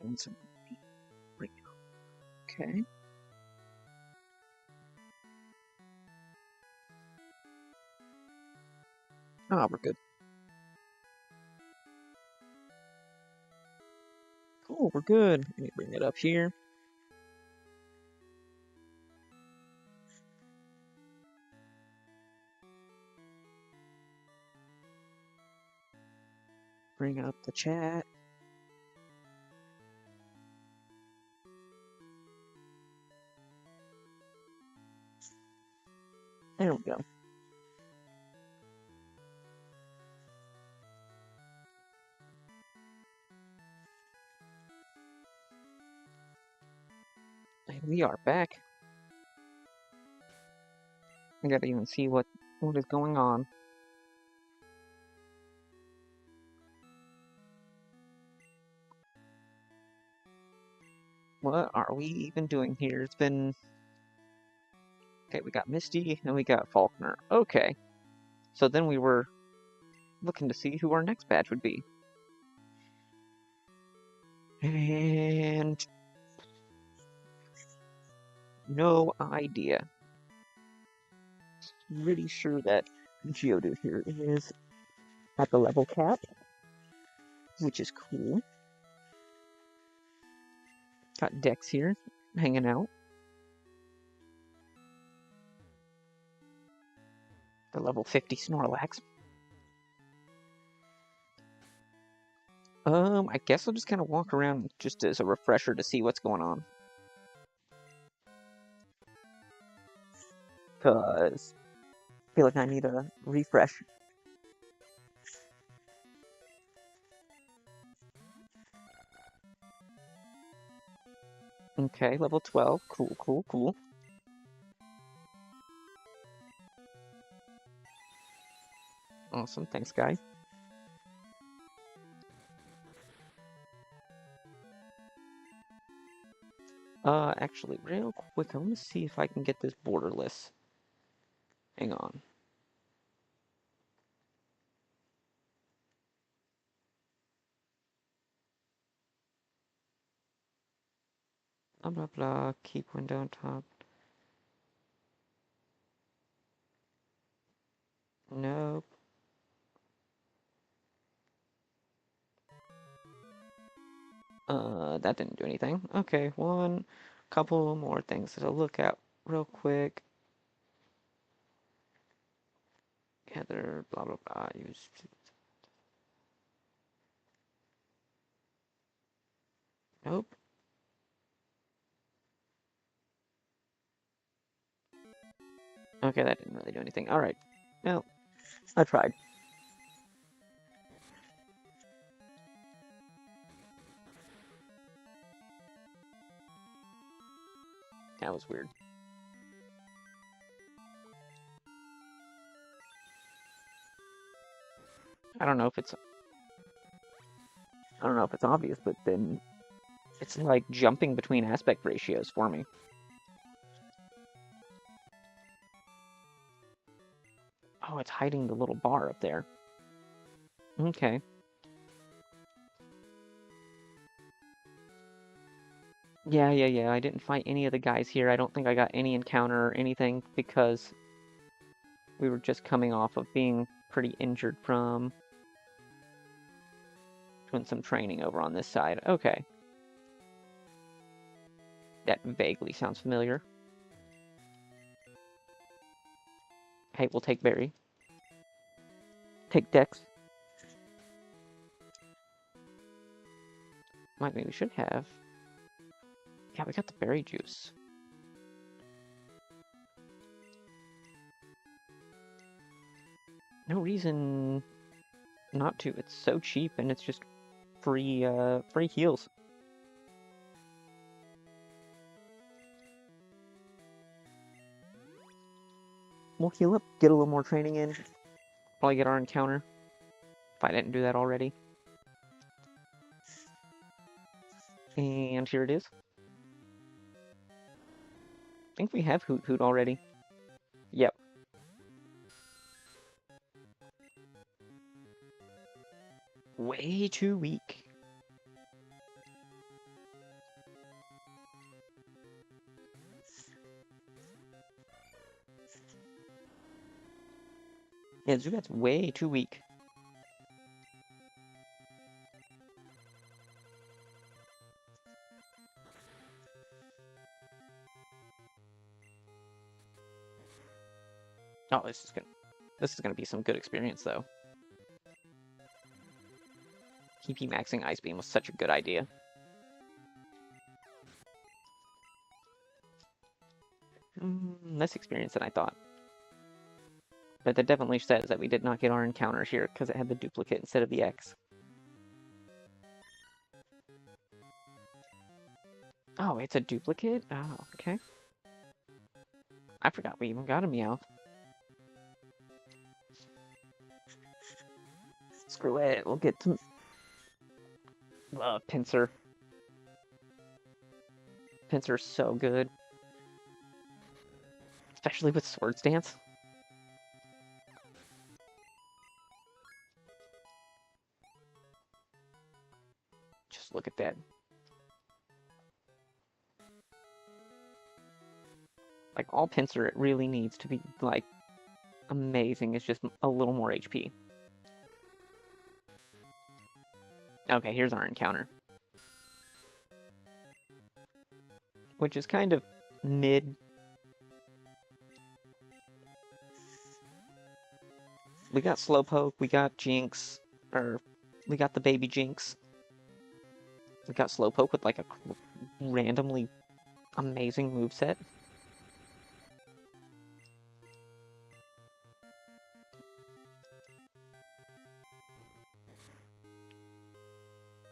And some... Okay. Ah, we're good. Cool, we're good. Let me bring it up here. Bring up the chat. There we go. And we are back. I gotta even see what is going on. What are we even doing here? It's been... Okay, we got Misty, and we got Faulkner. Okay. So then we were looking to see who our next badge would be. And... no idea. Pretty sure that Geodude here is at the level cap, which is cool. Got Dex here, hanging out. The level 50 Snorlax. I guess I'll just kind of walk around just as a refresher to see what's going on. Cause I feel like I need a refresh. Okay, level 12. Cool, cool, cool. Awesome, thanks, guy. Actually, real quick, I want to see if I can get this borderless. Hang on. Blah, blah, blah. Keep window on top. Nope. That didn't do anything. Okay, one couple more things to look at real quick. Gather, blah, blah, blah. Use... Nope. Okay, that didn't really do anything. Alright. Well, I tried. That was weird. I don't know if it's obvious, but then it's like jumping between aspect ratios for me. Oh, it's hiding the little bar up there. Okay. Yeah, I didn't fight any of the guys here. I don't think I got any encounter or anything because we were just coming off of being pretty injured from doing some training over on this side. Okay. That vaguely sounds familiar. Hey, we'll take Berry. Take Dex. Maybe we should have. Yeah, we got the berry juice. No reason not to. It's so cheap and it's just free heals. We'll heal up, get a little more training in. Probably get our encounter. If I didn't do that already. And here it is. I think we have Hoot Hoot already. Yep. Way too weak. Yeah, Zubat's way too weak. Oh, this is gonna be some good experience though. TP maxing Ice Beam was such a good idea. Less experience than I thought. But that definitely says that we did not get our encounter here because it had the duplicate instead of the X. Oh, it's a duplicate? Oh, okay. I forgot we even got a Meowth. Screw it, we'll get some... Pinsir. Pinsir's so good. Especially with Swords Dance. Just look at that. Like, all Pinsir it really needs to be, like, amazing is just a little more HP. Okay, here's our encounter. Which is kind of mid. We got Slowpoke, we got Jinx, or we got the baby Jinx. We got Slowpoke with like a randomly amazing moveset.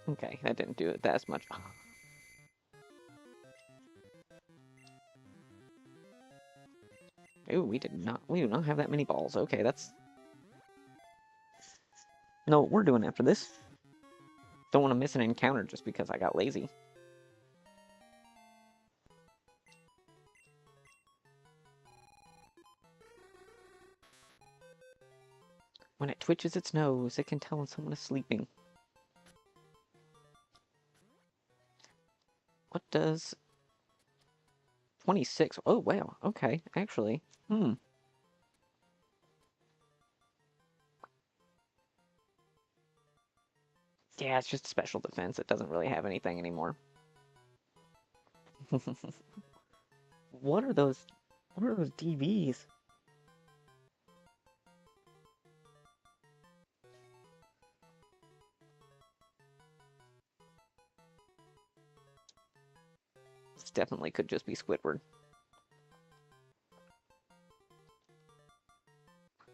Okay, that didn't do it that as much. Ooh, we do not have that many balls. Okay, that's... No, we're doing after this. Don't want to miss an encounter just because I got lazy. When it twitches its nose, it can tell when someone is sleeping. What does... 26? Oh, wow. Okay, actually. Yeah, it's just special defense. It doesn't really have anything anymore. What are those? What are those DVs? This definitely could just be Squidward.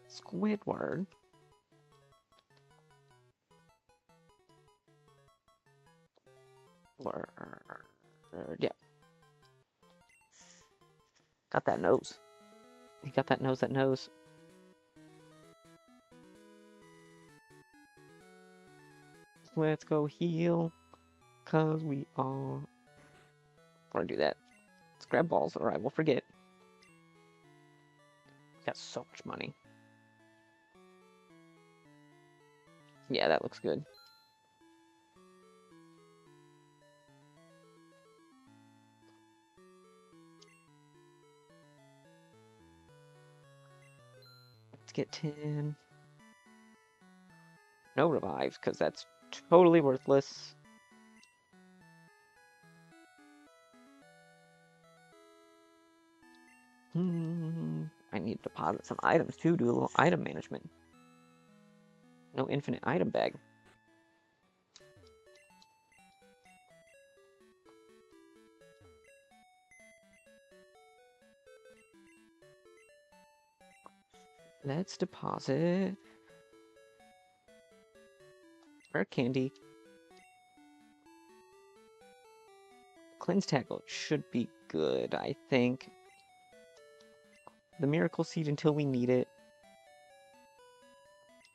Squidward? Yeah. Got that nose. He got that nose, that nose. Let's go heal. Cause we are... Before I do that, let's grab balls or I will forget. Got so much money. Yeah, that looks good. Let's get 10. No revives, because that's totally worthless. I need to deposit some items too, do a little item management. No infinite item bag. Let's deposit... Rare candy. Cleanse tackle should be good, I think. The miracle seed until we need it.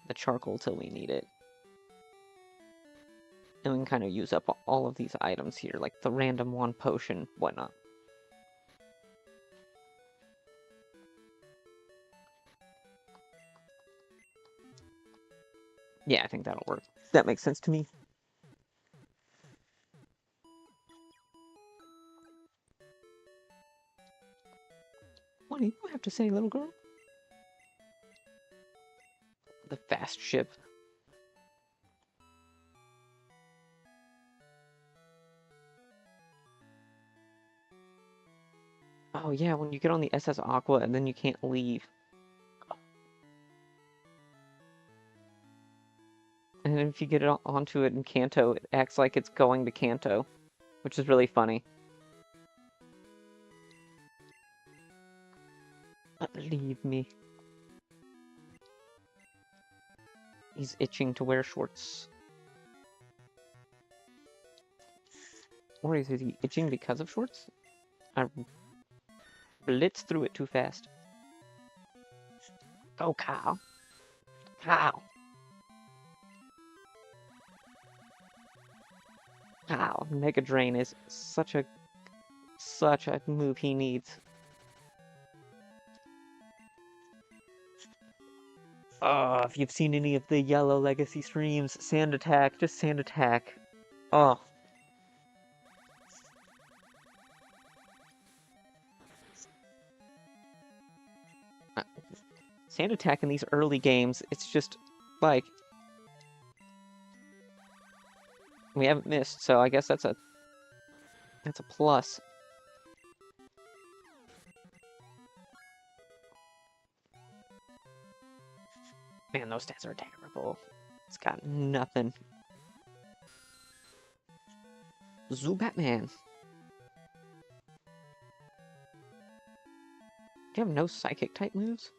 The charcoal till we need it. And we can kind of use up all of these items here, like the random one potion, whatnot. Yeah, I think that'll work. That makes sense to me. What do you have to say, little girl? The fast ship. Oh yeah, when you get on the SS Aqua and then you can't leave. And if you get it onto it in Kanto, it acts like it's going to Kanto, which is really funny. Leave me. He's itching to wear shorts. Or is he itching because of shorts? I blitzed through it too fast. Go, cow. Cow. Cow. Mega Drain is such a move he needs. Oh, if you've seen any of the Yellow Legacy streams, Sand Attack, just Sand Attack. Oh. Sand Attack in these early games, it's just, like... We haven't missed, so I guess that's a plus. Man, those stats are terrible. It's got nothing. Zoo Batman. Do you have no psychic type moves?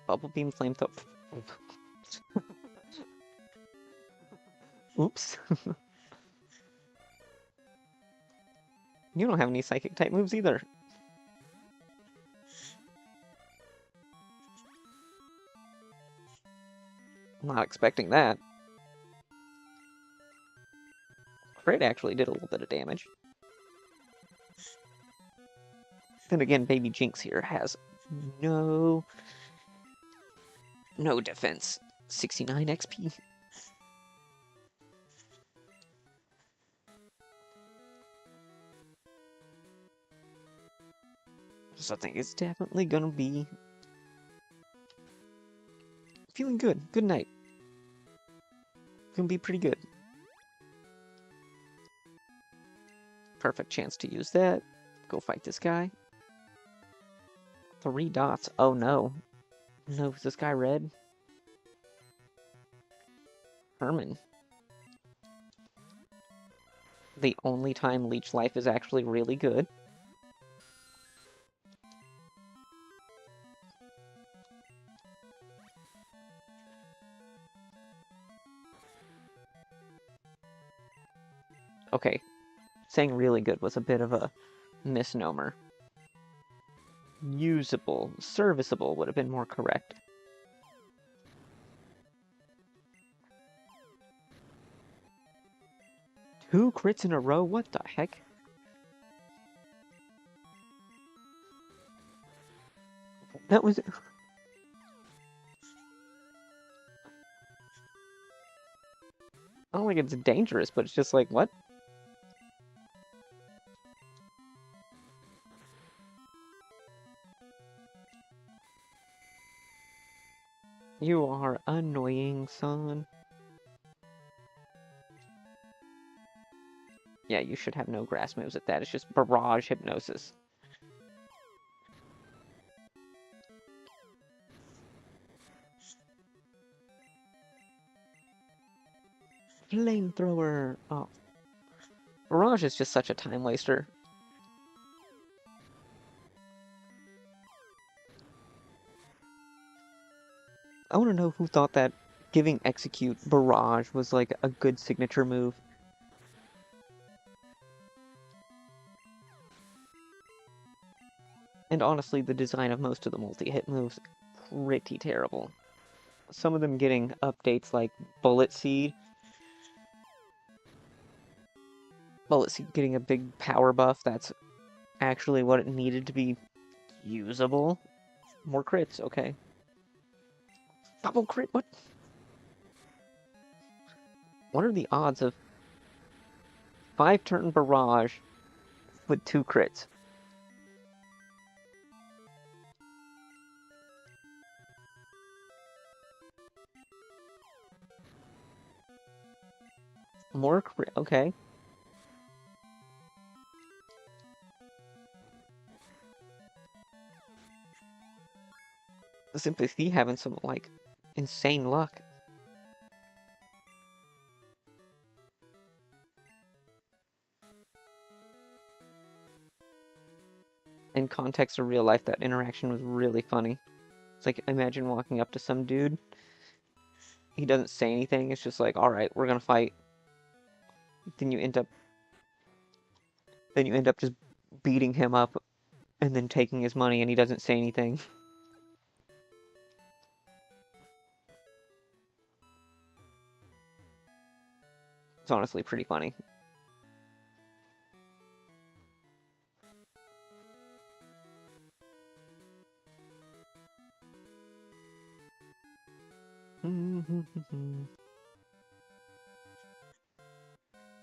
Bubble Beam, Flamethrower. Oops. You don't have any psychic type moves either. I'm not expecting that. Crit actually did a little bit of damage. Then again, Baby Jinx here has no defense. 69 XP. So I think it's definitely gonna be feeling good. Good night. Gonna be pretty good. Perfect chance to use that. Go fight this guy. 3 dots. Oh no. No, is this guy red? Herman. The only time Leech Life is actually really good. Okay, saying really good was a bit of a misnomer. Usable, serviceable would have been more correct. Two crits in a row? What the heck? That was... I don't think it's dangerous, but it's just like, what? You are annoying, son. Yeah, you should have no grass moves at that. It's just Barrage Hypnosis. Flamethrower! Oh. Barrage is just such a time waster. I want to know who thought that giving Execute Barrage was like a good signature move. And honestly, the design of most of the multi-hit moves, pretty terrible. Some of them getting updates like Bullet Seed. Bullet Seed getting a big power buff, that's actually what it needed to be usable. More crits, okay. Double crit, what? What are the odds of 5-turn Barrage with 2 crits? More okay. Sympathy having some, like, insane luck. In context of real life, that interaction was really funny. It's like, imagine walking up to some dude, he doesn't say anything, it's just like, alright, we're gonna fight. Then you end up just beating him up and then taking his money and he doesn't say anything. It's honestly pretty funny.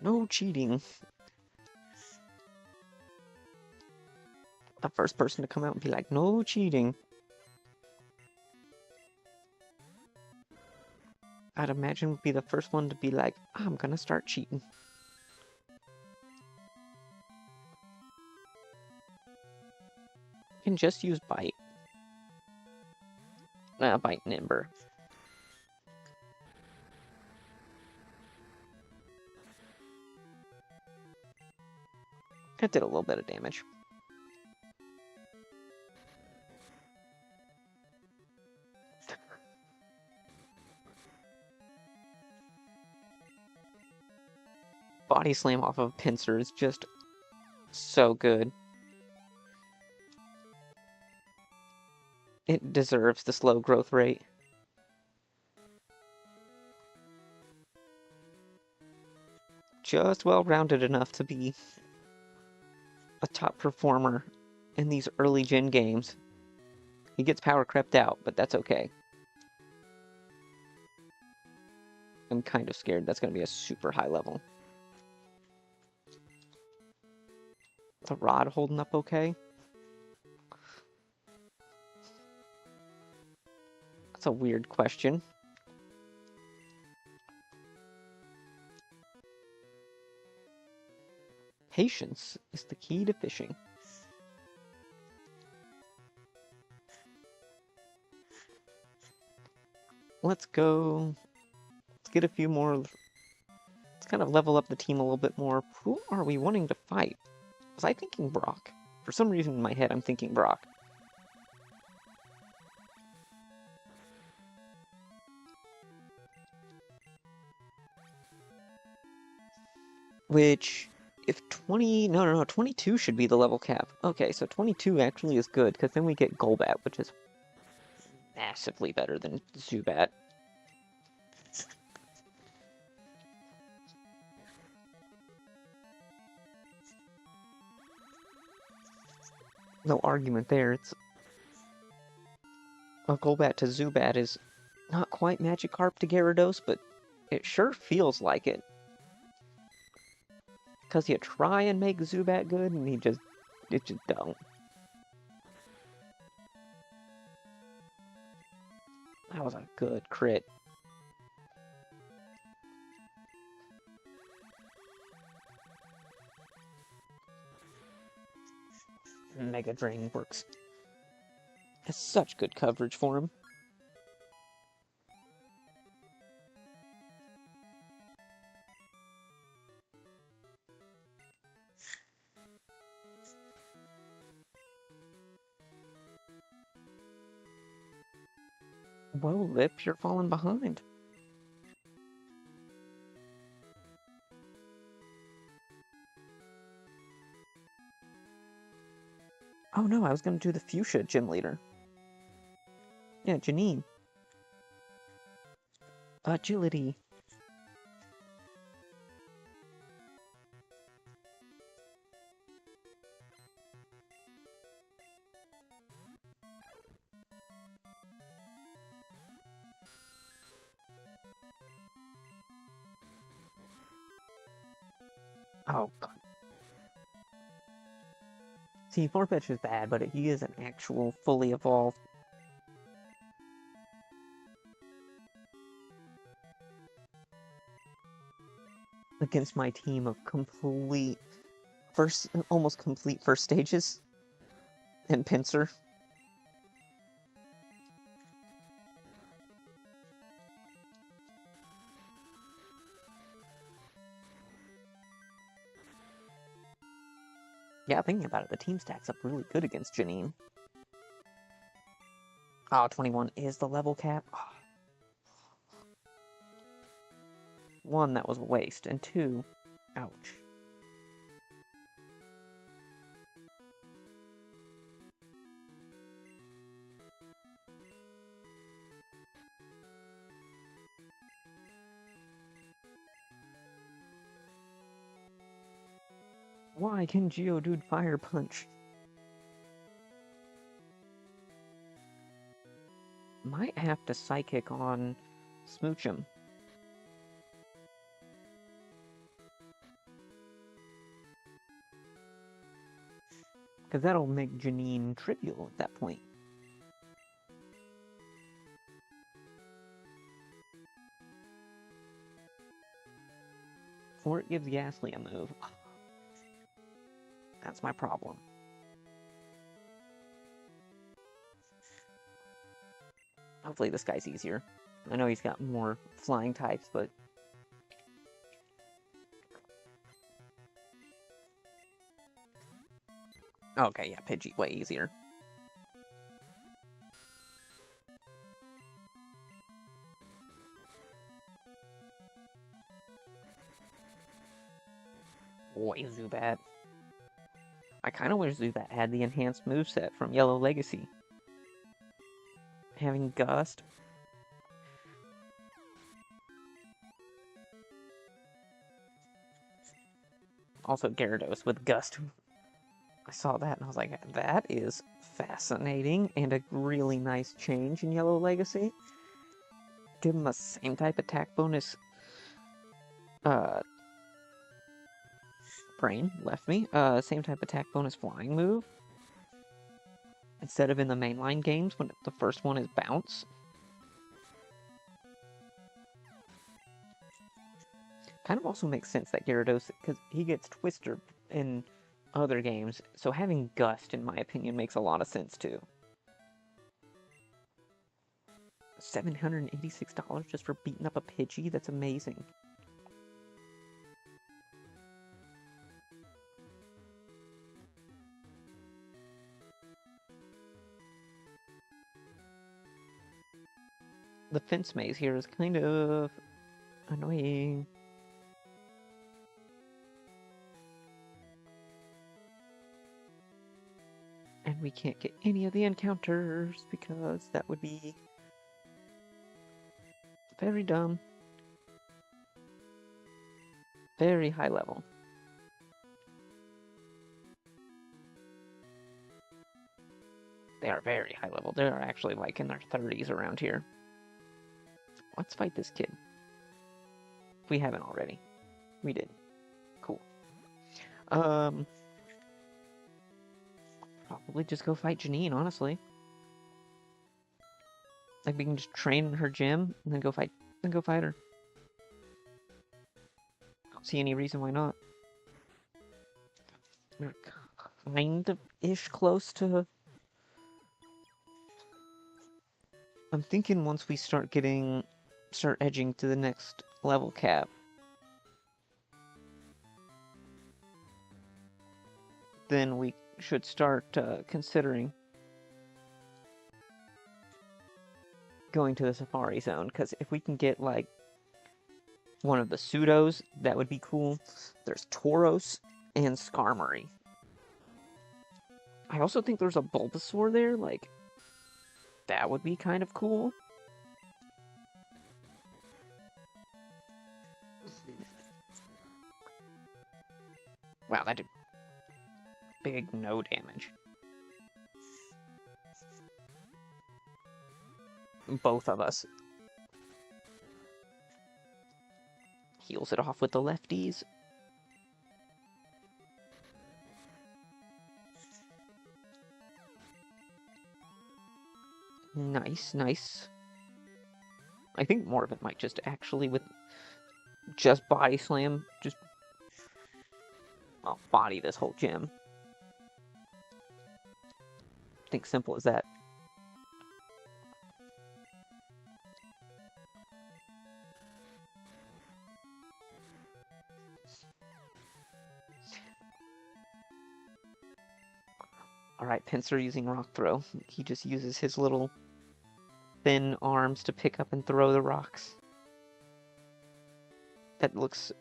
No cheating. The first person to come out and be like, no cheating. I'd imagine would be the first one to be like, I'm gonna start cheating. Can just use bite. Bite and ember. That did a little bit of damage. Body slam off of a pincer is just so good. It deserves the slow growth rate. Just well-rounded enough to be a top performer in these early gen games. He gets power crept out, but that's okay. I'm kind of scared that's going to be a super high level. The rod holding up okay? That's a weird question. Patience is the key to fishing. Let's go. Let's get a few more. Let's kind of level up the team a little bit more. Who are we wanting to fight? Was I thinking Brock? For some reason in my head, I'm thinking Brock. Which, if 20... No, 22 should be the level cap. Okay, so 22 actually is good, because then we get Golbat, which is massively better than Zubat. No argument there. It's a Golbat to Zubat is not quite Magikarp to Gyarados, but it sure feels like it. Because you try and make Zubat good, and it just don't. That was a good crit. Mega Drain works. Has such good coverage for him. Whoa, Lip, you're falling behind. Oh no, I was gonna do the Fuchsia gym leader. Yeah, Janine. Agility. Oh, God. See, Farfetch is bad, but he is an actual fully evolved. against my team of almost complete first stages and Pinsir. Yeah, thinking about it, the team stacks up really good against Janine. Oh, 21 is the level cap. Oh. One, that was a waste, and two, ouch. Why can Geodude Fire Punch? Might have to Psychic on Smoochum. Because that'll make Janine trivial at that point. Or it gives Gastly a move. That's my problem. Hopefully this guy's easier. I know he's got more flying types, but... Okay, yeah, Pidgey, way easier. Boy, Zubat. I kind of wish Zubat had the enhanced moveset from Yellow Legacy. Having Gust. Also Gyarados with Gust. I saw that and I was like, that is fascinating and a really nice change in Yellow Legacy. Give him the same type attack bonus. Brain left me. Same type attack bonus flying move. Instead of in the mainline games when the first one is bounce. Kind of also makes sense that Gyarados, because he gets Twister in other games, so having Gust, in my opinion, makes a lot of sense too. $786 just for beating up a Pidgey? That's amazing. The fence maze here is kind of annoying. And we can't get any of the encounters because that would be very dumb. Very high level. They are very high level. They are actually like in their 30s around here. Let's fight this kid. If we haven't already. We did. Cool. Probably just go fight Janine, honestly. Like we can just train in her gym and then go fight her. Don't see any reason why not. We're kind of ish close to... I'm thinking once we start edging to the next level cap. Then we should start considering going to the Safari Zone, because if we can get, like, one of the pseudos, that would be cool. There's Tauros and Skarmory. I also think there's a Bulbasaur there, like, that would be kind of cool. Wow, that did big no damage. Both of us. Heals it off with the lefties. Nice, nice. I think more of it might just actually, with Just body slam. Just I'll body this whole gym. Think simple as that. Alright, Pinsir using Rock Throw. He just uses his little thin arms to pick up and throw the rocks. That looks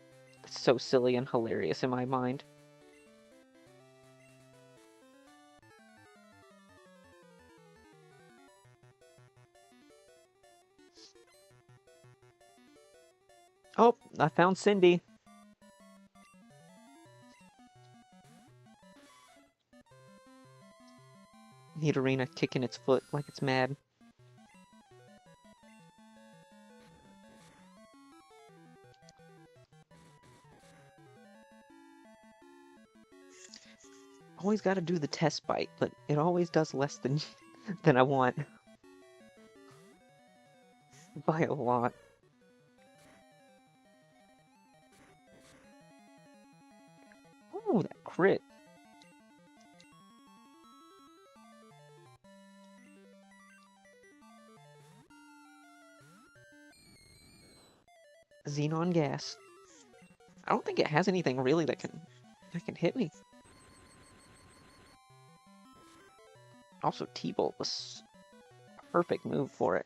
so silly and hilarious in my mind. Oh, I found Cindy. Nidorina kicking its foot like it's mad. Always gotta do the test bite, but it always does less than than I want. By a lot. Ooh, that crit. Xenon gas. I don't think it has anything really that can hit me. Also, T-Bolt was a perfect move for it.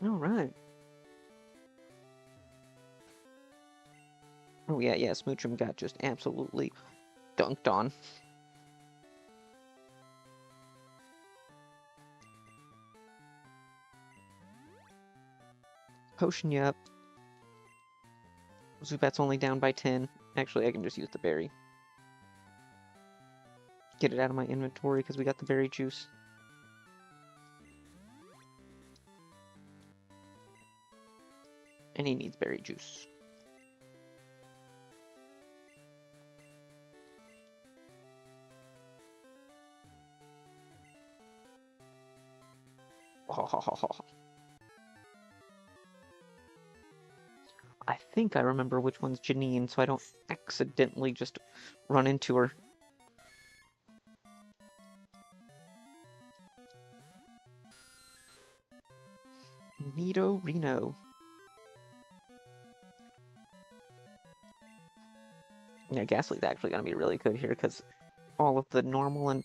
Alright. Oh yeah, Smoochum got just absolutely dunked on. Potion you up. Zubat's only down by 10. Actually, I can just use the berry. Get it out of my inventory because we got the berry juice. And he needs berry juice. I think I remember which one's Janine, so I don't accidentally just run into her. Nidorino. Yeah, Ghastly's actually gonna be really good here because all of the normal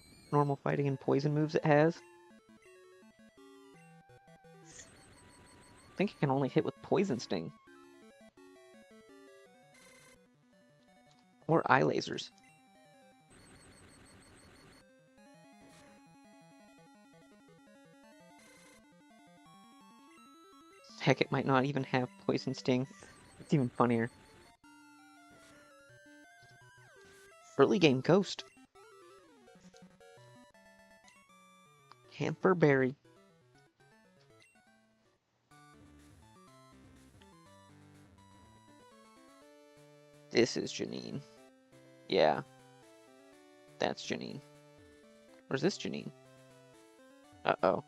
fighting and poison moves it has. I think it can only hit with Poison Sting. Or eye lasers. Heck, it might not even have Poison Sting. It's even funnier. Early game Ghost. Hamper Berry. This is Janine. Yeah. That's Janine. Or is this Janine? Uh-oh.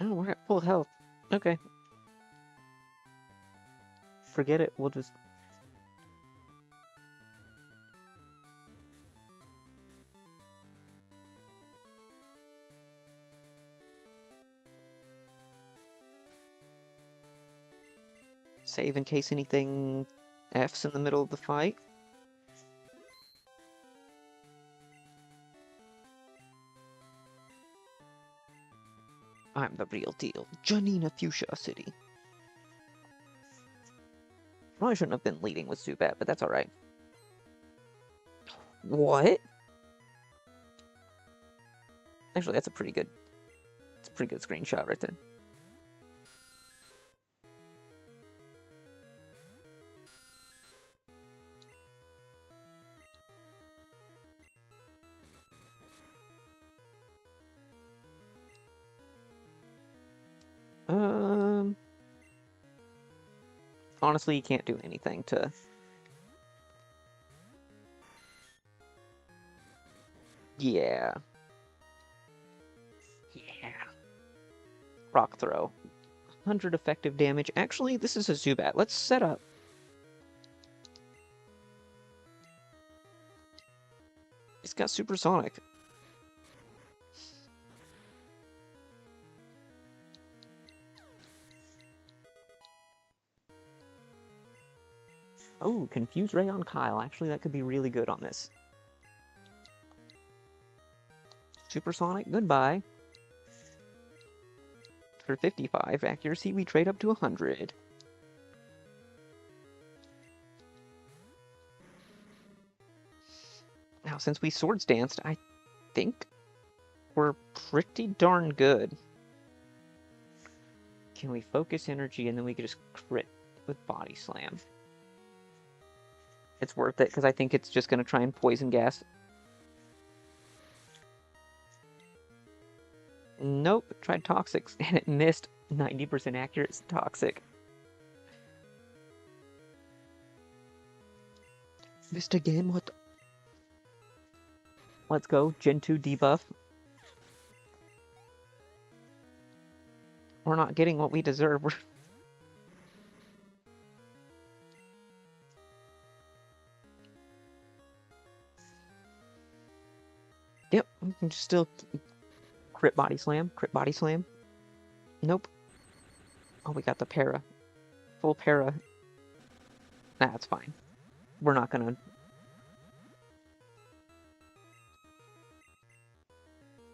Oh, we're at full health. Okay. Forget it. We'll just... save in case anything F's in the middle of the fight. I'm the real deal. Janina Fuchsia City. Probably shouldn't have been leading with Zubat, but that's alright. What? Actually, that's a pretty good screenshot right there. Um, Honestly, you can't do anything to... Yeah. Yeah. Rock throw. 100 effective damage. Actually, this is a Zubat. Let's set up. It's got Supersonic. Oh, Confuse Ray on Kyle. Actually, that could be really good on this. Supersonic, goodbye. For 55 accuracy, we trade up to 100. Now, since we Swords Danced, I think we're pretty darn good. Can we focus energy and then we can just crit with Body Slam? It's worth it, because I think it's just going to try and Poison Gas. Nope, tried Toxics, and it missed. 90% accurate Toxic. Missed again, what the... Let's go, Gen 2 debuff. We're not getting what we deserve. Yep, we can still crit Body Slam, crit Body Slam. Nope. Oh, we got the para. Full para. Nah, that's fine. We're not gonna...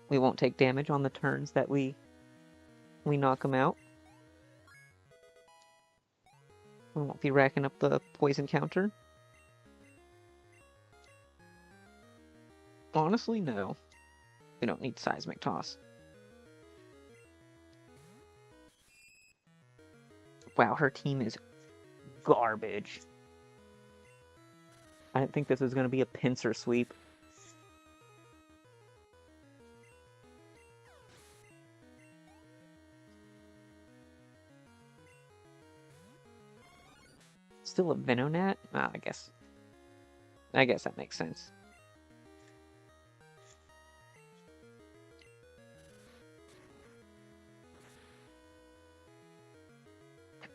We won't take damage on the turns that we knock them out. We won't be racking up the poison counter. Honestly, no. We don't need Seismic Toss. Wow, her team is garbage. I didn't think this was going to be a pincer sweep. Still a Venonat? Ah, I guess that makes sense.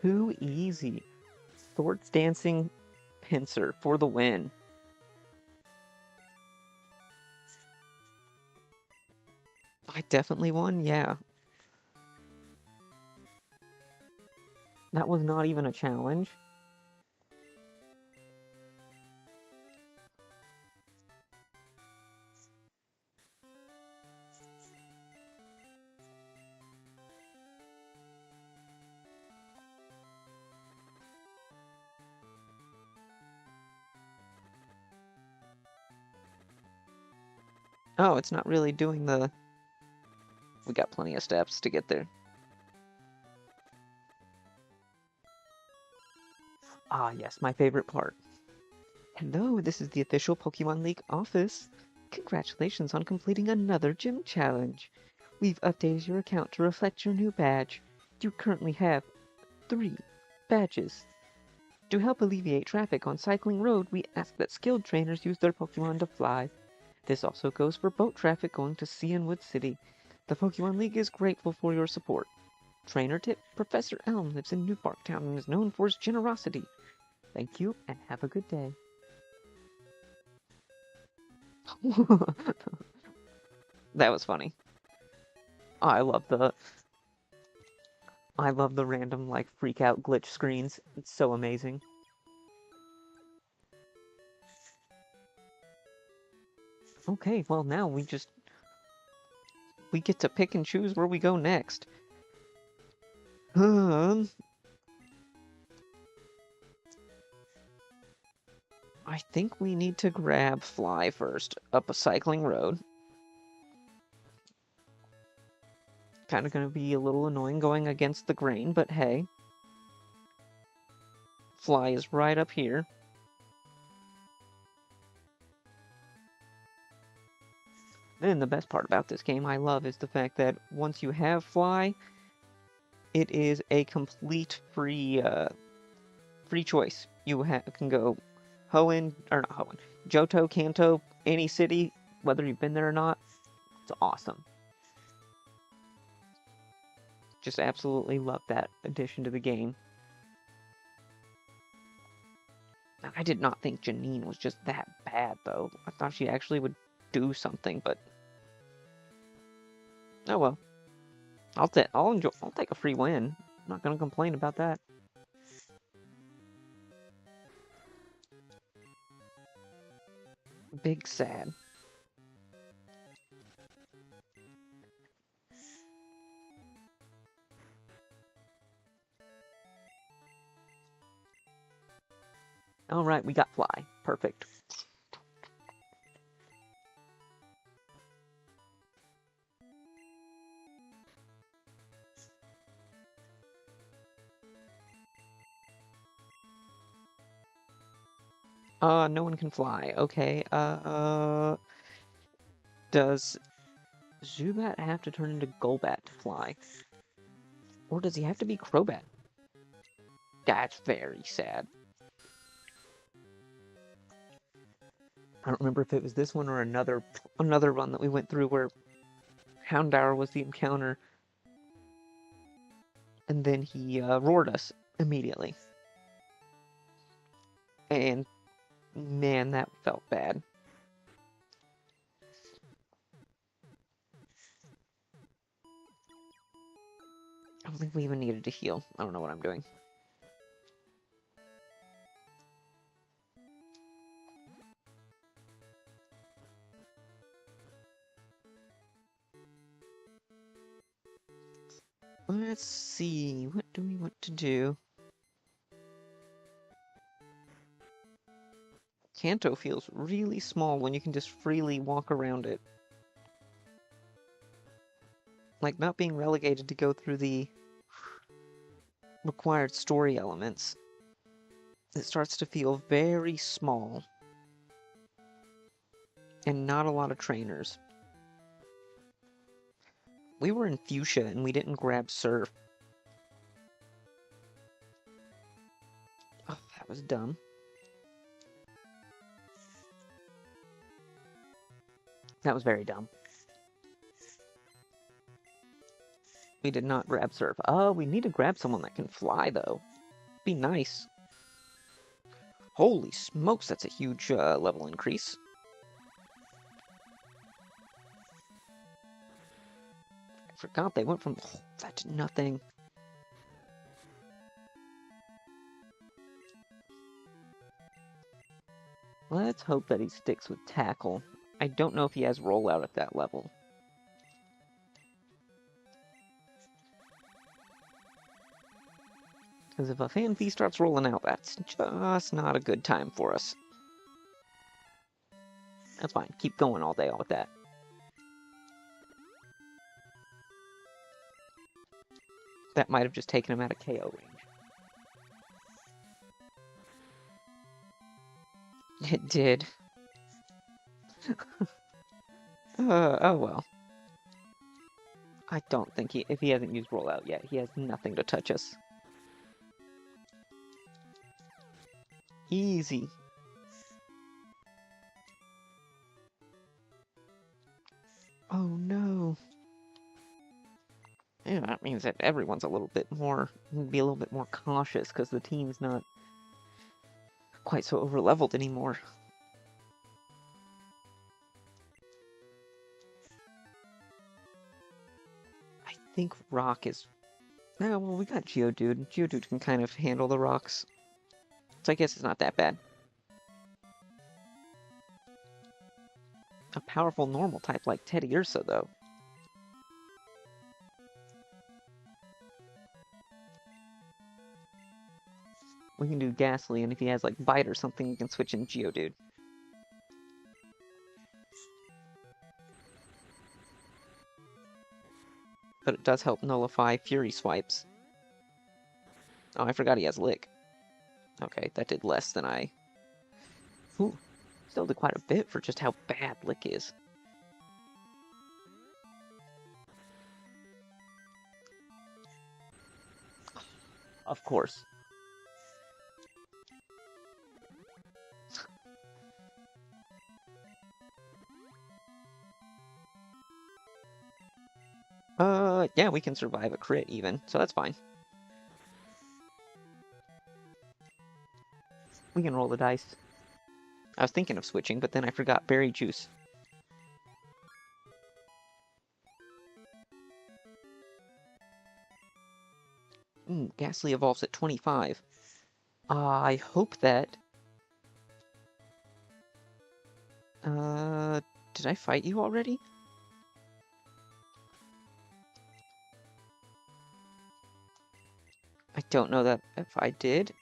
Too easy. Swords Dancing Pincer for the win. I definitely won, yeah. That was not even a challenge. Oh, it's not really doing the... We got plenty of steps to get there. Ah, yes, my favorite part. Hello, this is the official Pokemon League office. Congratulations on completing another gym challenge. We've updated your account to reflect your new badge. You currently have 3 badges. To help alleviate traffic on Cycling Road, we ask that skilled trainers use their Pokemon to fly. This also goes for boat traffic going to Cianwood City. The Pokemon League is grateful for your support. Trainer tip, Professor Elm lives in New Parktown and is known for his generosity. Thank you, and have a good day. That was funny. Oh, I love the random, like, freak out glitch screens. It's so amazing. Okay, well now we get to pick and choose where we go next. I I think we need to grab Fly first, up a cycling road. Kind of going to be a little annoying going against the grain, but hey. Fly is right up here. Then the best part about this game I love is the fact that once you have Fly, it is a complete free choice. You can go Hoenn, or not Hoenn, Johto, Kanto, any city, whether you've been there or not. It's awesome. Just absolutely love that addition to the game. I did not think Janine was just that bad, though. I thought she actually would do something, but oh well. I'll take a free win. I'm not gonna complain about that. Big sad. Alright, we got Fly. Perfect. No one can fly. Okay, does Zubat have to turn into Golbat to fly? Or does he have to be Crobat? That's very sad. I don't remember if it was this one or another run that we went through where Houndour was the encounter, and then he roared us immediately. And man, that felt bad. I don't think we even needed to heal. I don't know what I'm doing. Let's see, what do we want to do? Kanto feels really small when you can just freely walk around it. Like not being relegated to go through the required story elements. It starts to feel very small. And not a lot of trainers. We were in Fuchsia and we didn't grab Surf. Oh, that was dumb. That was very dumb. We did not grab Surf. Oh, we need to grab someone that can fly, though. Be nice. Holy smokes, that's a huge level increase. I forgot they went from that to nothing. Let's hope that he sticks with Tackle. I don't know if he has Rollout at that level. Because if a Fanfy starts rolling out, that's just not a good time for us. That's fine. Keep going all day with that. That might have just taken him out of KO range. It did. Oh well. I don't think if he hasn't used Rollout yet, he has nothing to touch us. Easy. Oh no. Yeah, that means that everyone's a little bit more, be a little bit more cautious because the team's not quite so over-leveled anymore. I think Rock is... No, well, we got Geodude. Geodude can kind of handle the rocks. So I guess it's not that bad. A powerful normal type like Teddiursa, though. We can do Ghastly, and if he has like Bite or something, we can switch in Geodude. But it does help nullify Fury Swipes. Oh, I forgot he has Lick. Okay, that did less than I... Ooh, still did quite a bit for just how bad Lick is. Of course. Yeah, we can survive a crit even, so that's fine. We can roll the dice. I was thinking of switching, but then I forgot Berry Juice. Ghastly evolves at 25. I hope that... did I fight you already? I don't know that if I did.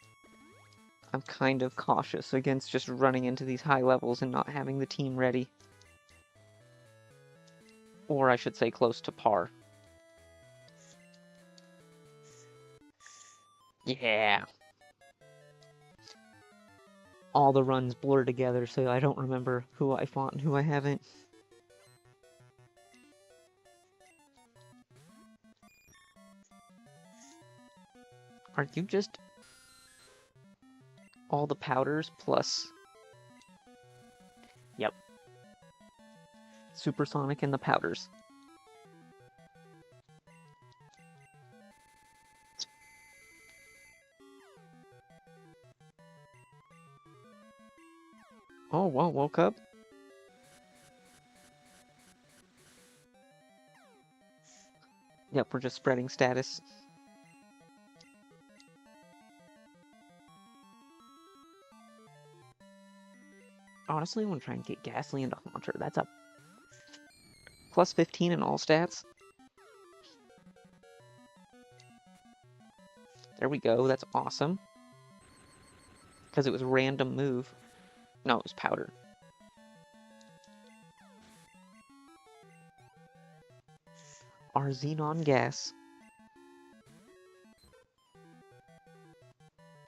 I'm kind of cautious against just running into these high levels and not having the team ready. Or I should say close to par. Yeah! All the runs blur together, so I don't remember who I fought and who I haven't. Are you just... all the powders plus... Yep. Supersonic and the powders. Oh, well, woke up. Yep, we're just spreading status. Honestly, I want to try and get Ghastly into Haunter. That's a plus 15 in all stats. There we go, that's awesome. Because it was a random move. No, it was Powder. Our Xenon Gas.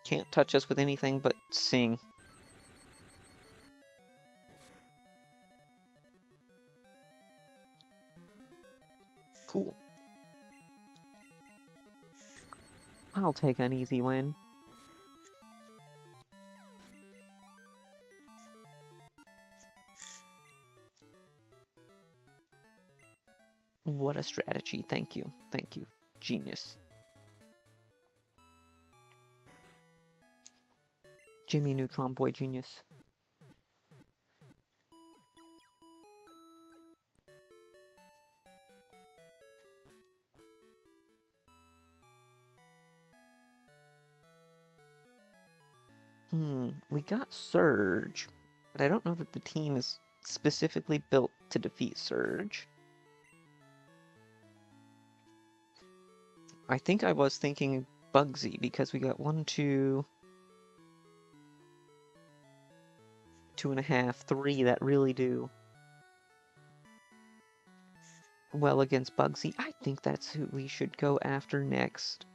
Can't touch us with anything but Sing. Cool. I'll take an easy win. What a strategy. Thank you. Thank you. Genius. Jimmy Neutron Boy Genius. We got Surge, but I don't know that the team is specifically built to defeat Surge. I think I was thinking Bugsy because we got 1, 2, 2.5, 3 that really do well against Bugsy. I think that's who we should go after next.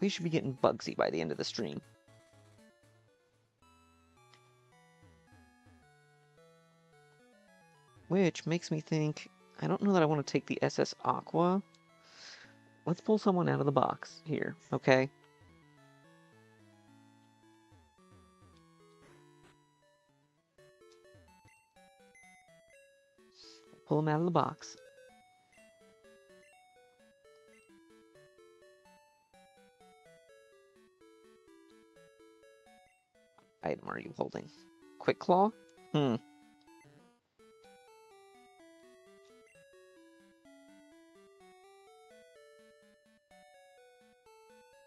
We should be getting Bugsy by the end of the stream. Which makes me think, I don't know that I want to take the SS Aqua. Let's pull someone out of the box here, okay? Pull him out of the box. Item are you holding? Quick Claw?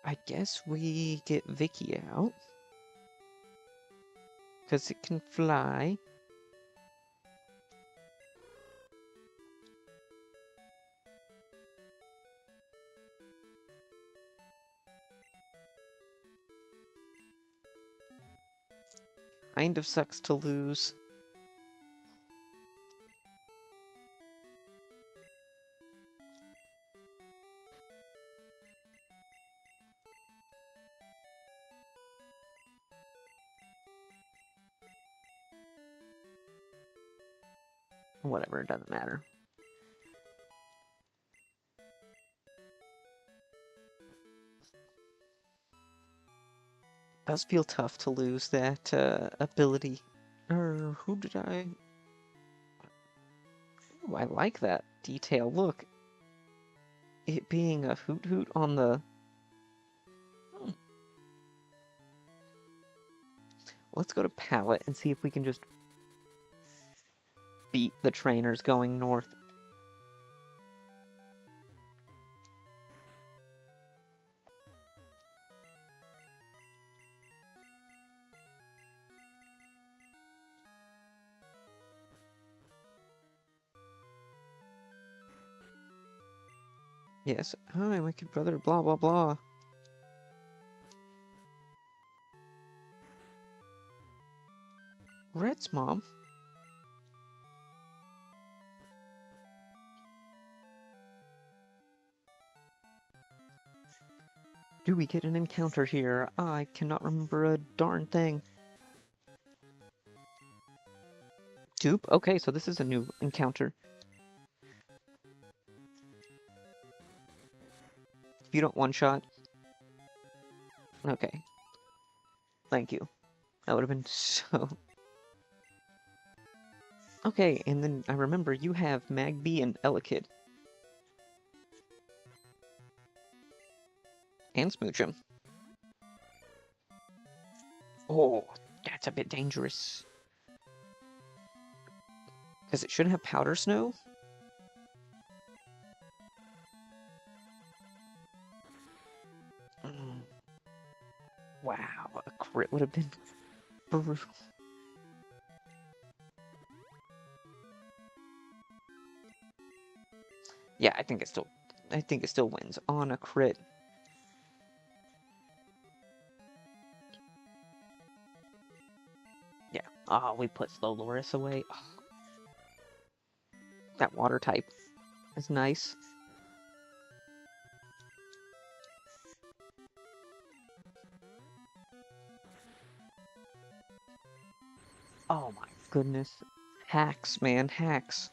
I guess we get Vicky out. Because it can fly. Kind of sucks to lose. Whatever, it doesn't matter. Does feel tough to lose that ability. Or who did I? Ooh, I like that detail. Look, it being a hoot hoot on the. Hmm. Let's go to palette and see if we can just beat the trainers going north. Yes. Hi, my kid brother. Blah blah blah. Red's mom. Do we get an encounter here? I cannot remember a darn thing. Dupe? Okay, so this is a new encounter. If you don't one-shot. Okay. Thank you. That would have been so... Okay, and then I remember you have Magby and Elekid. And Smoochum. Oh, that's a bit dangerous. Because it should have Powder Snow? Mm. Wow, a crit would have been brutal. Yeah, I think it still wins on a crit. Yeah. Oh, we put Slow Loris away. Oh, that water type is nice. Oh my goodness. Hacks, man, hacks.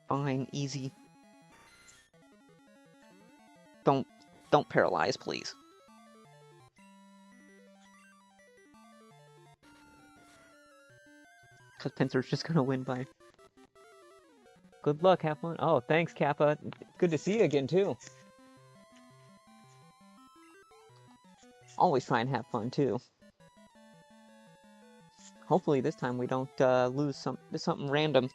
Fine, easy. Don't paralyze, please. Because Pinsir's just gonna win by... Good luck, have fun. Oh, thanks, Kappa. Good to see you again, too. Always try and have fun, too. Hopefully this time we don't lose something random.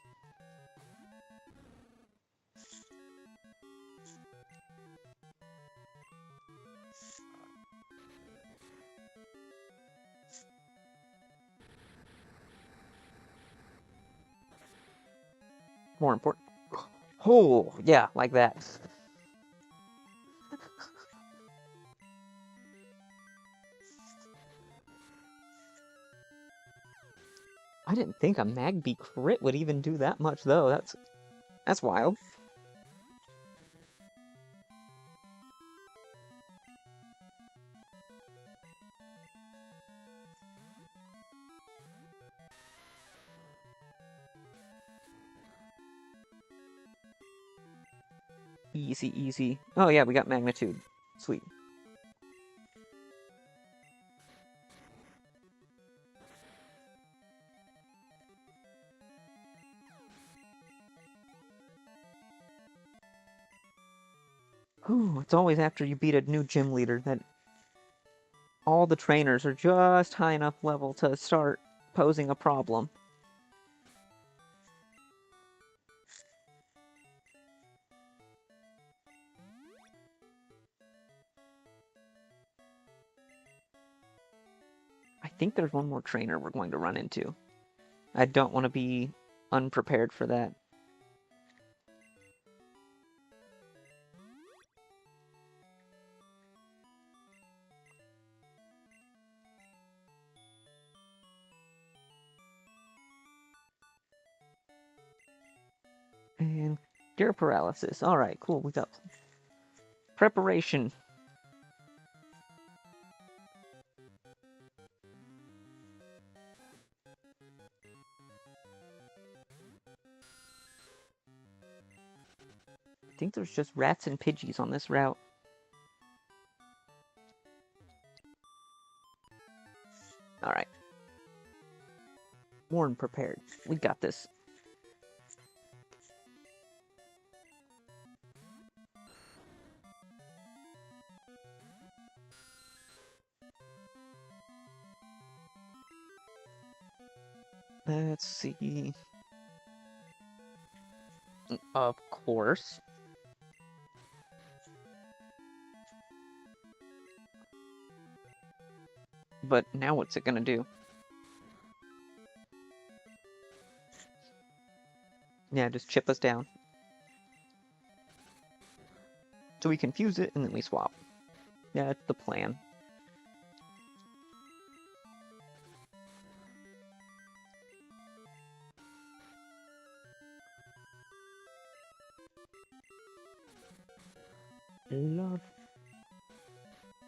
More important. Oh, yeah, like that. I didn't think a Magby crit would even do that much, though. That's wild. Easy, easy. Oh yeah, we got Magnitude. Sweet. Ooh, it's always after you beat a new gym leader that all the trainers are just high enough level to start posing a problem. think there's one more trainer we're going to run into. I don't want to be unprepared for that. And gear paralysis. Alright, cool. We got preparation. I think there's just rats and Pidgeys on this route. Alright. More than prepared. We got this. Let's see. Of course. But now what's it gonna do? Yeah, just chip us down. So we confuse it and then we swap. Yeah, that's the plan. Love.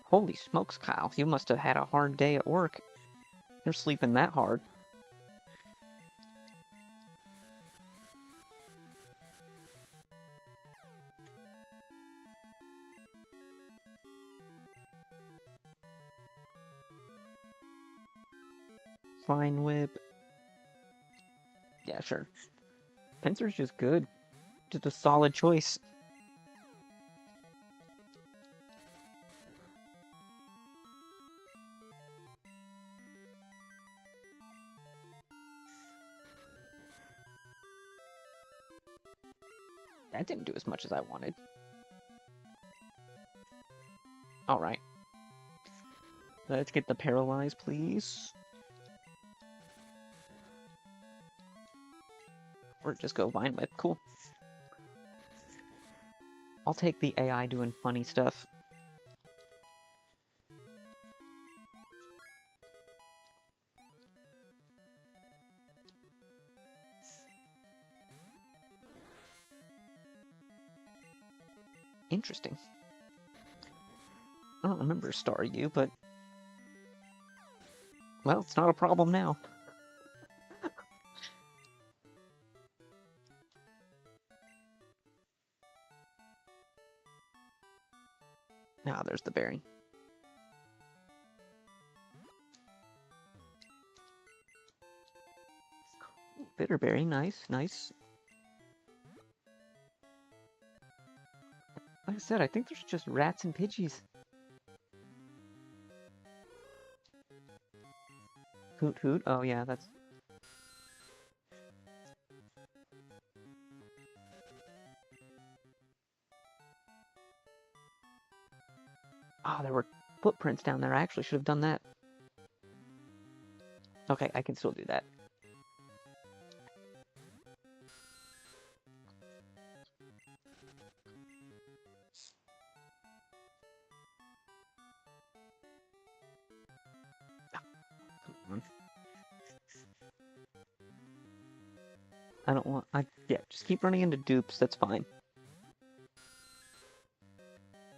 Holy smokes, Kyle. You must have had a hard day at work. You're sleeping that hard. Fine whip. Yeah, sure. Pinsir's just good. Just a solid choice. That didn't do as much as I wanted. Alright. Let's get the paralyze, please. Or just go Vine Whip. Cool. I'll take the AI doing funny stuff. Interesting. I don't remember Star U, but... well, it's not a problem now. Ah, there's the berry. Bitterberry, nice, nice. Like I said, I think there's just rats and Pidgeys. Hoot hoot, oh yeah, that's... oh, there were footprints down there. I actually should have done that. Okay, I can still do that. Come on. I don't want... yeah, just keep running into dupes, that's fine.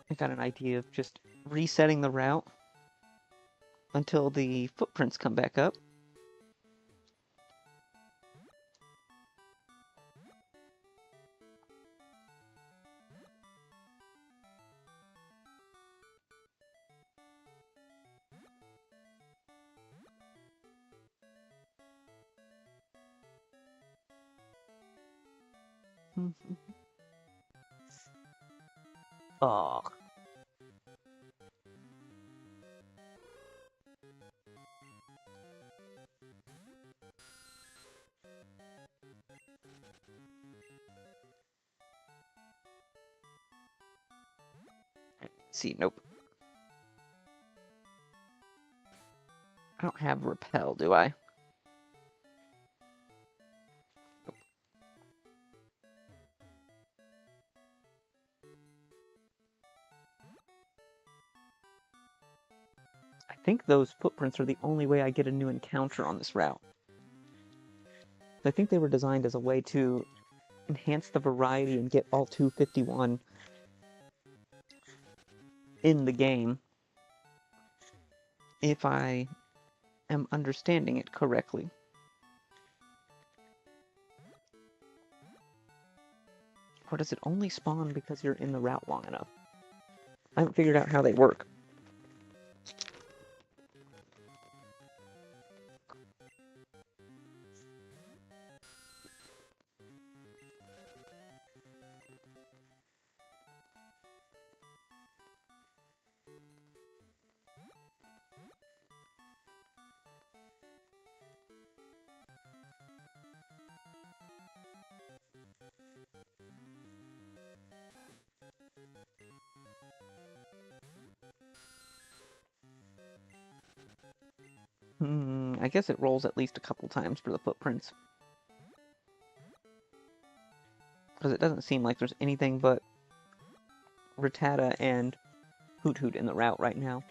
I got an idea of just resetting the route until the footprints come back up. Oh. See, nope. I don't have repel, do I? I think those footprints are the only way I get a new encounter on this route. I think they were designed as a way to enhance the variety and get all 251 in the game, if I am understanding it correctly. Or does it only spawn because you're in the route long enough? I haven't figured out how they work. I guess it rolls at least a couple times for the footprints. Because it doesn't seem like there's anything but Rattata and Hoot Hoot in the route right now.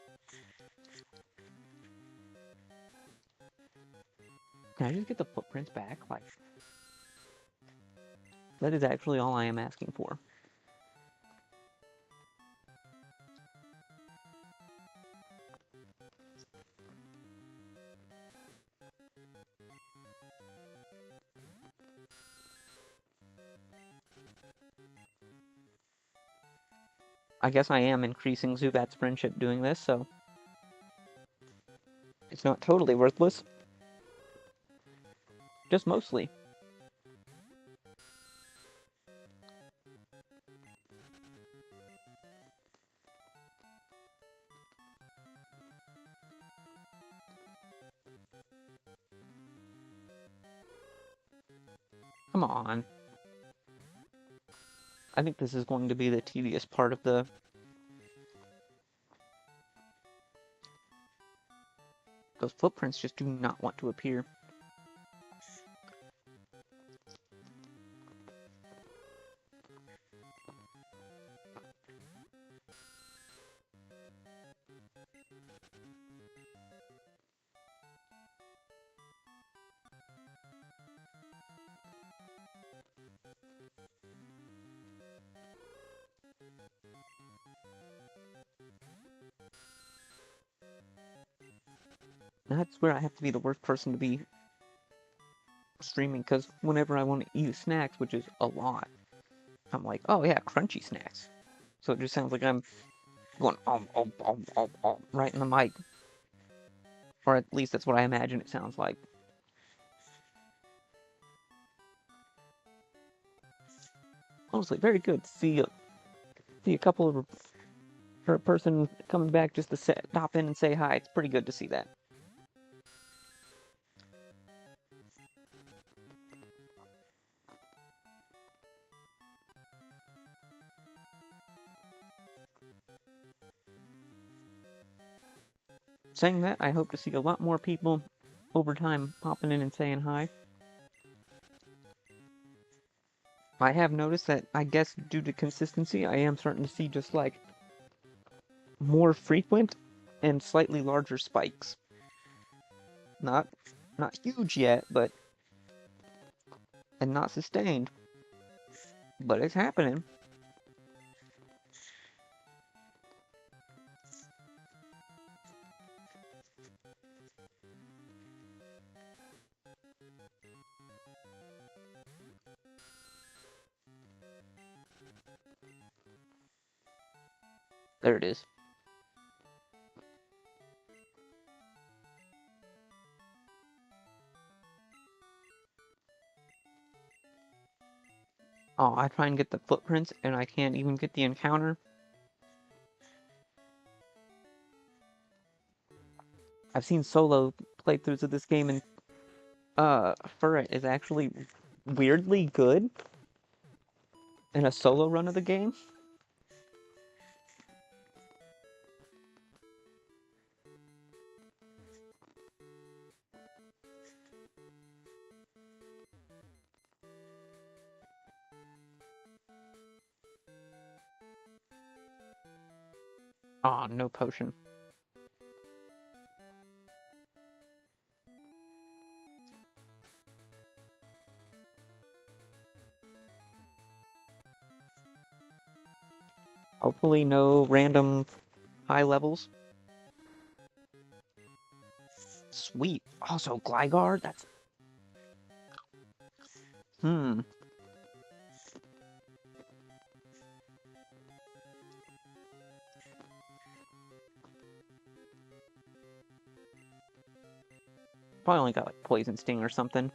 Can I just get the footprints back? Like, that is actually all I am asking for. I guess I am increasing Zubat's friendship doing this, so it's not totally worthless. Just mostly. Come on. I think this is going to be the tedious part of the... Those footprints just do not want to appear. That's where I have to be the worst person to be streaming, because whenever I want to eat snacks, which is a lot, I'm like, oh yeah, crunchy snacks. So it just sounds like I'm going right in the mic. Or at least that's what I imagine it sounds like. Honestly, very good to see a couple of for a person coming back just to stop in and say hi. It's pretty good to see that. Saying that, I hope to see a lot more people over time popping in and saying hi. I have noticed that, I guess due to consistency, I am starting to see just like more frequent and slightly larger spikes. Not huge yet, but and not sustained. But it's happening. There it is. Oh, I try and get the footprints and I can't even get the encounter. I've seen solo playthroughs of this game, and Furret is actually weirdly good in a solo run of the game. Aw, no potion. Hopefully no random high levels. Sweet. Also, Gligar? That's... Hmm. Probably only got, like, Poison Sting or something.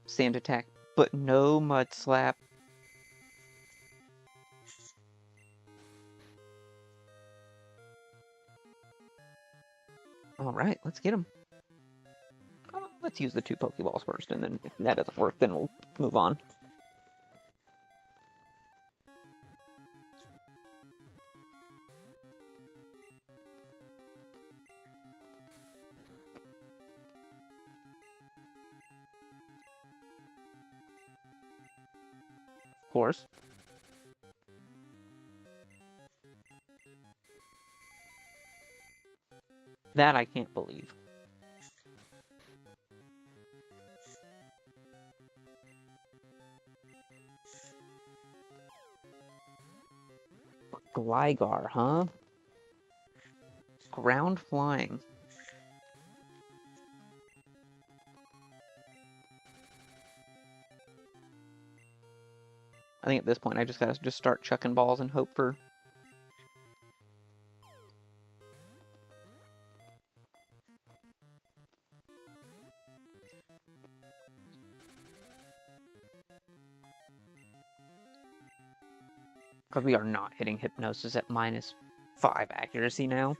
Sand Attack, but no Mud Slap. Alright, let's get him. Let's use the 2 Pokeballs first, and then if that doesn't work, then we'll move on. Of course. That I can't believe. Gligar, huh? Ground flying. I think at this point I just gotta just start chucking balls and hope for... Because we are not hitting Hypnosis at -5 accuracy now.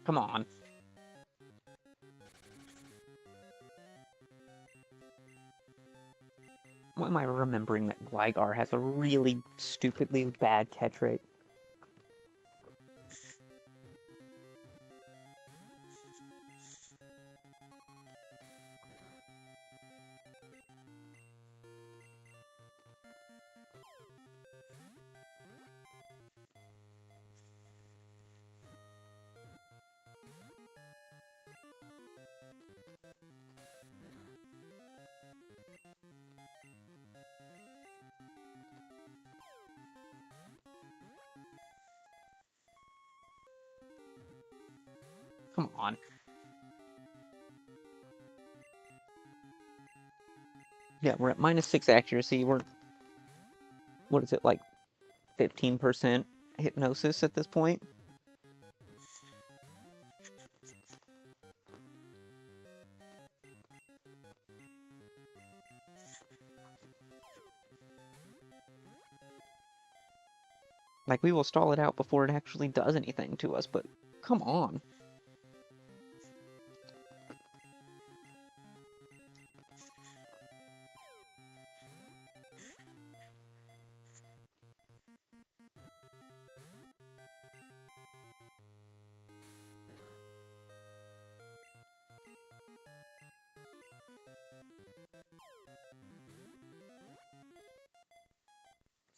Come on. Why am I remembering that Gligar has a really stupidly bad catch rate? Come on. Yeah, we're at -6 accuracy. We're... What is it, like 15% Hypnosis at this point? Like, we will stall it out before it actually does anything to us, but come on.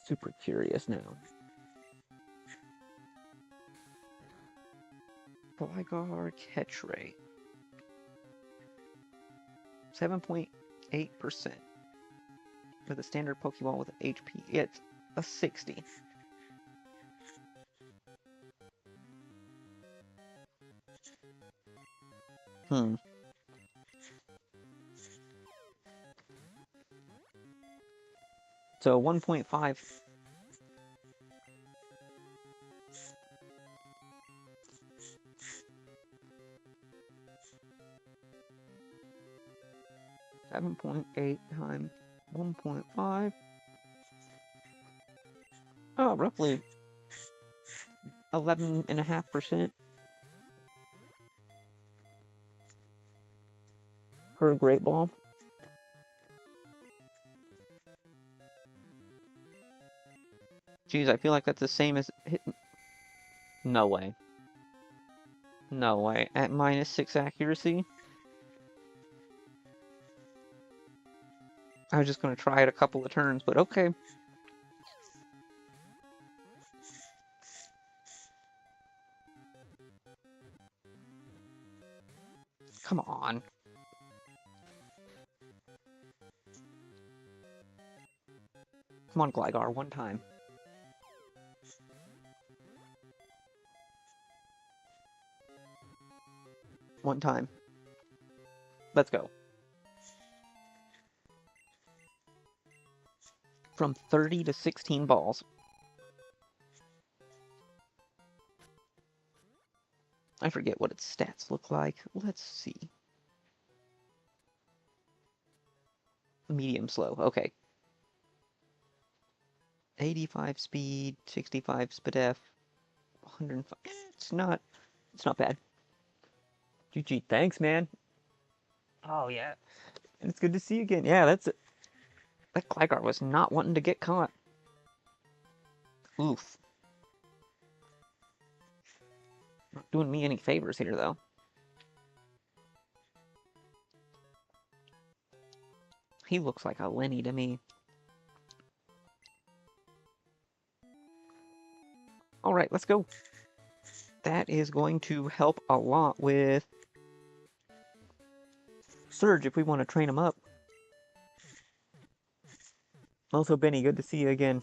Super curious now. Gligar catch rate. 7.8%. For the standard Pokeball with HP, it's a 60. Hmm. So 1.5. 7.8 times 1.5. Oh, roughly 11.5% per Great Ball. Jeez, I feel like that's the same as hitting... No way. No way. At -6 accuracy? I was just gonna try it a couple of turns, but okay. Come on. Come on, Gligar, one time. One time. Let's go. From 30 to 16 balls. I forget what its stats look like. Let's see. Medium slow, okay. 85 speed, 65 spadef, 105. It's not bad. GG, thanks, man. Oh yeah. And it's good to see you again. Yeah, that's it. That Gligar was not wanting to get caught. Oof. Not doing me any favors here, though. He looks like a Lenny to me. Alright, let's go. That is going to help a lot with Surge if we want to train him up. Also, Benny, good to see you again.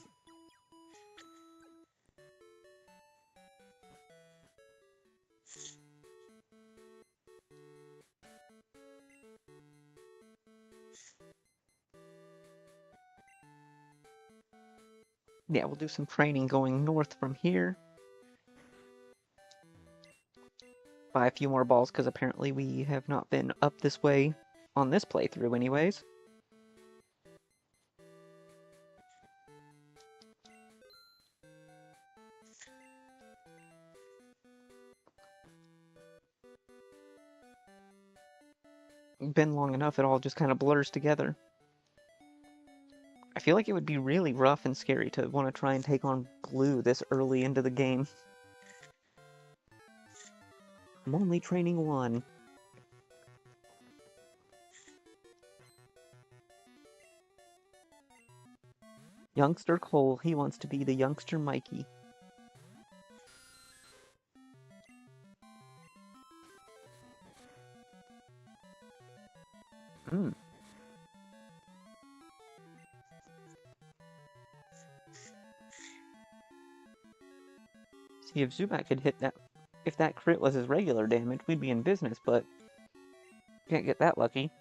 Yeah, we'll do some training going north from here. Buy a few more balls, because apparently we have not been up this way on this playthrough anyways. Been long enough, it all just kind of blurs together. I feel like it would be really rough and scary to want to try and take on Blue this early into the game. I'm only training one. Youngster Cole, he wants to be the youngster Mikey. Hmm. See, if Zubat could hit that, if that crit was his regular damage, we'd be in business, but can't get that lucky.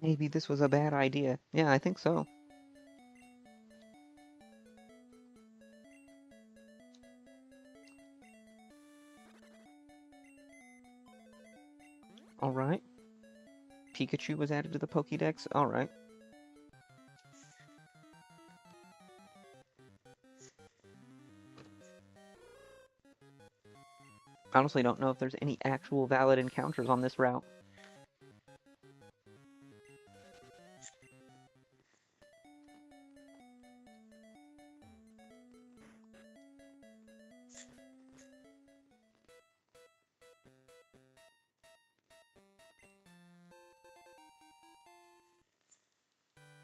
Maybe this was a bad idea. Yeah, I think so. Alright. Pikachu was added to the Pokédex. Alright. I honestly don't know if there's any actual valid encounters on this route.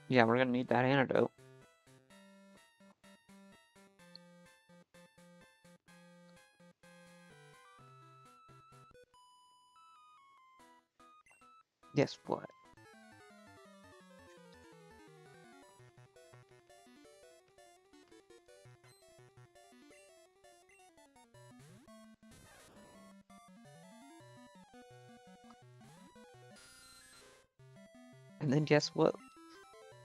Yeah, we're gonna need that antidote. Guess what? And then guess what?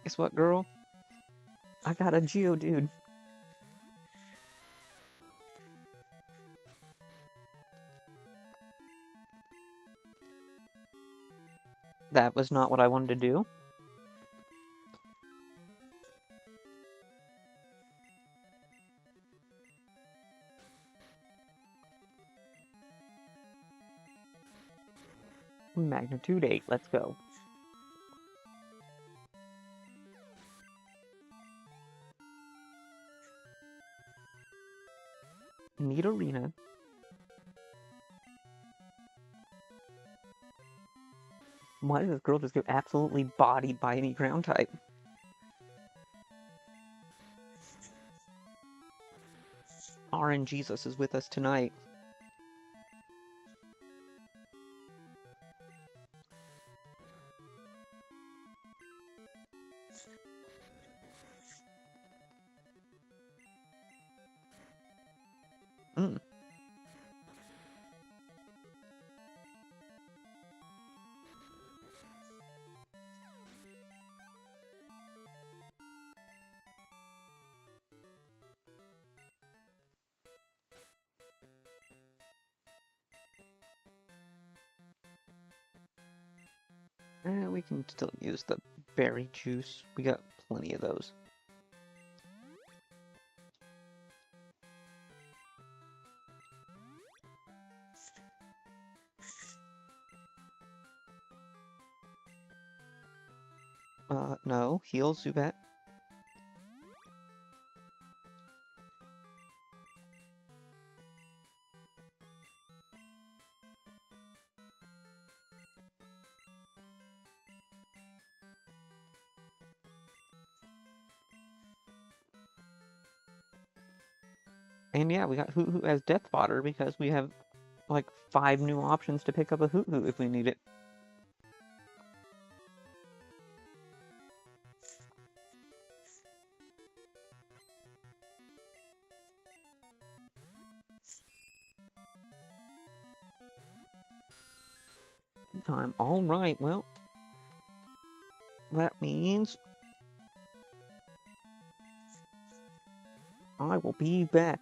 Guess what, girl? I got a Geodude. That was not what I wanted to do. Magnitude 8, let's go. Neat arena. Why does this girl just get absolutely bodied by any ground type? RNGesus is with us tonight. Mm. We can still use the berry juice. We got plenty of those. No. Heal, Zubat. And yeah, we got Hoot as Death Fodder because we have like 5 new options to pick up a Hoot if we need it. Time. Alright, well, that means I will be back.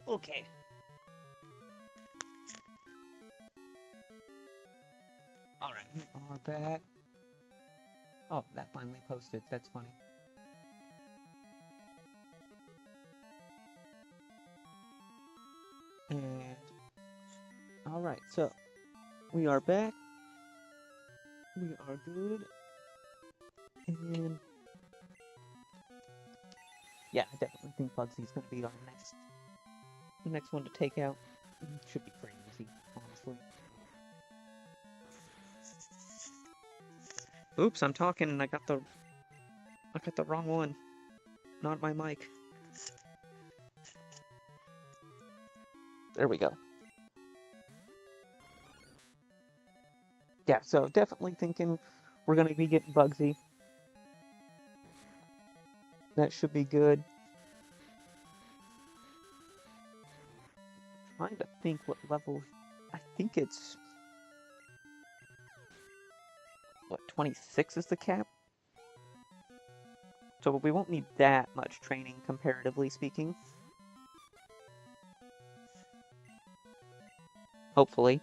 Okay. Alright, we are back. Oh, that finally posted. That's funny. And alright, so we are back. We are good. And yeah, I definitely think Bugsy's gonna be the next one to take out. Should be pretty easy, honestly. Oops, I'm talking and I got the wrong one. Not my mic. There we go. Yeah, so definitely thinking we're gonna be getting Bugsy. That should be good. Trying to think what level. I think it's what, 26 is the cap? So we won't need that much training, comparatively speaking. Hopefully.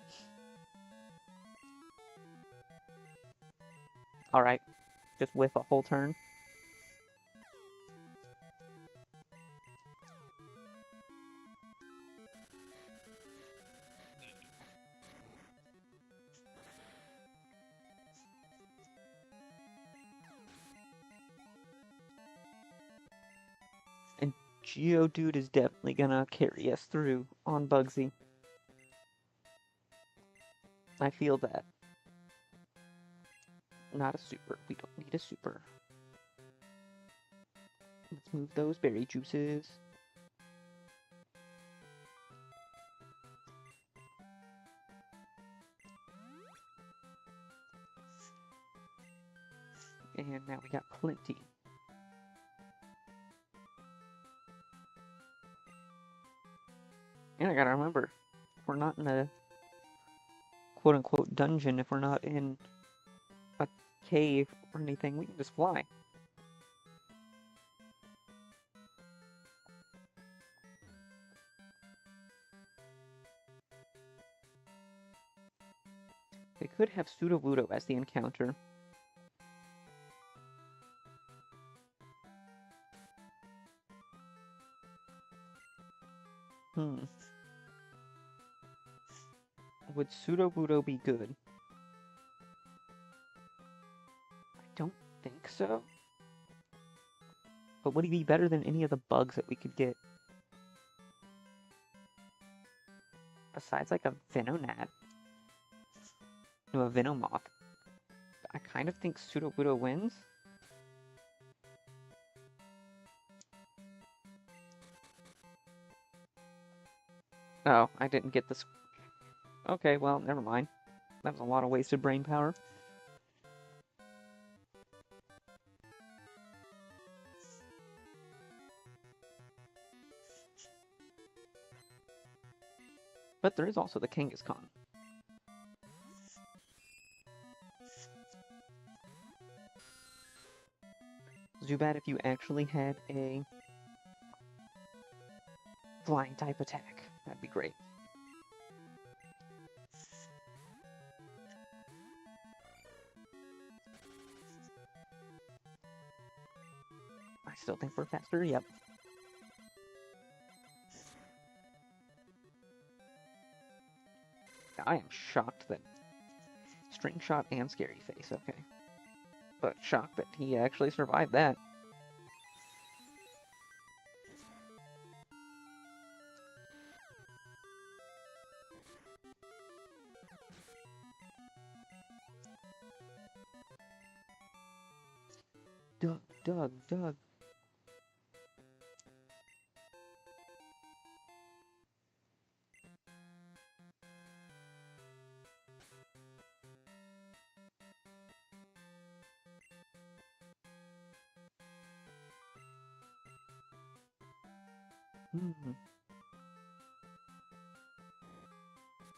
Alright, just whiff a whole turn. And Geodude is definitely gonna carry us through on Bugsy. I feel that. Not a super. We don't need a super. Let's move those berry juices. And now we got plenty. And I gotta remember, we're not in a quote-unquote dungeon. If we're not in a cave or anything, we can just fly. They could have Sudowoodo as the encounter. Would Sudowoodo be good? I don't think so. But would he be better than any of the bugs that we could get? Besides, like, a Venonat. No, a Venomoth. I kind of think Sudowoodo wins. Oh, I didn't get this. Okay, well, never mind. That was a lot of wasted brain power. But there is also the Kangaskhan. Zubat, if you actually had a flying type attack, that'd be great. I still think we're faster, yep. I am shocked that String Shot and Scary Face, okay. But shocked that he actually survived that. Doug.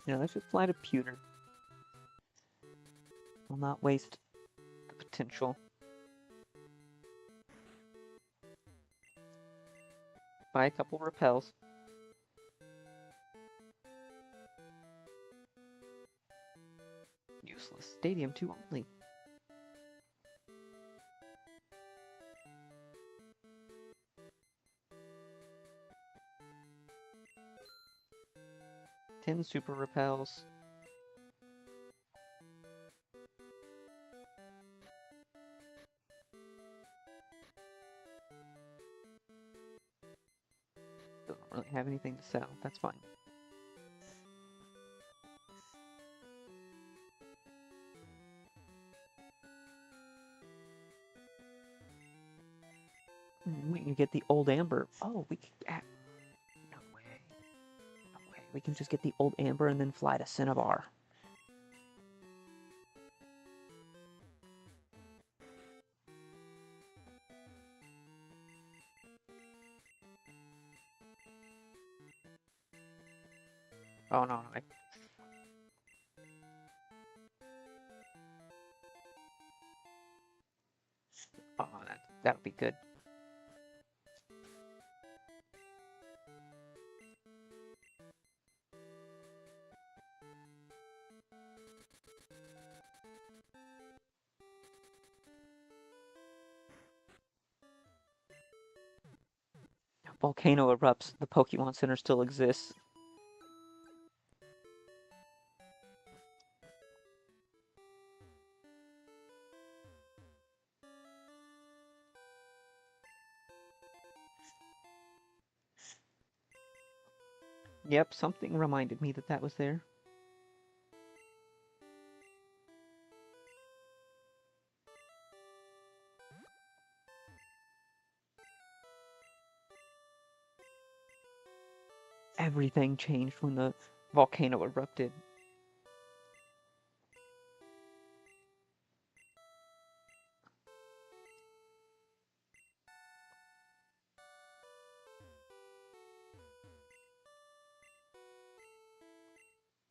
Yeah, let's just fly to Pewter. We'll not waste the potential. Buy a couple repels. Useless. Stadium 2 only. Ten super repels. Don't really have anything to sell. That's fine. We can get the old amber. Oh, we can... No way. No way. We can just get the old amber and then fly to Cinnabar. Oh, no. Oh, that would be good. Volcano erupts. The Pokemon Center still exists. Yep, something reminded me that that was there. Everything changed when the volcano erupted.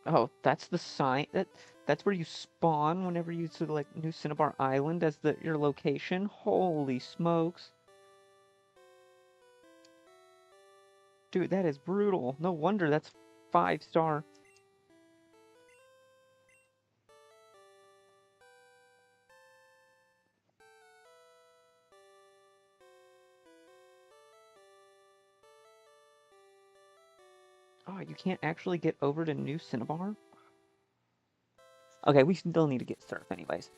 Oh, that's the sign. That's where you spawn whenever you select New Cinnabar Island as your location. Holy smokes. Dude, that is brutal. No wonder that's 5-star. Oh, you can't actually get over to New Cinnabar? Okay, we still need to get surf anyways.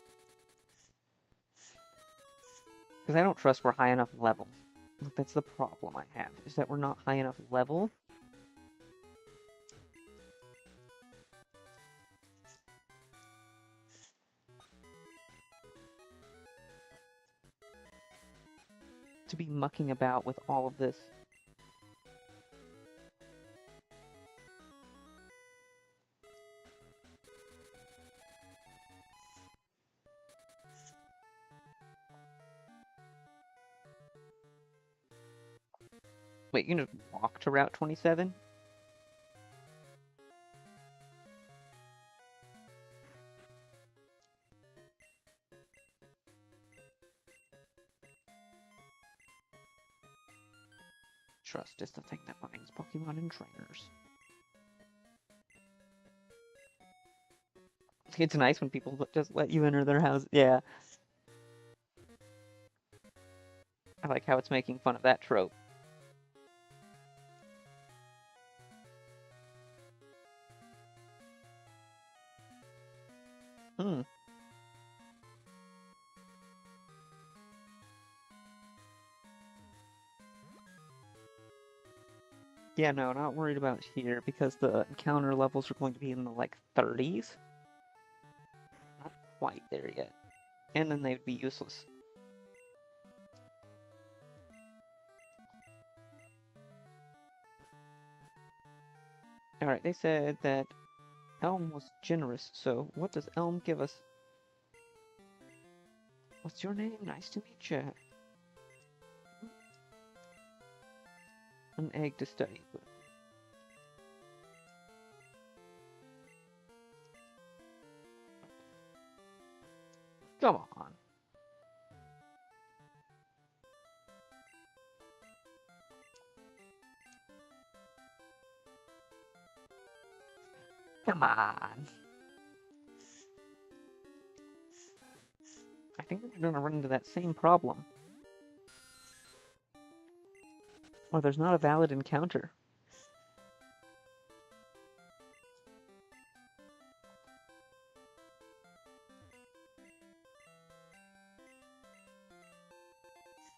Because I don't trust we're high enough level. Look, that's the problem I have, is that we're not high enough level. To be mucking about with all of this. Wait, you can just walk to Route 27? Trust is the thing that binds Pokemon and trainers. It's nice when people just let you enter their house. Yeah. I like how it's making fun of that trope. Hmm. Yeah, no, not worried about here because the encounter levels are going to be in the like 30s. Not quite there yet. And then they'd be useless. Alright, they said that Elm was generous, so what does Elm give us? What's your name? Nice to meet you. An egg to study with. Come on. Come on. I think we're gonna run into that same problem. Or there's not a valid encounter.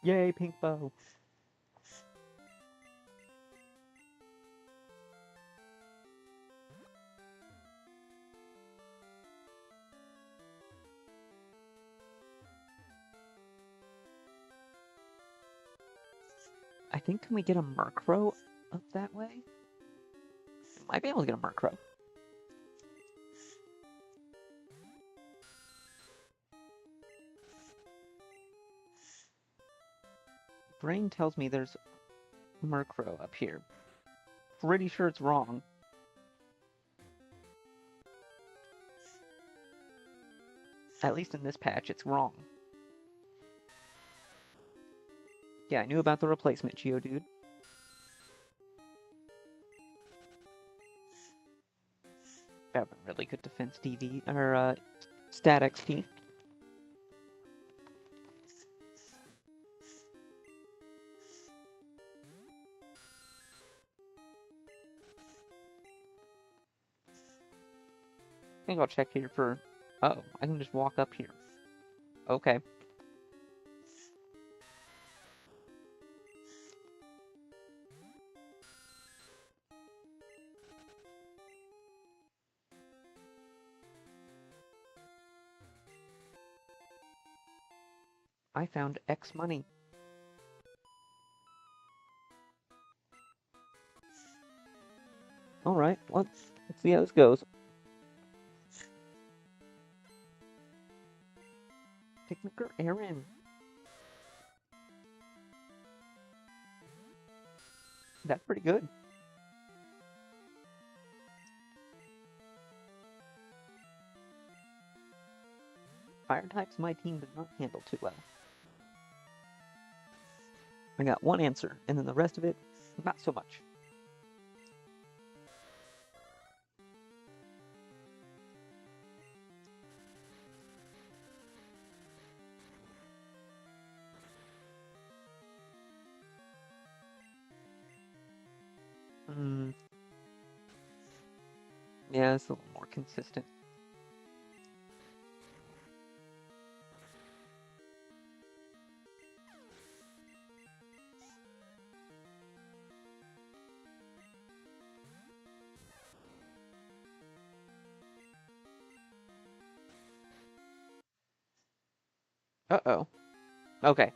Yay, pink bow. I think, can we get a Murkrow up that way? Might be able to get a Murkrow. Brain tells me there's Murkrow up here. Pretty sure it's wrong. At least in this patch, it's wrong. Yeah, I knew about the replacement, Geodude. That would really good defense DV, or, stat XP. I think I'll check here for... Oh, I can just walk up here. Okay. I found X money. Alright, let's see how this goes. Picnic or Aaron? That's pretty good. Fire types my team does not handle too well. I got one answer, and then the rest of it, not so much. Yeah, it's a little more consistent. Uh-oh. Okay.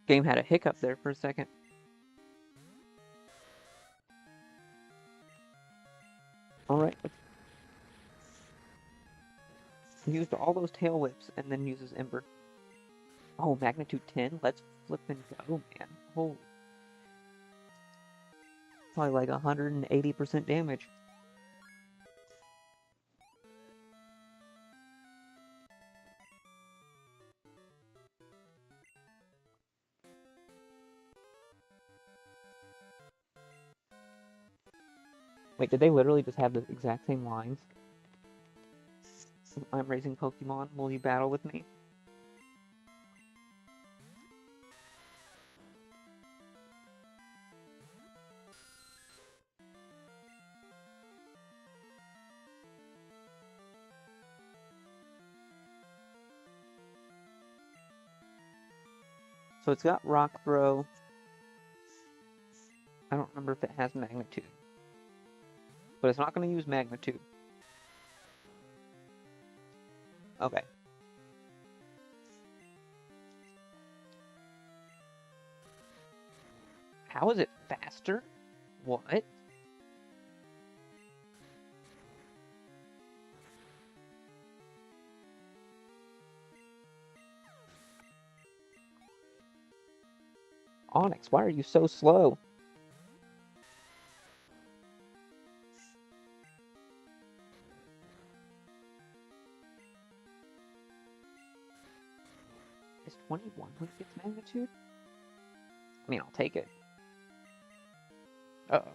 Game had a hiccup there for a second. Alright. Used all those tail whips and then uses Ember. Oh, magnitude 10? Let's flip and go, man. Holy. Probably like 180% damage. Wait, did they literally just have the exact same lines? I'm raising Pokemon, will you battle with me? So it's got Rock Throw. I don't remember if it has Magnitude. But it's not going to use Magnitude. Okay. How is it faster? What? Onyx, why are you so slow? Is 21 when it gets Magnitude? I mean, I'll take it. Uh-oh.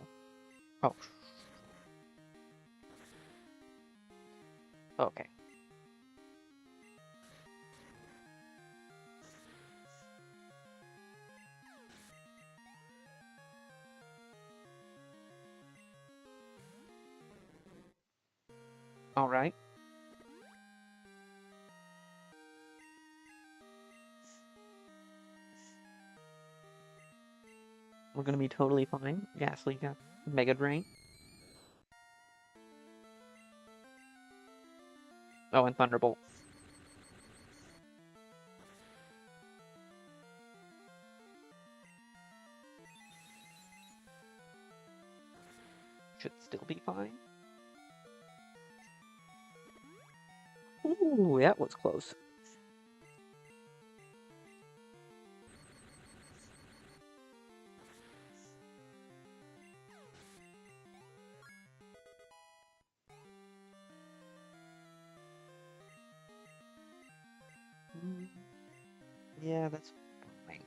Oh. Okay. Alright. We're gonna be totally fine. Ghastly got Mega Drain. Oh, and Thunderbolt. Should still be fine. Ooh, that was close. Yeah, that's fine.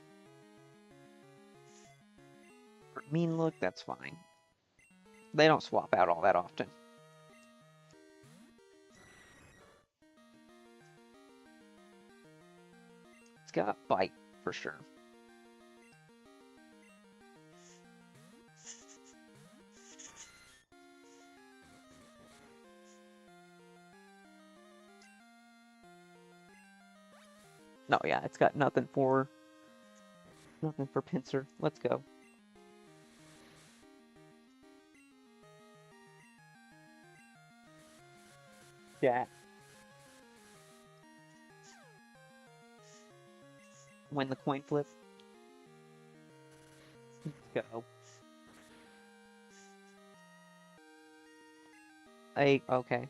For Mean Look, that's fine. They don't swap out all that often. It's got Bite, for sure. No, yeah, it's got nothing for Pinsir. Let's go. Yeah. When the coin flip. Let's go. Okay.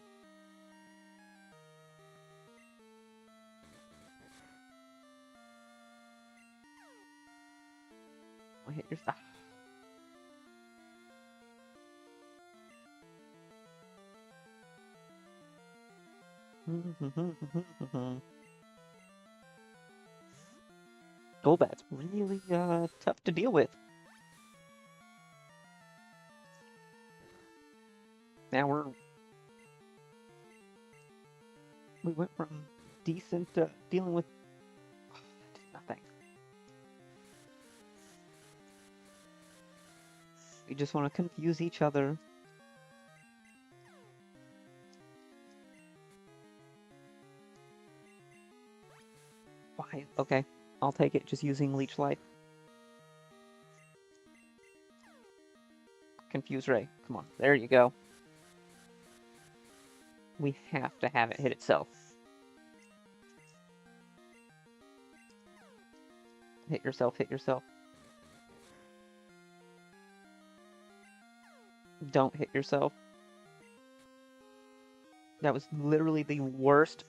I'll hit your stuff. Golbat's really tough to deal with. Now we went from decent dealing with nothing. We just want to confuse each other. Why? Okay, I'll take it. Just using Leech Life. Confuse Ray. Come on, there you go. We have to have it hit itself. Hit yourself, hit yourself. Don't hit yourself. That was literally the worst.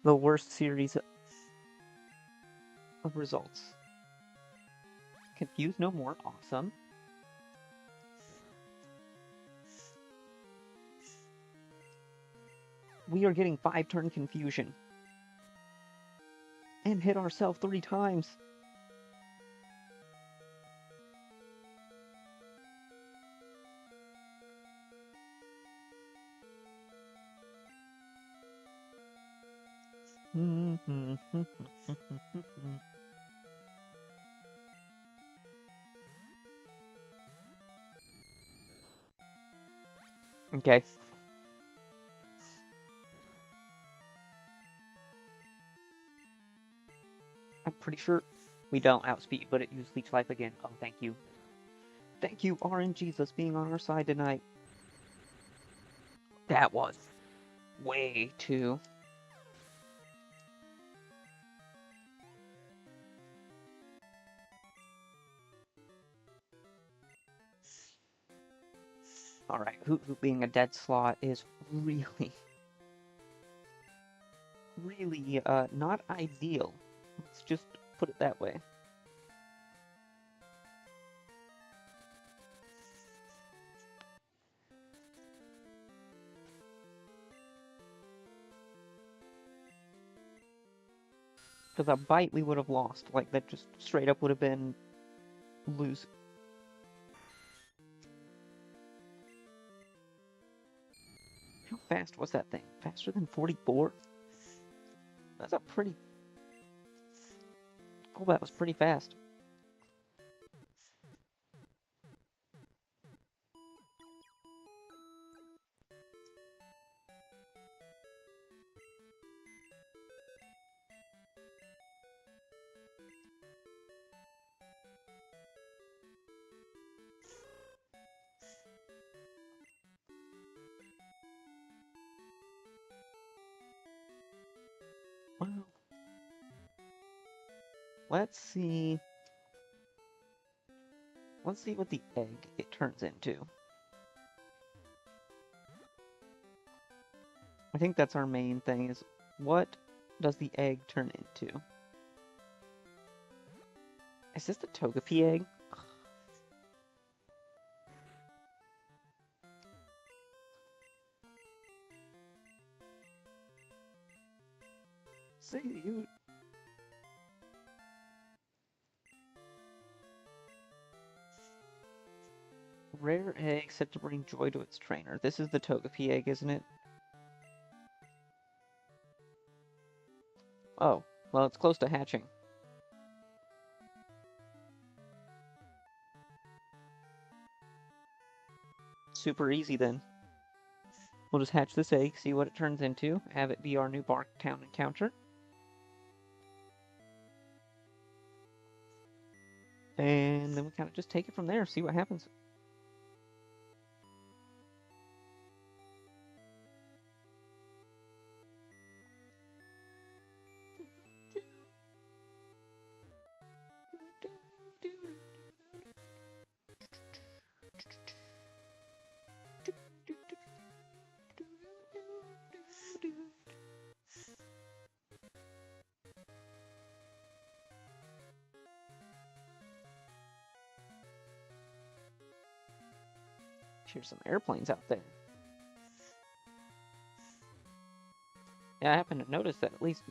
The worst series of results. Confuse no more. Awesome. We are getting 5-turn confusion. And hit ourselves 3 times. Okay. I'm pretty sure we don't outspeed, but it used Leech Life again. Oh, thank you. Thank you, RNGesus, being on our side tonight. That was way too... Alright, Hoot Hoot being a dead slot is really, really not ideal. Let's just put it that way. Because a bite we would have lost. Like, that just straight up would have been lose. How fast was that thing? Faster than 44? That's a pretty... Oh, that was pretty fast. Wow. Let's see... Let's see what the egg it turns into. I think that's our main thing, is what does the egg turn into? Is this the Togepi egg? See, you... Rare egg said to bring joy to its trainer. This is the Togepi egg, isn't it? Oh, well, it's close to hatching. Super easy then. We'll just hatch this egg, see what it turns into, have it be our new Bark Town encounter. And then we kind of just take it from there, see what happens. Here's some airplanes out there. Yeah, I happen to notice that at least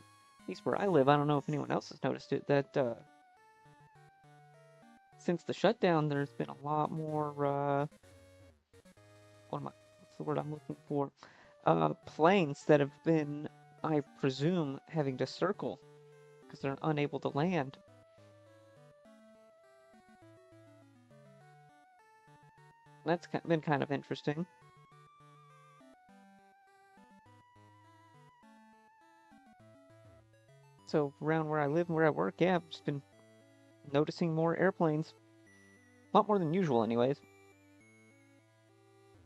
where I live, I don't know if anyone else has noticed it, that since the shutdown, there's been a lot more, what's the word I'm looking for? Planes that have been, I presume, having to circle because they're unable to land. That's been kind of interesting. So around where I live and where I work, yeah, I've just been noticing more airplanes. A lot more than usual anyways.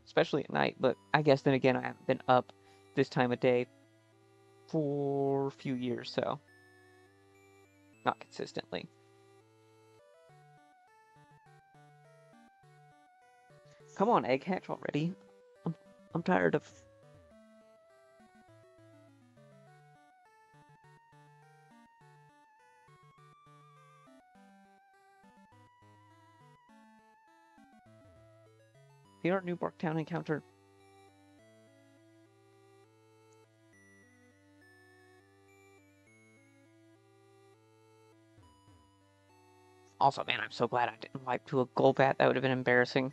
Especially at night, but I guess then again I haven't been up this time of day for a few years, so not consistently. Come on, egg hatch already. I'm I'm tired of. Here at Newbark Town encounter. Also, man, I'm so glad I didn't wipe to a Golbat. That would have been embarrassing.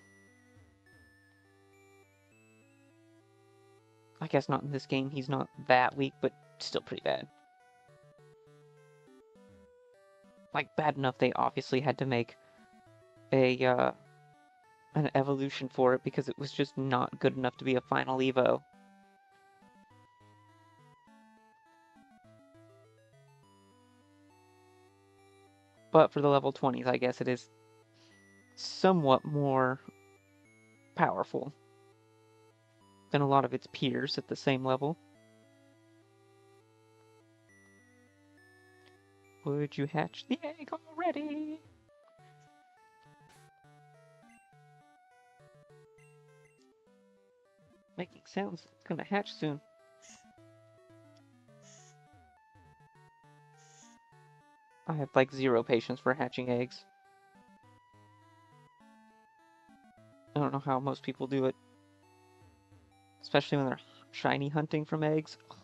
I guess not in this game. He's not that weak, but still pretty bad. Like, bad enough they obviously had to make a, an evolution for it because it was just not good enough to be a final Evo. But for the level 20s, I guess it is somewhat more powerful than a lot of its peers at the same level. Would you hatch the egg already? Making sounds. It's gonna hatch soon. I have like zero patience for hatching eggs. I don't know how most people do it. Especially when they're shiny hunting from eggs. I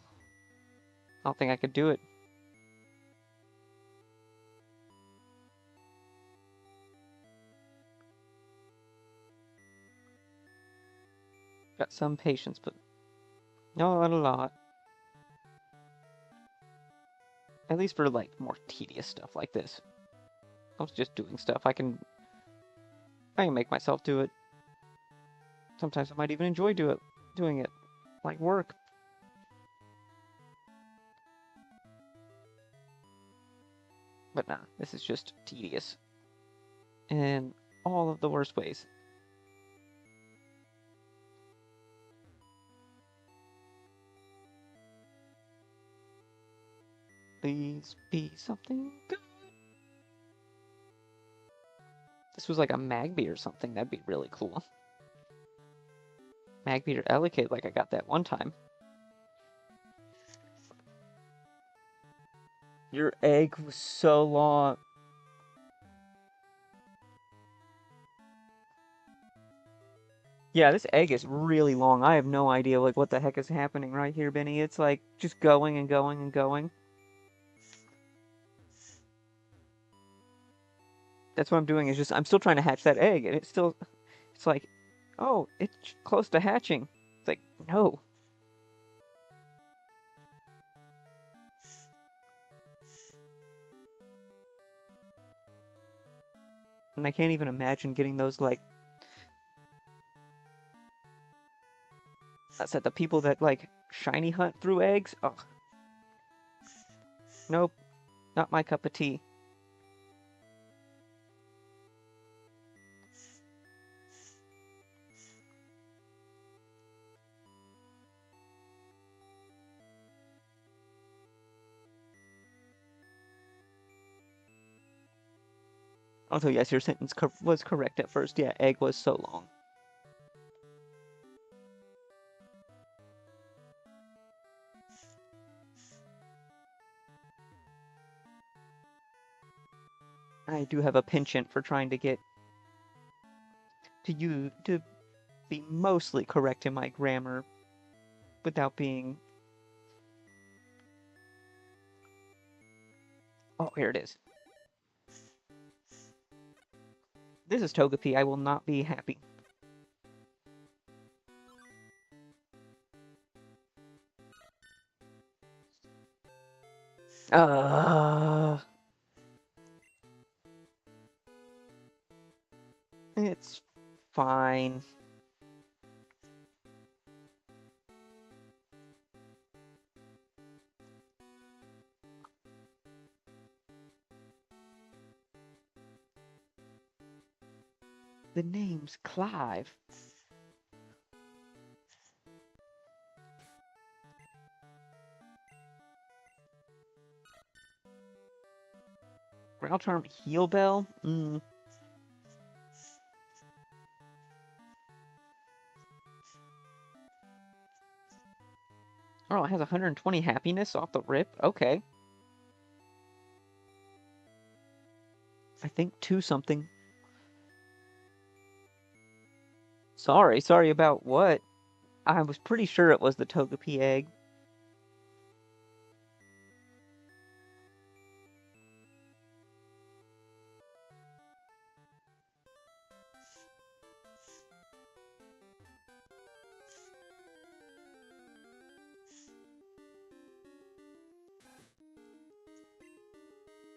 don't think I could do it. Got some patience, but not a lot. At least for like more tedious stuff like this. I was just doing stuff. I can make myself do it. Sometimes I might even enjoy doing it. Like work. But nah, this is just tedious. In all of the worst ways. Please be something good. This was like a Magby or something. That'd be really cool. Magby or Elekid, like I got that one time. Your egg was so long. Yeah, this egg is really long. I have no idea like what the heck is happening right here, Benny. It's like just going and going and going. That's what I'm doing is just I'm still trying to hatch that egg and it's like, oh, it's close to hatching. It's like, no. And I can't even imagine getting those like I said the people that like shiny hunt through eggs. Oh, nope, not my cup of tea. Although yes, your sentence was correct at first. Yeah, egg was so long. I do have a penchant for trying to get to you to be mostly correct in my grammar without being... Oh, here it is. This is Togepi. I will not be happy. It's fine. The name's Clive. Ground Charm Heal Bell? Oh, it has 120 happiness off the rip? Okay. I think 2 something. Sorry about what? I was pretty sure it was the Togepi egg.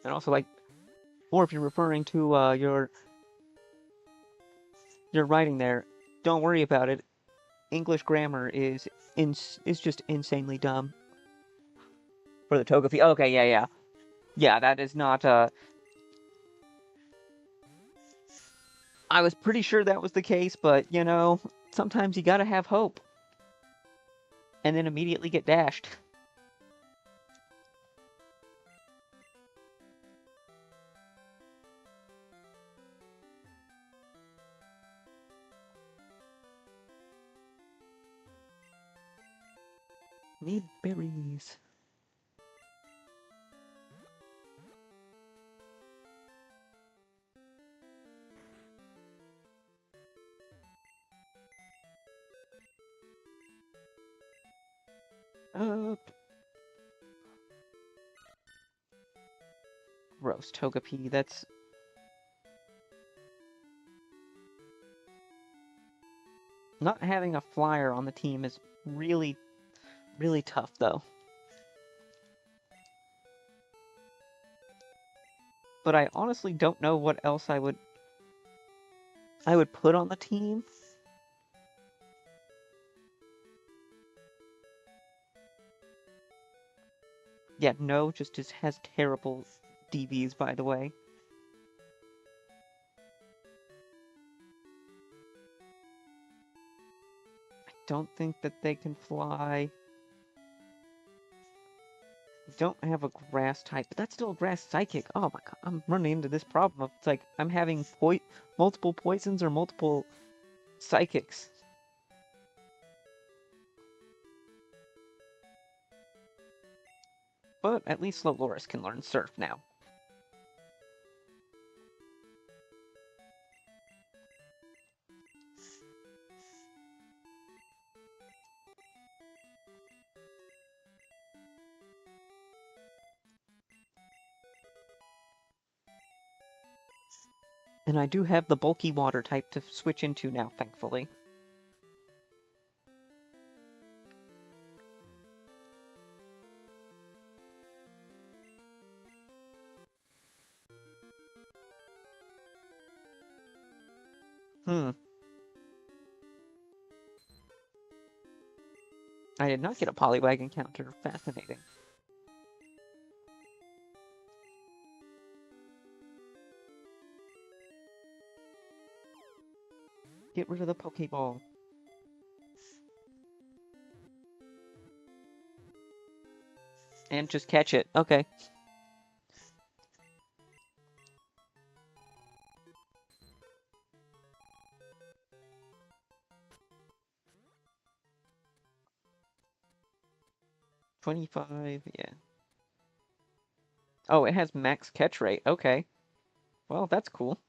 And also, like, or if you're referring to your writing there, don't worry about it. English grammar is just insanely dumb for the Togepi. Okay, yeah. Yeah, that is not I was pretty sure that was the case, but you know, sometimes you gotta have hope and then immediately get dashed. Need berries. Gross Togepi, that's... Not having a flyer on the team is really, really tough, though. But I honestly don't know what else I would put on the team. Yeah, no, just has terrible DBs, by the way. I don't think that they can fly. Don't have a grass type, but that's still a grass psychic. Oh my god, I'm running into this problem of, it's like, I'm having multiple poisons or multiple psychics. But at least Slowloris can learn Surf now. And I do have the bulky water type to switch into now, thankfully. I did not get a Poliwag encounter. Fascinating. Get rid of the Pokeball. And just catch it. Okay. $25, yeah. Oh, it has max catch rate. Okay. Well, that's cool.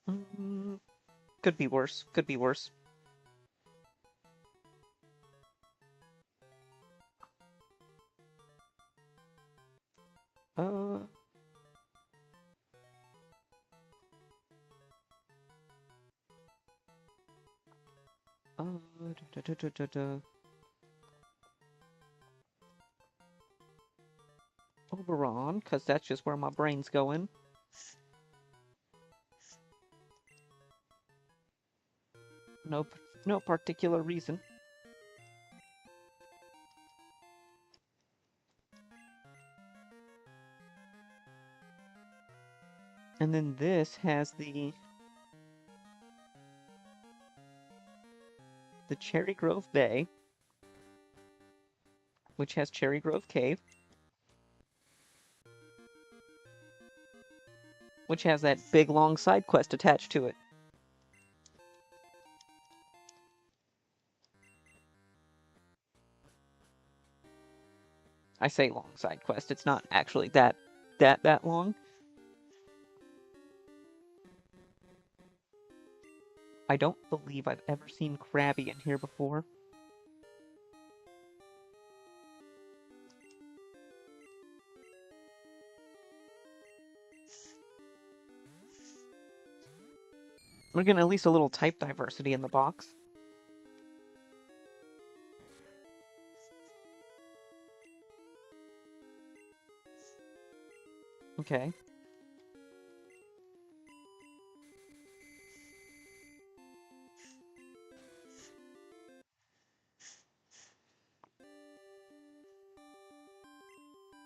Mm, could be worse. Could be worse. Uh, da, da, da, da, da. Oberon, because that's just where my brain's going. No, no particular reason. And then this has the Cherry Grove Bay, which has Cherry Grove Cave, which has that big long side quest attached to it. I say long side quest. It's not actually that long. I don't believe I've ever seen Krabby in here before. We're getting at least a little type diversity in the box. Okay.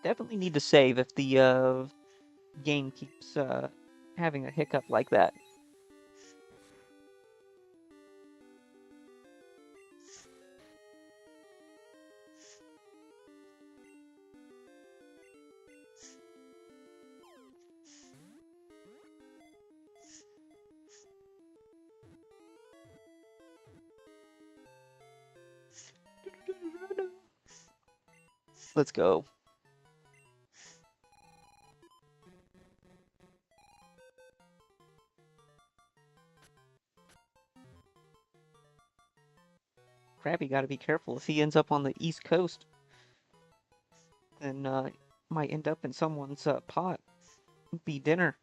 Definitely need to save if the game keeps having a hiccup like that. Let's go. Krabby gotta be careful. If he ends up on the East Coast, then might end up in someone's pot. Be dinner.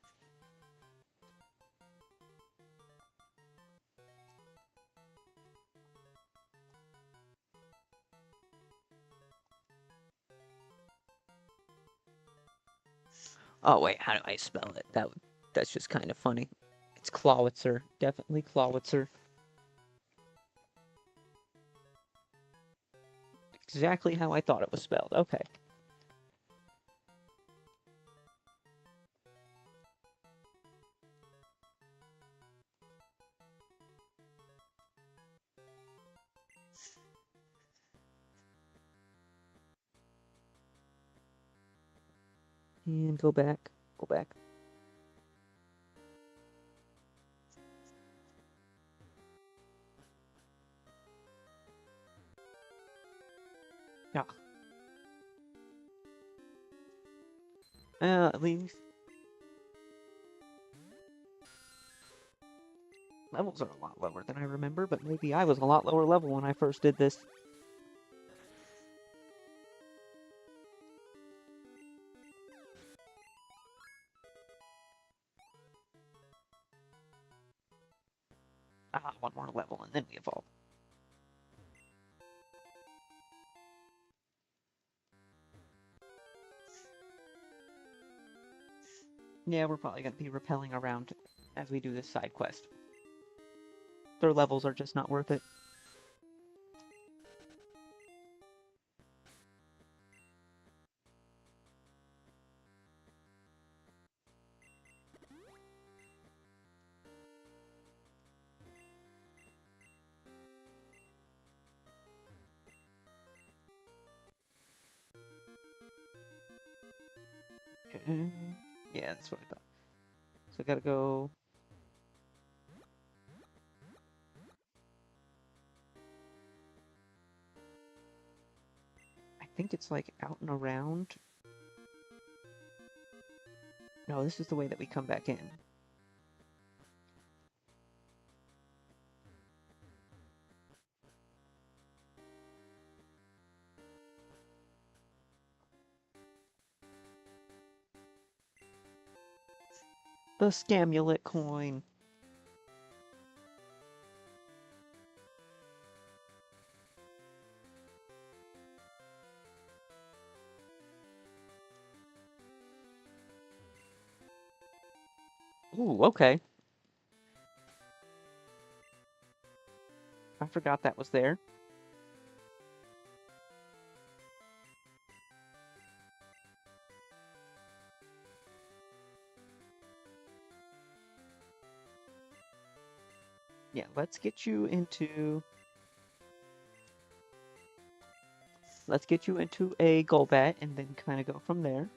Oh wait, how do I spell it? That's just kind of funny. It's Clawitzer. Definitely Clawitzer. Exactly how I thought it was spelled. Okay. And go back. Go back. Yeah. At least levels are a lot lower than I remember, but maybe I was a lot lower level when I first did this. Ah, one more level and then we evolve. Yeah, we're probably going to be repelling around as we do this side quest. Their levels are just not worth it. Yeah, that's what I thought. So I gotta go. I think it's like out and around. No, this is the way that we come back in. The Scamulet coin. Ooh, okay. I forgot that was there. Yeah, let's get you into a Golbat and then kind of go from there.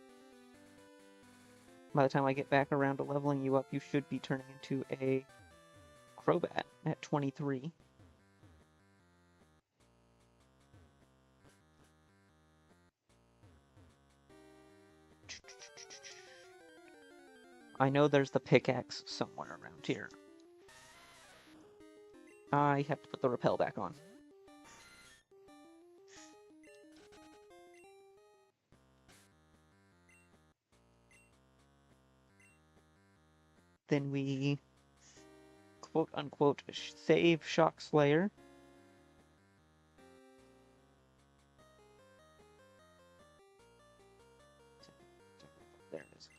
By the time I get back around to leveling you up, you should be turning into a Crobat at 23. I know there's the pickaxe somewhere around here. I have to put the repel back on. Then we quote-unquote save Shock Slayer. There it is.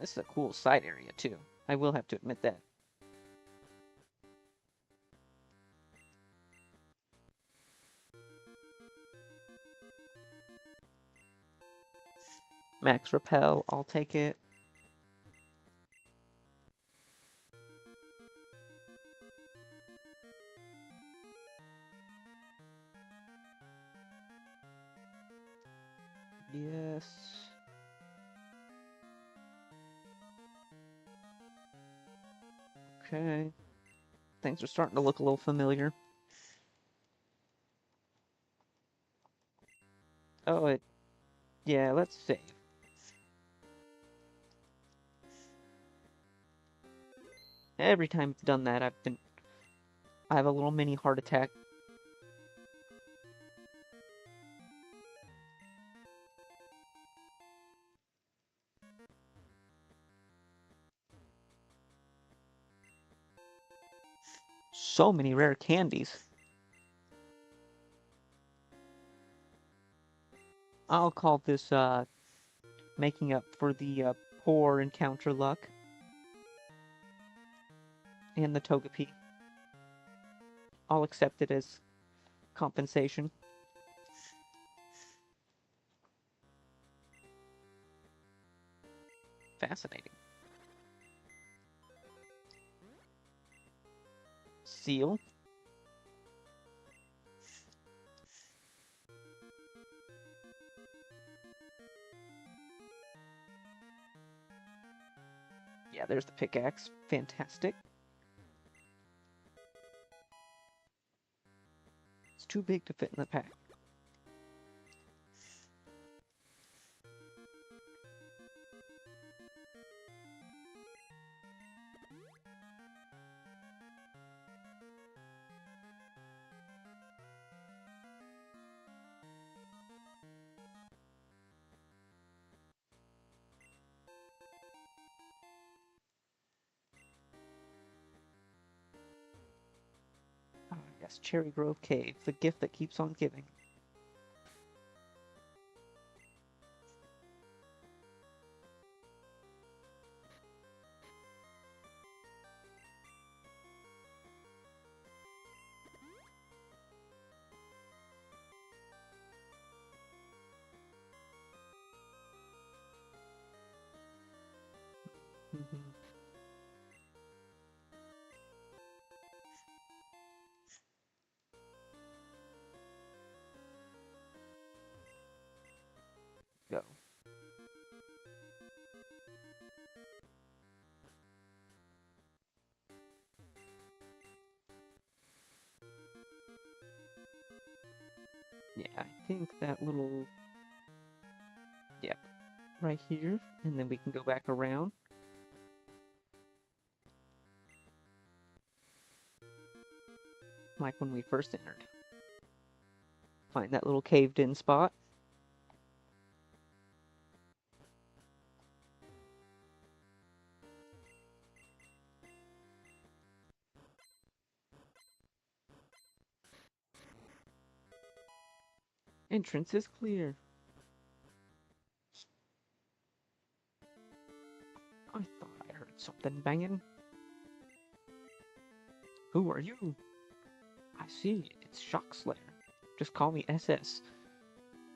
This is a cool side area, too. I will have to admit that. Max Repel, I'll take it. Yes. Okay. Things are starting to look a little familiar. Oh, yeah, let's save. Every time I've done that, I have a little mini heart attack. So many rare candies. I'll call this, making up for the, poor encounter luck. And the Togepi. I'll accept it as compensation. Fascinating. Seal. Yeah, there's the pickaxe. Fantastic. It's too big to fit in the pack. Ah, yes, Cherry Grove Cave, the gift that keeps on giving. Go. Yeah, I think that little... Yep, right here, and then we can go back around. like when we first entered. Find that little caved-in spot. Entrance is clear. I thought I heard something banging. Who are you? I see, it's Shock Slayer. Just call me SS.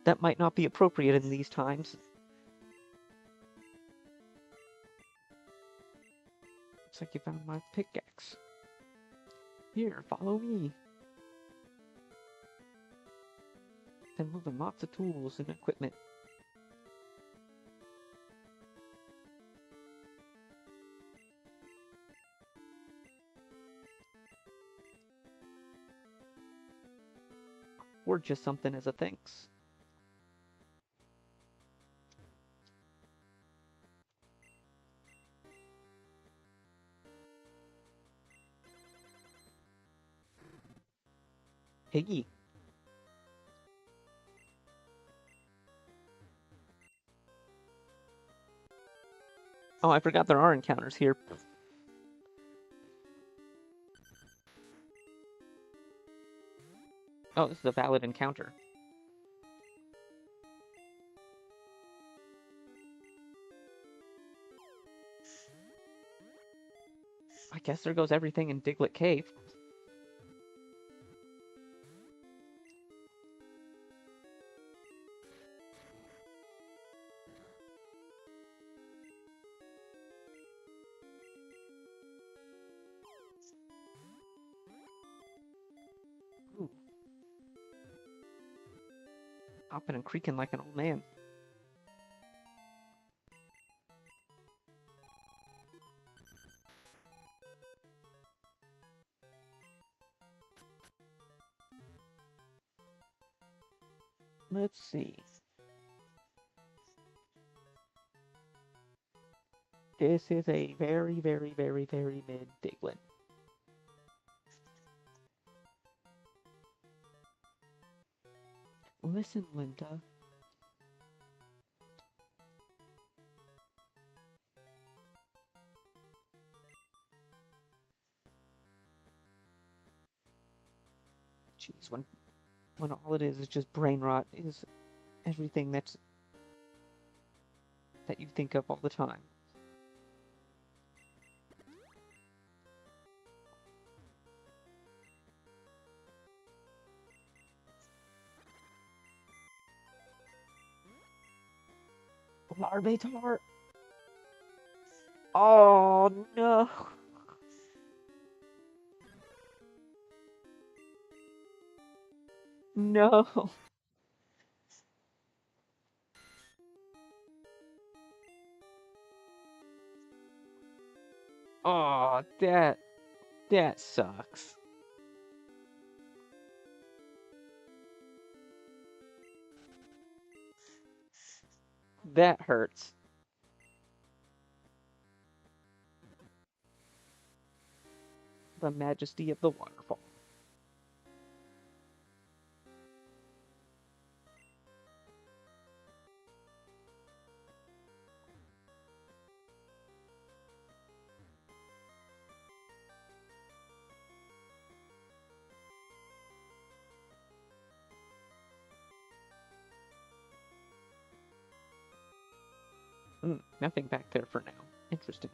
That might not be appropriate in these times. Looks like you found my pickaxe. Here, follow me. Been moving lots of tools and equipment. Or just something as a thanks. Higgy. Oh, I forgot there are encounters here. Oh, this is a valid encounter. I guess there goes everything in Diglett Cave. Ooh. Hopping and creaking like an old man. Let's see. This is a very, very, very, very mid Diglett. Listen, Linda. Jeez, when all it is just brain rot is everything that you think of all the time. Larvitar! Oh no! No! Oh, that sucks. That hurts. The majesty of the waterfall. Nothing back there for now. Interesting.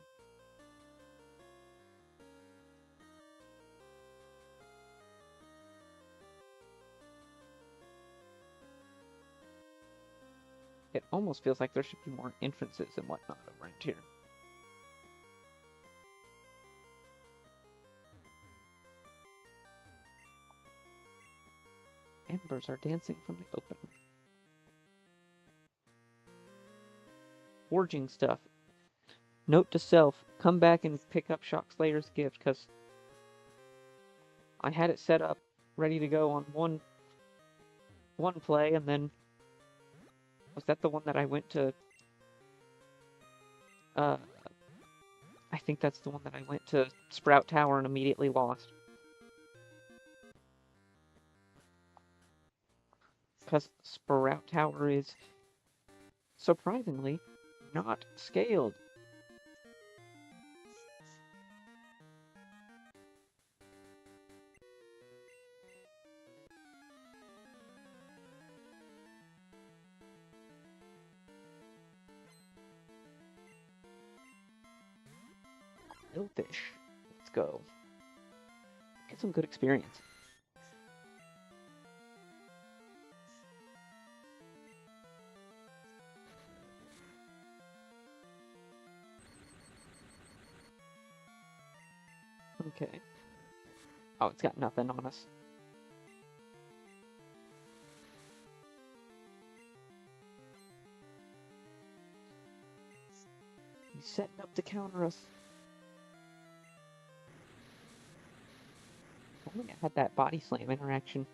It almost feels like there should be more entrances and whatnot around here. Embers are dancing from the open. Forging stuff. Note to self, come back and pick up Shock Slayer's gift, because I had it set up, ready to go on one play, and then... Was that the one that I went to... I think that's the one that I went to Sprout Tower and immediately lost. Because Sprout Tower is surprisingly not scaled. Billfish. Let's go. Get some good experience. Okay. Oh, it's got nothing on us. He's setting up to counter us. If only I had that body slam interaction.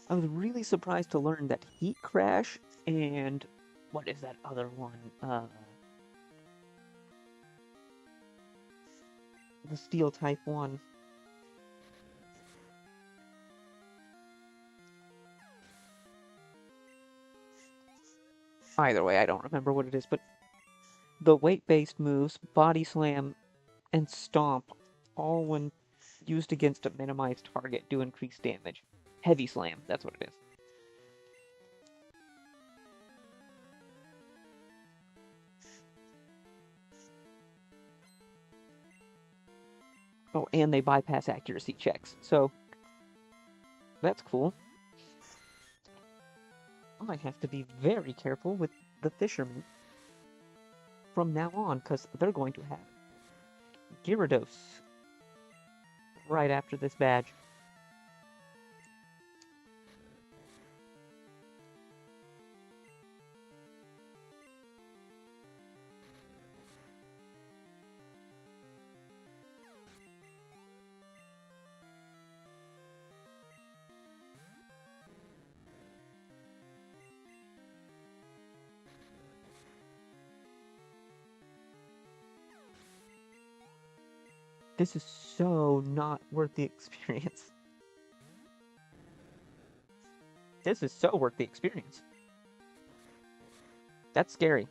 I was really surprised to learn that Heat Crash and what is that other one? The Steel type one. Either way, I don't remember what it is, but the weight-based moves, Body Slam and Stomp, all when used against a minimized target do increase damage. Heavy Slam, that's what it is. Oh, and they bypass accuracy checks, so that's cool. I have to be very careful with the fishermen from now on, because they're going to have Gyarados right after this badge. This is so not worth the experience. This is so worth the experience. That's scary.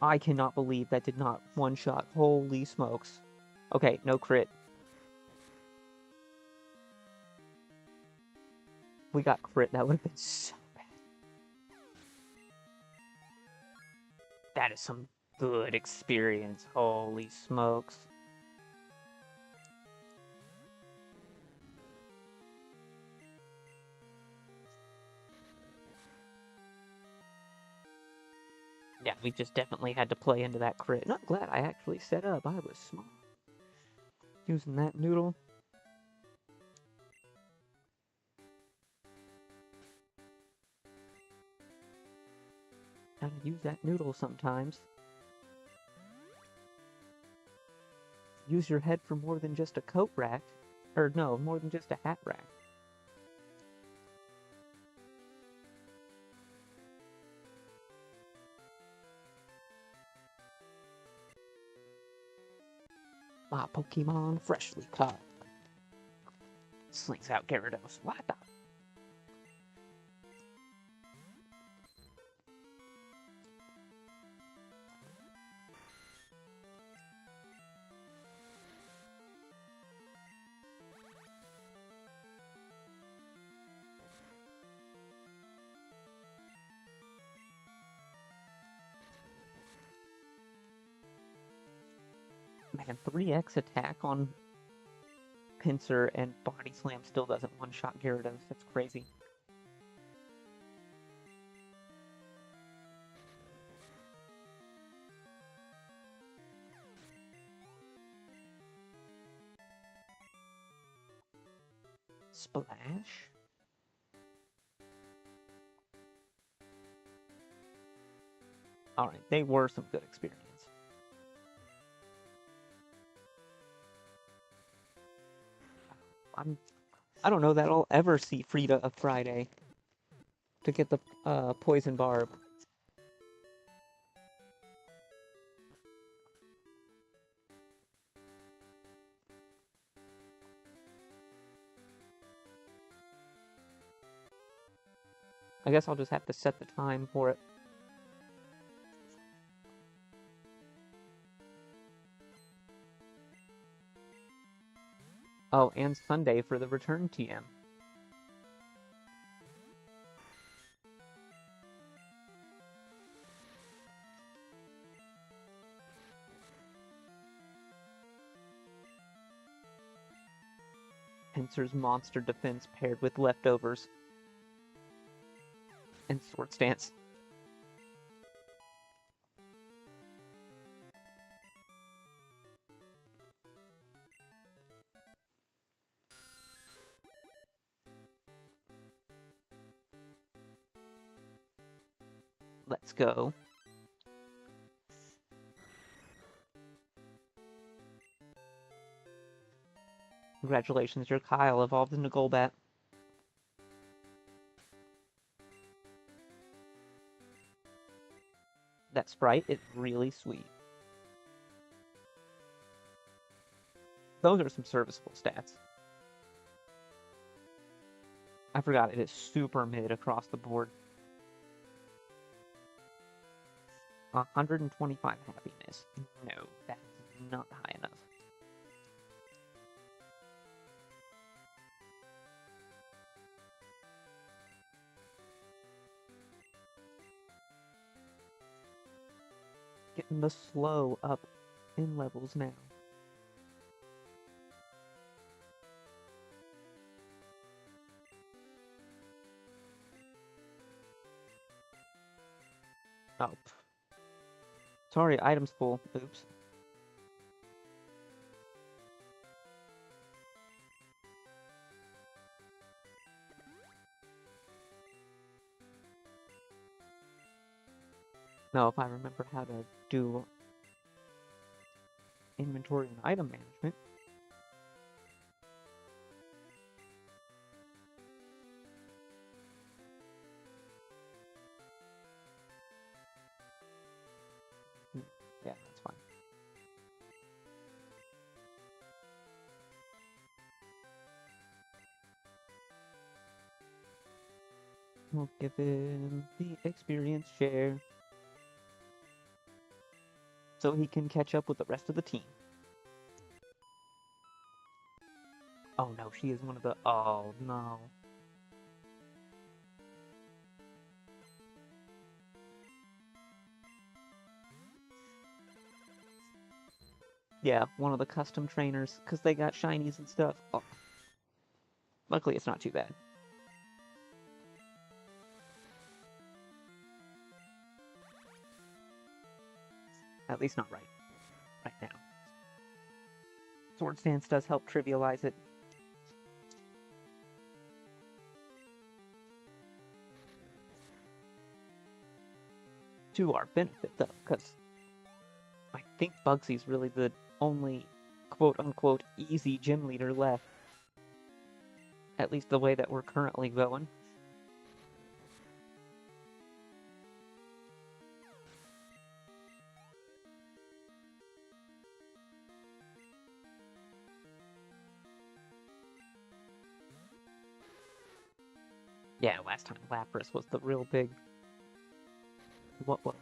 I cannot believe that did not one-shot. Holy smokes. Okay, no crit. We got crit. That would have been so bad. That is some good experience. Holy smokes. Yeah, we just definitely had to play into that crit. And I'm glad I actually set up. I was smart. Using that noodle. Gotta use that noodle sometimes. Use your head for more than just a coat rack. Or no, more than just a hat rack. My Pokemon freshly caught. Slings out Gyarados. What the? Man, 3x attack on Pinsir and Body Slam still doesn't one-shot Gyarados. That's crazy. Splash? Alright, they were some good experience. I don't know that I'll ever see Frida a Friday to get the poison barb. I guess I'll just have to set the time for it. Oh, and Sunday for the return TM. Pincer's monster defense paired with leftovers. And sword stance. Let's go. Congratulations, your Kyle evolved into Golbat. That sprite is really sweet. Those are some serviceable stats. I forgot it is super mid across the board. 125 happiness. No, that is not high enough. Getting the slow up in levels now. Oh. Sorry, item's full. Oops. No, if I remember how to do inventory and item management. Yeah, that's fine. We'll give him the experience share so he can catch up with the rest of the team. Oh no, she is one of the... Oh no. Yeah, one of the custom trainers, because they got shinies and stuff. Oh. Luckily, it's not too bad. At least not right now. Sword Stance does help trivialize it. To our benefit, though, because I think Bugsy's really the only quote-unquote easy gym leader left. At least the way that we're currently going. Yeah, last time Lapras was the real big... What was?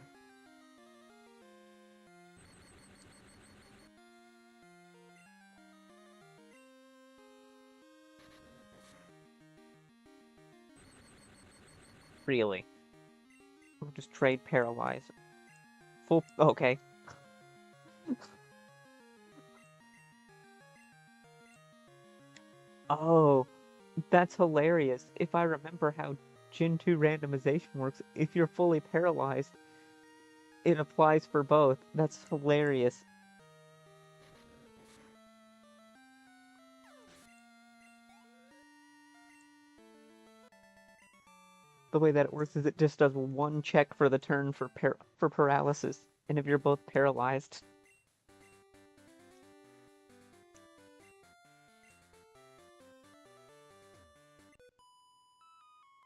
Really? We'll just trade Paralyze. Full... Okay. Oh, that's hilarious. If I remember how Gen 2 randomization works, if you're fully paralyzed, it applies for both. That's hilarious. The way that it works is it just does one check for the turn for paralysis, and if you're both paralyzed.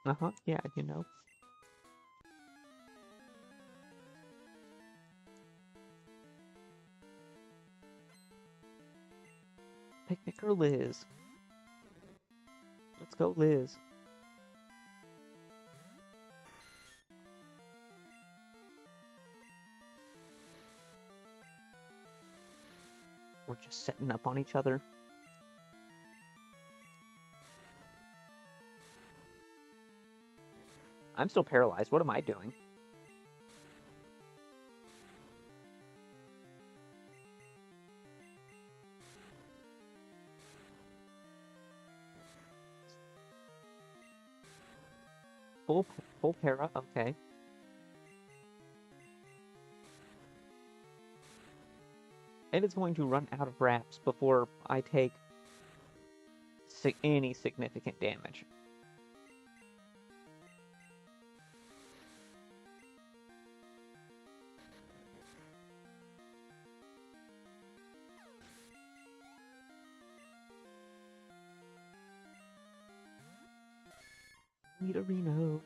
Uh-huh, yeah, you know. Picnic or Liz? Let's go, Liz. We're just setting up on each other. I'm still paralyzed. What am I doing? Full, full para, okay. It is going to run out of wraps before I take any significant damage. Need a Reno.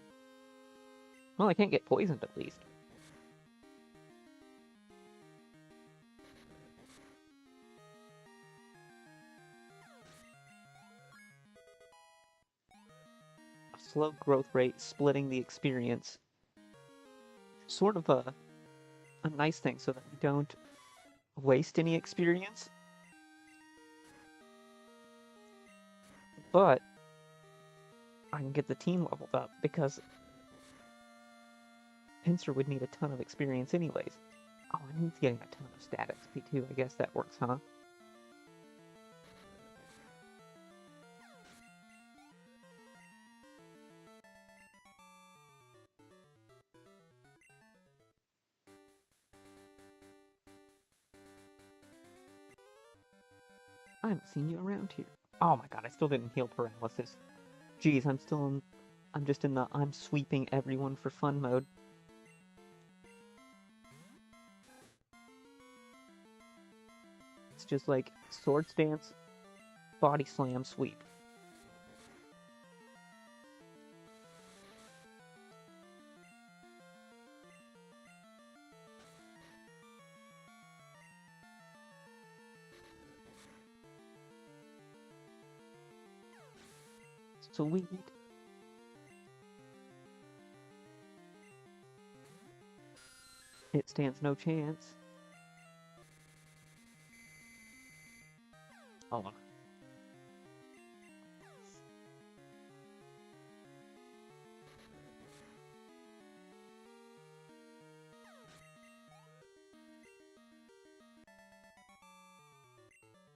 Well, I can't get poisoned at least. A slow growth rate, splitting the experience. Sort of a nice thing so that we don't waste any experience. But I can get the team leveled up because Pinsir would need a ton of experience anyways. Oh, and he's getting a ton of stat XP too. I guess that works, huh? I haven't seen you around here. Oh my god, I still didn't heal paralysis. Jeez, I'm just in the I'm sweeping everyone for fun mode. It's just like sword stance, body slam, sweep. Sweet. It stands no chance. Oh.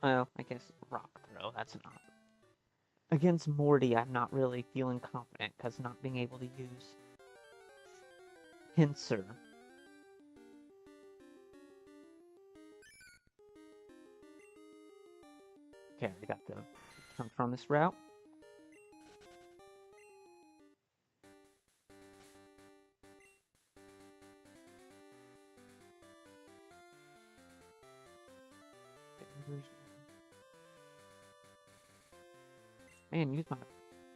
Well, I guess rock throw, that's not. Against Morty, I'm not really feeling confident because not being able to use Pincer. Okay, I got the come from this route. Man, use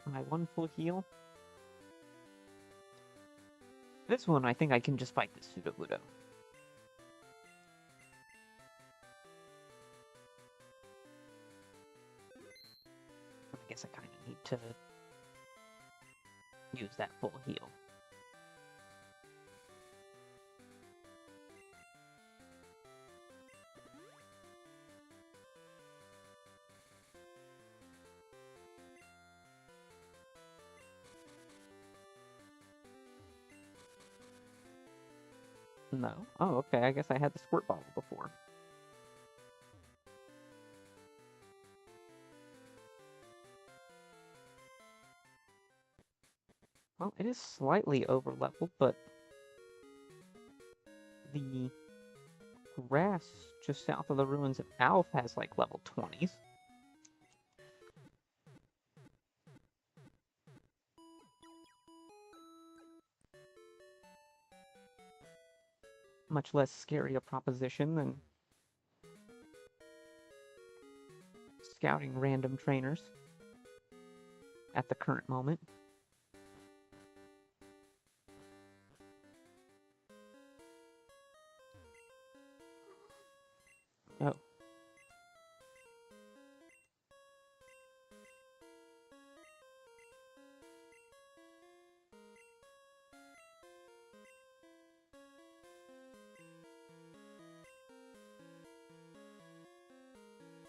my one full heal. This one, I think I can just fight the Sudowoodo. I guess I kind of need to use that full heal. No? Oh, okay, I guess I had the squirt bottle before. Well, it is slightly over leveled, but the grass just south of the ruins of Alf has like level 20s. Much less scary a proposition than scouting random trainers at the current moment.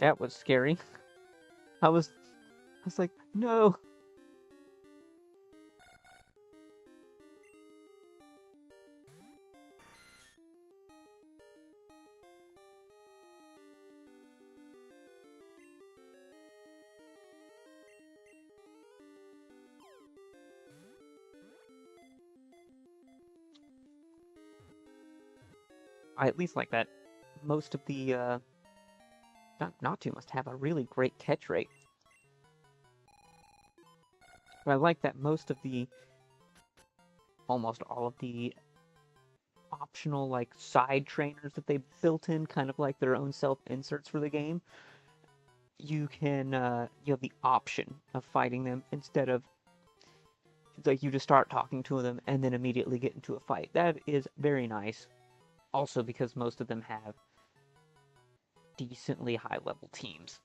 That was scary. I was like, no. I at least like that most of the not to must have a really great catch rate. But I like that most of the almost all of the optional like side trainers that they built in, kind of like their own self inserts for the game. You have the option of fighting them instead of like you just start talking to them and then immediately get into a fight. That is very nice. Also because most of them have decently high level teams.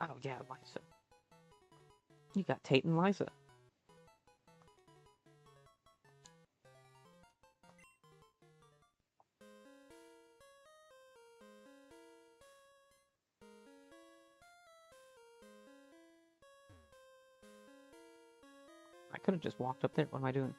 Oh yeah, Liza. You got Tate and Liza. I could have just walked up there. What am I doing?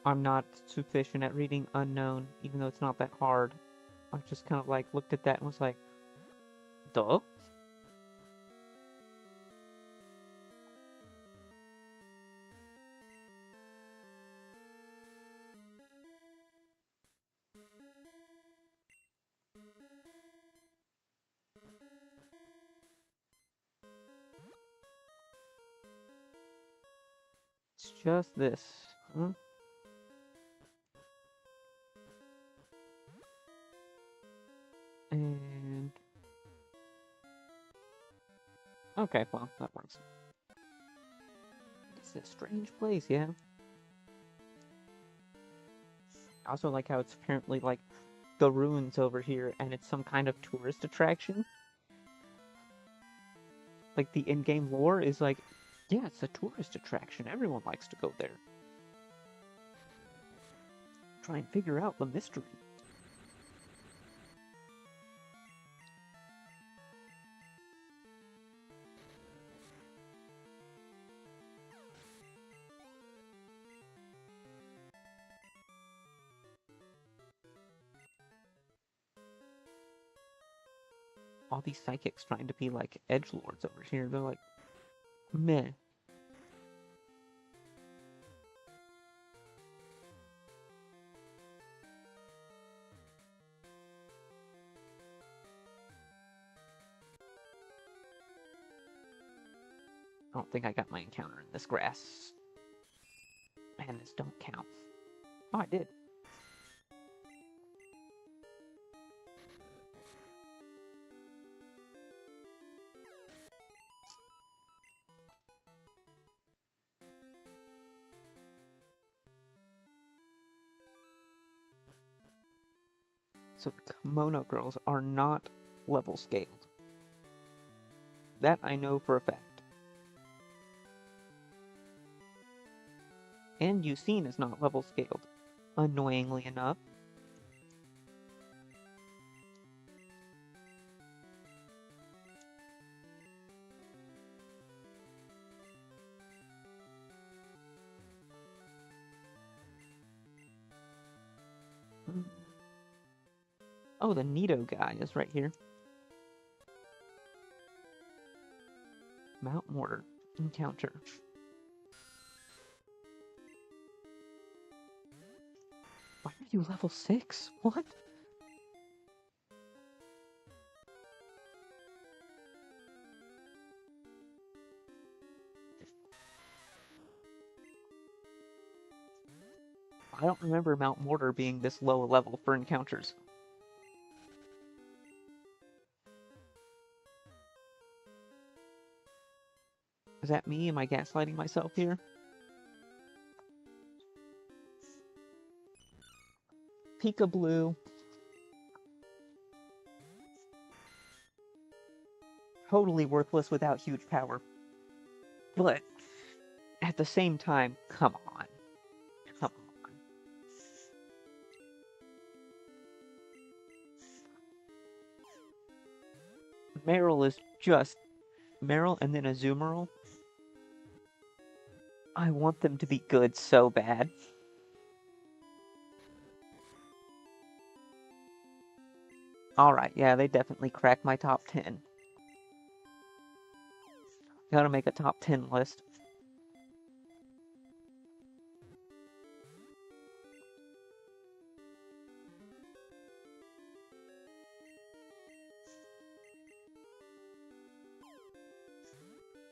I'm not sufficient at reading unknown, even though it's not that hard. I just kind of like looked at that and was like, duh? It's just this. Huh? And... okay, well, that works. It's a strange place, yeah. I also like how it's apparently like the ruins over here and it's some kind of tourist attraction. Like the in-game lore is like, yeah, it's a tourist attraction. Everyone likes to go there. Try and figure out the mystery. All these psychics trying to be like edgelords over here. They're like, meh. I don't think I got my encounter in this grass. Man, this don't count. Oh, I did. So the kimono girls are not level scaled. That I know for a fact. And Yucine is not level scaled, annoyingly enough. Oh, the Nido guy is right here. Mount Mortar encounter. Why are you level 6? What? I don't remember Mount Mortar being this low a level for encounters. Is that me? Am I gaslighting myself here? Pika Blue. Totally worthless without huge power. But at the same time, come on. Come on. Meryl is just Meryl and then Azumarill. I want them to be good so bad. Alright, yeah, they definitely crack my top 10. Gotta make a top 10 list.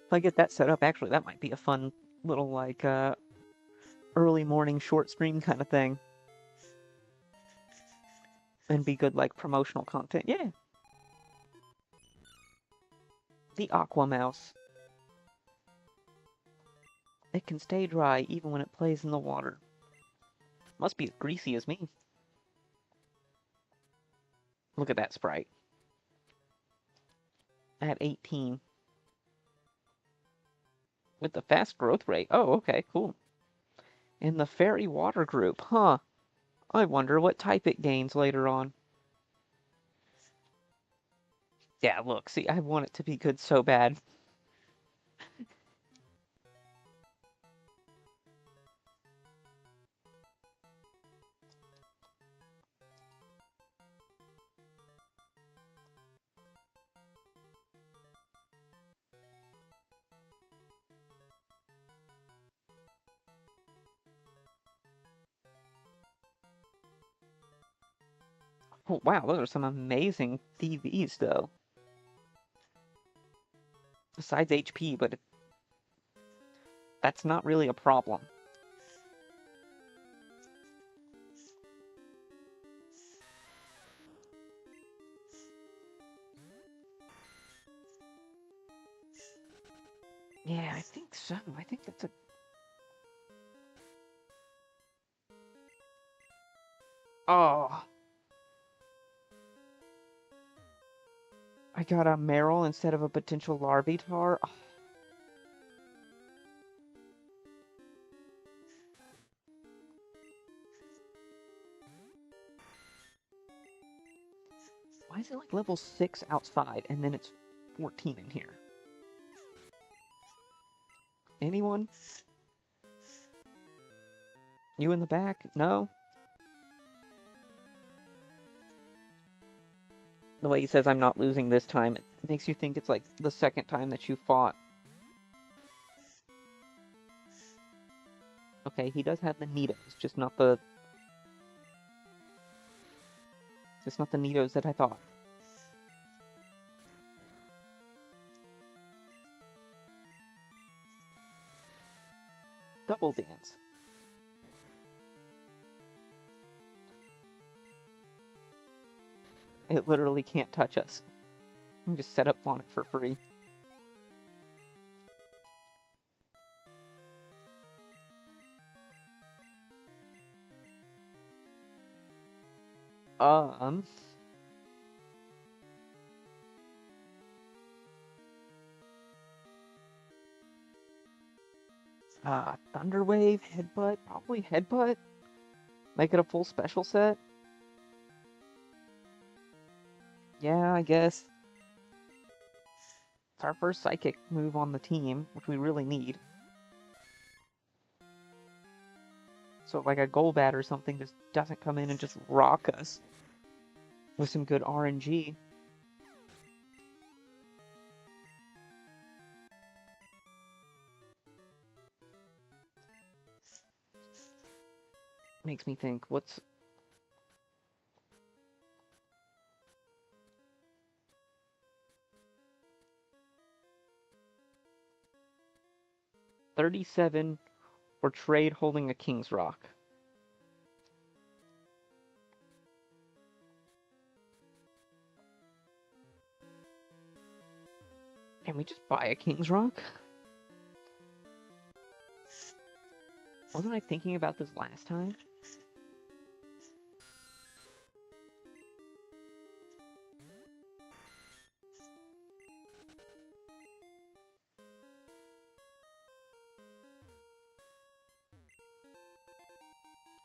If I get that set up, actually, that might be a fun little, like, early morning short stream kind of thing. And be good, like, promotional content. Yeah! The Aqua Mouse. It can stay dry even when it plays in the water. Must be as greasy as me. Look at that sprite. At 18. With the fast growth rate. Oh, okay, cool. In the fairy water group, huh? I wonder what type it gains later on. Yeah, look, see, I want it to be good so bad. Oh, wow, those are some amazing DVs, though. Besides HP, but that's not really a problem. Yeah, I think so. I think that's a... Oh! I got a Meryl instead of a potential Larvitar. Oh. Why is it like level 6 outside and then it's 14 in here? Anyone? You in the back? No? The way he says I'm not losing this time, it makes you think it's like the second time that you fought. Okay, he does have the Nidos, just not the... Just not the Nidos that I thought. Double Dance. It literally can't touch us. You can just set up on it for free. Um... Thunderwave, Headbutt, probably Headbutt. Make it a full special set. Yeah, I guess. It's our first Psychic move on the team, which we really need. So like a Golbat or something just doesn't come in and just rock us with some good RNG. Makes me think, what's... $37 or trade holding a King's Rock. Can we just buy a King's Rock? Wasn't I thinking about this last time?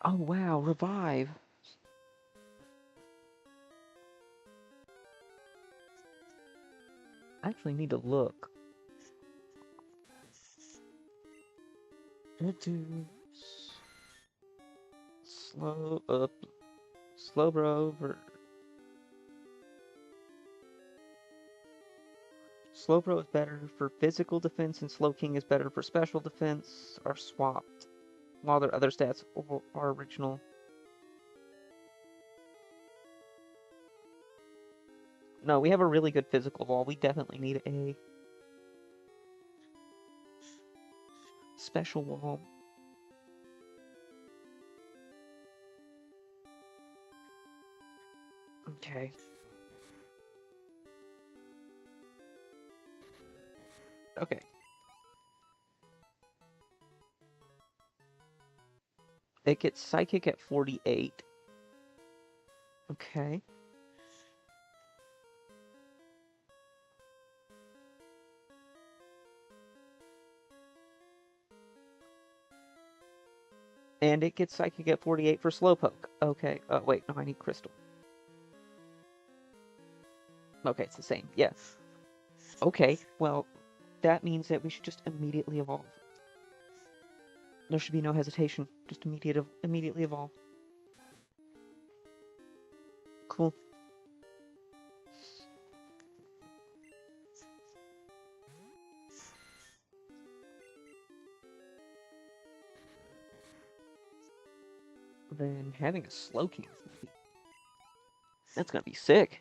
Oh wow, revive. I actually need to look. Slow up. Slowbro. Slowbro is better for physical defense and Slowking is better for special defense. Are swapped. While their other stats are original. No, we have a really good physical wall. We definitely need a special wall. Okay. Okay. It gets Psychic at 48. Okay. And it gets Psychic at 48 for Slowpoke. Okay. Wait, no, I need Crystal. Okay, it's the same. Yes. Okay, well, that means that we should just immediately evolve. There should be no hesitation. Just immediately evolve. Cool. Then having a Slowking is that's gonna be sick.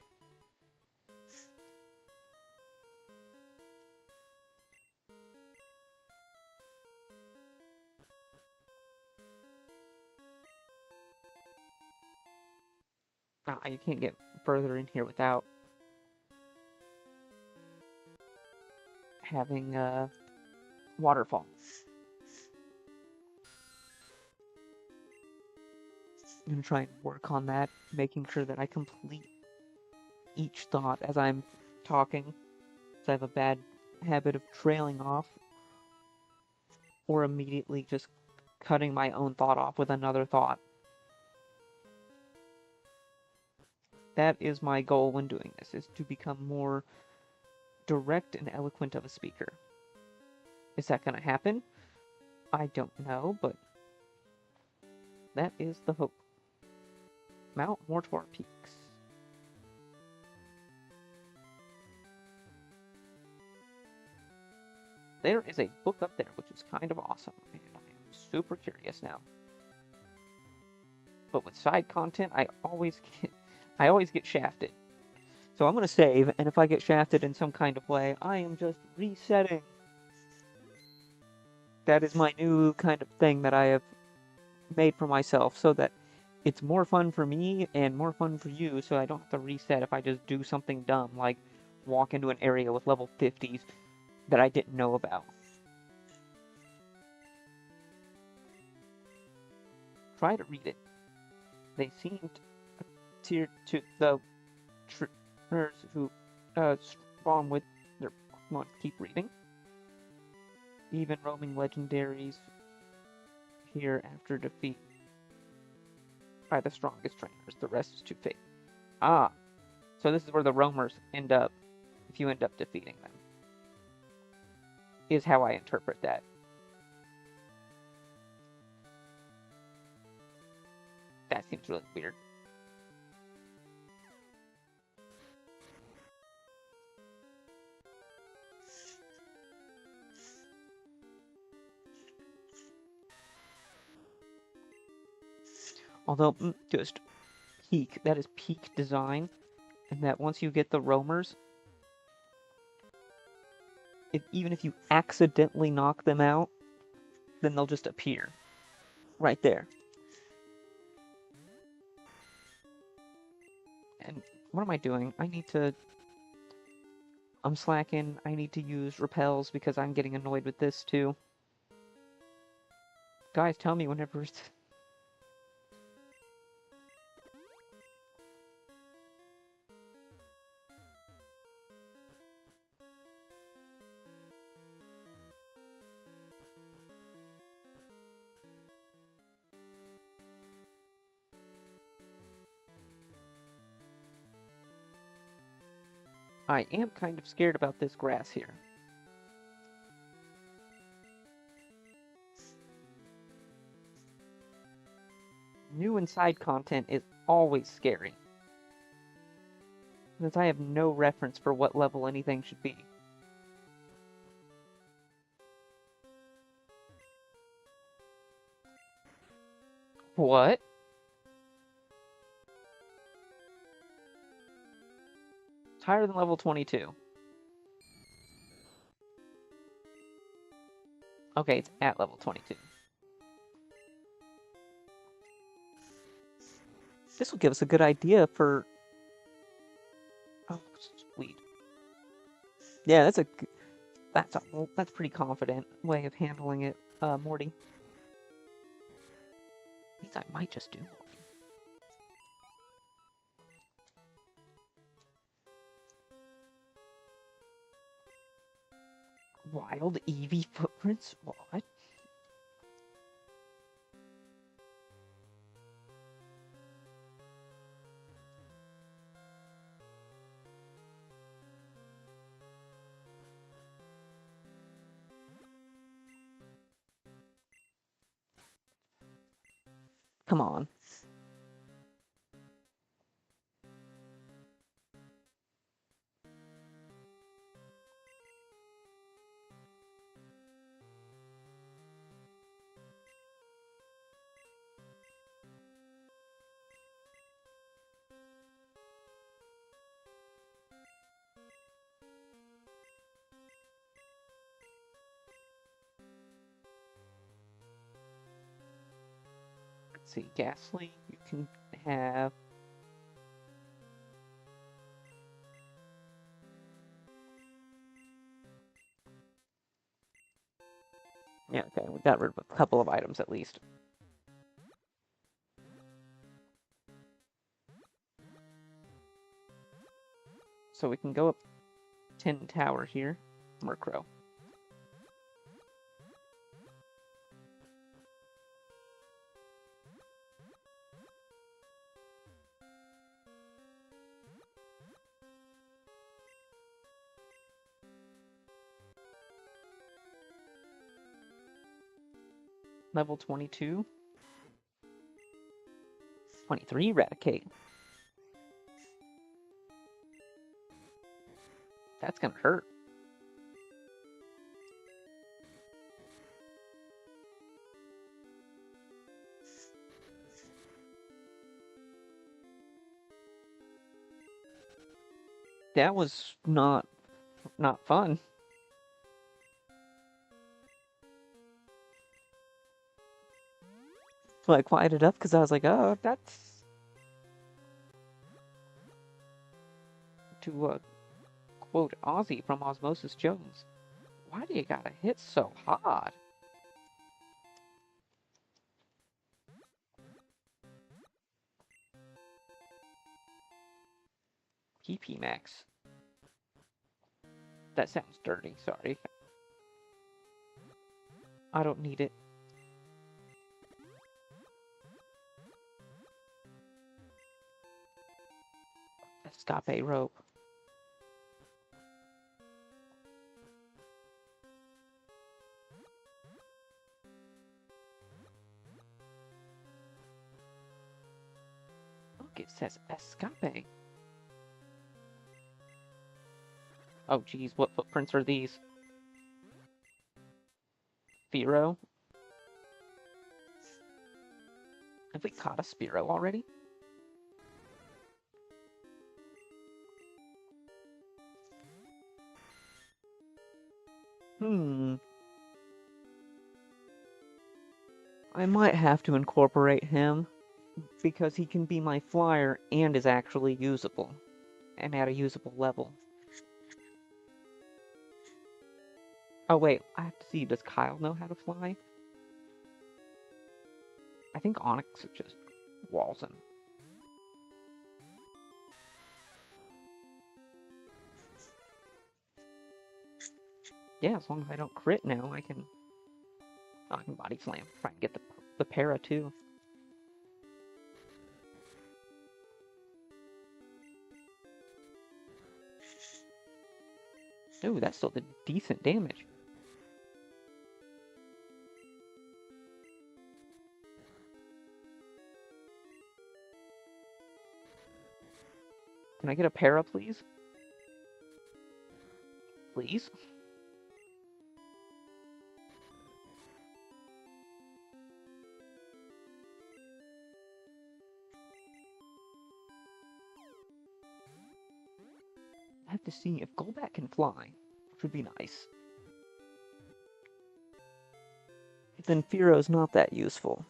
Ah, you can't get further in here without having waterfall. I'm gonna try and work on that, making sure that I complete each thought as I'm talking. So I have a bad habit of trailing off or immediately just cutting my own thought off with another thought. That is my goal when doing this, is to become more direct and eloquent of a speaker. Is that going to happen? I don't know, but that is the hope. Mount Mortor Peaks. There is a book up there, which is kind of awesome, and I am super curious now. But with side content, I always get shafted. So I'm gonna save, and if I get shafted in some kind of way, I am just resetting. That is my new kind of thing that I have made for myself, so that it's more fun for me and more fun for you, so I don't have to reset if I just do something dumb, like walk into an area with level 50s that I didn't know about. Try to read it. They seemed to the trainers who spawn with their Pokemon keep reading. Even roaming legendaries here after defeat by the strongest trainers. The rest is too fake. Ah, so this is where the roamers end up if you end up defeating them. Is how I interpret that. That seems really weird. Although, just peak. That is peak design. And that once you get the roamers, even if you accidentally knock them out, then they'll just appear. Right there. And what am I doing? I'm slacking. I need to use repels because I'm getting annoyed with this too. Guys, tell me whenever it's... I am kind of scared about this grass here. New inside content is always scary, since I have no reference for what level anything should be. What? It's higher than level 22. Okay, it's at level 22. This will give us a good idea for... Oh, sweet. Yeah, that's pretty confident way of handling it, Morty. Means I might just do more. Wild Eevee footprints? What? Come on. Let's see, Ghastly, you can have... Yeah, okay, we got rid of a couple of items at least. So we can go up 10 tower here. Murkrow. Level 22. 23, Eradicate. That's gonna hurt. That was not fun. So I quieted up because I was like, oh, that's... To quote Ozzy from Osmosis Jones, why do you gotta hit so hard? PP Max. That sounds dirty, sorry. I don't need it. Escape rope. Look, it says Escape. Oh, geez, what footprints are these? Spearow? Have we caught a Spearow already? I might have to incorporate him, because he can be my flyer and is actually usable, and at a usable level. Oh wait, I have to see, does Kyle know how to fly? I think Onyx just walls him. Yeah, as long as I don't crit now, I can body slam. Try and get the para too. Ooh, that still did decent damage. Can I get a para, please? Please? I have to see if Golbat can fly, which would be nice. Then Fearo's not that useful.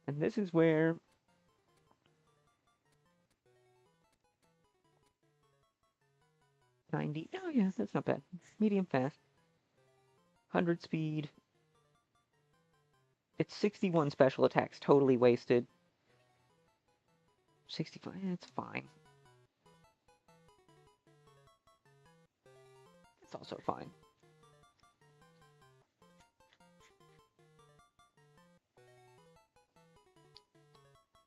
And this is where 90. Oh yeah, that's not bad. Medium fast. 100 speed. It's 61 special attacks, totally wasted. 65, it's fine. It's also fine.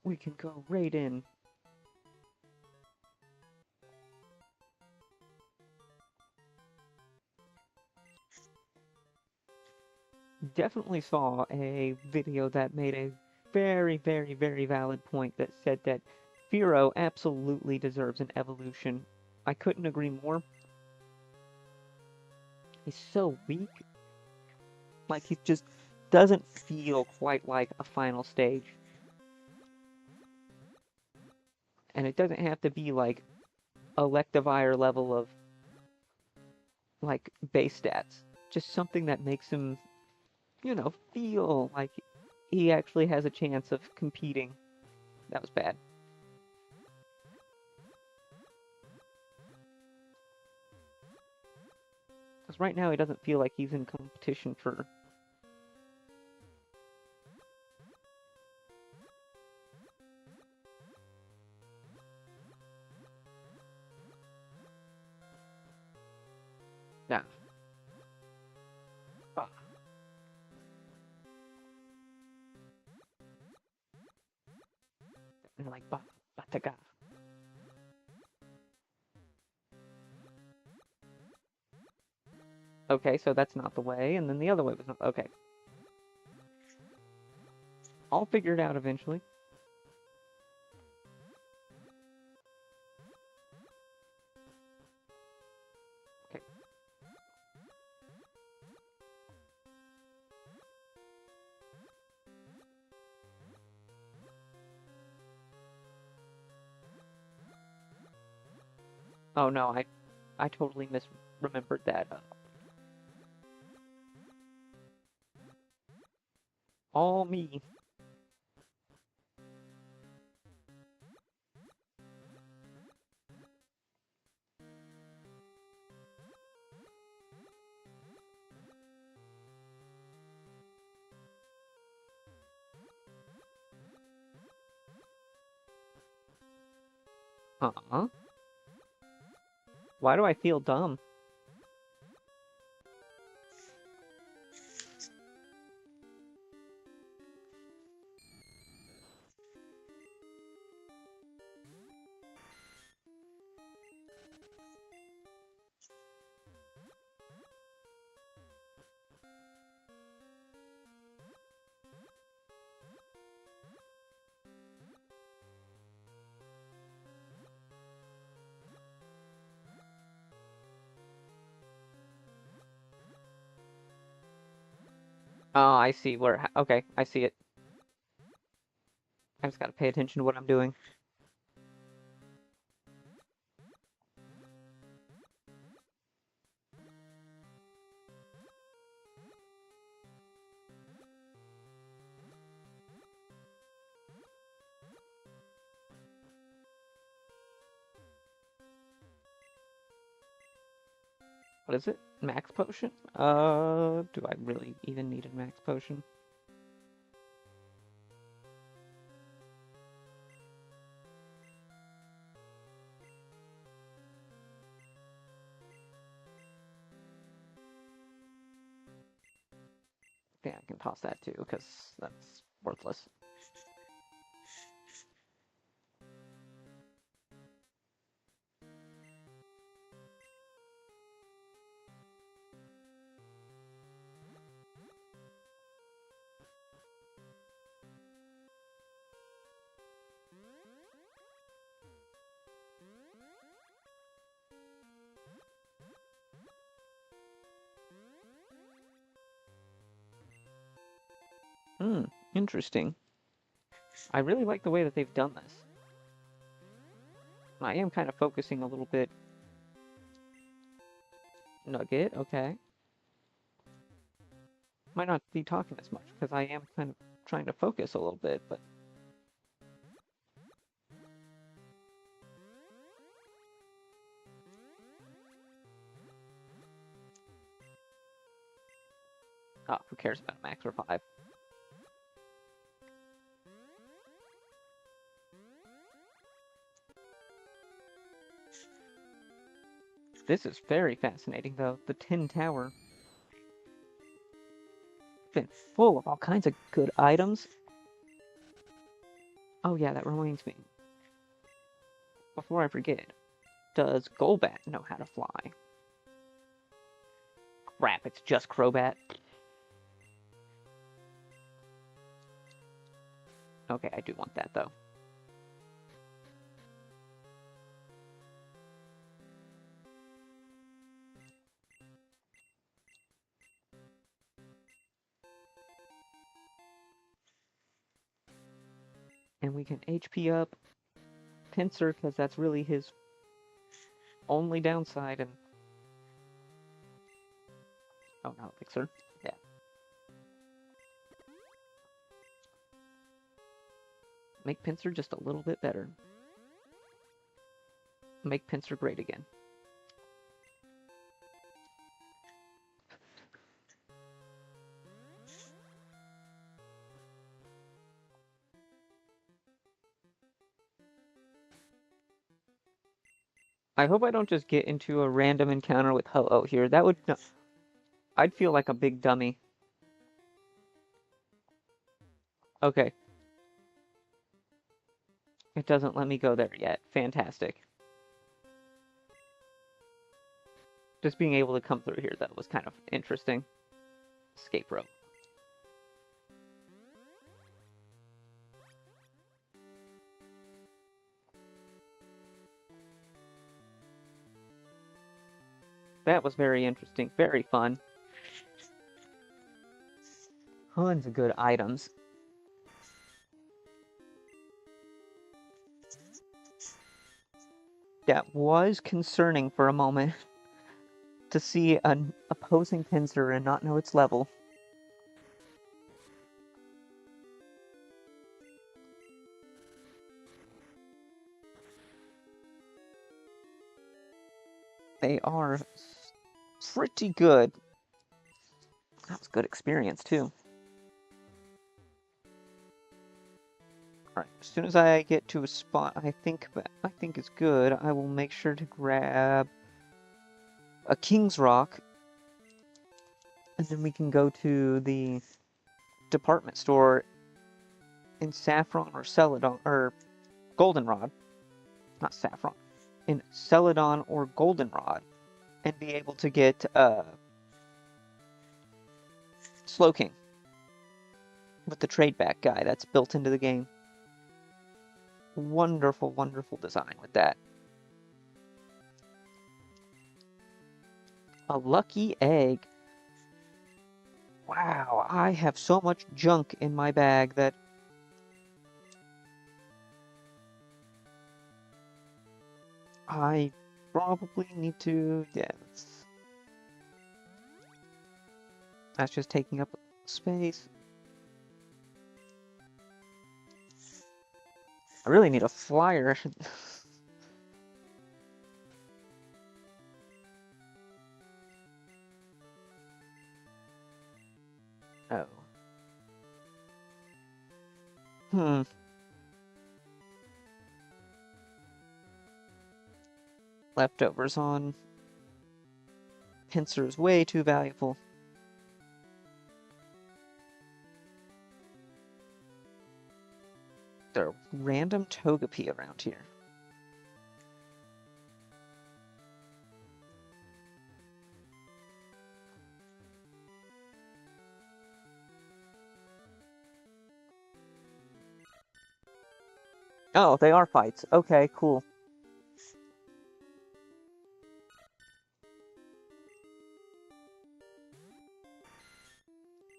We can go right in. Definitely saw a video that made a very, very, very valid point that said that Fearow absolutely deserves an evolution. I couldn't agree more. He's so weak. Like, he just doesn't feel quite like a final stage. And it doesn't have to be like Electivire level of like base stats. Just something that makes him, feel like he actually has a chance of competing. That was bad. Because right now he doesn't feel like he's in competition for... Yeah. Ah. And they're like, Bataga. Okay, so that's not the way, and then the other way was not... Okay. I'll figure it out eventually. Okay. Oh no, I totally misremembered that. All me. Huh? Why do I feel dumb? Oh, I see where... Okay, I see it. I just gotta pay attention to what I'm doing. What is it? Max potion? Do I really even need a max potion? Yeah, I can toss that too, because that's worthless. Hmm, interesting. I really like the way that they've done this. I am kind of focusing a little bit. Nugget, okay. Might not be talking as much, because I am kind of trying to focus a little bit, but... Oh, who cares about a max revive? This is very fascinating, though. The Tin Tower. Been full of all kinds of good items. Oh yeah, that reminds me. Before I forget, does Golbat know how to fly? Crap, it's just Crobat. Okay, I do want that, though. And we can HP up Pinsir, because that's really his only downside, and... Oh no, Pixar. Yeah. Make Pinsir just a little bit better. Make Pinsir great again. I hope I don't just get into a random encounter with Ho-Oh here. That would... No, I'd feel like a big dummy. Okay. It doesn't let me go there yet. Fantastic. Just being able to come through here, that was kind of interesting. Escape rope. That was very interesting. Very fun. Tons of good items. That was concerning for a moment to see an opposing Pinsir and not know its level. They are pretty good. That was good experience too. Alright, as soon as I get to a spot I think is good, I will make sure to grab a King's Rock, and then we can go to the department store in Saffron or Celadon, or Goldenrod. Not Saffron. In Celadon or Goldenrod, and be able to get Slowking with the trade back guy that's built into the game. Wonderful, wonderful design with that. A lucky egg. Wow, I have so much junk in my bag that I probably need to... Yeah, that's just taking up space. I really need a flyer. Leftovers on Pinsir is way too valuable. There are random Togepi around here. Oh, they are fights. Okay, cool.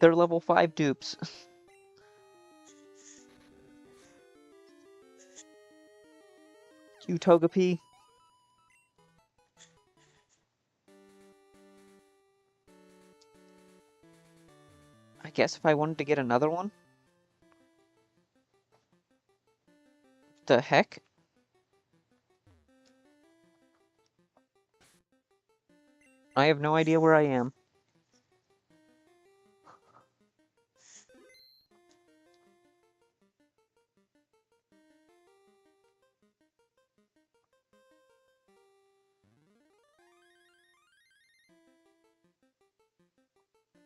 They're level 5 dupes. You Togepi. I guess if I wanted to get another one. The heck? I have no idea where I am.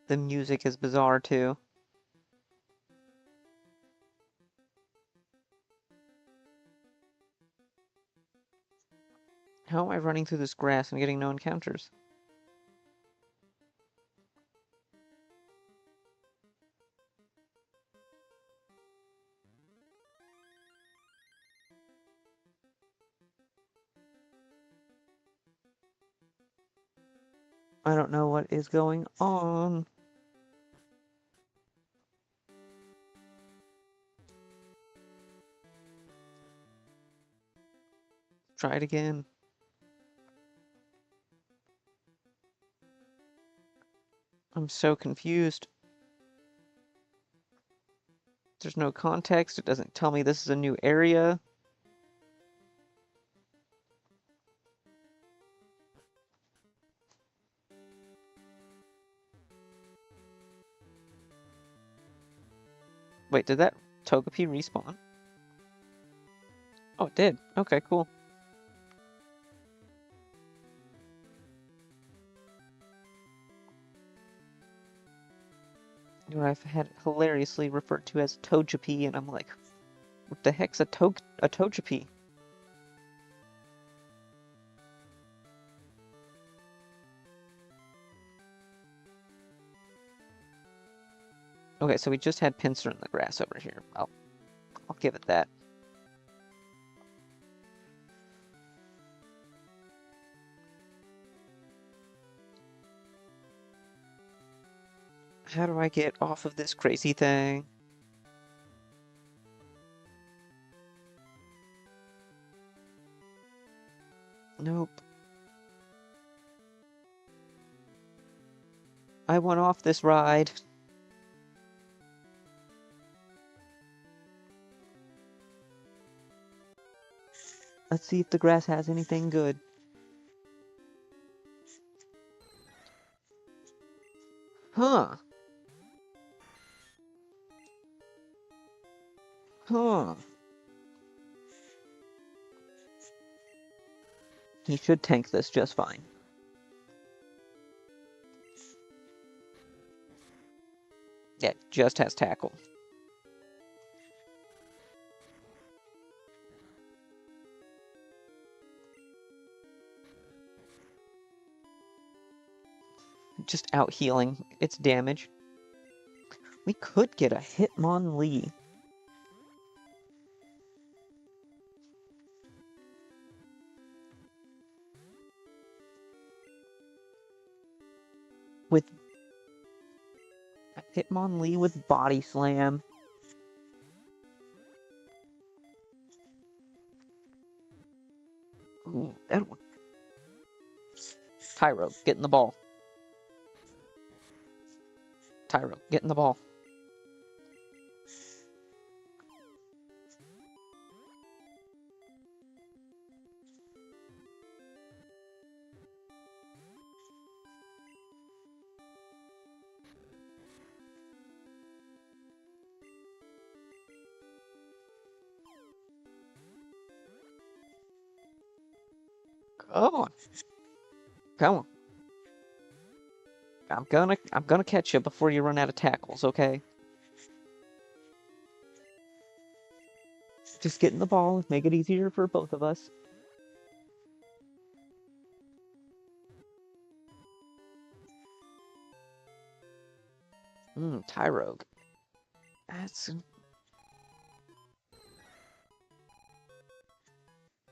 The music is bizarre too. How am I running through this grass and getting no encounters? I don't know what is going on. Try it again. I'm so confused. There's no context. It doesn't tell me this is a new area. Wait, did that Togepi respawn? Oh, it did. Okay, cool. What I've had hilariously referred to as Togepi, and I'm like, what the heck's a Togepi? Okay, so we just had Pinsir in the grass over here. I'll give it that. How do I get off of this crazy thing? Nope. I want off this ride. Let's see if the grass has anything good. Huh. Huh. He should tank this just fine. Yeah, just has tackle. Just out healing its damage. We could get a Hitmonlee. With a Hitmonlee with Body Slam. Ooh, that one. Tyro, get in the ball. Tyro, get in the ball. Come on. Come on. I'm gonna catch you before you run out of tackles, okay? Just get in the ball, make it easier for both of us. Tyrogue. That's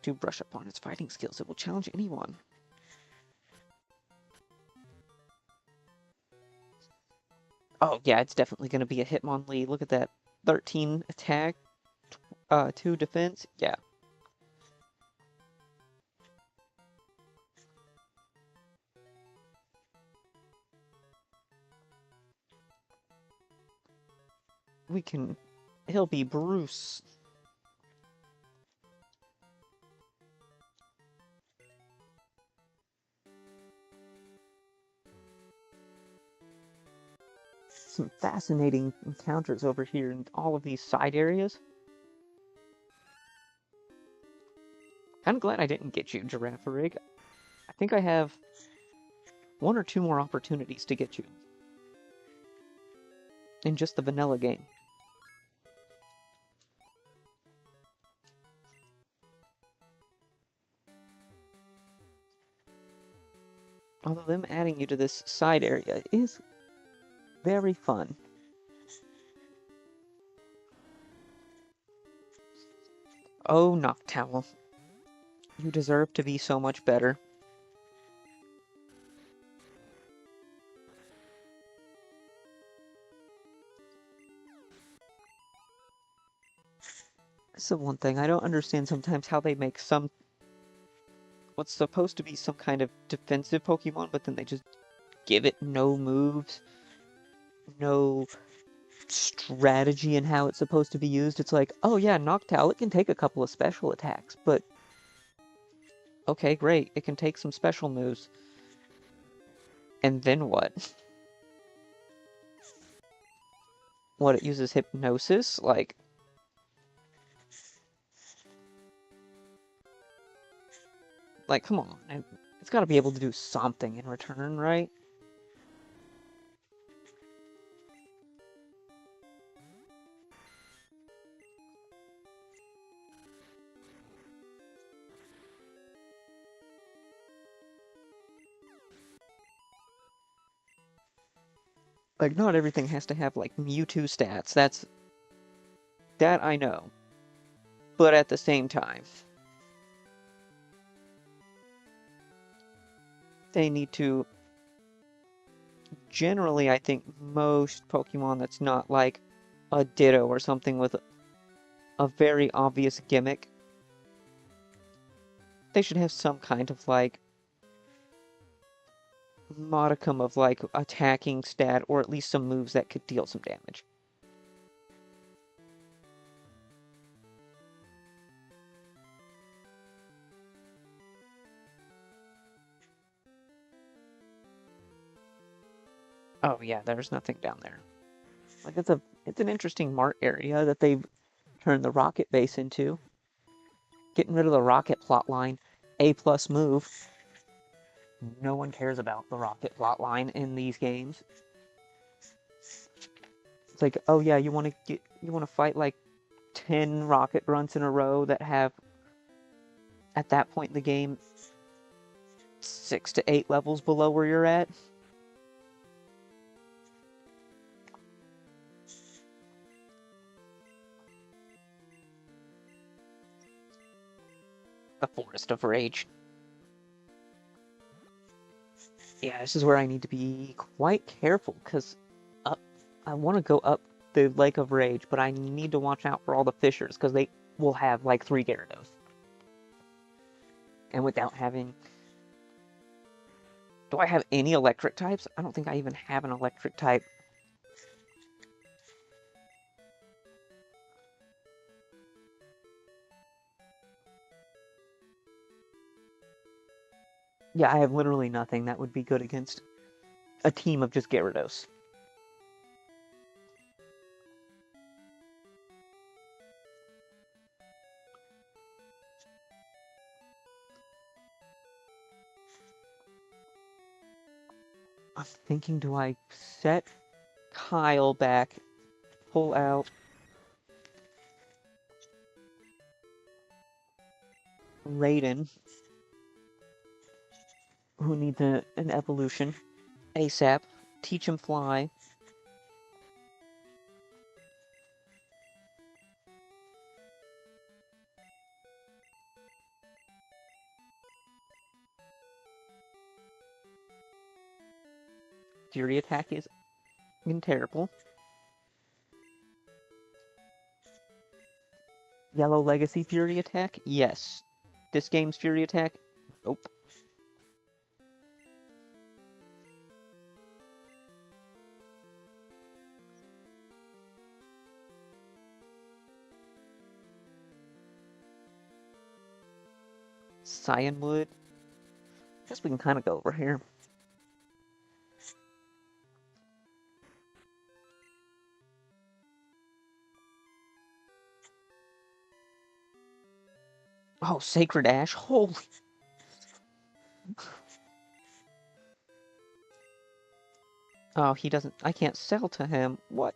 to brush up on its fighting skills. It will challenge anyone. Oh yeah, it's definitely gonna be a Hitmonlee. Look at that. 13 attack, 2 defense. Yeah. He'll be Bruce. Some fascinating encounters over here in all of these side areas. I'm glad I didn't get you, Girafarig. I think I have 1 or 2 more opportunities to get you in just the vanilla game. Although them adding you to this side area is very fun. Oh, Noctowl. You deserve to be so much better. That's the one thing I don't understand sometimes how they make what's supposed to be some kind of defensive Pokemon, but then they just give it no moves, no strategy in how it's supposed to be used. It's like, oh yeah, Noctowl, it can take a couple of special attacks, but okay, great, it can take some special moves. And then what? What, it uses hypnosis? Like, come on. It's got to be able to do something in return, right? Like, not everything has to have, like, Mewtwo stats. That I know. But at the same time, they need to... Generally, I think most Pokemon that's not, like, a Ditto or something with a very obvious gimmick, they should have some kind of, like, modicum of, like, attacking stat, or at least some moves that could deal some damage. Oh yeah, there's nothing down there. Like, it's an interesting mart area that they've turned the rocket base into. Getting rid of the rocket plotline, A+ move. No one cares about the rocket plotline in these games. It's like, oh yeah, you want to fight like 10 rocket grunts in a row that have, at that point in the game, 6 to 8 levels below where you're at. The Forest of Rage. Yeah, this is where I need to be quite careful, because I want to go up the Lake of Rage, but I need to watch out for all the fissures, because they will have like 3 Gyarados. And without having... Do I have any electric types? I don't think I even have an electric type. Yeah, I have literally nothing that would be good against a team of just Gyarados. I'm thinking, do I set Kyle back, pull out Raiden, who needs an evolution, ASAP, teach him fly. Fury attack is terrible. Yellow Legacy Fury attack? Yes. This game's Fury attack? Nope. Cyanwood? Guess we can kind of go over here. Oh, Sacred Ash? Holy... Oh, he doesn't... I can't sell to him. What?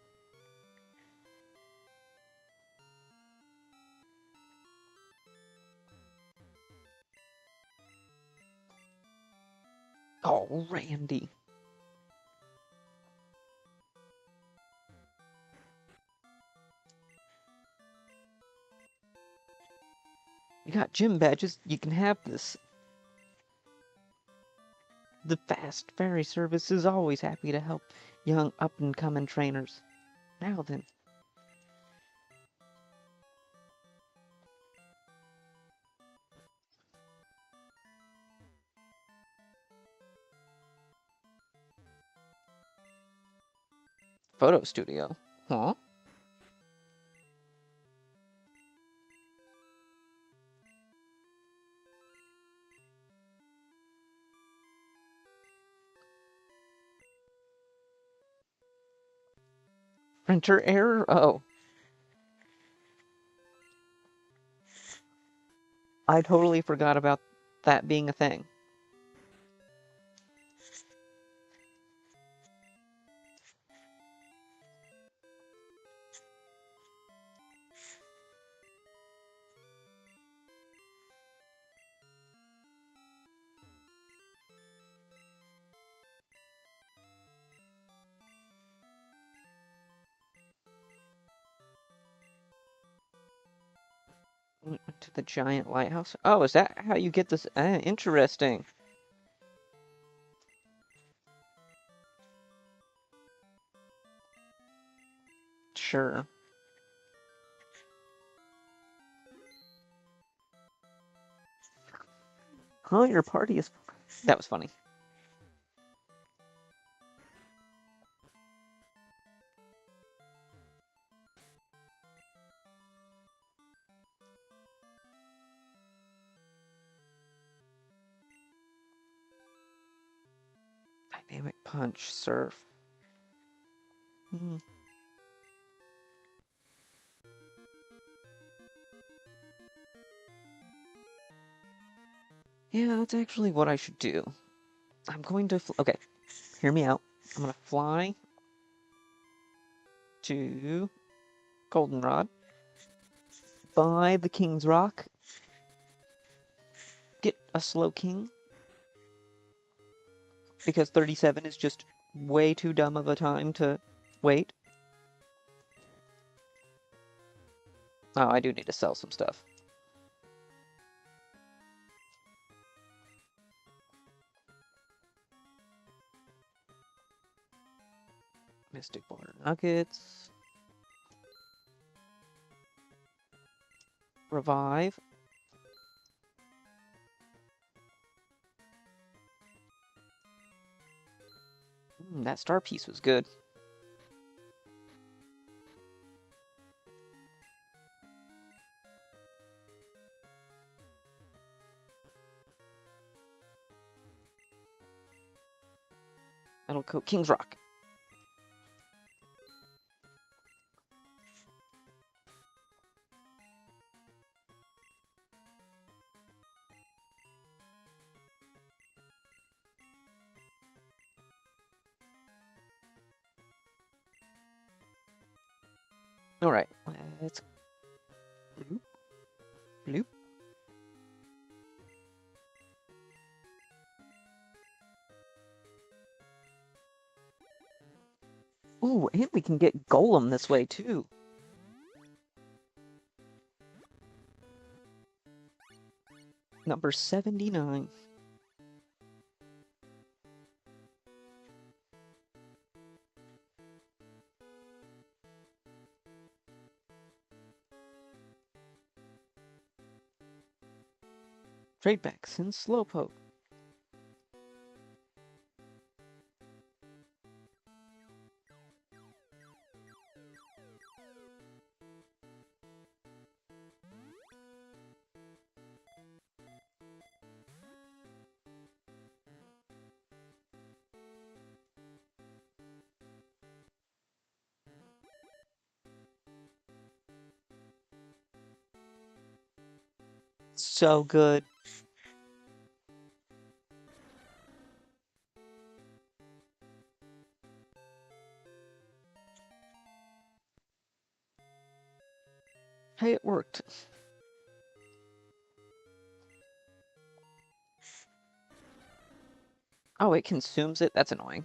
Oh, Randy. You got gym badges, you can have this. The Fast Ferry Service is always happy to help young up-and-coming trainers. Now then. Photo studio. Huh? Printer error? Oh. I totally forgot about that being a thing. Went to the giant lighthouse. Oh, is that how you get this? Interesting. Sure. Huh, your party is... That was funny. Dynamic punch, surf. Hmm. Yeah, that's actually what I should do. I'm going to... Okay, hear me out. I'm gonna fly to Goldenrod, buy the King's Rock, get a Slowking, because 37 is just way too dumb of a time to wait. Oh, I do need to sell some stuff. Mystic Water Nuggets. Revive. That star piece was good. Metal Coat King's Rock. Alright, let's bloop, bloop. Ooh, and we can get Golem this way too. Number 79. Trade backs and Slowpoke. So good. Hey, it worked. Oh, it consumes it? That's annoying.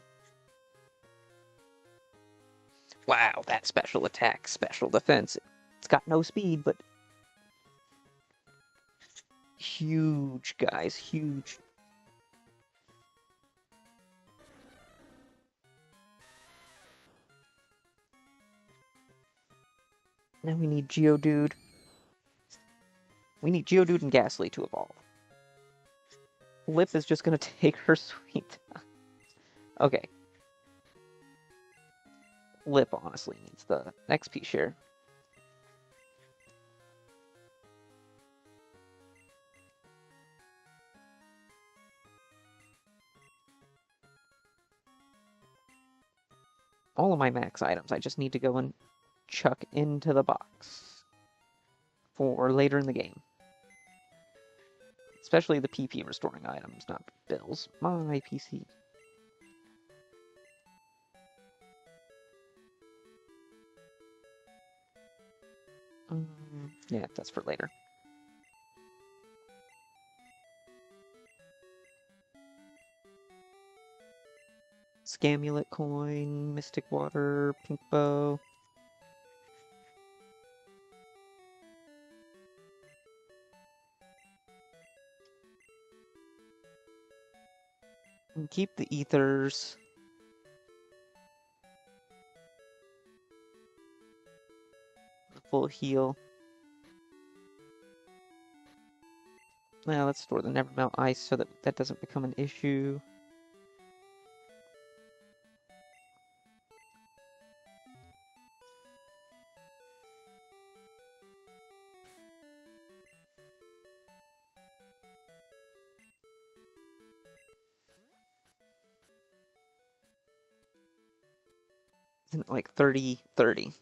Wow, that special attack, special defense. It's got no speed, but huge, guys, huge. Now we need Geodude. We need Geodude and Ghastly to evolve. Lip is just gonna take her sweet time. Okay. Lip honestly needs the XP share. All of my max items, I just need to go and chuck into the box for later in the game. Especially the PP restoring items, not bills. My PC. Yeah, that's for later. Scamulet coin, Mystic Water, Pink Bow. And keep the ethers. Full heal. Now let's store the Nevermelt Ice so that that doesn't become an issue. Isn't it like 30-30?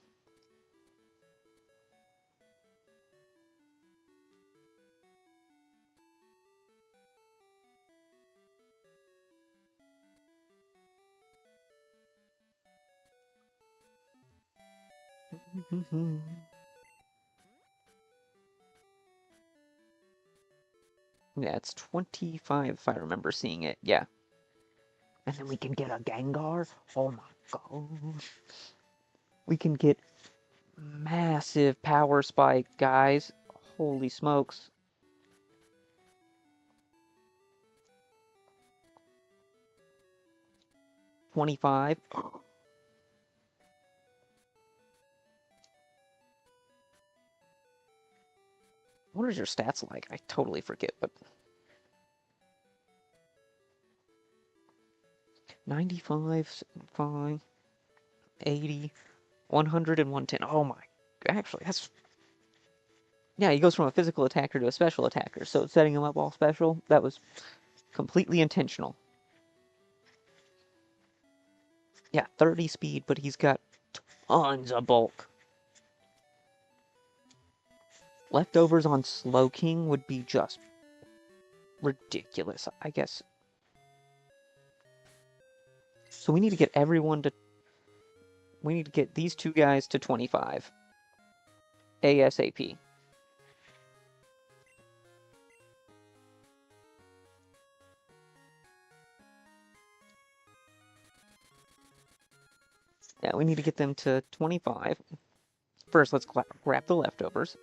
Yeah, it's 25 if I remember seeing it. Yeah. And then we can get a Gengar. Oh my god. We can get massive power spike, guys. Holy smokes. $25. What is your stats like? I totally forget, but 95, 75, 80, 100, and 110. Oh my, actually, that's... Yeah, he goes from a physical attacker to a special attacker, so setting him up all special, that was completely intentional. Yeah, 30 speed, but he's got tons of bulk. Leftovers on Slowking would be just ridiculous, I guess. So we need to get everyone to... We need to get these two guys to 25. ASAP. Yeah, we need to get them to 25. First, let's grab the leftovers.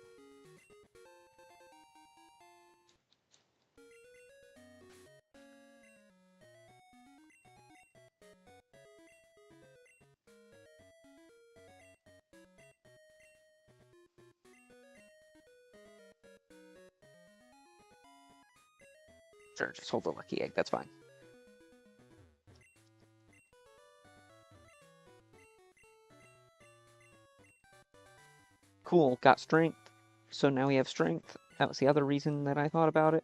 Sure, just hold the lucky egg, that's fine. Cool, got strength. So now we have strength. That was the other reason that I thought about it.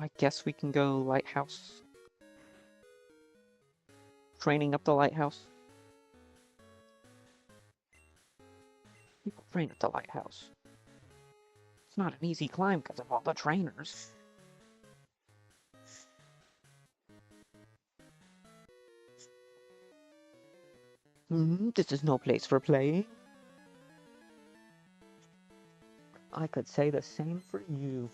I guess we can go lighthouse. Training up the lighthouse. People train at the lighthouse. It's not an easy climb because of all the trainers. This is no place for playing. I could say the same for you.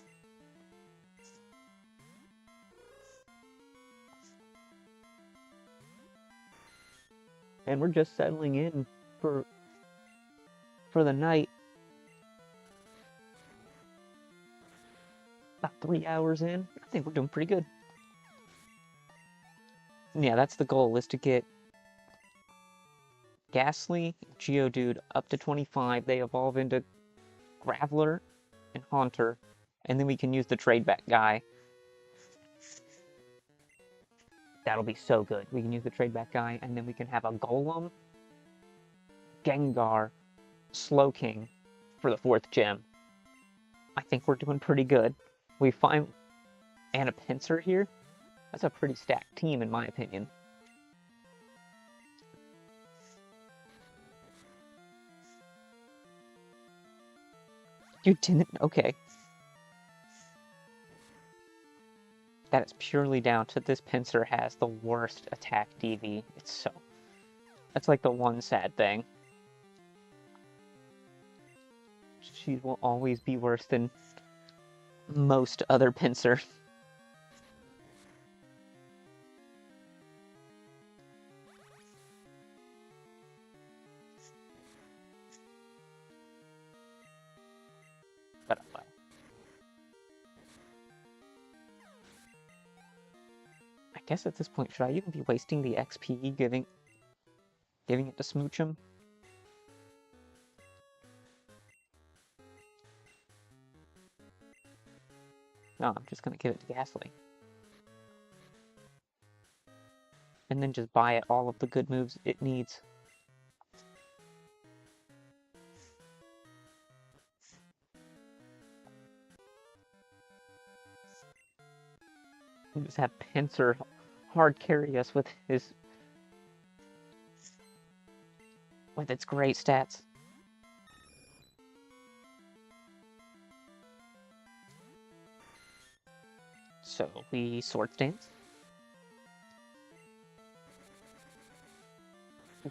And we're just settling in for the night. About 3 hours in. I think we're doing pretty good. Yeah, that's the goal, is to get Ghastly, Geodude up to 25. They evolve into Graveler and Haunter. And then we can use the trade back guy. That'll be so good. We can use the trade back guy, and then we can have a Golem, Gengar, Slowking for the 4th gem. I think we're doing pretty good. We find and a Pinsir here. That's a pretty stacked team, in my opinion. You didn't? Okay. That is purely down to this Pinsir has the worst attack DV. It's so... That's like the one sad thing. She will always be worse than most other Pinsir. But well. I guess at this point, should I even be wasting the XP giving it to Smoochum? No, I'm just gonna give it to Ghastly. And then just buy it all of the good moves it needs. And just have Pinsir hard carry us with its great stats. So we Sword Stance.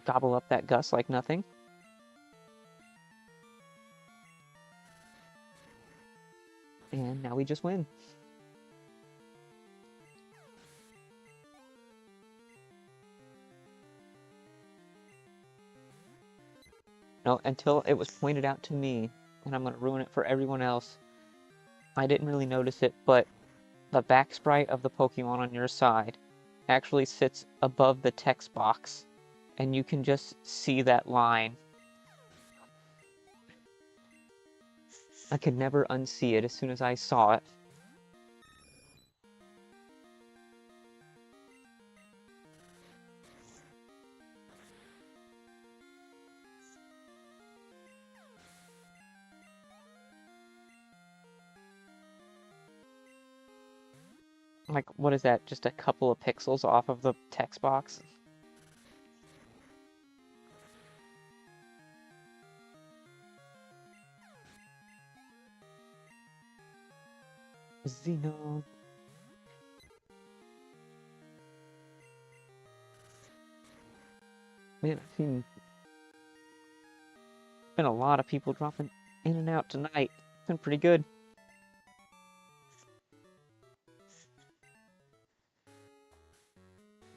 Gobble up that Gus like nothing. And now we just win. No, until it was pointed out to me, and I'm going to ruin it for everyone else. I didn't really notice it, but the back sprite of the Pokemon on your side actually sits above the text box, and you can just see that line. I could never unsee it as soon as I saw it. Like, what is that? Just a couple of pixels off of the text box? Xeno. Man, I've seen been a lot of people dropping in and out tonight. It's been pretty good.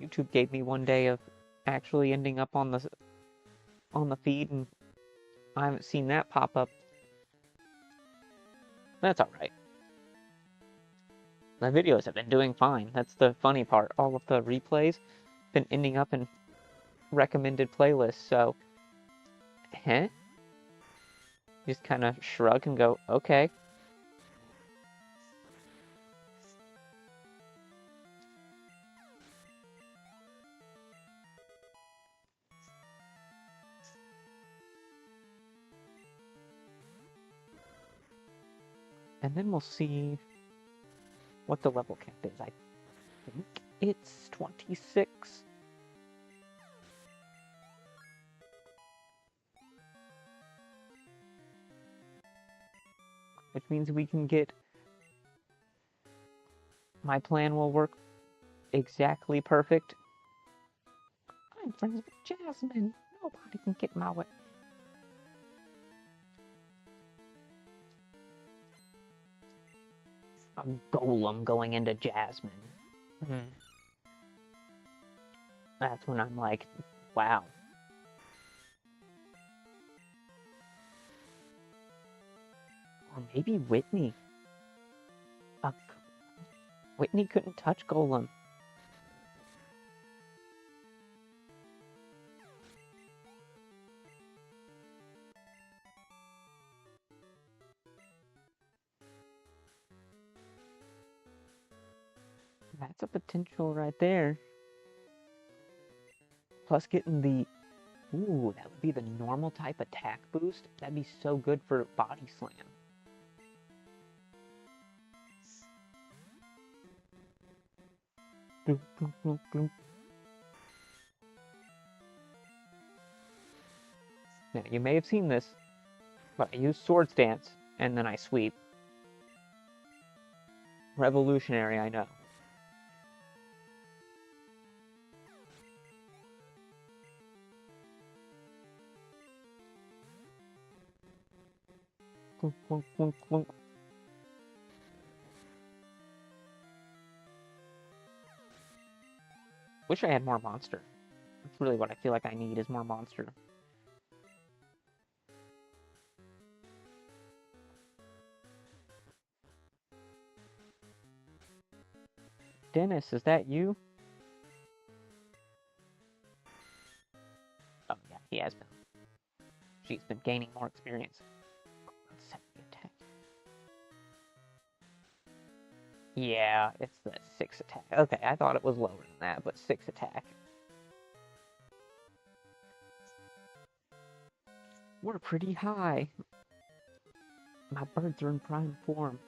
YouTube gave me one day of actually ending up on the feed, and I haven't seen that pop up. That's alright. My videos have been doing fine. That's the funny part. All of the replays been ending up in recommended playlists, so just kind of shrug and go, okay. And then we'll see what the level cap is. I think it's 26. Which means we can get... My plan will work exactly perfect. I'm friends with Jasmine. Nobody can get in my way. A golem going into Jasmine. That's when I'm like, wow. Or maybe Whitney. Whitney couldn't touch Golem. That's a potential right there. Plus getting the... Ooh, that would be the normal type attack boost. That'd be so good for body slam. Now, you may have seen this, but I use Sword Stance, and then I sweep. Revolutionary, I know. Clunk, clunk, clunk, clunk. Wish I had more monster. That's really what I feel like I need, is more monster. Dennis, is that you? Oh yeah, he has been. She's been gaining more experience. Attack. Yeah, it's the 6 attack. Okay, I thought it was lower than that, but 6 attack. We're pretty high. My birds are in prime form.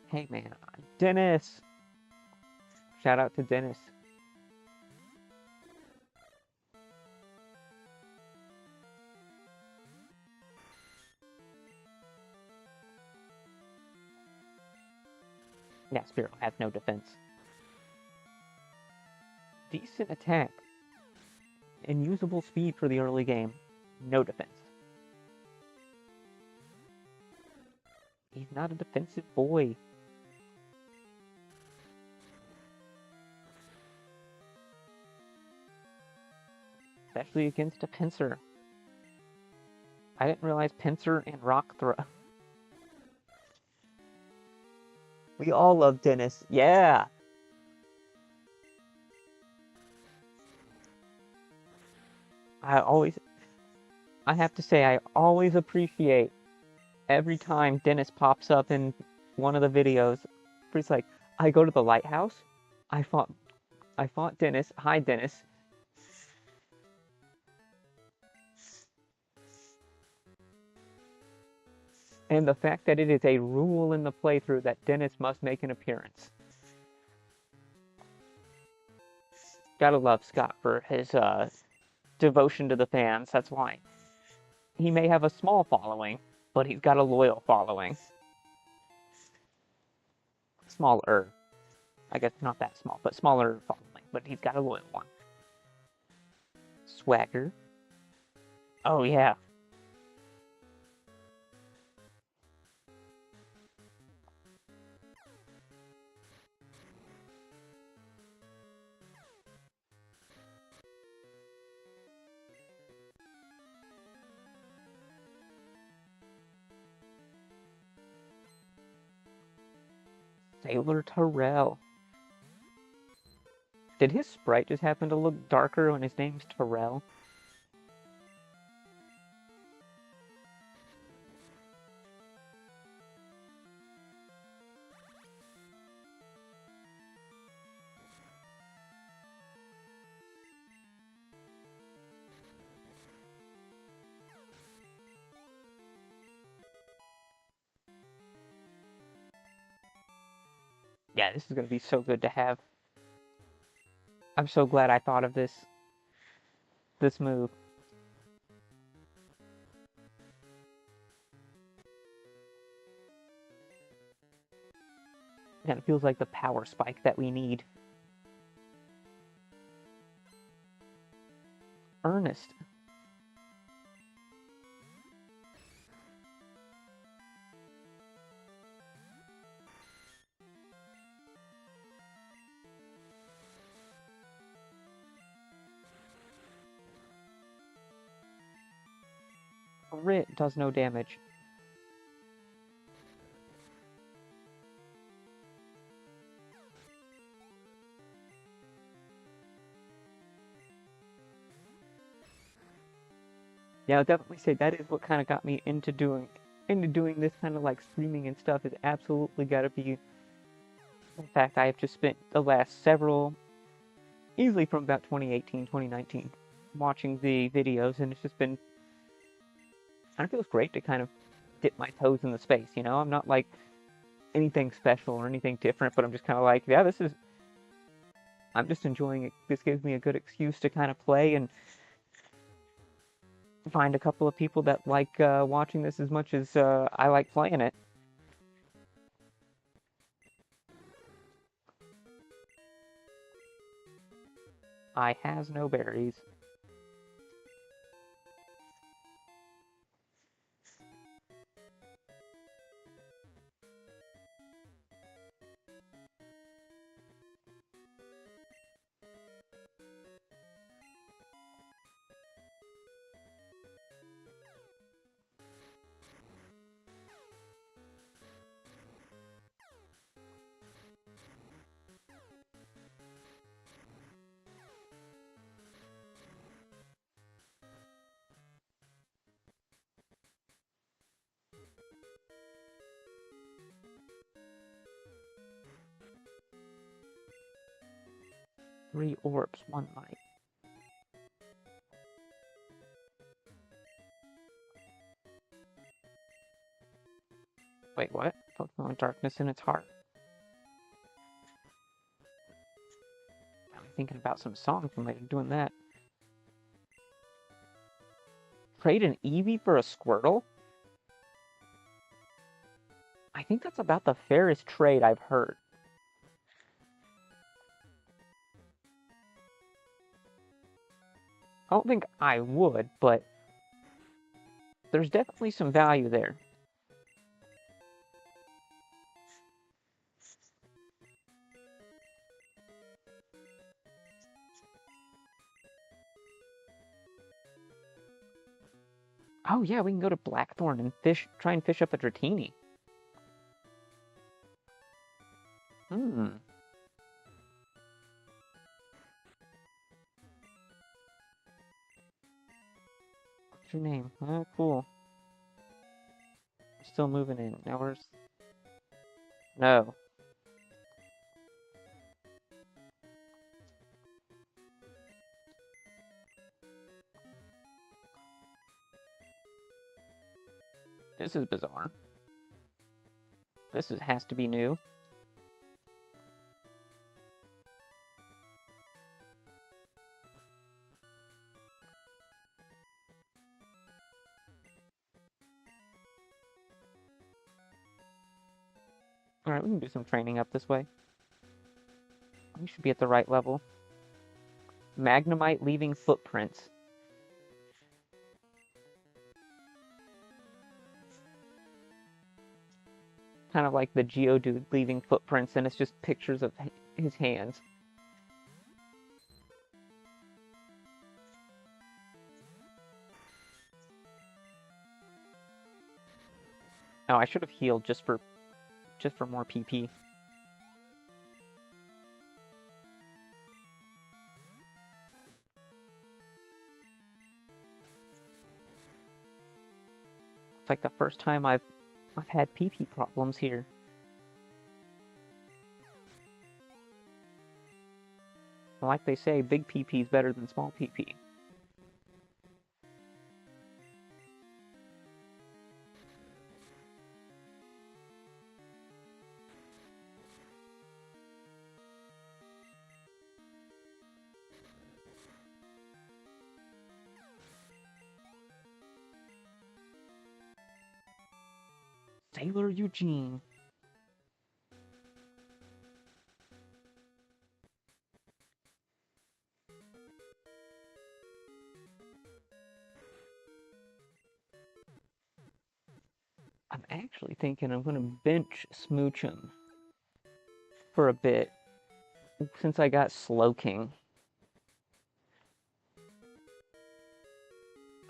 Hey man, Dennis! Shout out to Dennis. Yeah, Spearow has no defense. Decent attack. And usable speed for the early game. No defense. He's not a defensive boy. Especially against a Pinsir. I didn't realize Pinsir and Rock Throw. We all love Dennis. Yeah! I have to say, I always appreciate every time Dennis pops up in one of the videos. It's like, I go to the lighthouse. I fought Dennis. Hi, Dennis. And the fact that it is a rule in the playthrough that Dennis must make an appearance. Gotta love Scott for his devotion to the fans. That's why. He may have a small following, but he's got a loyal following. Smaller. I guess not that small, but smaller following. But he's got a loyal one. Swagger. Oh, yeah. Sailor Terrell. Did his sprite just happen to look darker when his name's Terrell? Yeah, this is going to be so good to have. I'm so glad I thought of this move. And it feels like the power spike that we need. Ernest. Crit does no damage. Yeah, I'll definitely say that is what kind of got me into doing this kind of like streaming and stuff. Is absolutely got to be the fact I have just spent the last several, easily from about 2018, 2019, watching the videos, and it's just been, it feels great to kind of dip my toes in the space, you know? I'm not like anything special or anything different, but I'm just kind of like, yeah, I'm just enjoying it. This gives me a good excuse to kind of play and find a couple of people that like watching this as much as I like playing it. I has no berries. Three orbs, one light. Wait, what? Pokemon Darkness in its heart. I'm thinking about some songs when they're doing that. Trade an Eevee for a Squirtle? I think that's about the fairest trade I've heard. I don't think I would, but there's definitely some value there. Oh yeah, we can go to Blackthorn and try and fish up a Dratini. Hmm. What's your name? Oh, cool. Still moving in. Now where's... No. This is bizarre. Has to be new. Alright, we can do some training up this way. We should be at the right level. Magnemite leaving footprints. Kind of like the Geodude leaving footprints, and it's just pictures of his hands. Oh, I should have healed just for more PP. It's like the first time I've had PP problems here. Like they say, big PP is better than small PP. Sailor Eugene. I'm actually thinking I'm going to bench Smoochum for a bit, since I got Slowking.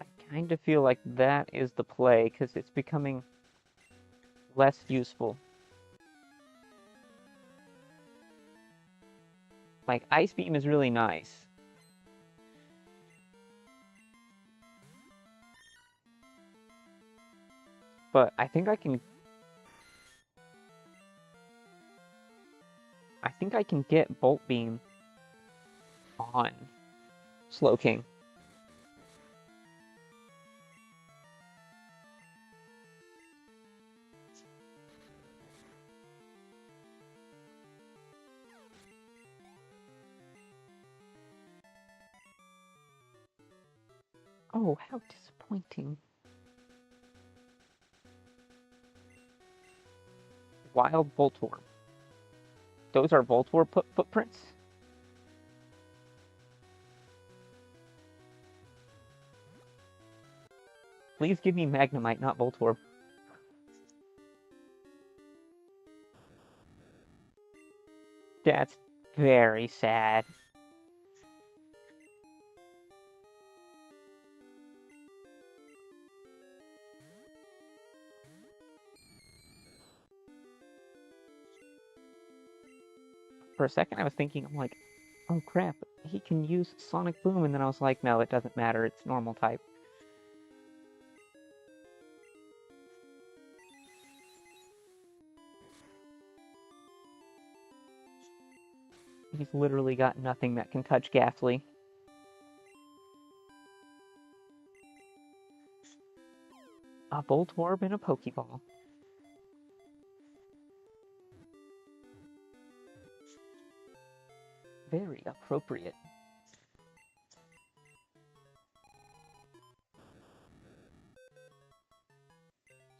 I kind of feel like that is the play, because it's becoming less useful. Like, Ice Beam is really nice. But I think I can get Bolt Beam on Slowking. Oh, how disappointing. Wild Voltorb. Those are Voltorb footprints? Please give me Magnemite, not Voltorb. That's very sad. For a second I was thinking, I'm like, oh crap, he can use Sonic Boom, and then I was like, no, it doesn't matter, it's normal type. He's literally got nothing that can touch Ghastly. A Voltorb and a Pokeball. Very appropriate.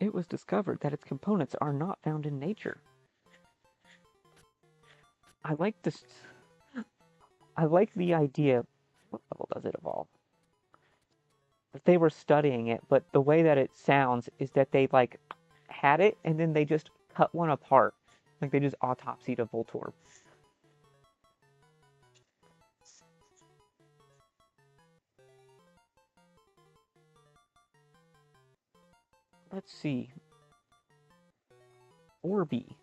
It was discovered that its components are not found in nature. I like this. I like the idea. What level does it evolve? That they were studying it, but the way that it sounds is that they like had it and then they just cut one apart. Like they just autopsied a Voltorb. Let's see. Orby.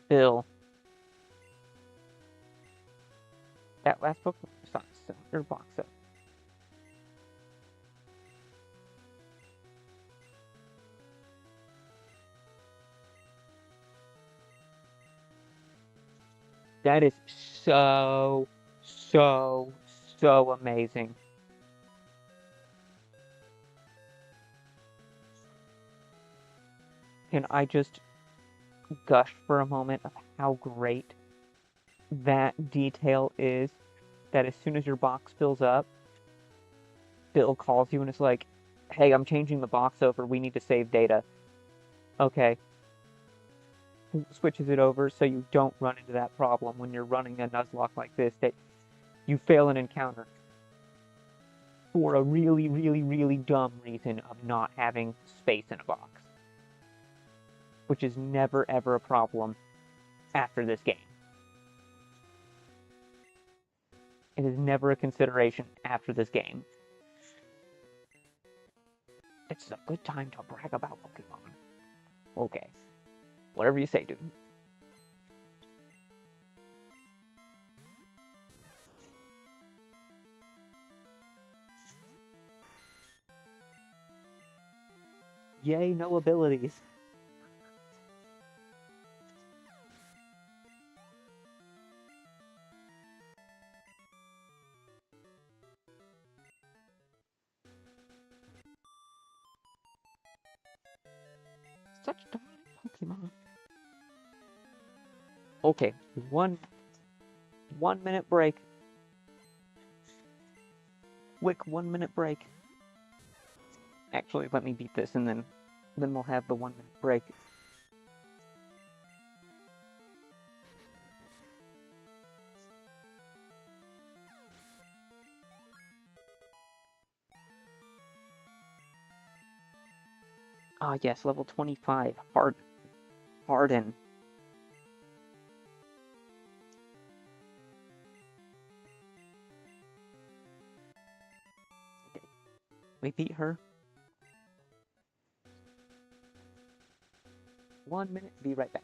Bill. That last Pokemon or box up. That is so amazing. Can I just gush for a moment of how great that detail is that as soon as your box fills up, Bill calls you and is like, hey, I'm changing the box over. We need to save data. Okay. Switches it over so you don't run into that problem when you're running a Nuzlocke like this, that you fail an encounter for a really, really, really dumb reason of not having space in a box, which is never ever a problem after this game. It is never a consideration after this game. It's a good time to brag about Pokemon. Okay. Whatever you say, dude. Yay, no abilities. Such darling Pokemon. Okay, one 1 minute break. Quick 1 minute break. Actually, let me beat this and then we'll have the 1 minute break. Ah, yes, level 25. Harden. Okay. We beat her. 1 minute, be right back.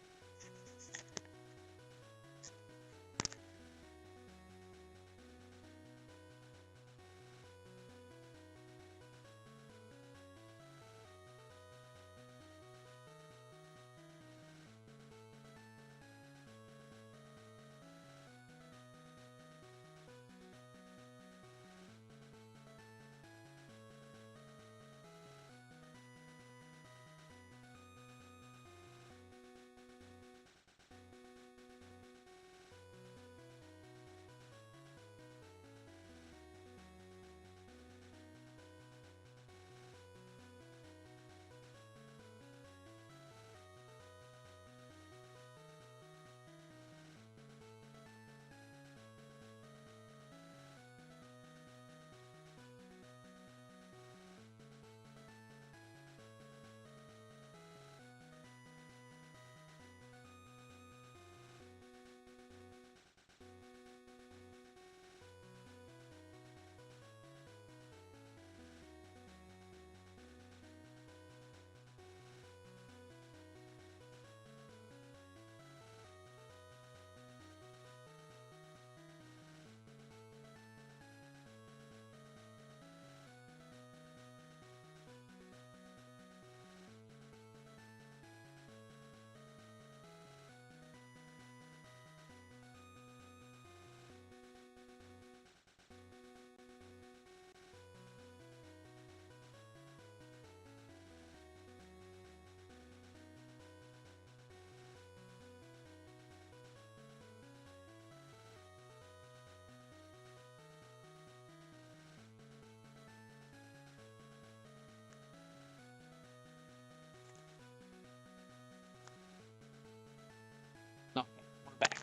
Okay, we're back.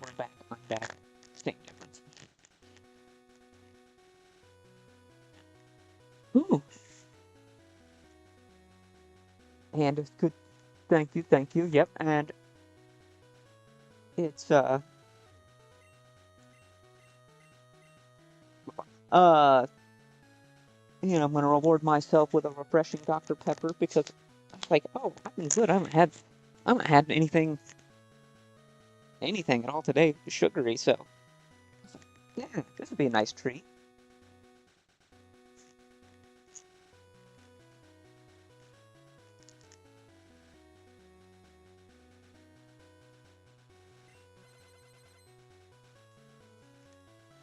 We're back. I'm back. Same difference. Ooh. And it's good. Thank you, thank you. Yep, and it's uh I'm gonna reward myself with a refreshing Dr. Pepper because I was like, oh, I've been good. I haven't had anything at all today sugary, so I was like, yeah, this would be a nice treat.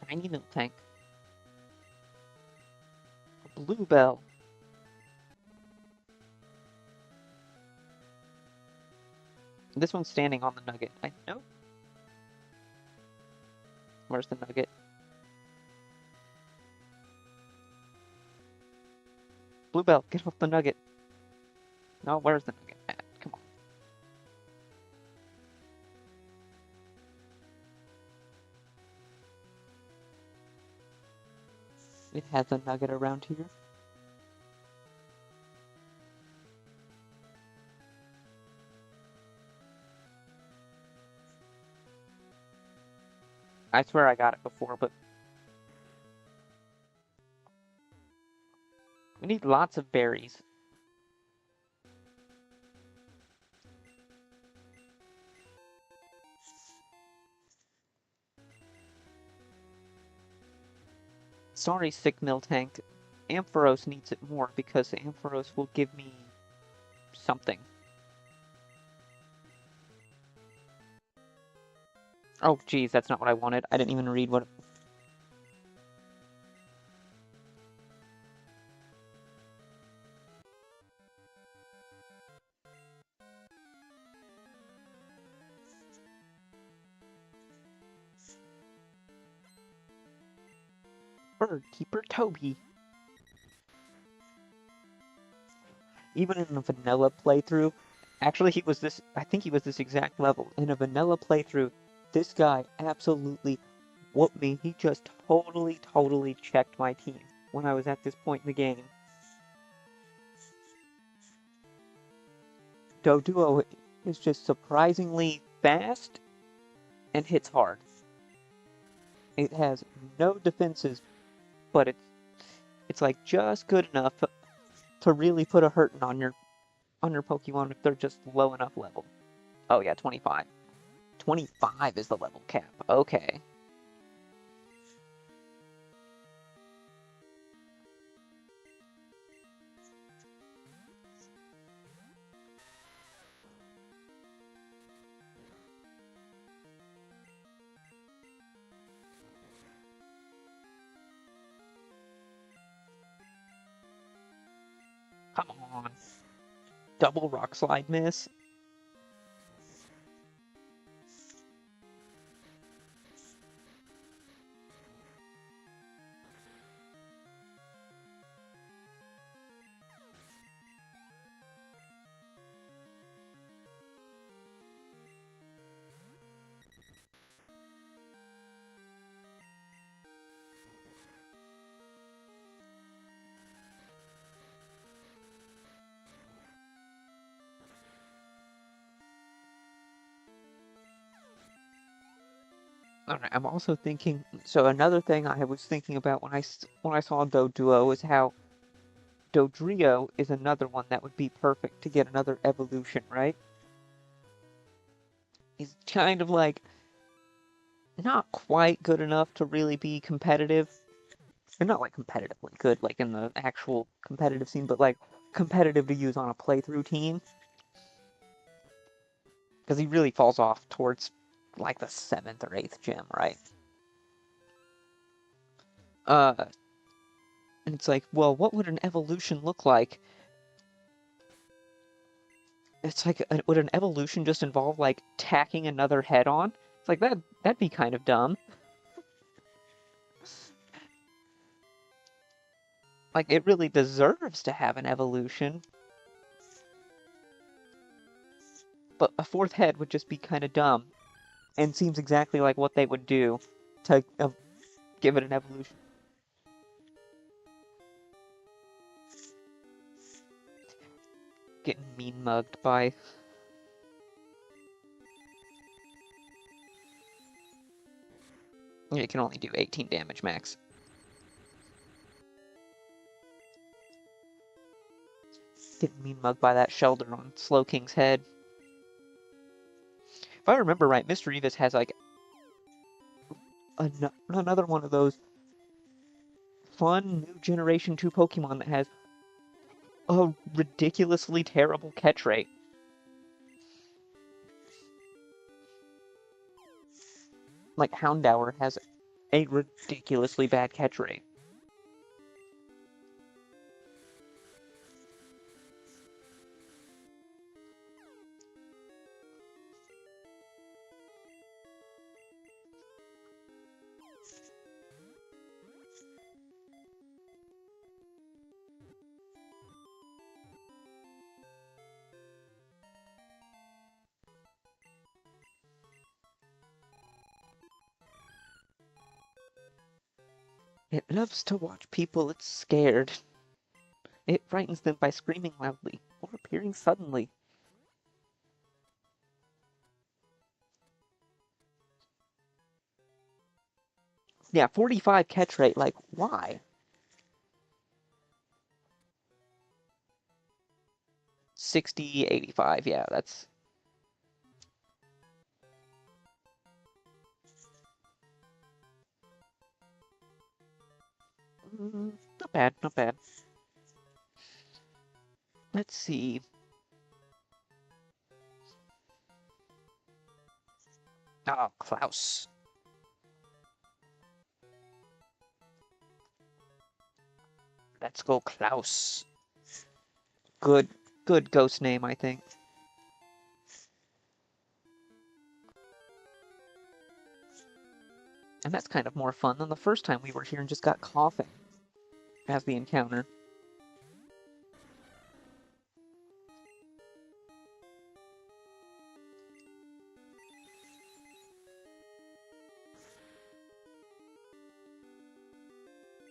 Tiny milk tank. A bluebell. This one's standing on the nugget. I know. Where's the nugget? Bluebell, get off the nugget. No, where's the nugget at? Come on. It has a nugget around here. I swear I got it before, but we need lots of berries. Sorry, Sick Miltank. Ampharos needs it more because Ampharos will give me something. Oh, geez, that's not what I wanted. I didn't even read what... Bird Keeper Toby. Even in a vanilla playthrough, actually he was this, I think he was this exact level. In a vanilla playthrough, this guy absolutely whooped me. He just totally checked my team when I was at this point in the game. Doduo is just surprisingly fast and hits hard. It has no defenses, but it's like just good enough to really put a hurting on your Pokemon if they're just low enough level. Oh yeah, 25. 25 is the level cap. Okay. Come on. Double Rock Slide miss. Alright, I'm also thinking, so another thing I was thinking about when I saw Doduo is how Dodrio is another one that would be perfect to get another evolution, right? He's kind of like not quite good enough to really be competitive. And not like competitively good, like in the actual competitive scene, but like competitive to use on a playthrough team. Because he really falls off towards like the 7th or 8th gym, right? And it's like, well, what would an evolution look like? It's like, would an evolution just involve like tacking another head on? It's like that'd be kind of dumb. Like it really deserves to have an evolution, but a 4th head would just be kind of dumb, and seems exactly like what they would do to give it an evolution. Getting mean mugged by. It can only do 18 damage max. Getting mean mugged by that Shelder on Slowking's head. If I remember right, Mr. Evis has like another one of those fun new Generation 2 Pokemon that has a ridiculously terrible catch rate. Like Houndour has a ridiculously bad catch rate. It loves to watch people it's scared. It frightens them by screaming loudly or appearing suddenly. Yeah, 45 catch rate, like, why? 60, 85, yeah, that's... not bad, not bad. Let's see. Oh, Klaus. Let's go, Klaus. Good, good ghost name, I think. And that's kind of more fun than the first time we were here and just got coughing as the encounter.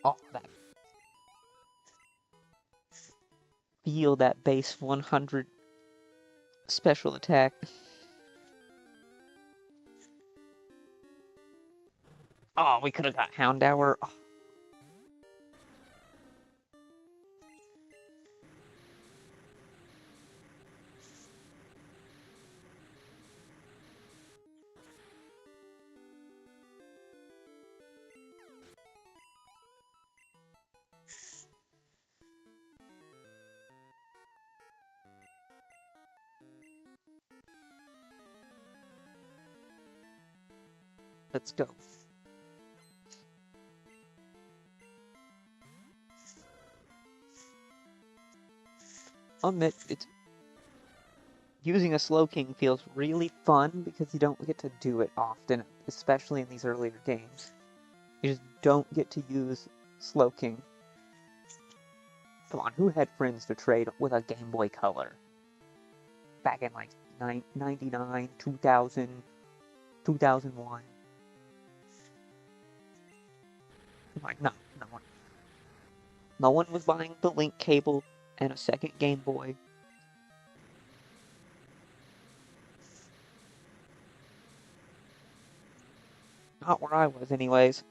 Oh, that... feel that base 100 special attack. Oh, we could have got Houndour. Oh, let's go. I'll admit, it's... using a Slowking feels really fun because you don't get to do it often, especially in these earlier games. You just don't get to use Slowking. Come on, who had friends to trade with a Game Boy Color? Back in like 99, 2000, 2001. Like, no, no one. No one was buying the link cable and a second Game Boy. Not where I was, anyways.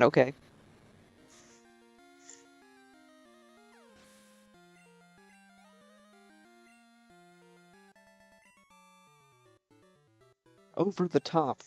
Okay. Over the top.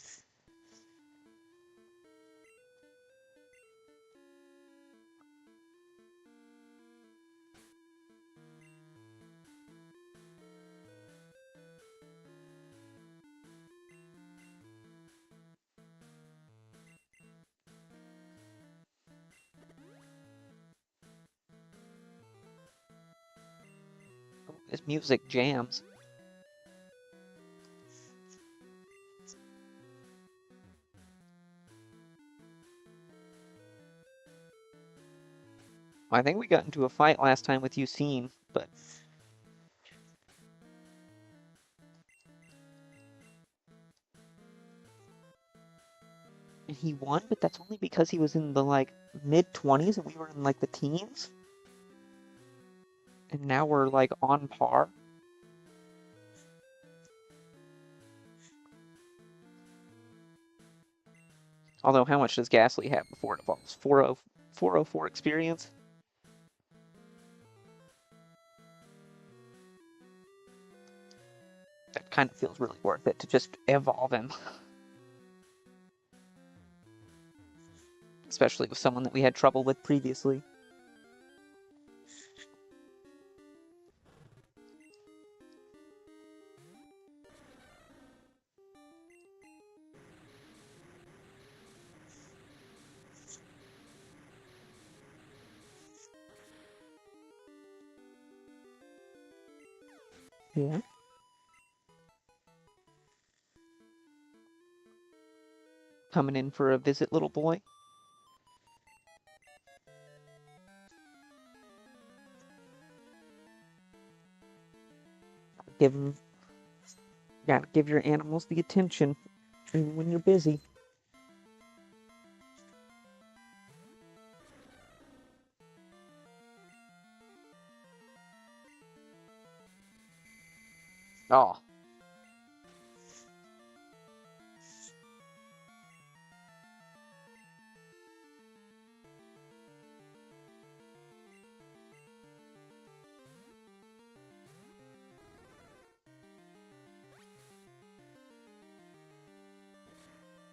Oh, this music jams. I think we got into a fight last time with Yusin, but... and he won, but that's only because he was in the, like, mid-20s and we were in, like, the teens? And now we're, like, on par? Although, how much does Ghastly have before it evolves? 404 experience? That kind of feels really worth it to just evolve him. Especially with someone that we had trouble with previously. Yeah. Coming in for a visit, little boy? Gotta give your animals the attention, even when you're busy. Oh.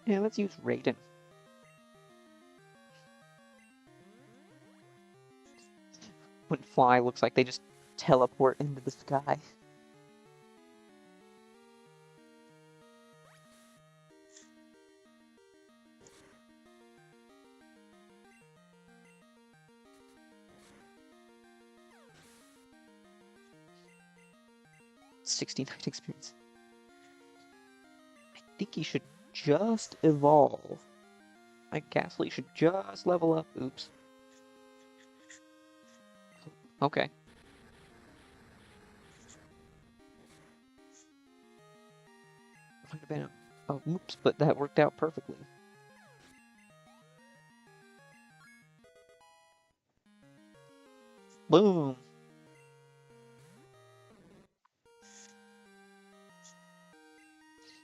Yeah, let's use Raiden. When fly looks like they just teleport into the sky. '69 experience. I think he should just evolve. Like Ghastly should just level up. Oops. Okay. Might have been a oops, but that worked out perfectly. Boom.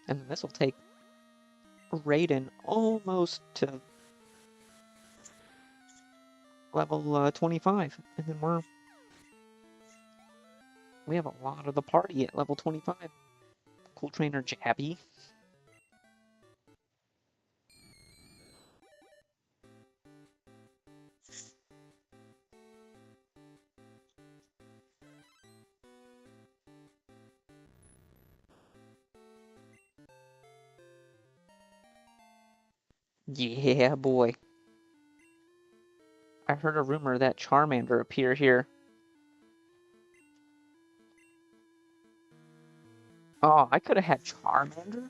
And this will take Raiden almost to level 25. And then we have a lot of the party at level 25. Cool Trainer Jabby. Yeah, boy. I heard a rumor that Charmander appear here. Oh, I could have had Charmander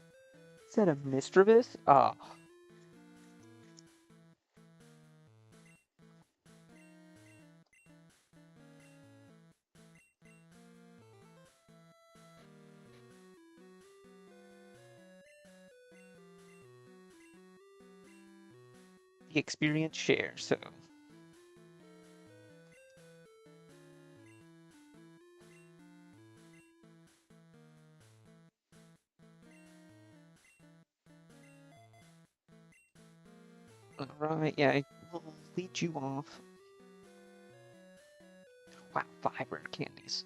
instead of Misdreavus. Oh, the experience share, so. Alright, yeah, I will lead you off. Wow, 5 rare candies.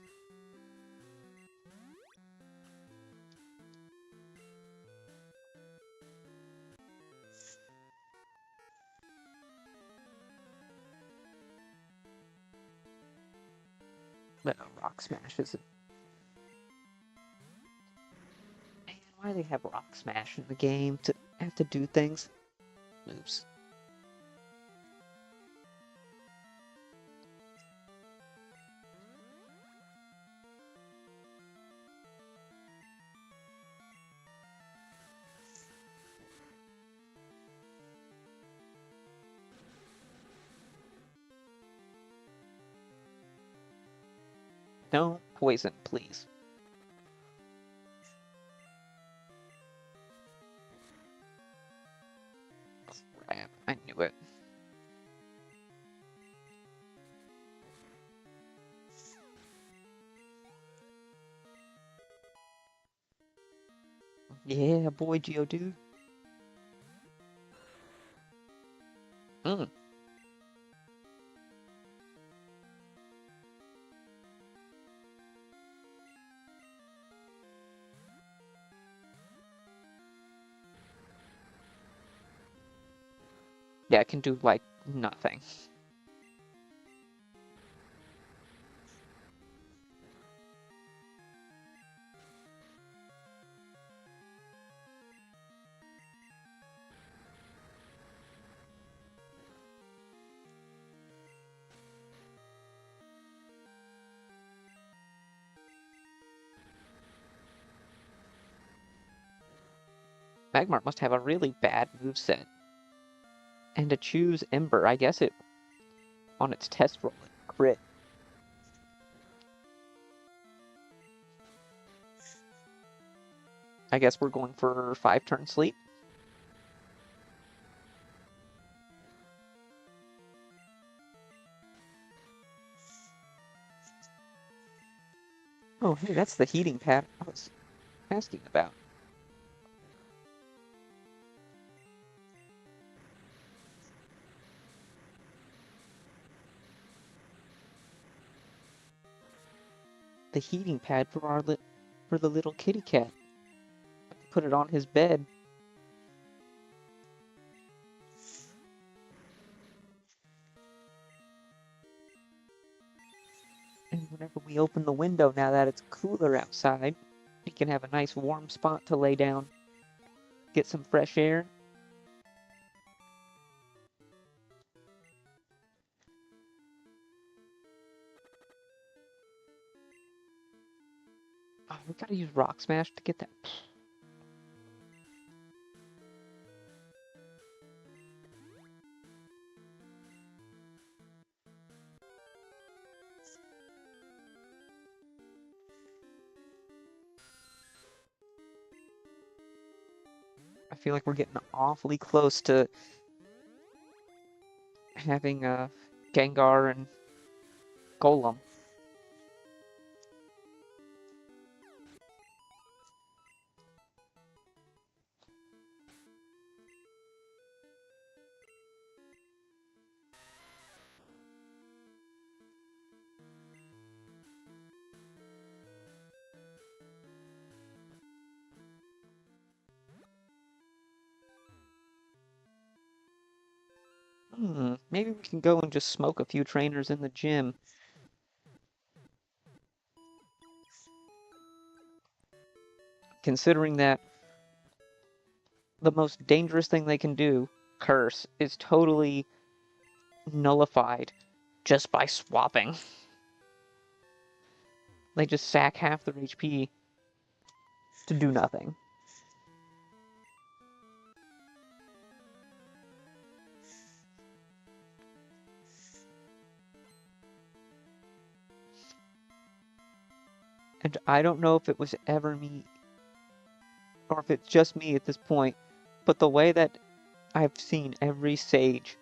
But Rock Smash is it. Man, why do they have Rock Smash in the game to have to do things? Oops. No poison, please. Crap, I knew it. Yeah, boy, Geodude. Mm. Yeah, it can do, like, nothing. Magmar must have a really bad moveset. And to choose Ember, I guess it, on its test roll, it crit. I guess we're going for 5-turn sleep. Oh, hey, that's the heating pad I was asking about. The heating pad for for the little kitty cat. Put it on his bed. And whenever we open the window, now that it's cooler outside, he can have a nice warm spot to lay down, get some fresh air. Oh, we gotta use Rock Smash to get that. I feel like we're getting awfully close to having Gengar and Golem. Maybe we can go and just smoke a few trainers in the gym. Considering that the most dangerous thing they can do, Curse, is totally nullified just by swapping. They just sack half their HP to do nothing. And I don't know if it was ever me, or if it's just me at this point, but the way that I've seen every sage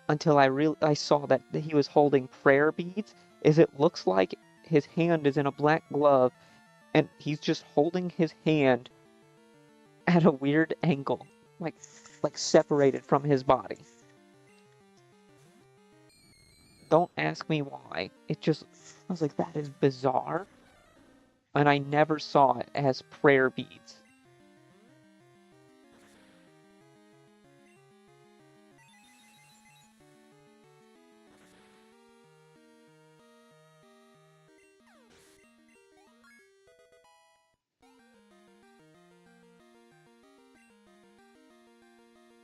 until I saw that he was holding prayer beads is it looks like his hand is in a black glove and he's just holding his hand at a weird angle, like separated from his body. Don't ask me why. I was like, that is bizarre. And I never saw it as prayer beads.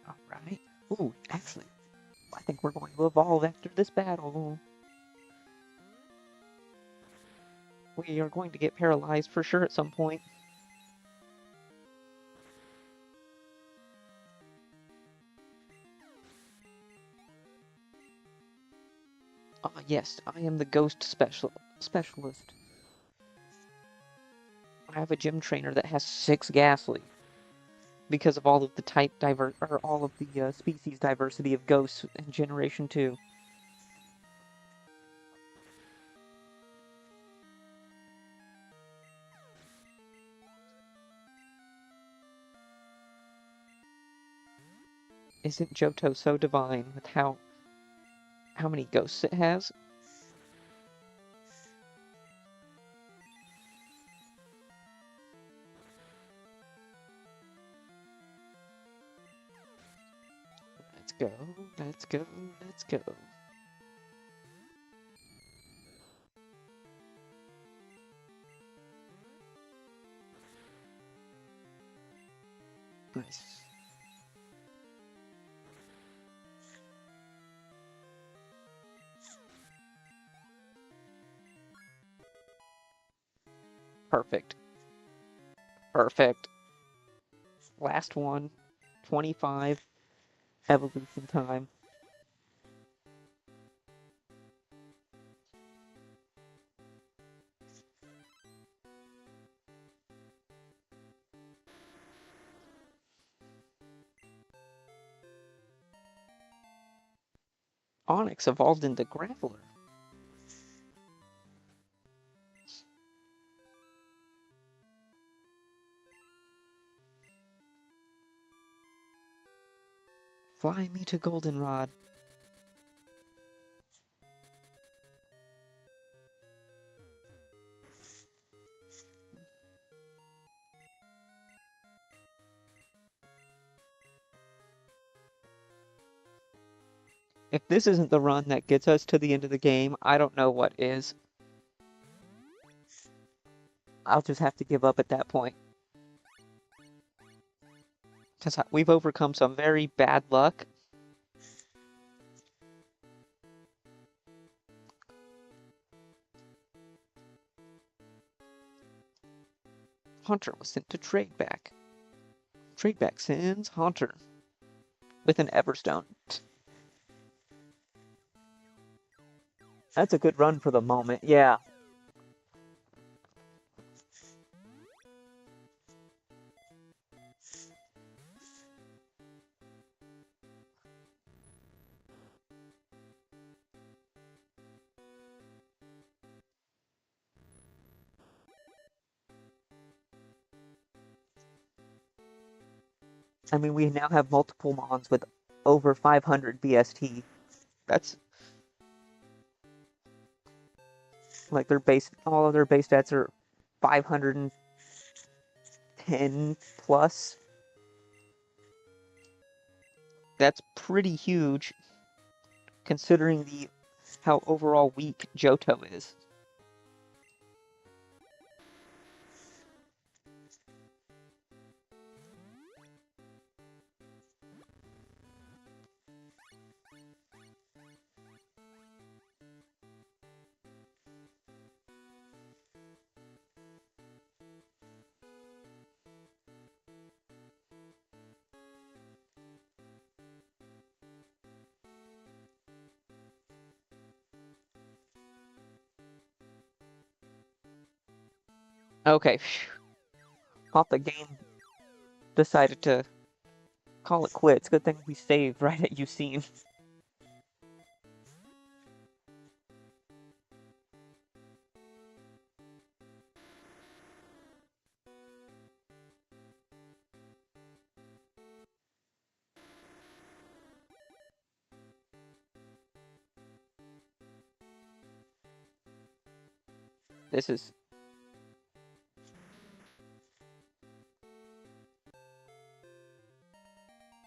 Alright. Ooh, actually, I think we're going to evolve after this battle. We are going to get paralyzed for sure at some point. Ah, yes, I am the ghost specialist. I have a gym trainer that has 6 Ghastly because of all of the all of the species diversity of ghosts in Generation 2. Isn't Johto so divine with how many ghosts it has? Let's go, let's go, let's go. Nice. Perfect. Perfect. Last one. 25. Evolution time. Onyx evolved into Graveler. Fly me to Goldenrod. If this isn't the run that gets us to the end of the game, I don't know what is. I'll just have to give up at that point. Because we've overcome some very bad luck. Haunter was sent to Tradeback. Tradeback sends Haunter with an Everstone. That's a good run for the moment, yeah. I mean, we now have multiple Mons with over 500 BST. That's like all of their base stats are 510 plus. That's pretty huge considering how overall weak Johto is. Okay, thought the game decided to call it quits. Good thing we saved right at Ucine. This is...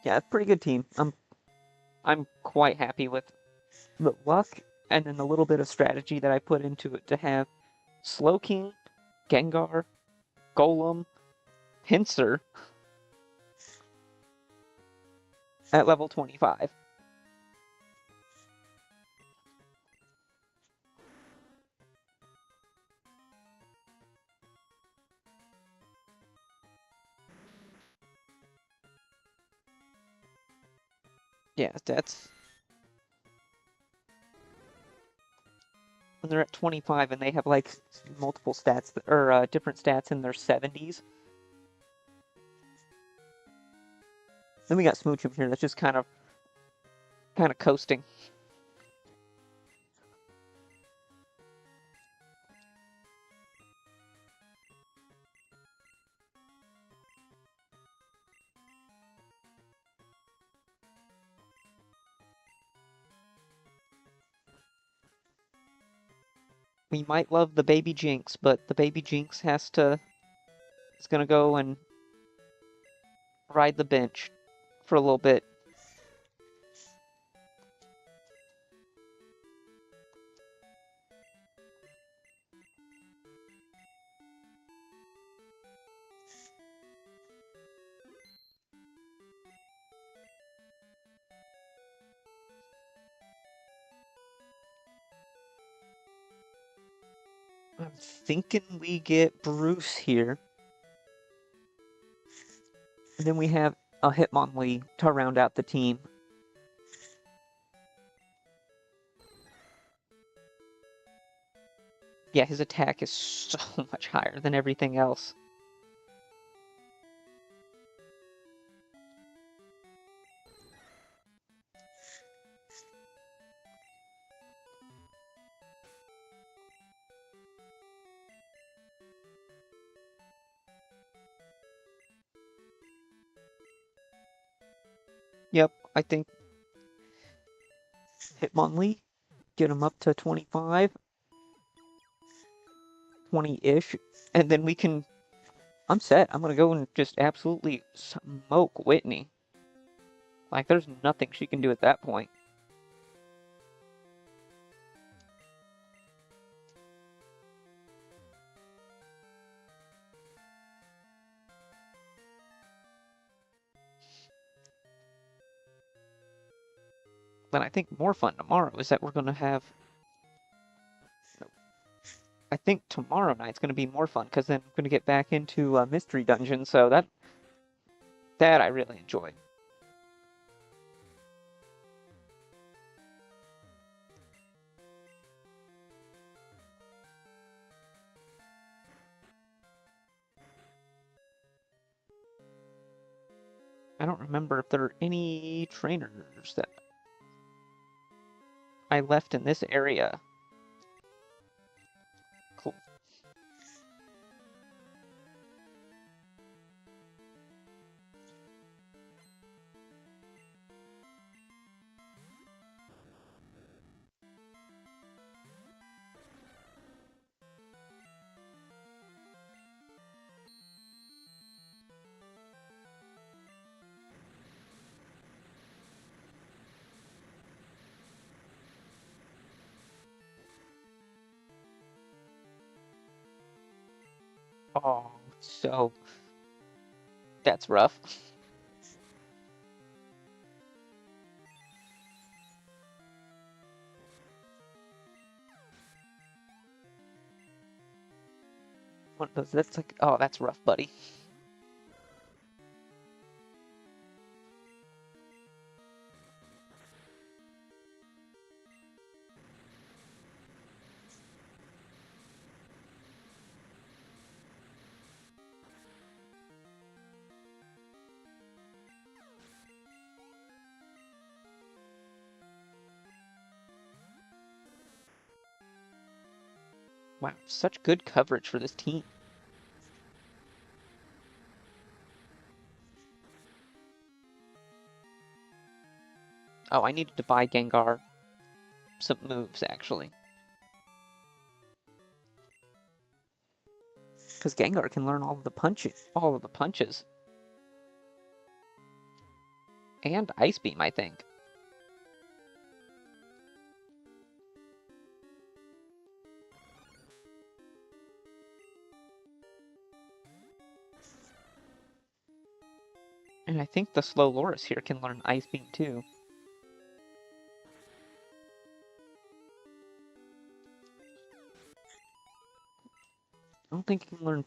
Yeah, a pretty good team. I'm quite happy with the luck and then the little bit of strategy that I put into it to have Slowking, Gengar, Golem, Pinsir at level 25. Yeah, that's... When they're at 25 and they have like multiple stats or different stats in their 70s. Then we got Smoochum here that's just kind of coasting. We might love the baby Jinx, but the baby Jinx is gonna go and ride the bench for a little bit. I'm thinking we get Bruce here. And then we have a Hitmonlee to round out the team. Yeah, his attack is so much higher than everything else. Yep, I think Hitmonlee, get him up to 25, 20-ish, and then we can... I'm set. I'm gonna go and just absolutely smoke Whitney. Like, there's nothing she can do at that point. But I think more fun tomorrow is that we're gonna have... I think tomorrow night's gonna be more fun, because then I'm gonna get back into Mystery Dungeon, so that I really enjoy. I don't remember if there are any trainers that I left in this area. Cool. Oh, so that's rough. One of those, that's like, oh, that's rough, buddy. Wow, such good coverage for this team. Oh, I needed to buy Gengar some moves, actually. Because Gengar can learn all of the punches. And Ice Beam, I think. And I think the Slow Loris here can learn Ice Beam, too. I don't think it can learn...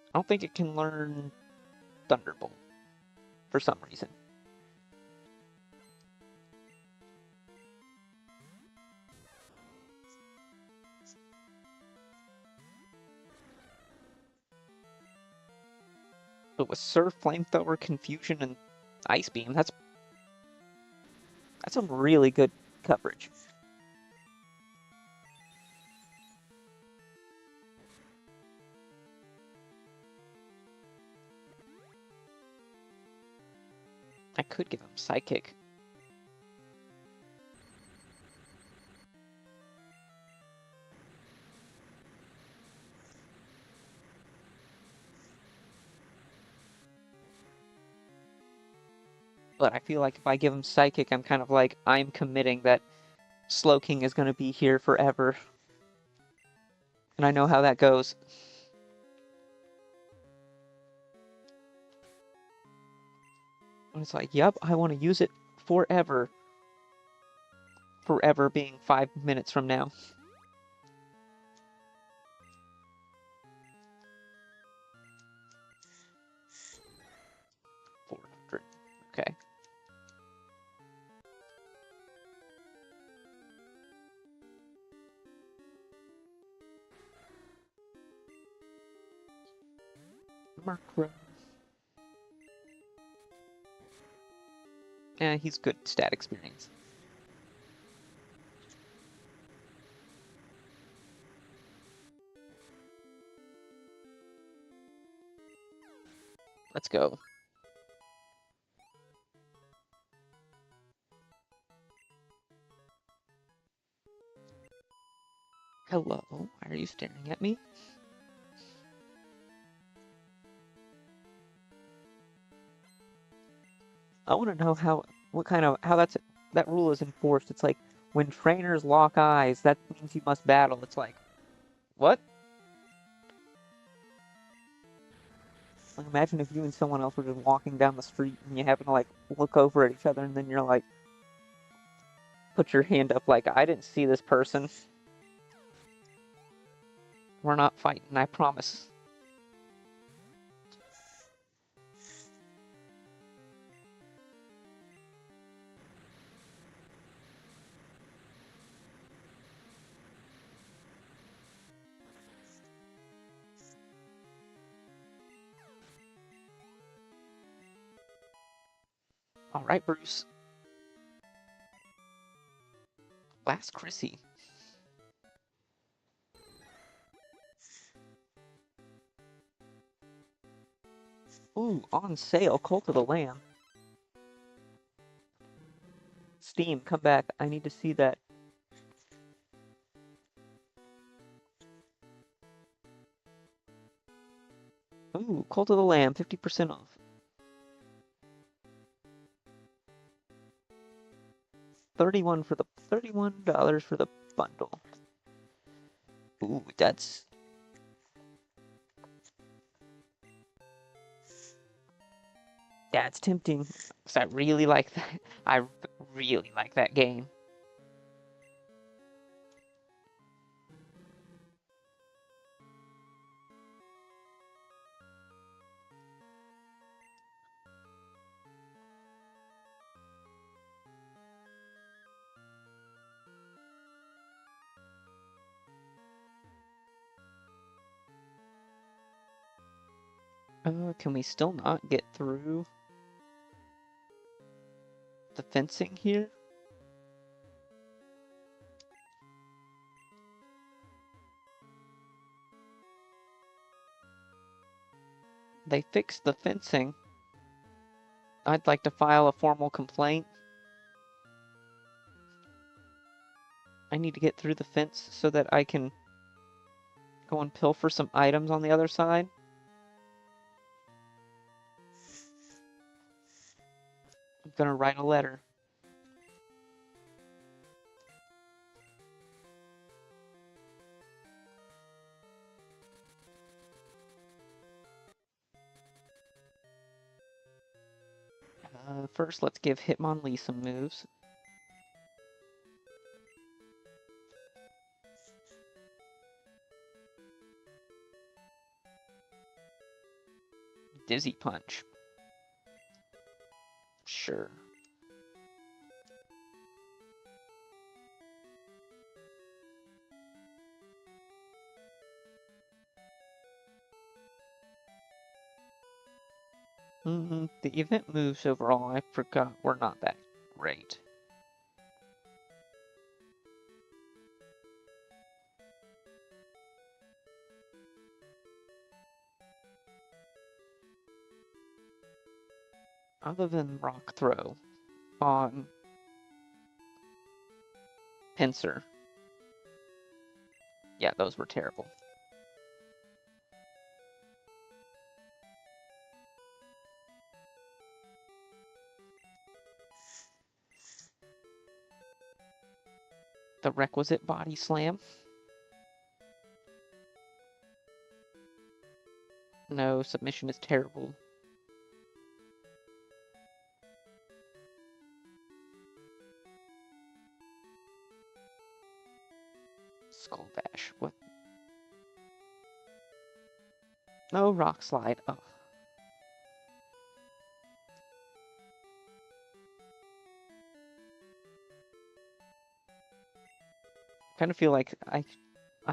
I don't think it can learn Thunderbolt. For some reason. But with Surf, Flamethrower, Confusion, and Ice Beam, that's some really good coverage. I could give him Psychic. But I feel like if I give him Psychic, I'm kind of like, I'm committing that Slowking is going to be here forever. And I know how that goes. And it's like, yep, I want to use it forever. Forever being 5 minutes from now. 400. Okay. Murkrow. He's good stat experience. Let's go. Hello, why are you staring at me? I want to know how that rule is enforced. It's like when trainers lock eyes, that means you must battle. It's like, what? Like, imagine if you and someone else were just walking down the street and you happen to like look over at each other and then you're like, put your hand up like, I didn't see this person. We're not fighting, I promise. All right, Bruce. Last Chrissy. Ooh, on sale, Cult of the Lamb. Steam, come back. I need to see that. Ooh, Cult of the Lamb, 50% off. $31 for the bundle. Ooh, that's tempting. 'Cause I really like that. I really like that game. Can we still not get through the fencing here? They fixed the fencing. I'd like to file a formal complaint. I need to get through the fence so that I can go and pilfer some items on the other side. I'm gonna write a letter. First, let's give Hitmonlee some moves. Dizzy Punch. Sure. The event moves overall, I forgot, were not that great. Other than Rock Throw on Pinsir. Yeah, those were terrible. The requisite body slam. No, submission is terrible. Skull Bash. What? No, Rock Slide. Oh. Kind of feel like I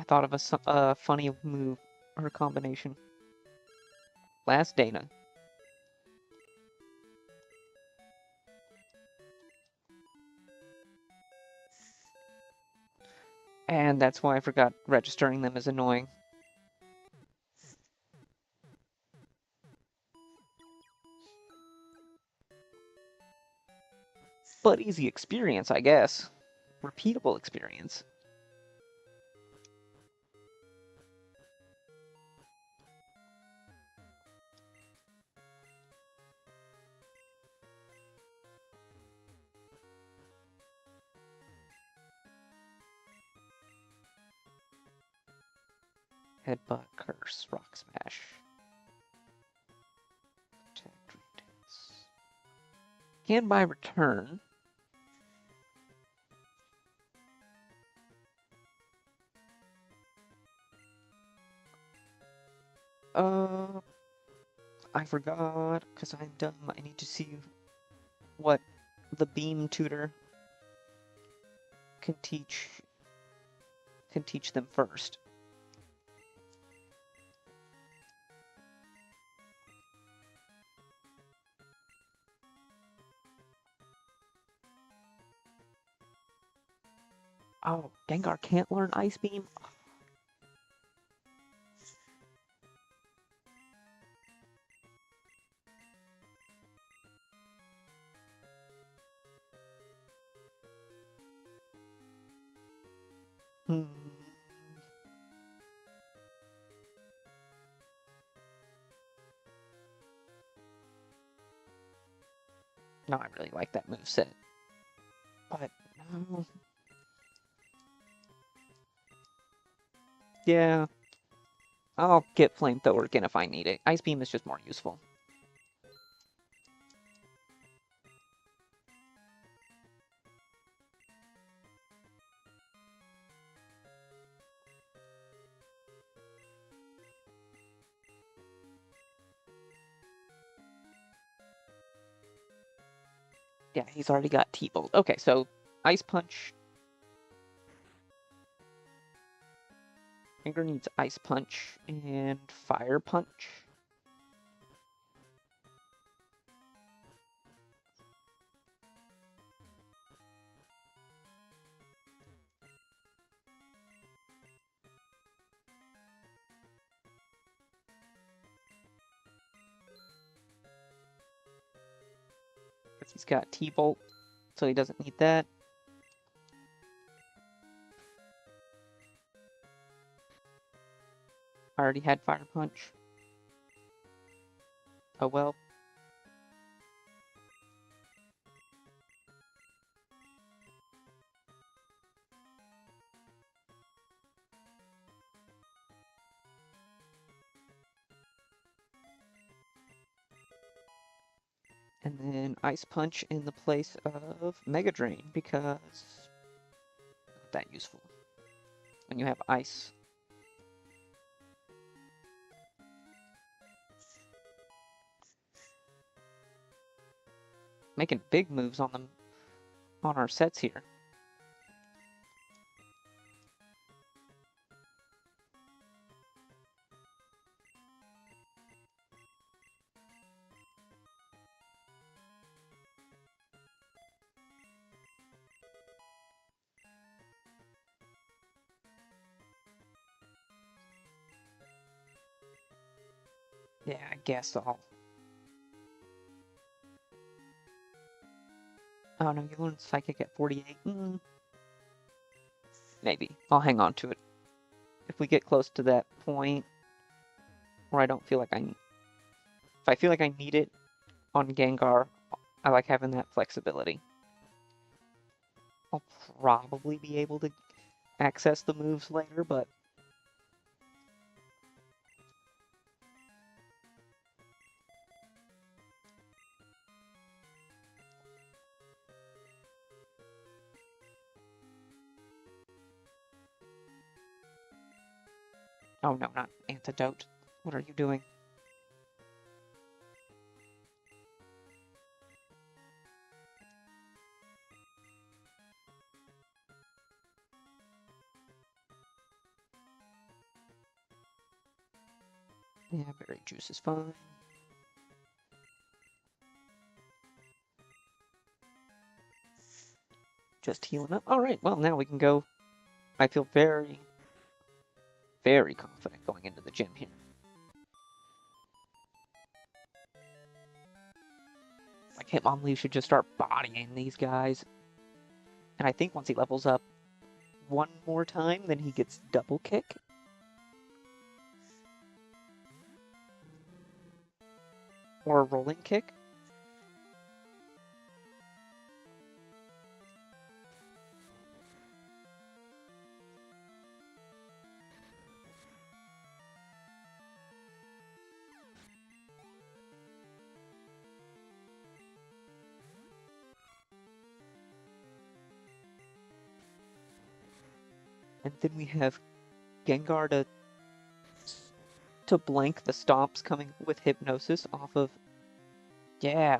thought of a funny move or combination. Last Dana. And that's why I forgot registering them as annoying. But easy experience, I guess. Repeatable experience. Headbutt, Curse, Rock Smash. Attack, Dream Dance. Can buy return. I forgot, because I'm dumb. I need to see what the Beam Tutor can teach them first. Oh, Gengar can't learn Ice Beam? Hmm. No, I really like that moveset. But, no. Yeah. I'll get Flamethrower again if I need it. Ice Beam is just more useful. Yeah, he's already got T-Bolt. Okay, so Ice Punch. Gengar needs Ice Punch and Fire Punch. Because he's got T-Bolt, so he doesn't need that. I already had Fire Punch. Oh well. And then Ice Punch in the place of Mega Drain, because not that useful when you have Ice. Making big moves on them on our sets here. Yeah, I guess I'll... Oh no, you learned Psychic at 48? Maybe. I'll hang on to it. If we get close to that point where I don't feel like if I feel like I need it on Gengar, I like having that flexibility. I'll probably be able to access the moves later, but... Oh no, not Antidote. What are you doing? Yeah, Berry Juice is fine. Just healing up. Alright, well now we can go. I feel very, very confident going into the gym here. Like Hitmonlee should just start bodying these guys. And I think once he levels up one more time, then he gets double kick. Or a rolling kick. And then we have Gengar to blank the stomps coming with Hypnosis off of... Yeah.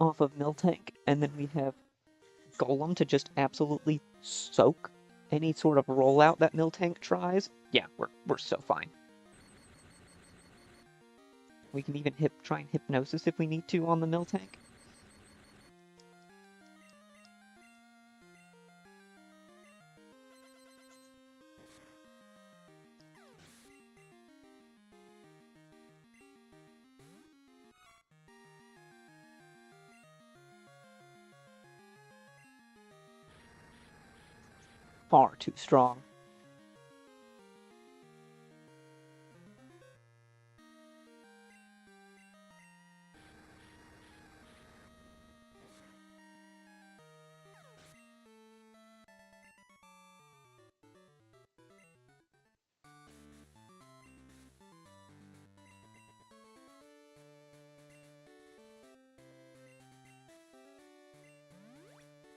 Off of Miltank. And then we have Golem to just absolutely soak any sort of rollout that Miltank tries. Yeah, we're so fine. We can even try and Hypnosis if we need to on the Miltank. Far too strong.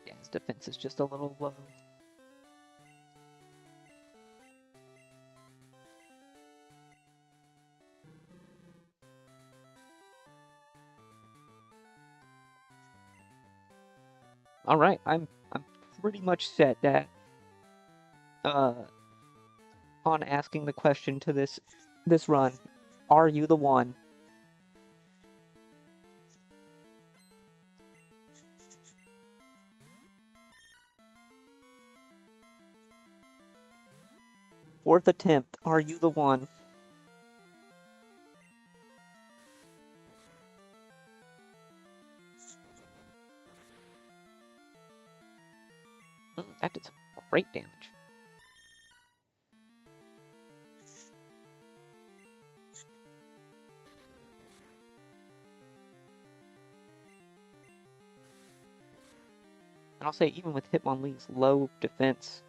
Yeah, his defense is just a little low. All right, I'm pretty much set that on asking the question to this run, are you the one? Fourth attempt, are you the one? That did some great damage. And I'll say, even with Hitmonlee's low defense,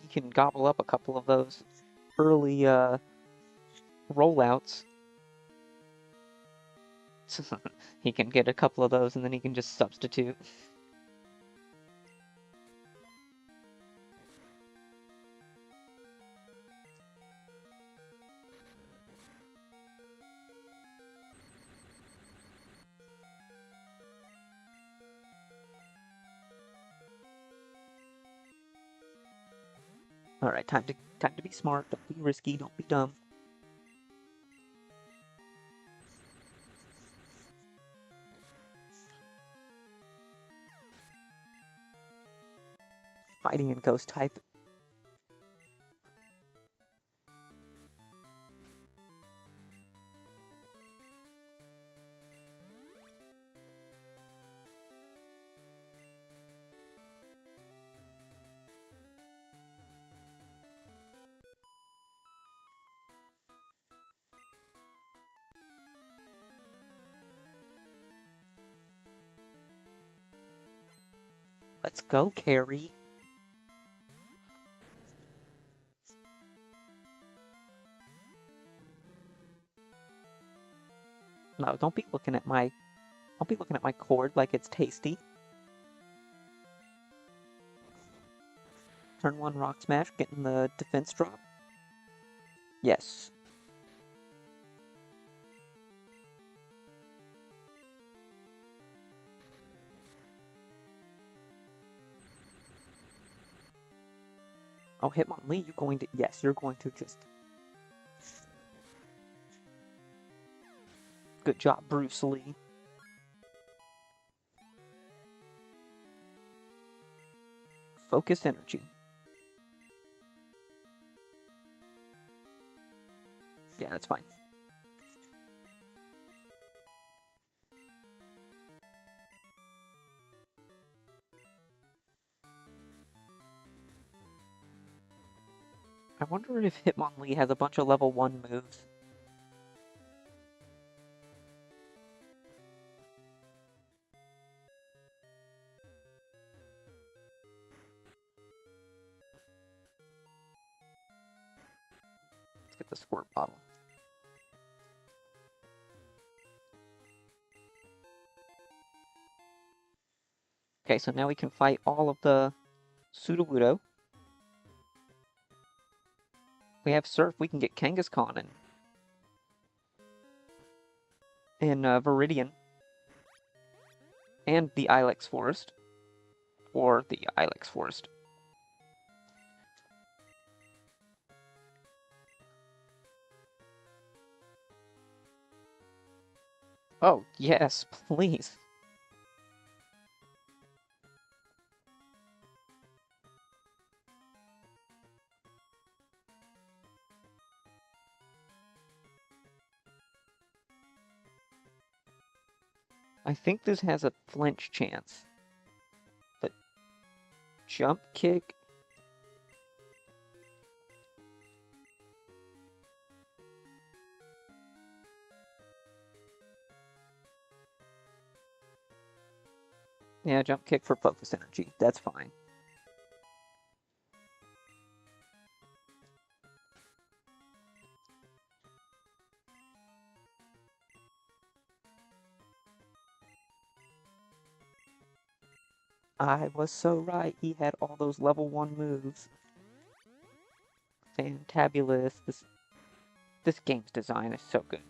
he can gobble up a couple of those early rollouts. He can get a couple of those and then he can just substitute. Alright, time to be smart, don't be risky, don't be dumb. Fighting and Ghost type. Let's go, Carrie. No, don't be looking at my cord like it's tasty. Turn 1 Rock Smash, getting the defense drop. Yes. Oh, Hitmonlee, you're going to... Yes, you're going to just... Good job, Bruce Lee. Focus energy. Yeah, that's fine. I wonder if Hitmonlee has a bunch of level 1 moves. get the squirt bottle. Okay, so now we can fight all of the Sudowoodo. We have Surf, we can get Kangaskhan and Viridian. And the Ilex Forest. Or the Ilex Forest. Oh, yes, please. I think this has a flinch chance. But jump kick. Yeah, jump kick for focus energy. That's fine. I was so right. He had all those level 1 moves. Fantabulous. This game's design is so good.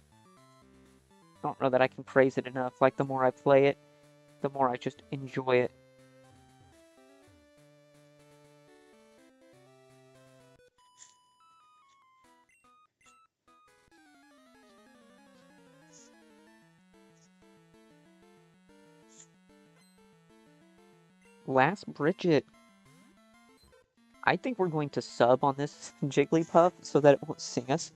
I don't know that I can praise it enough. Like, the more I play it, the more I just enjoy it. Last Bridget. I think we're going to sub on this Jigglypuff so that it won't sing us.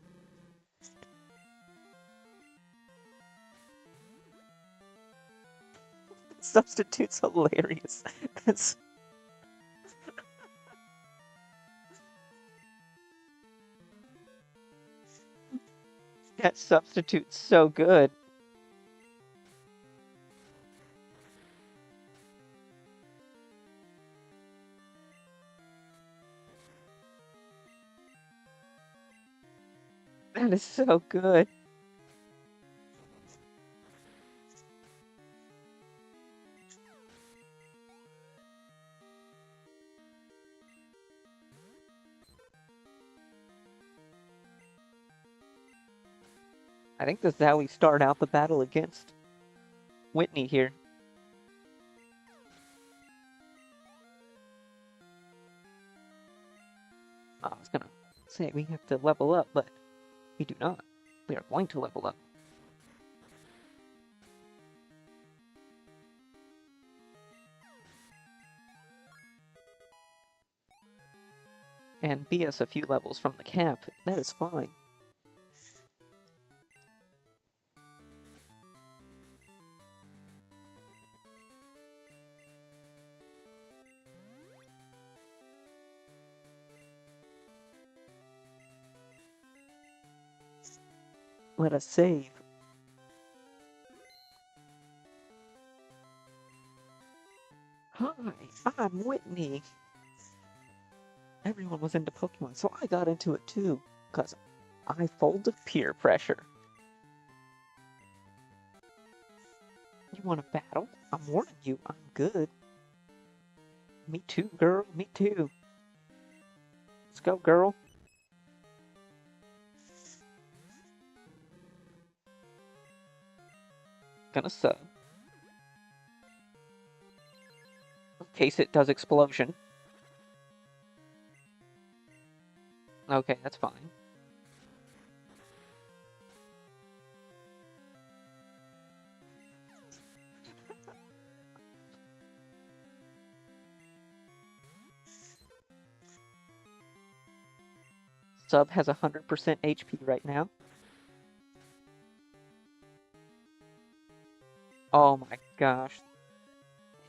Substitute's hilarious. That substitute's so good. That is so good. I think this is how we start out the battle against Whitney here. I was gonna say we have to level up, but we do not. We are going to level up. And be us a few levels from the cap. That is fine. Let us save. Hi, I'm Whitney. Everyone was into Pokemon, so I got into it too, because I fold peer pressure. You want to battle? I'm warning you, I'm good. Me too, girl, me too. Let's go, girl. Gonna sub. In case it does explosion. Okay, that's fine. Sub has 100% HP right now. Oh my gosh.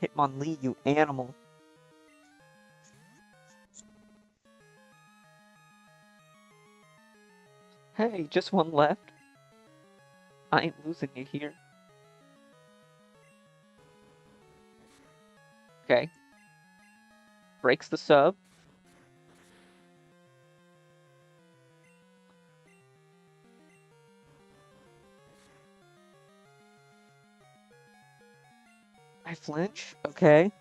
Hitmonlee, you animal. Hey, just one left. I ain't losing you here. Okay. Breaks the sub. I flinch? Okay.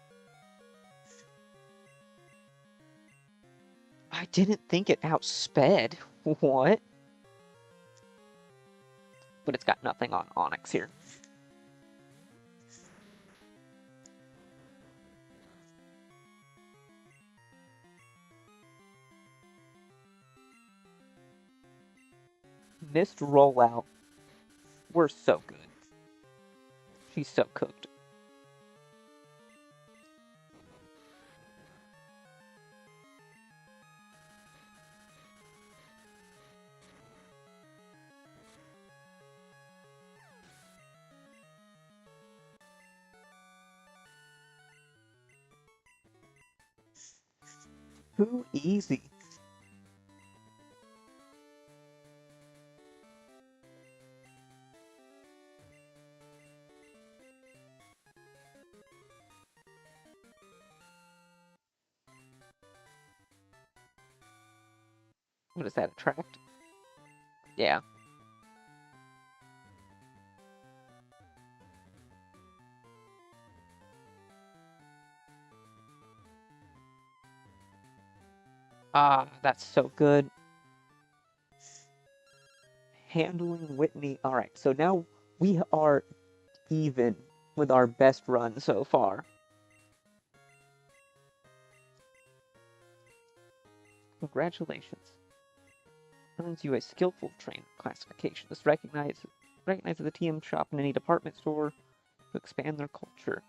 I didn't think it outsped. What? But it's got nothing on Onyx here. Missed rollout. We're so good. She's so cooked. Too easy. What does that attract? Yeah. Ah, that's so good. Handling Whitney. Alright, so now we are even with our best run so far. Congratulations. Earns you a skillful trainer classification. This recognizes the TM shop in any department store to expand their culture.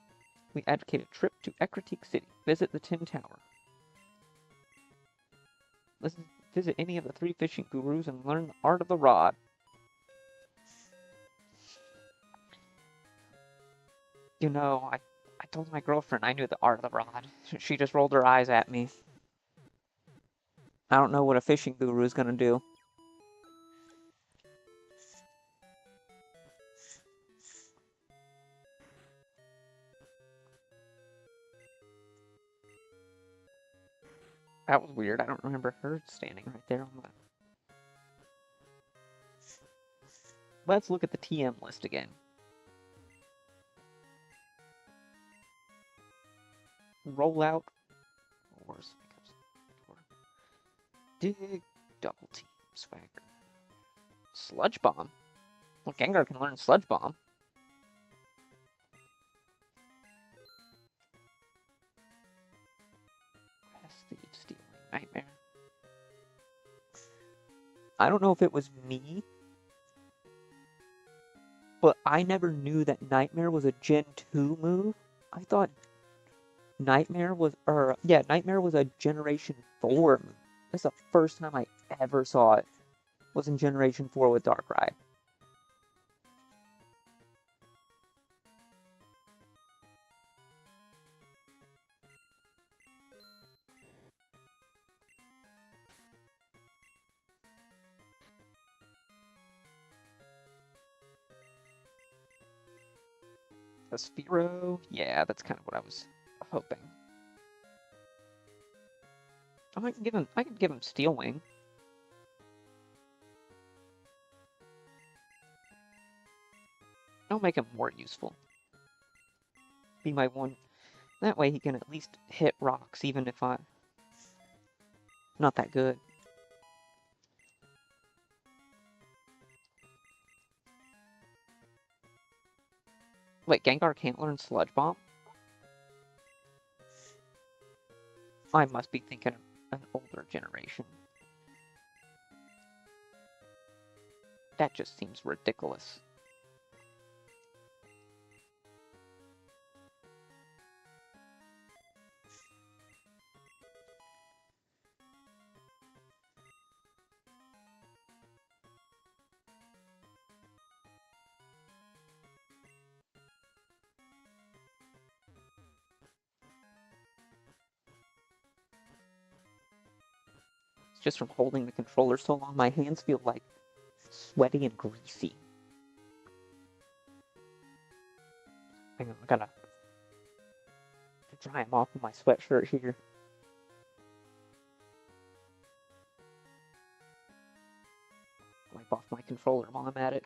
We advocate a trip to Ekritique City. Visit the Tin Tower. Visit any of the 3 fishing gurus and learn the art of the rod. You know, I told my girlfriend I knew the art of the rod. She just rolled her eyes at me. I don't know what a fishing guru is gonna do. That was weird. I don't remember her standing right there on the... Let's look at the TM list again. Rollout. Dig. Double team. Swagger. Sludge Bomb. Well, Gengar can learn Sludge Bomb. Thief, Stealing, Nightmare. I don't know if it was me, but I never knew that Nightmare was a Gen 2 move. I thought Nightmare was, Nightmare was a Generation 4 move. That's the first time I ever saw it. Was in Generation 4 with Darkrai. A Sphero? Yeah, that's kind of what I was hoping. Oh, I can give him Steel Wing. I'll make him more useful. Be my one. That way he can at least hit rocks, even if I'm not that good. Wait, Gengar can't learn Sludge Bomb? I must be thinking of an older generation. That just seems ridiculous. It's just from holding the controller so long, my hands feel like sweaty and greasy. Hang on, I gotta dry them off with my sweatshirt here. Wipe off my controller while I'm at it.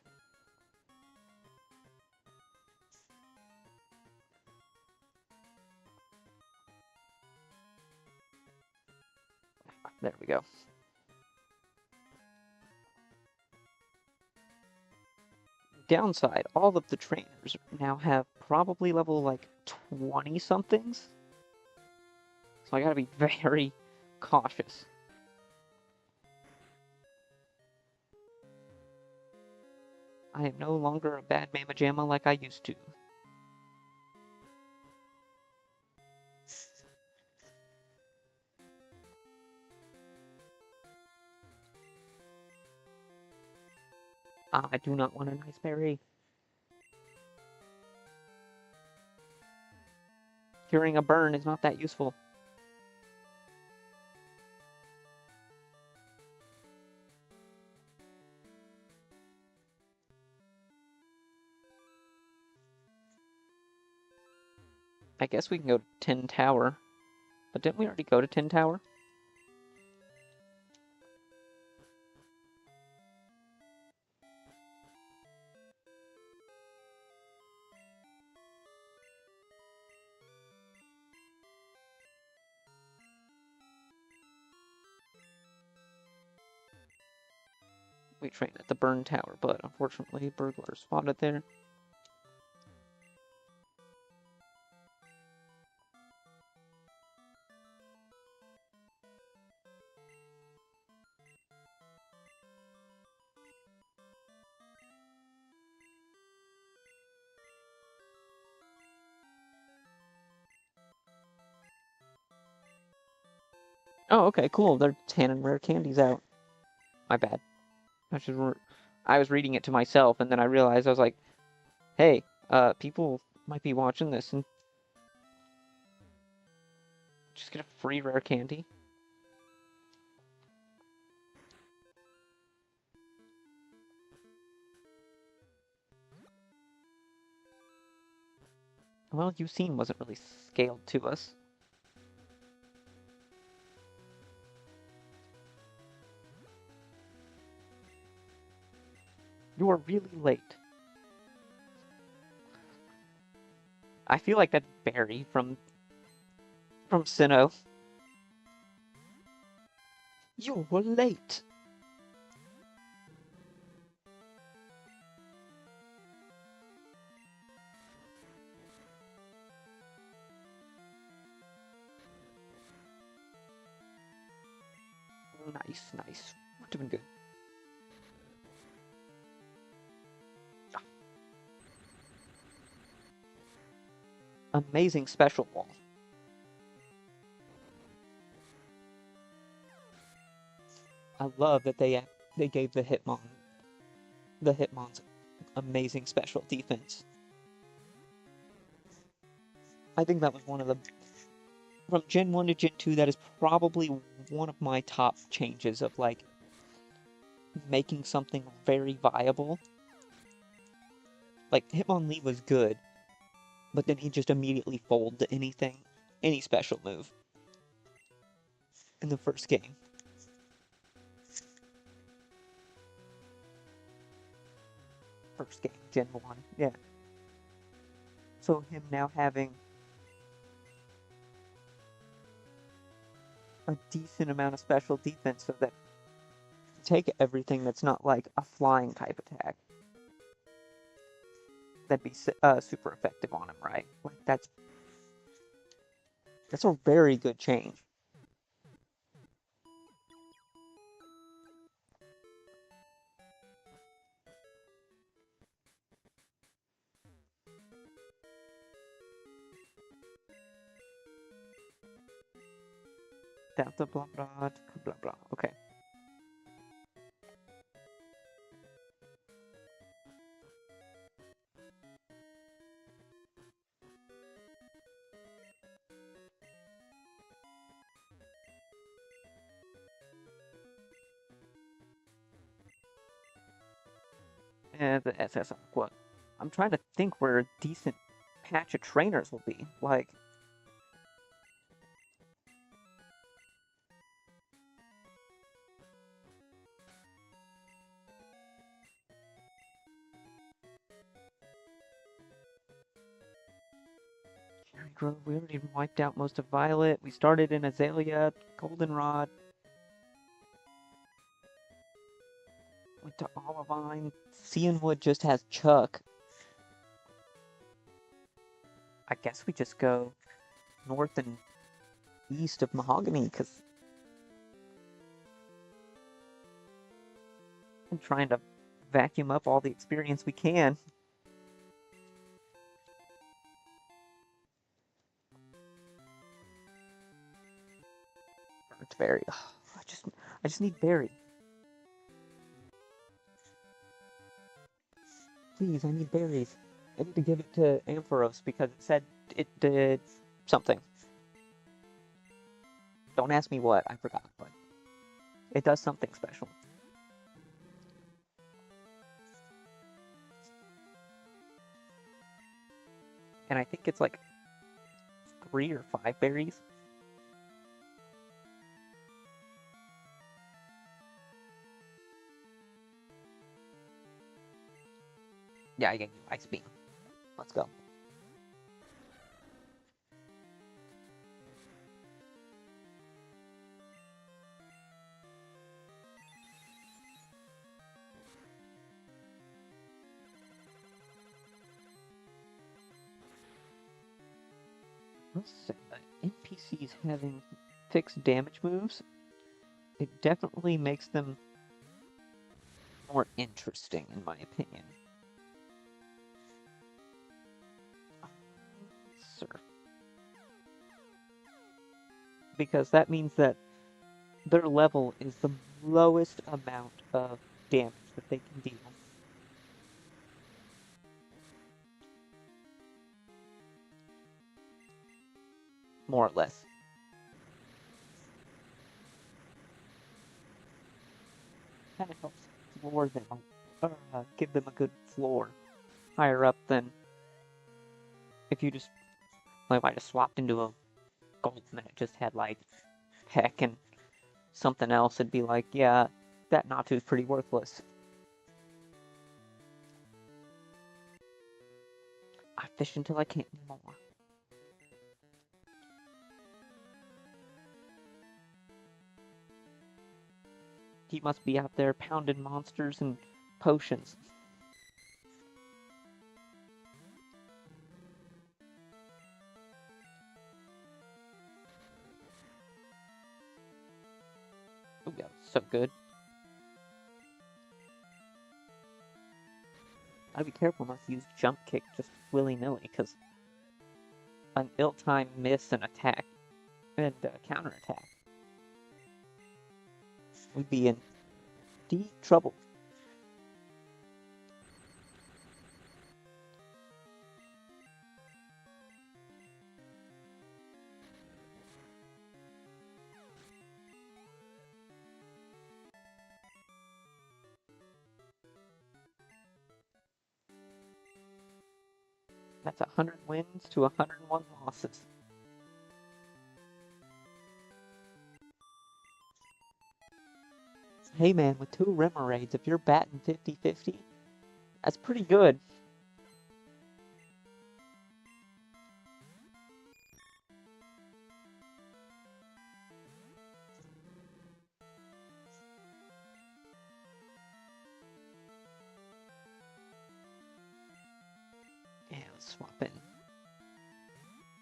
There we go. Downside, all of the trainers now have probably level like 20 somethings. So I gotta be very cautious. I am no longer a bad Mama Jamma like I used to. I do not want a nice berry. Curing a burn is not that useful. I guess we can go to Tin Tower. But didn't we already go to Tin Tower? We trained at the Burn Tower, but unfortunately burglar spotted there. Oh, okay, cool. They're handing rare candies out. My bad. I was reading it to myself, and then I realized I was like, hey, people might be watching this and just get a free rare candy. Well, Usain wasn't really scaled to us. You are really late. I feel like that's Barry from Sinnoh. You were late. Nice, nice. We're doing good. Amazing special wall. I love that they gave the Hitmon's amazing special defense. I think that was one of the from Gen 1 to Gen 2, that is probably one of my top changes of like making something very viable. Like Hitmonlee was good, but then he just immediately folded to anything, any special move in the first game. First game, Gen 1, yeah. So him now having a decent amount of special defense so that you can take everything that's not like a flying type attack. That'd be super effective on him, right? Like that's a very good change. Delta blah blah blah blah. Okay. And the SS Aqua. I'm trying to think where a decent patch of trainers will be. Like, Cherry Grove, we already wiped out most of Violet. We started in Azalea, Goldenrod. Levine. Cianwood just has Chuck. I guess we just go north and east of Mahogany, because I'm trying to vacuum up all the experience we can. Burnt berry. Oh, I just need berry. Please, I need berries. I need to give it to Ampharos because it said it did something. Don't ask me what, I forgot, but it does something special. And I think it's like 3 or 5 berries. Yeah, I get you. Ice Beam. Let's go. Let's say NPCs having fixed damage moves, it definitely makes them more interesting, in my opinion. Surf. Because that means that their level is the lowest amount of damage that they can deal. More or less. Kind of helps floor them, or give them a good floor. Higher up than if you just, like, if I just swapped into a gold and it just had, like, Peck and something else, it'd be like, yeah, that Natu's pretty worthless. I fish until I can't anymore. He must be out there pounding monsters and potions. Oh, yeah, so good. I'd be careful not to use jump kick just willy-nilly, because an ill-timed miss and attack and counterattack, we'd be in deep trouble. That's 100 wins to 101 losses. Hey man, with 2 Remoraid's, if you're batting 50-50, that's pretty good. Yeah, let's swap in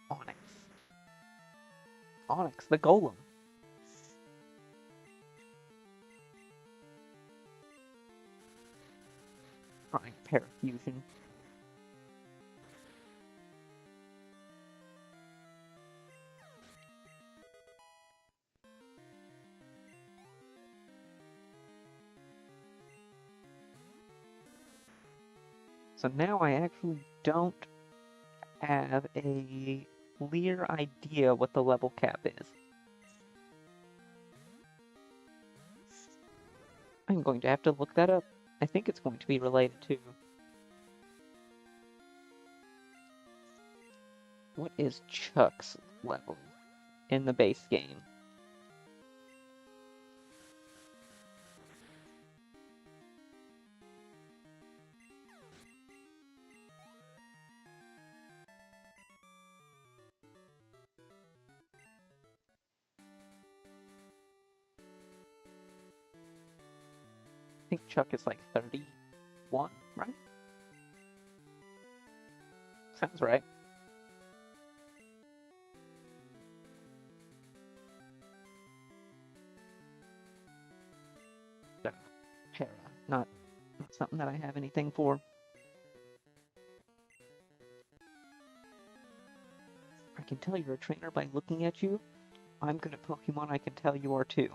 Onyx. Onyx, the Golem. Trying Parafusion. So now I actually don't have a clear idea what the level cap is. I'm going to have to look that up. I think it's going to be related to... What is Chuck's level in the base game? I think Chuck is like 31, right? Sounds right. Hera, not something that I have anything for. I can tell you're a trainer by looking at you. I'm good at Pokemon, I can tell you are too.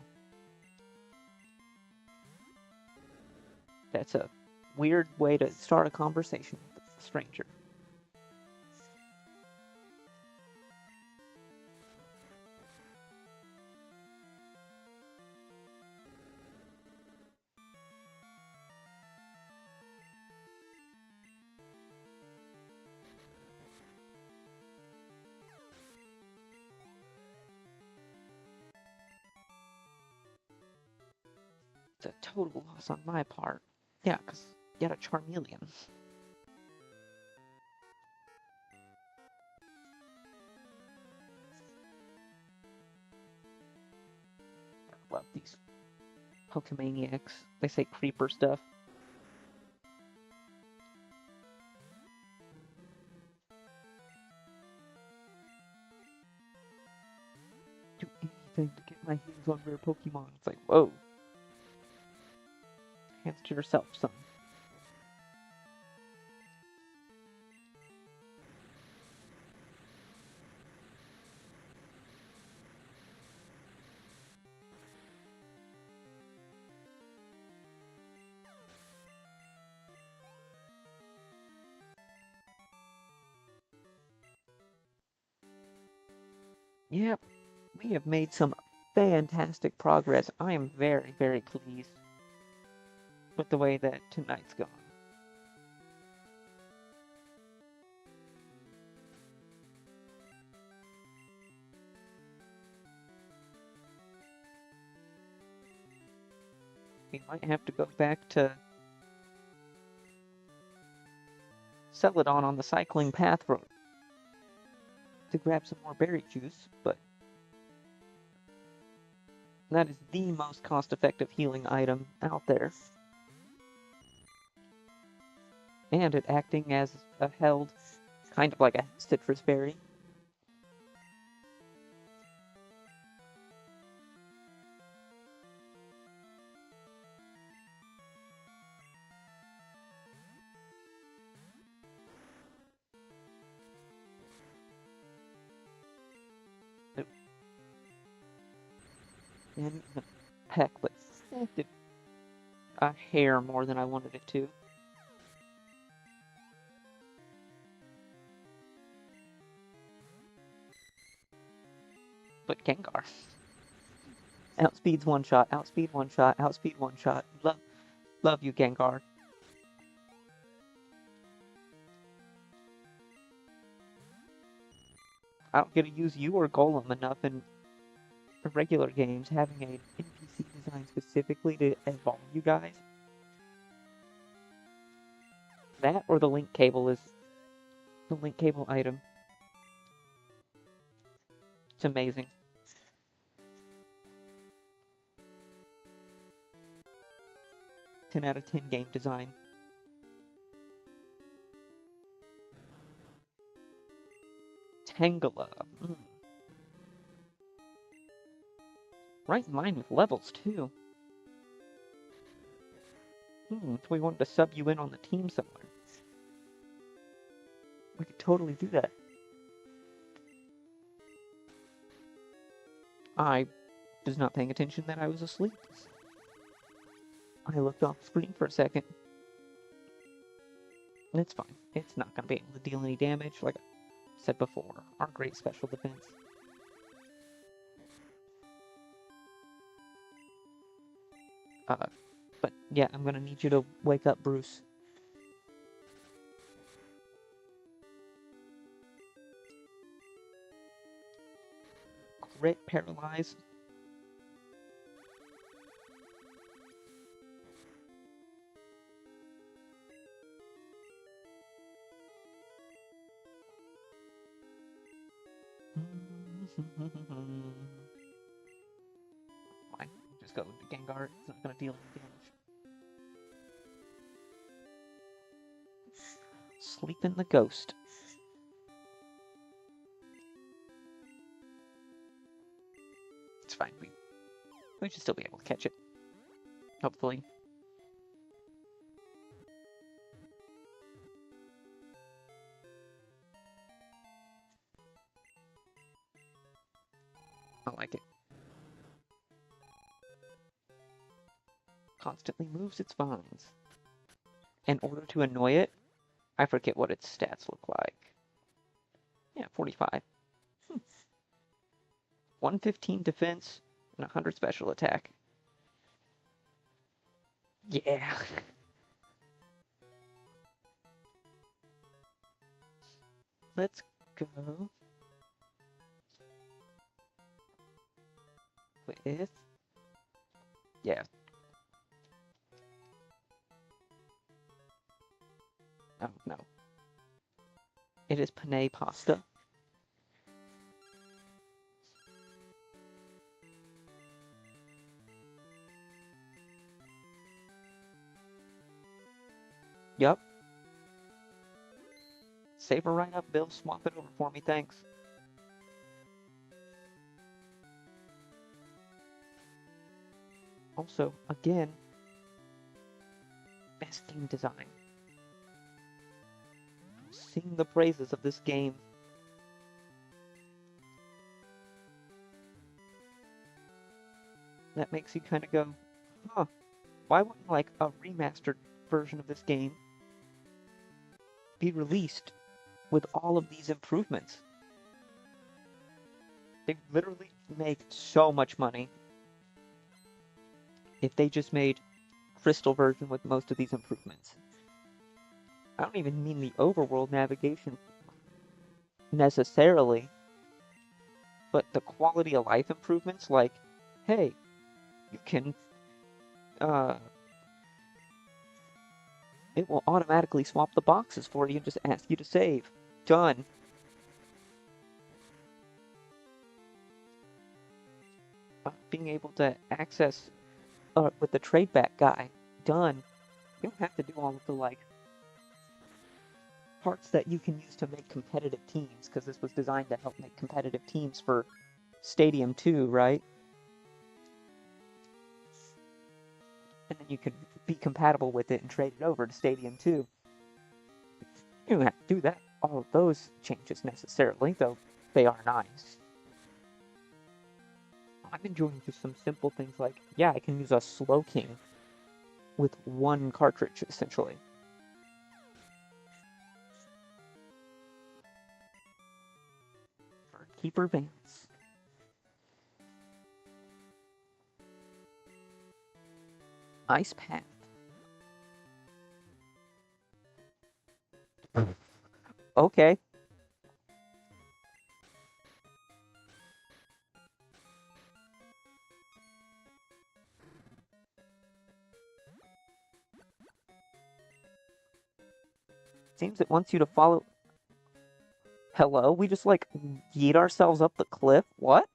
That's a weird way to start a conversation with a stranger. It's a total loss on my part. Yeah, because you had a Charmeleon. I love these Pokemaniacs. They say creeper stuff. Do anything to get my hands on rare Pokemon. It's like, whoa. Hands to yourself, son. Yep, we have made some fantastic progress. I am very, very pleased with the way that tonight's gone. We might have to go back to Celadon on the cycling path road to grab some more berry juice, but that is the most cost-effective healing item out there. And it acting as a held, kind of like a citrus berry. And the peck, but it a hair more than I wanted it to. But Gengar. Outspeeds one shot, outspeed one shot, outspeed one shot. Love you, Gengar. I don't get to use you or Golem enough in regular games. Having an NPC designed specifically to evolve you guys. That or the link cable is the link cable item. It's amazing. Ten out of 10 game design. Tangela. Right in line with levels, too. If we wanted to sub you in on the team somewhere, we could totally do that. I was not paying attention that I was asleep. I looked off screen for a second. It's fine. It's not going to be able to deal any damage, like I said before. Our great special defense. But yeah, I'm going to need you to wake up, Bruce. Crit, paralyze. Fine, just go to Gengar. It's not going to deal any damage. Sleeping the ghost. It's fine. We should still be able to catch it. Hopefully. I like it. Constantly moves its vines. In order to annoy it, I forget what its stats look like. Yeah, 45. 115 defense and 100 special attack. Yeah. Let's go with... Yeah. Oh, no. It is penne pasta. Yup. Save her right up, Bill. Swap it over for me, thanks. Also, again, best game design. I'll sing the praises of this game. That makes you kind of go, huh, why wouldn't, like, a remastered version of this game be released with all of these improvements? They literally make so much money if they just made Crystal version with most of these improvements. I don't even mean the overworld navigation necessarily, but the quality of life improvements, like, hey, you can, it will automatically swap the boxes for you and just ask you to save. Done. Being able to access with the trade back guy. Done. You don't have to do all of the, like, parts that you can use to make competitive teams, because this was designed to help make competitive teams for Stadium 2, right? And then you could be compatible with it and trade it over to Stadium 2. You don't have to do that, all of those changes necessarily, though they are nice. I'm enjoying just some simple things like, yeah, I can use a Slowking with one cartridge, essentially. Keeper Vance. Ice Path. Okay. Seems it wants you to follow... Hello? We just, like, yeet ourselves up the cliff? What?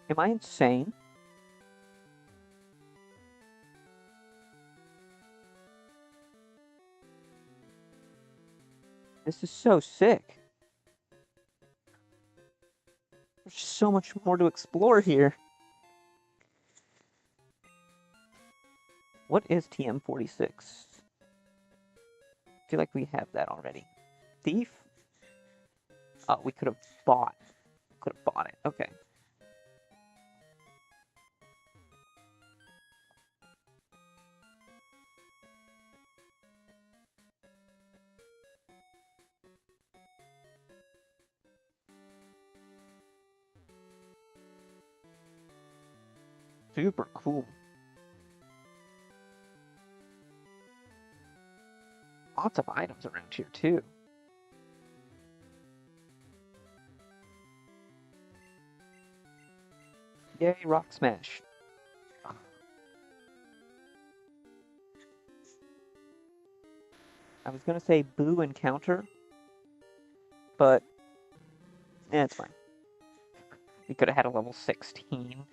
Am I insane? This is so sick. There's so much more to explore here. What is TM46? I feel like we have that already. Thief? Oh, we could have bought. Could have bought it. Okay. Super cool. Lots of items around here, too. Yay, Rock Smash. I was gonna say boo and counter, but yeah, it's fine. We could have had a level 16.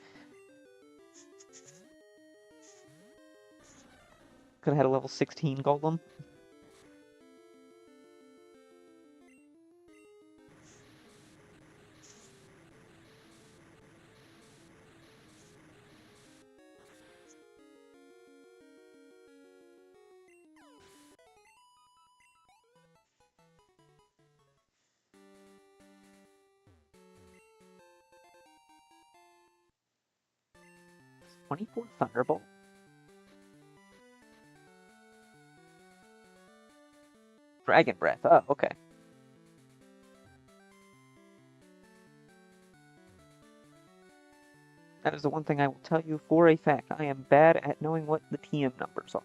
Could have had a level 16 golem. '24 Thunderbolt. Dragon Breath. Oh, okay. That is the one thing I will tell you for a fact. I am bad at knowing what the TM numbers are.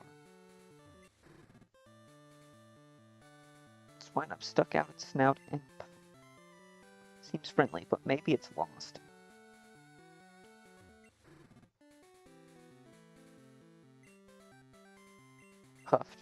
Swine up stuck out its snout and seems friendly, but maybe it's lost. Puffed.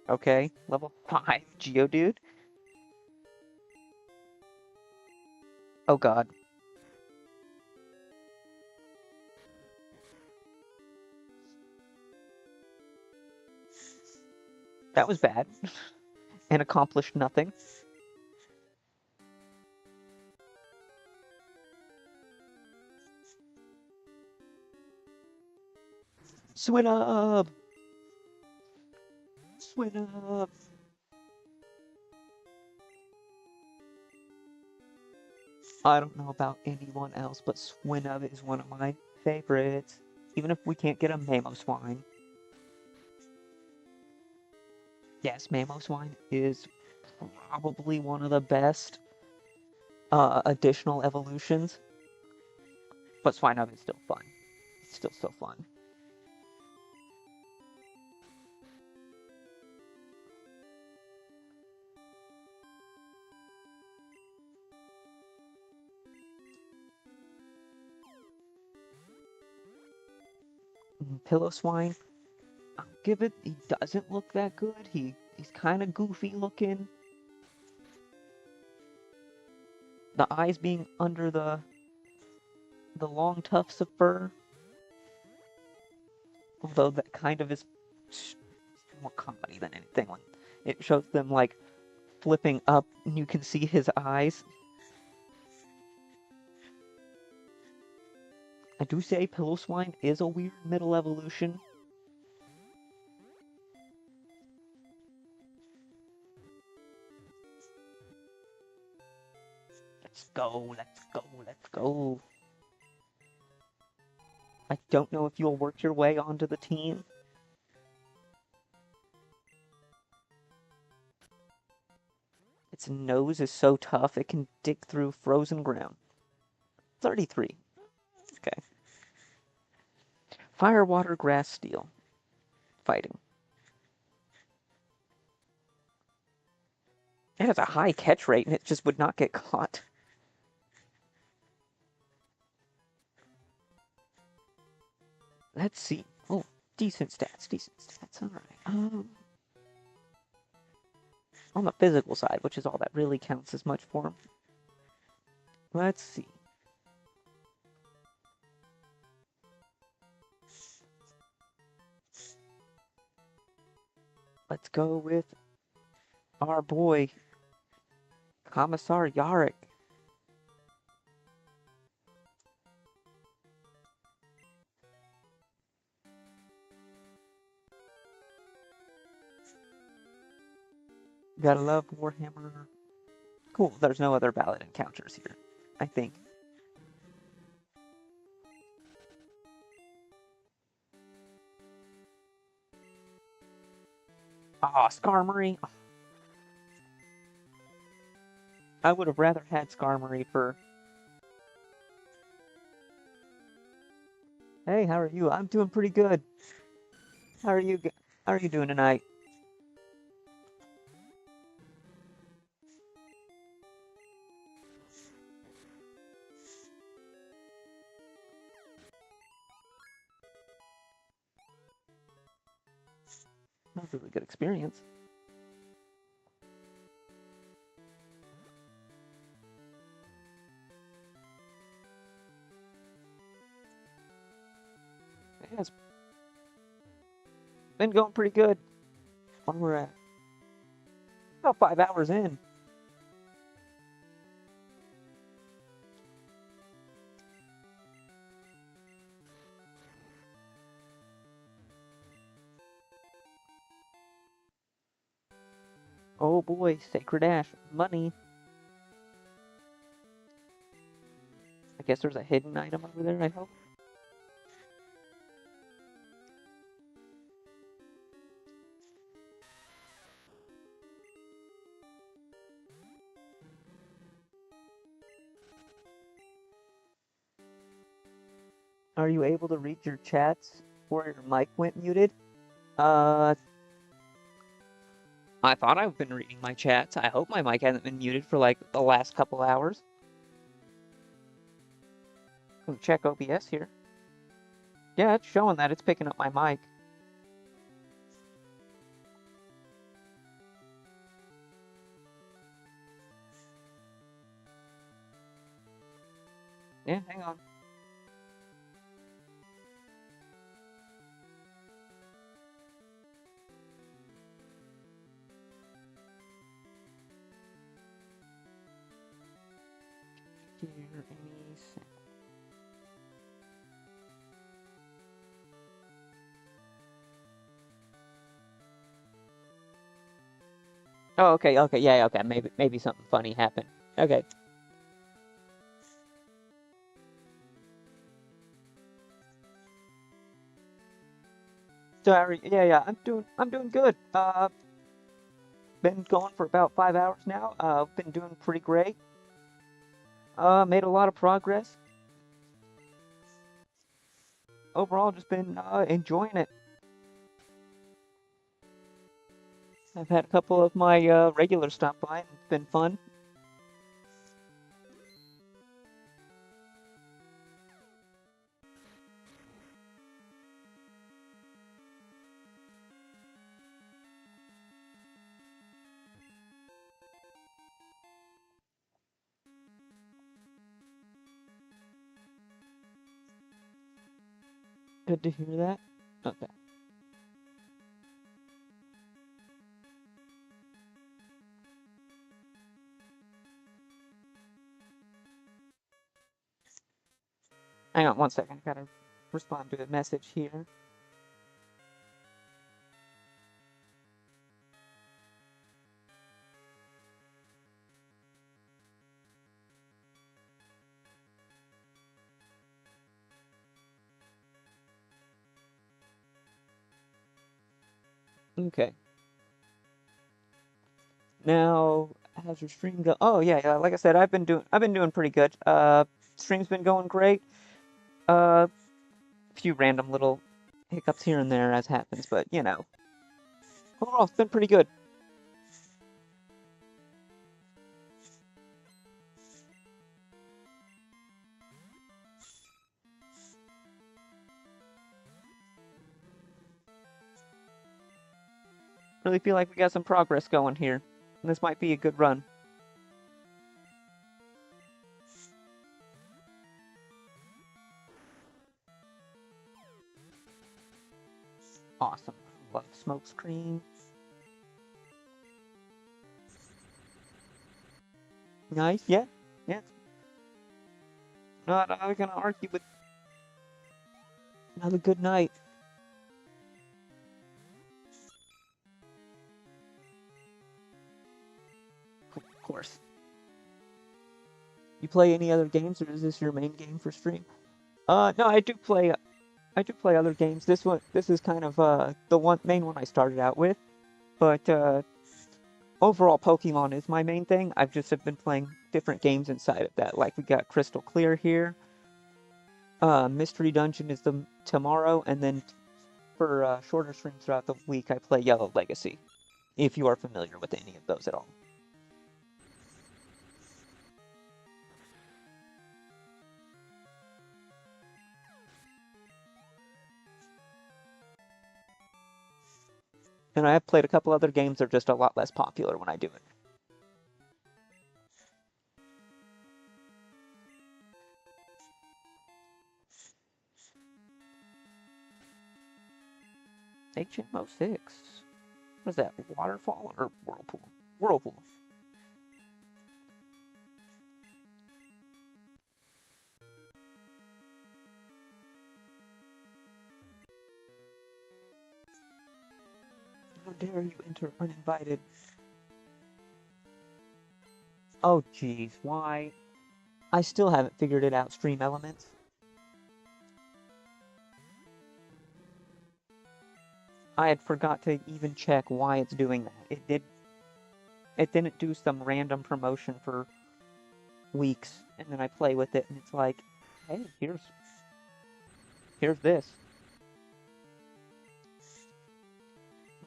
Okay, level 5 Geodude. Oh god. That was bad. And accomplished nothing. Swinub! Swinub! I don't know about anyone else, but Swinub is one of my favorites. Even if we can't get a Mamoswine. Yes, Mamoswine is probably one of the best additional evolutions. But Swinub is still fun. It's still so fun. Pillow-Swine, I'll give it, he doesn't look that good. He's kind of goofy looking. The eyes being under the long tufts of fur. Although that kind of is more comedy than anything. When it shows them like flipping up and you can see his eyes. I do say Pillow-Swine is a weird middle evolution. Let's go, let's go, let's go. I don't know if you'll work your way onto the team. Its nose is so tough it can dig through frozen ground. 33. Okay. Fire, water, grass, steel. Fighting. It has a high catch rate and it just would not get caught. Let's see. Oh, decent stats, decent stats. Alright. On the physical side, which is all that really counts as much for him. Let's see. Let's go with our boy, Commissar Yarrick. Gotta love Warhammer. Cool, there's no other ballad encounters here, I think. Ah, Skarmory. I would have rather had Skarmory for... Hey, how are you? I'm doing pretty good. How are you doing tonight? That was a really good experience. Yeah, it's been going pretty good. When we're at about 5 hours in. Oh boy, Sacred Ash. Money. I guess there's a hidden item over there, I hope. Are you able to read your chats before your mic went muted? Uh, I thought I've been reading my chats. I hope my mic hasn't been muted for like the last couple hours. Let me check OBS here. Yeah, it's showing that it's picking up my mic. Yeah, hang on. Hear any sound? Oh, okay, okay, yeah, okay. Maybe something funny happened. Okay. Sorry. Yeah, I'm doing good. Been going for about 5 hours now. Been doing pretty great. Made a lot of progress. Overall, just been enjoying it. I've had a couple of my regulars stop by, and it's been fun. Good to hear that. Okay. Hang on one second. I gotta respond to a message here. Okay. Now, how's your stream go? Oh yeah. Like I said, I've been doing pretty good. Stream's been going great. A few random little hiccups here and there as happens, but overall, it's been pretty good. Really feel like we got some progress going here. This might be a good run. Awesome. Love smoke screen. Nice. Yeah. Yeah. Not gonna argue with another good night. Of course. You play any other games, or is this your main game for stream? No, I do play. I do play other games. This is kind of the main one I started out with, but overall, Pokemon is my main thing. I've just have been playing different games inside of that. Like we got Crystal Clear here. Mystery Dungeon is tomorrow, and then for shorter streams throughout the week, I play Yellow Legacy. If you are familiar with any of those at all. And I have played a couple other games that are just a lot less popular when I do it. HM06. What is that? Waterfall or whirlpool? Whirlpool. How dare you enter uninvited? Oh, jeez. Why? I still haven't figured it out, Stream Elements. I had forgot to even check why it's doing that. It didn't do some random promotion for weeks, and then I play with it, and it's like, hey, here's this.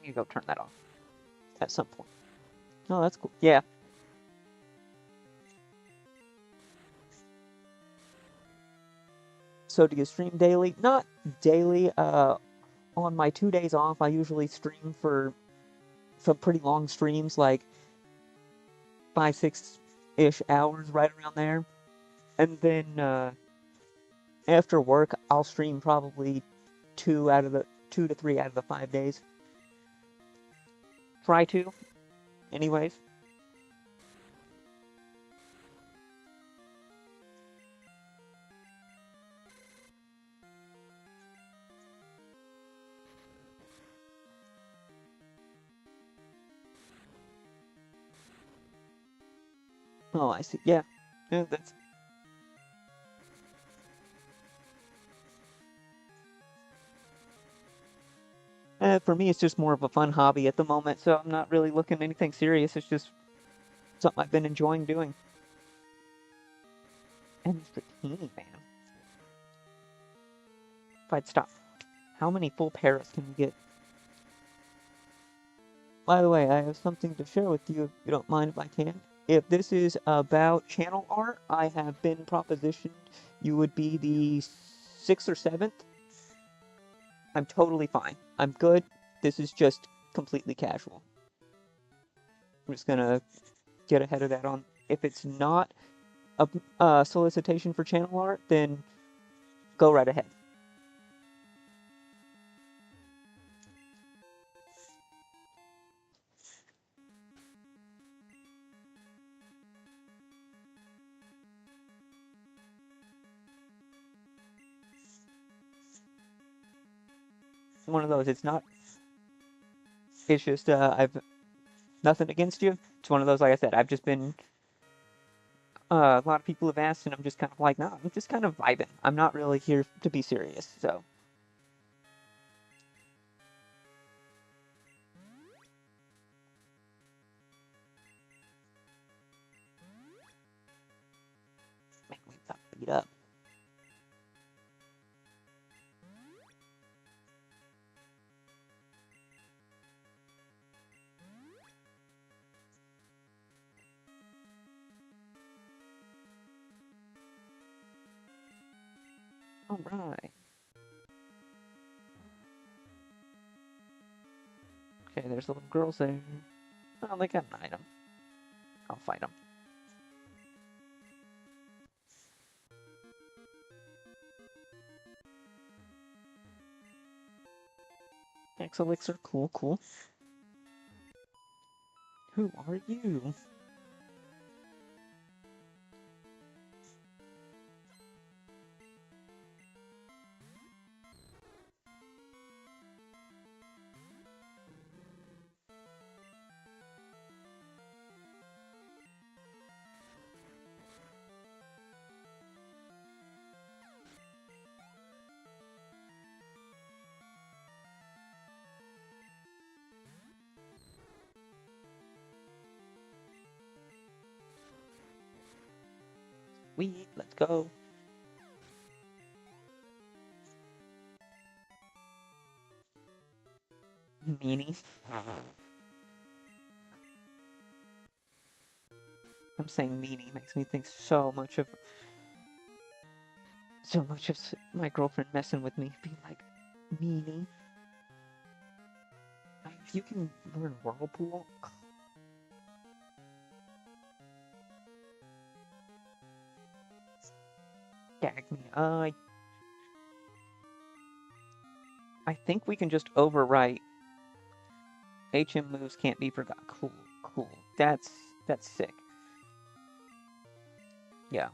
You go turn that off at some point. Oh, that's cool. Yeah. So do you stream daily? Not daily. On my 2 days off, I usually stream for some pretty long streams, like 5, 6-ish hours, right around there. And then after work, I'll stream probably 2 to 3 out of the 5 days. Try to, anyways. Oh, I see. Yeah, yeah, that's. For me, it's just more of a fun hobby at the moment, so I'm not really looking at anything serious. It's just something I've been enjoying doing. And Mr. Teeny Man. If I'd stop, how many full paras can you get? By the way, I have something to share with you if you don't mind if I can. If this is about channel art, I have been propositioned you would be the 6th or 7th. I'm totally fine. I'm good. This is just completely casual. I'm just gonna get ahead of that on. If it's not a solicitation for channel art, then go right ahead. One of those. It's not. It's just I've nothing against you. It's one of those. Like I said, I've just been. A lot of people have asked, and I'm just kind of like, no, I'm just kind of vibing. I'm not really here to be serious, so. Man, we got beat up. All right. Okay, there's the little girls there. Oh, they got an item. I'll fight them. X Elixir, cool, cool. Who are you? Let's go. Meanie. I'm saying meanie makes me think so much of my girlfriend messing with me, being like, meanie. I If you can learn Whirlpool, gag me. I think we can just overwrite HM moves can't be forgot. Cool, cool. That's sick. Yeah.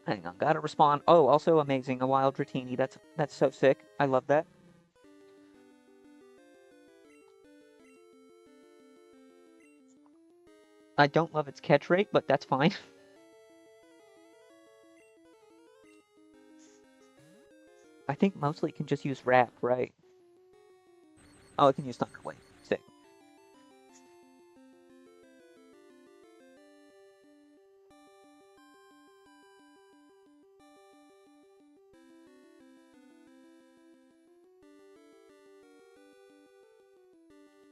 Hang on, gotta respond. Oh, also amazing, a wild Dratini. That's so sick. I love that. I don't love its catch rate, but that's fine. I think mostly it can just use Wrap, right? Oh, it can use Thunder Wave. Sick.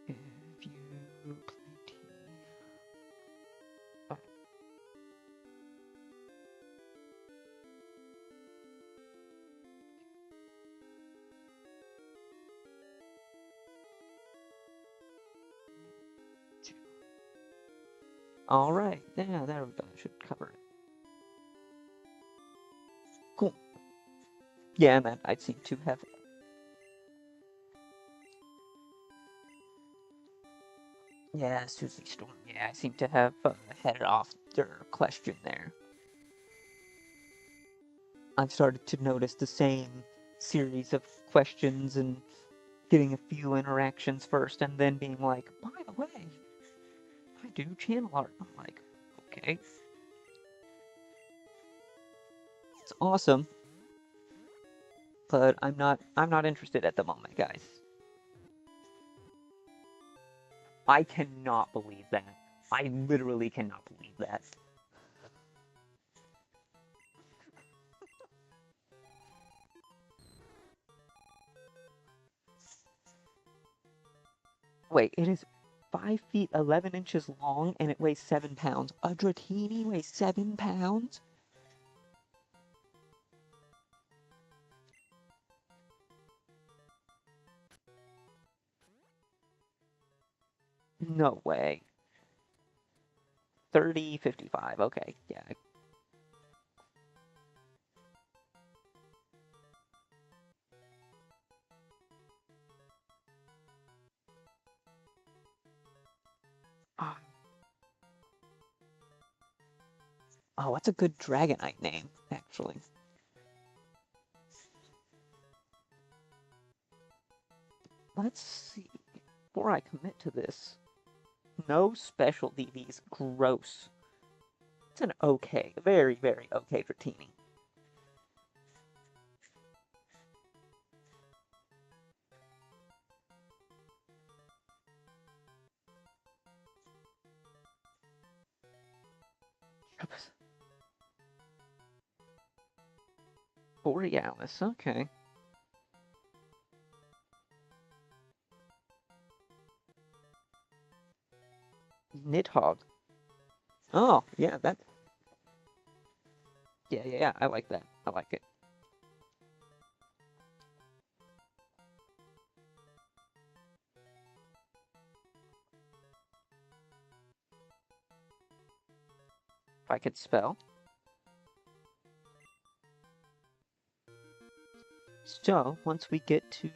If you play T. Oh. All right, yeah, there we go. That should cover it. Cool. Yeah, and that I'd seem to have. Yeah, Susie Storm. Yeah, I seem to have headed off their question there. I've started to notice the same series of questions and getting a few interactions first, and then being like, by the way, I do channel art. I'm like, okay, it's awesome, but I'm not interested at the moment, guys. I cannot believe that. I literally cannot believe that. Wait, it is 5 feet 11 inches long and it weighs 7 pounds. A Dratini weighs 7 pounds? No way. 30, 55. Okay, yeah. Ah, oh, that's a good Dragonite name, actually. Let's see. Before I commit to this, no special DVs. Gross. It's an okay, very, very okay Dratini. Borealis, okay. Nidhogg. Oh, yeah, that. Yeah, yeah, yeah. I like that. I like it. If I could spell. So, once we get to...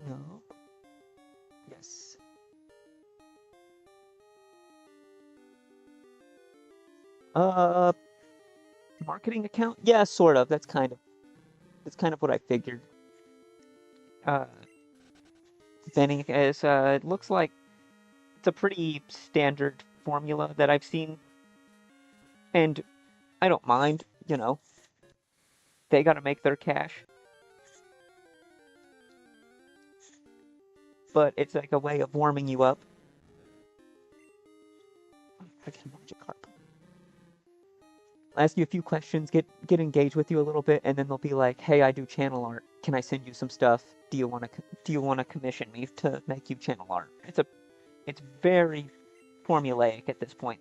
No. Yes. Uh, marketing account? Yeah, sort of. That's kind of what I figured. Uh, Benny is, it looks like it's a pretty standard formula that I've seen, and I don't mind, they gotta make their cash, but it's like a way of warming you up. Freaking Magikarp. ask you a few questions, get engaged with you a little bit, and then they'll be like, "Hey, I do channel art. Can I send you some stuff? Do you want to commission me to make you channel art?" It's very formulaic at this point.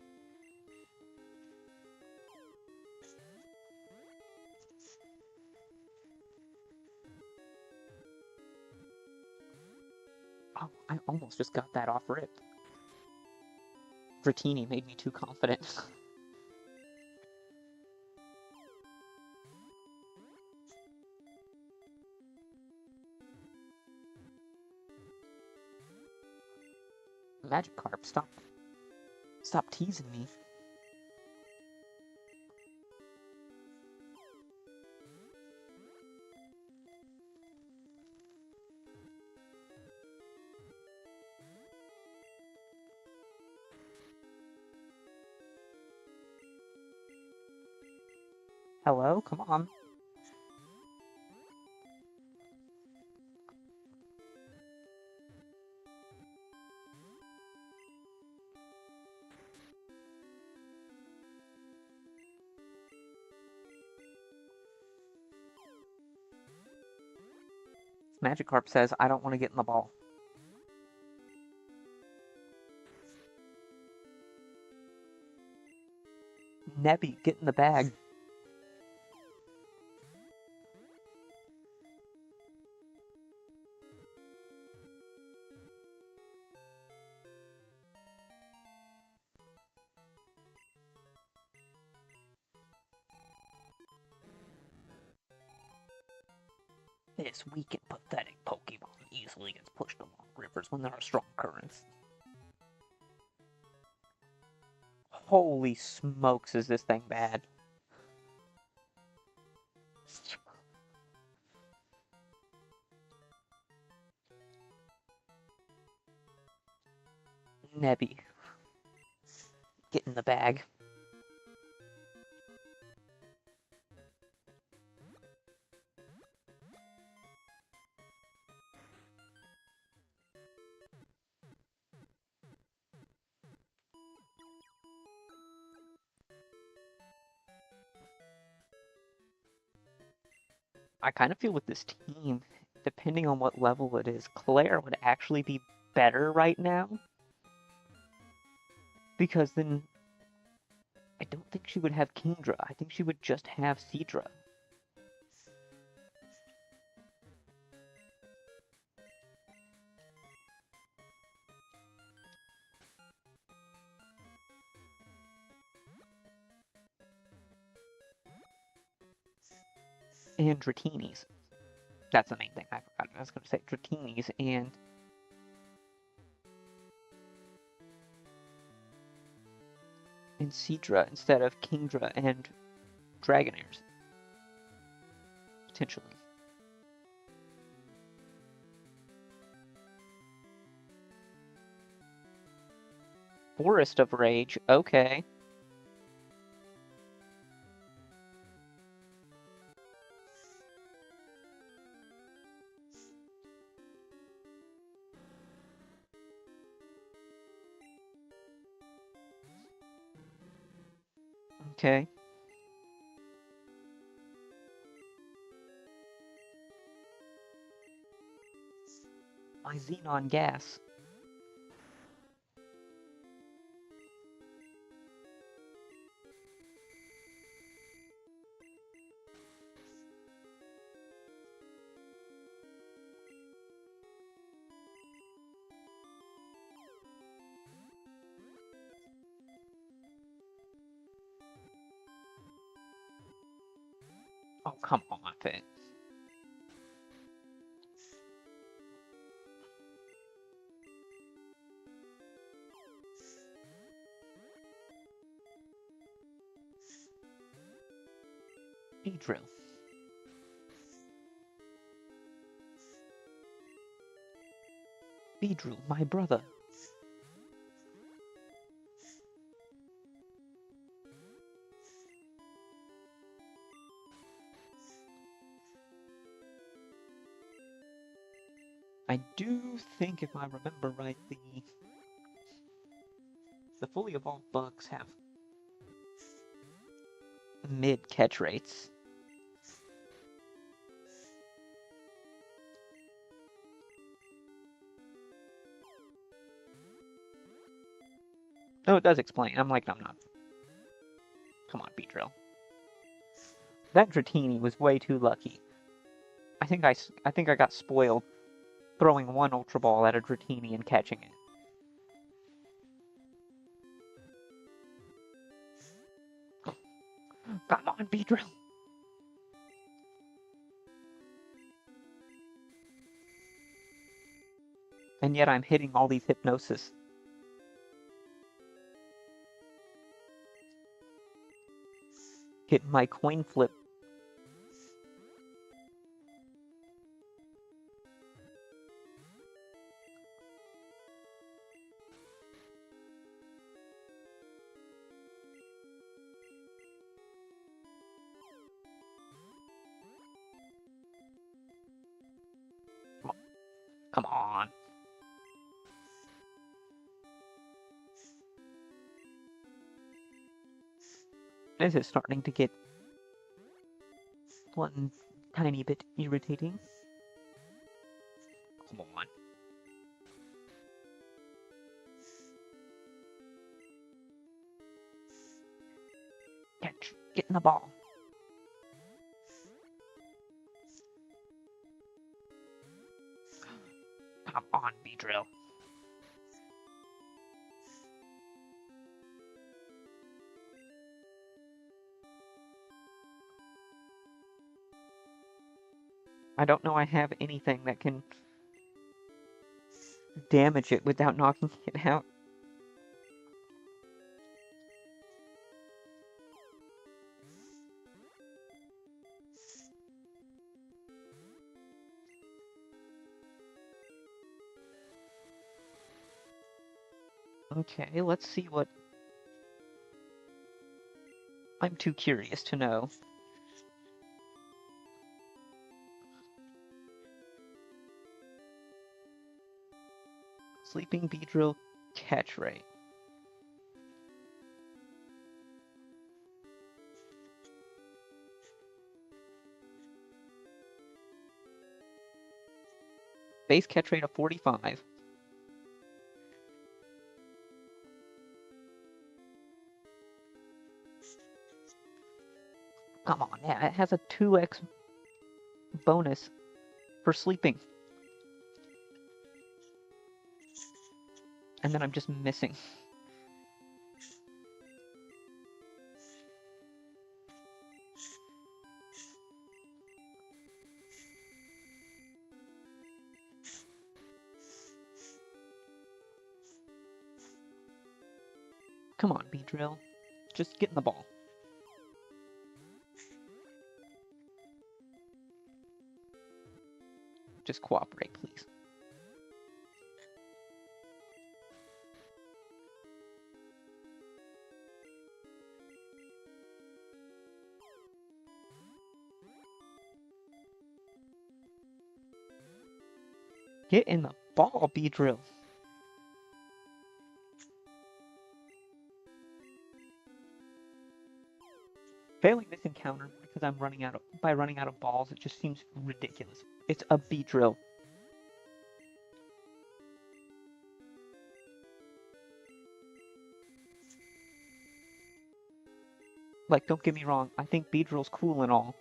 Oh, I almost just got that off rip. Dratini made me too confident. Magikarp, stop teasing me. Hello? Come on. Magikarp says, I don't want to get in the ball. Nebby, get in the bag. This weak and pathetic Pokemon easily gets pushed along rivers when there are strong currents. Holy smokes, is this thing bad. Nebby, get in the bag. I kind of feel with this team, depending on what level it is, Claire would actually be better right now. Because then I don't think she would have Kingdra. I think she would just have Seadra. And Dratini's. That's the main thing I forgot. I was going to say Dratini's and Seadra instead of Kingdra and Dragonairs. Potentially. Forest of Rage, okay. Okay. My Xenon gas. Oh, come on, Finn. Beedrill. Beedrill, my brother. I do think, if I remember right, the fully evolved bugs have mid catch rates. No, it does explain. I'm like, I'm not. Come on, Beedrill. That Dratini was way too lucky. I think I got spoiled throwing one Ultra Ball at a Dratini and catching it. Come on, Beedrill. And yet I'm hitting all these Hypnosis. Hitting my coin flip. Come on. This is starting to get one tiny bit irritating. Come on. Catch. Get in the ball. Come on, Beedrill. I don't know I have anything that can damage it without knocking it out. Okay, let's see what... I'm too curious to know. Sleeping Beedrill catch rate. Base catch rate of 45. Come on, yeah, it has a 2x bonus for sleeping. And then I'm just missing. Come on, Beedrill. Just get in the ball. Just cooperate, please. Get in the ball, Beedrill. Failing this encounter because I'm running out of balls, it just seems ridiculous. It's a Beedrill. Like, don't get me wrong, I think Beedrill's cool and all.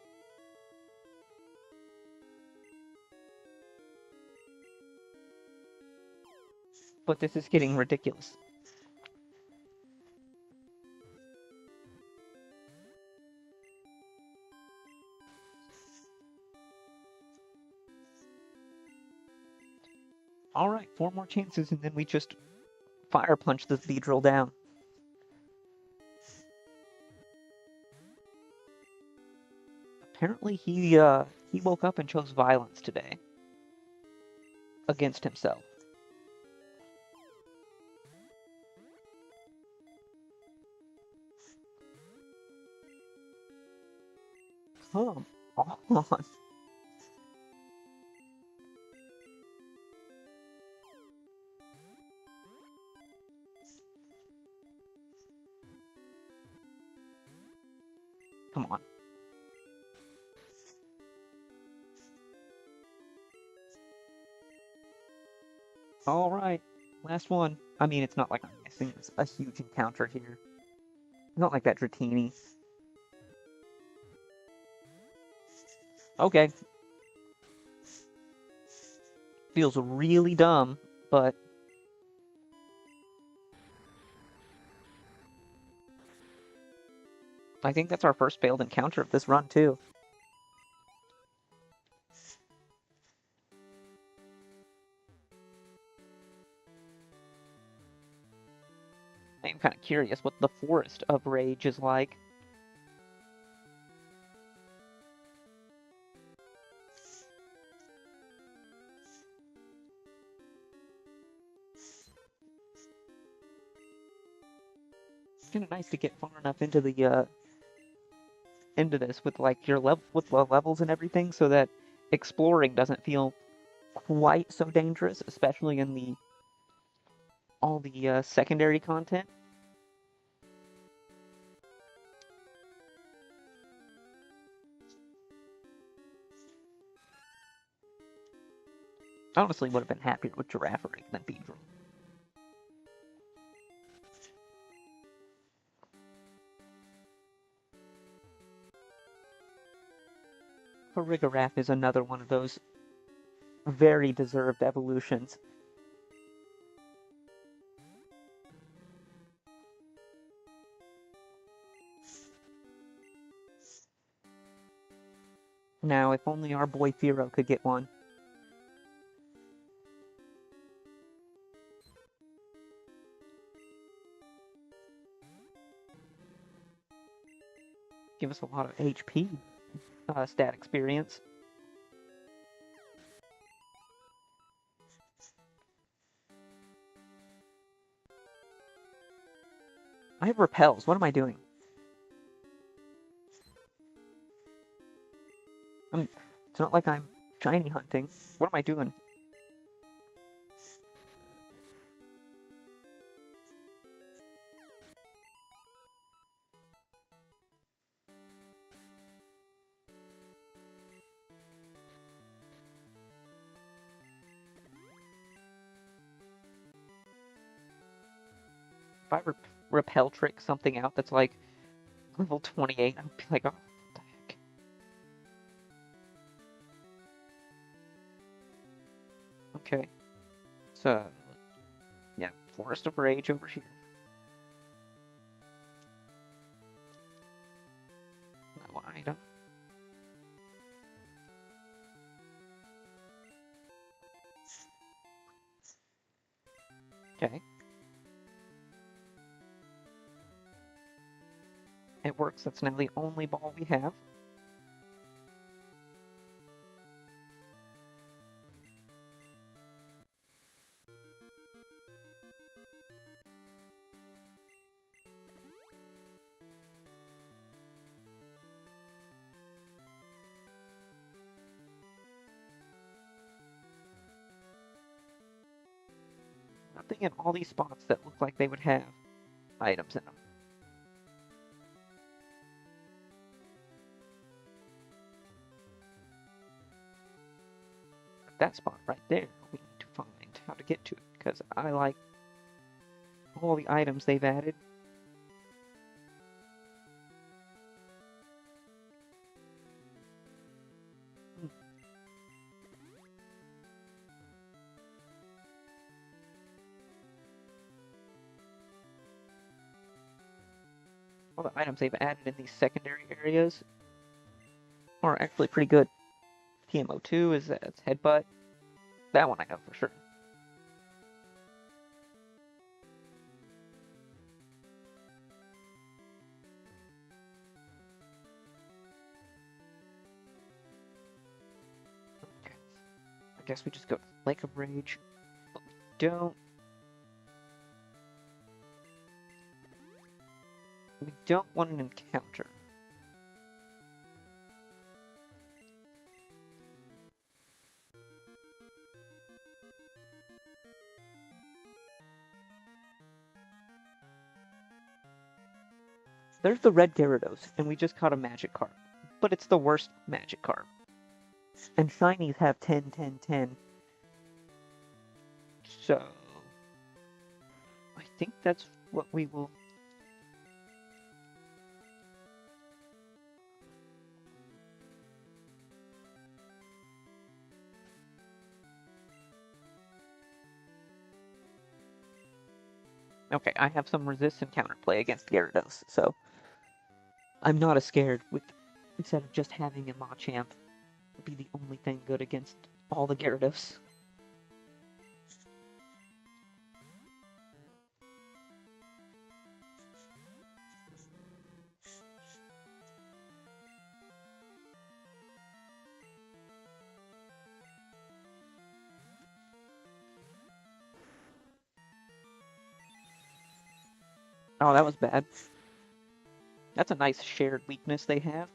But this is getting ridiculous. Alright, 4 more chances and then we just fire punch this Beedrill down. Apparently he woke up and chose violence today. Against himself. Come on. Come on. All right, last one. I mean, it's not like I'm missing a huge encounter here. Not like that Dratini. Okay. Feels really dumb, but I think that's our first failed encounter of this run, too. I am kind of curious what the Forest of Rage is like. It's kind of nice to get far enough into the into this with like your level with the levels and everything, so that exploring doesn't feel quite so dangerous, especially in the all the secondary content. I honestly would have been happier with Giraffaric than Beedrill. Farigiraf is another one of those very deserved evolutions. Now, if only our boy Firo could get one. Give us a lot of HP stat experience. I have repels. What am I doing? It's not like I'm shiny hunting. What am I doing? If I repel trick something out that's like level 28, I'd be like, oh, what the heck? Okay. So, yeah, Forest of Rage over here. No item. Okay. It works. That's now the only ball we have. Nothing in all these spots that look like they would have items in them. That spot right there, we need to find how to get to it, because I like all the items they've added. All the items they've added in these secondary areas are actually pretty good. PMO2 is its headbutt. That one I know for sure. Okay. I guess we just go to Lake of Rage. But we don't want an encounter. There's the red Gyarados, and we just caught a Magikarp. But it's the worst Magikarp. And shinies have 10, 10, 10. So, I think that's what we will... Okay, I have some resist and counterplay against Gyarados, so I'm not as scared with instead of just having a Machamp be the only thing good against all the Gyarados. Oh, that was bad. That's a nice shared weakness they have.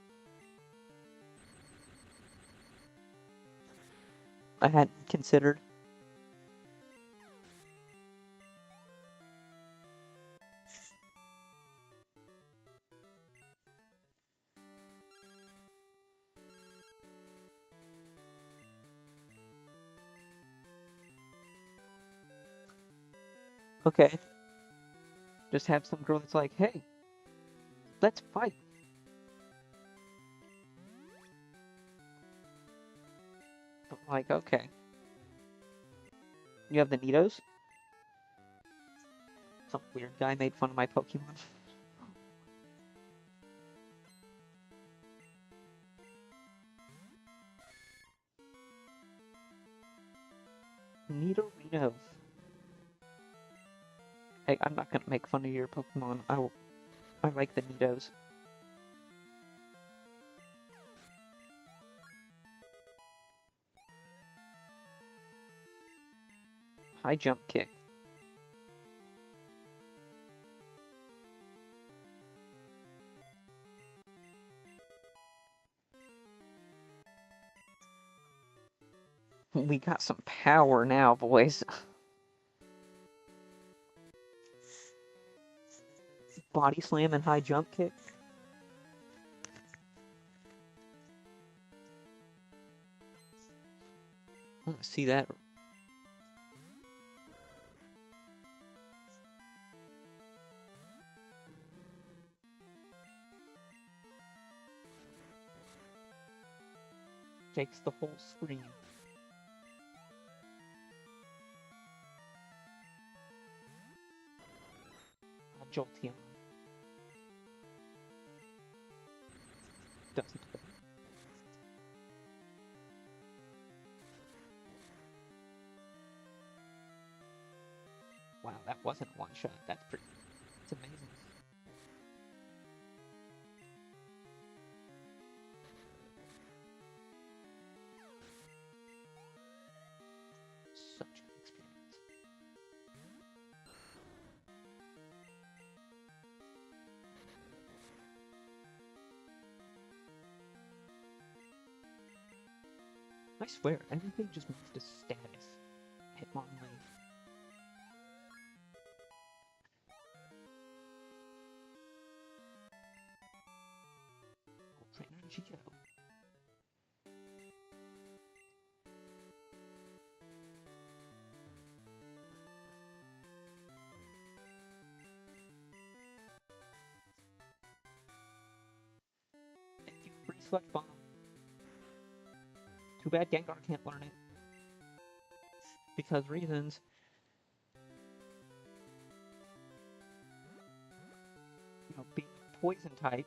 I hadn't considered. Okay. Just have some girl that's like, hey, let's fight. But like, okay. You have the Nidos? Some weird guy made fun of my Pokemon. Nidorino. Hey, I'm not gonna make fun of your Pokemon. I like the Nidos. High jump kick. We got some power now, boys. Body slam and high jump kick. I want to see that. Takes the whole screen. Jolteon. Doesn't. Wow, that wasn't one shot. That's pretty. It's amazing. Such an experience. I swear, everything just moves to status. Hitmonlee. Trainer Geo. Thank you, free Sludge Bomb. Too bad Gengar can't learn it. Because reasons. You know, being poison type.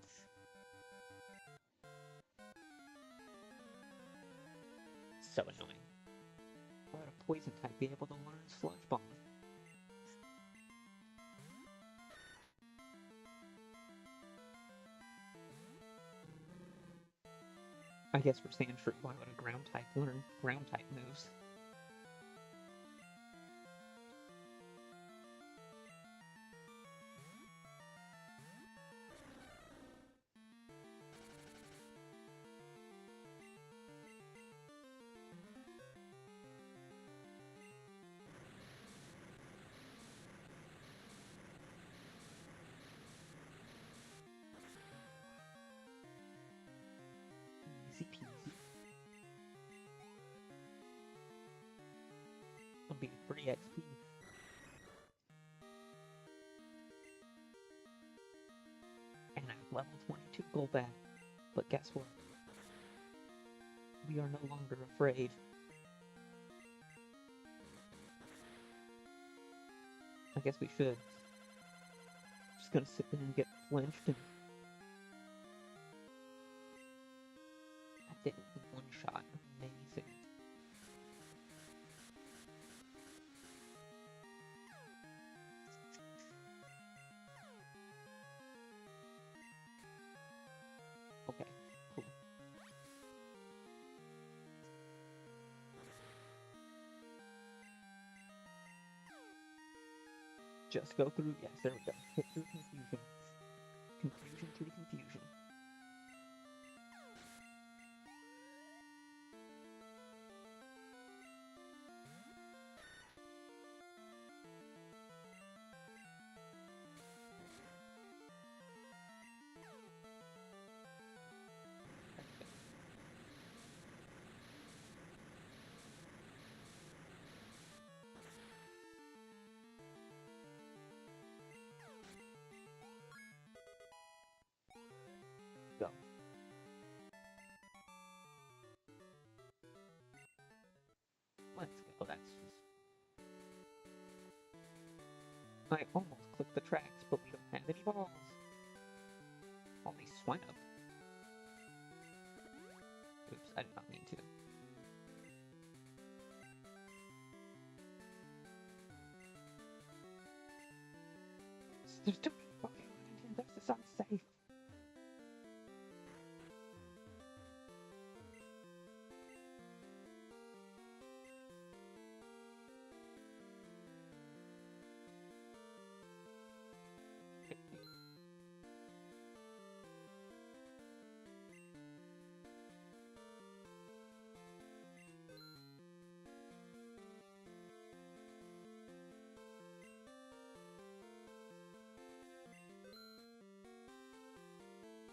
So annoying. Why would a poison type be able to learn Sludge Bomb? I guess for Sandshrew, why would a ground type learn ground type moves? Easy peasy. It'll be free XP. And I have level 22 goal back. But guess what? We are no longer afraid. I guess we should. Just gonna sit there and get flinched and... I did it in one shot. Amazing. Okay, cool. Just go through, yes, there we go. Hit through confusion. Confusion through confusion. Go. Let's go, that's just... I almost clicked the tracks, but we don't have any balls. Only swine up. Oops, I did not mean to. There's too many Pokémon in here, this is unsafe.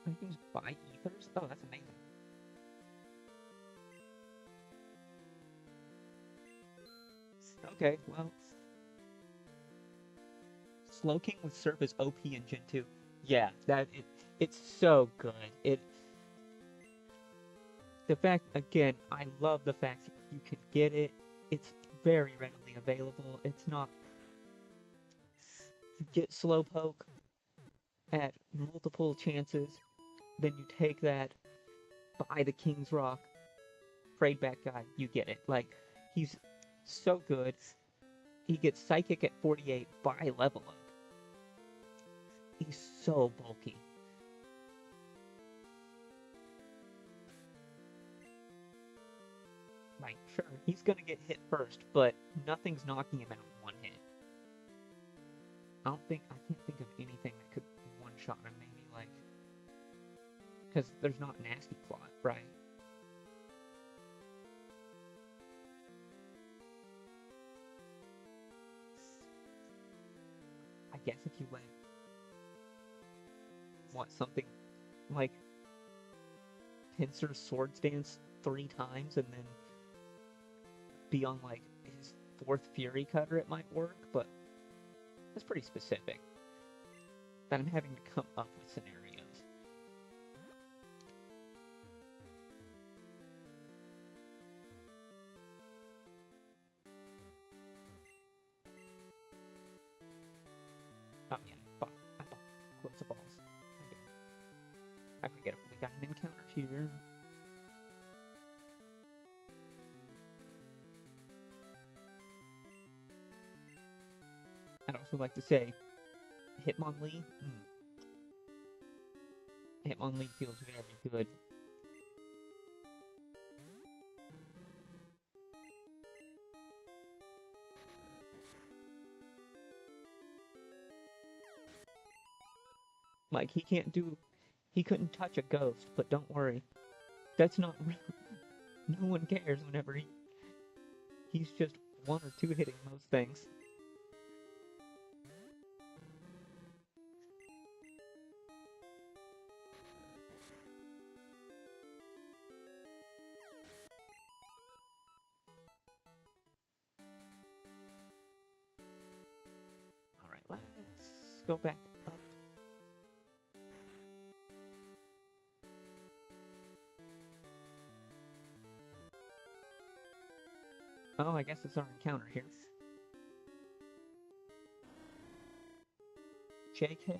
I can just buy ethers? Oh, that's amazing. Okay, well... Slowking with Surf is OP in Gen 2. Yeah, it's so good. The fact, again, I love the fact that you can get it. It's very readily available. It's not... You get Slowpoke at multiple chances, then you take that, buy the King's Rock, Frayed Back guy, you get it. Like, he's so good. He gets Psychic at 48 by level up. He's so bulky. Like, sure, he's gonna get hit first, but nothing's knocking him out in one hit. I can't think of anything that could one-shot him, maybe, like... Because there's not Nasty Plot, right? I guess if you let... What, something like... Pinsir's Swords Dance 3 times and then be on, like, his 4th Fury Cutter, it might work, but that's pretty specific. That I'm having to come up with scenarios. Oh yeah, I bought lots of balls. I forget if we got an encounter here. I'd also like to say, Hitmonlee. Hitmonlee feels very good. Like, he couldn't touch a ghost, but don't worry. That's not real. No one cares whenever he's just 1 or 2 hitting most things. go back up. Oh, I guess it's our encounter here. JK.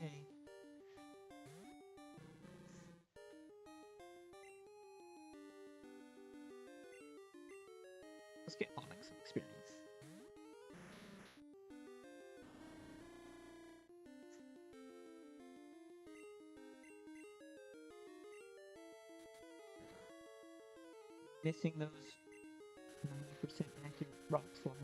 Let's get Onyx some experience. Missing those 90% accurate rock slides.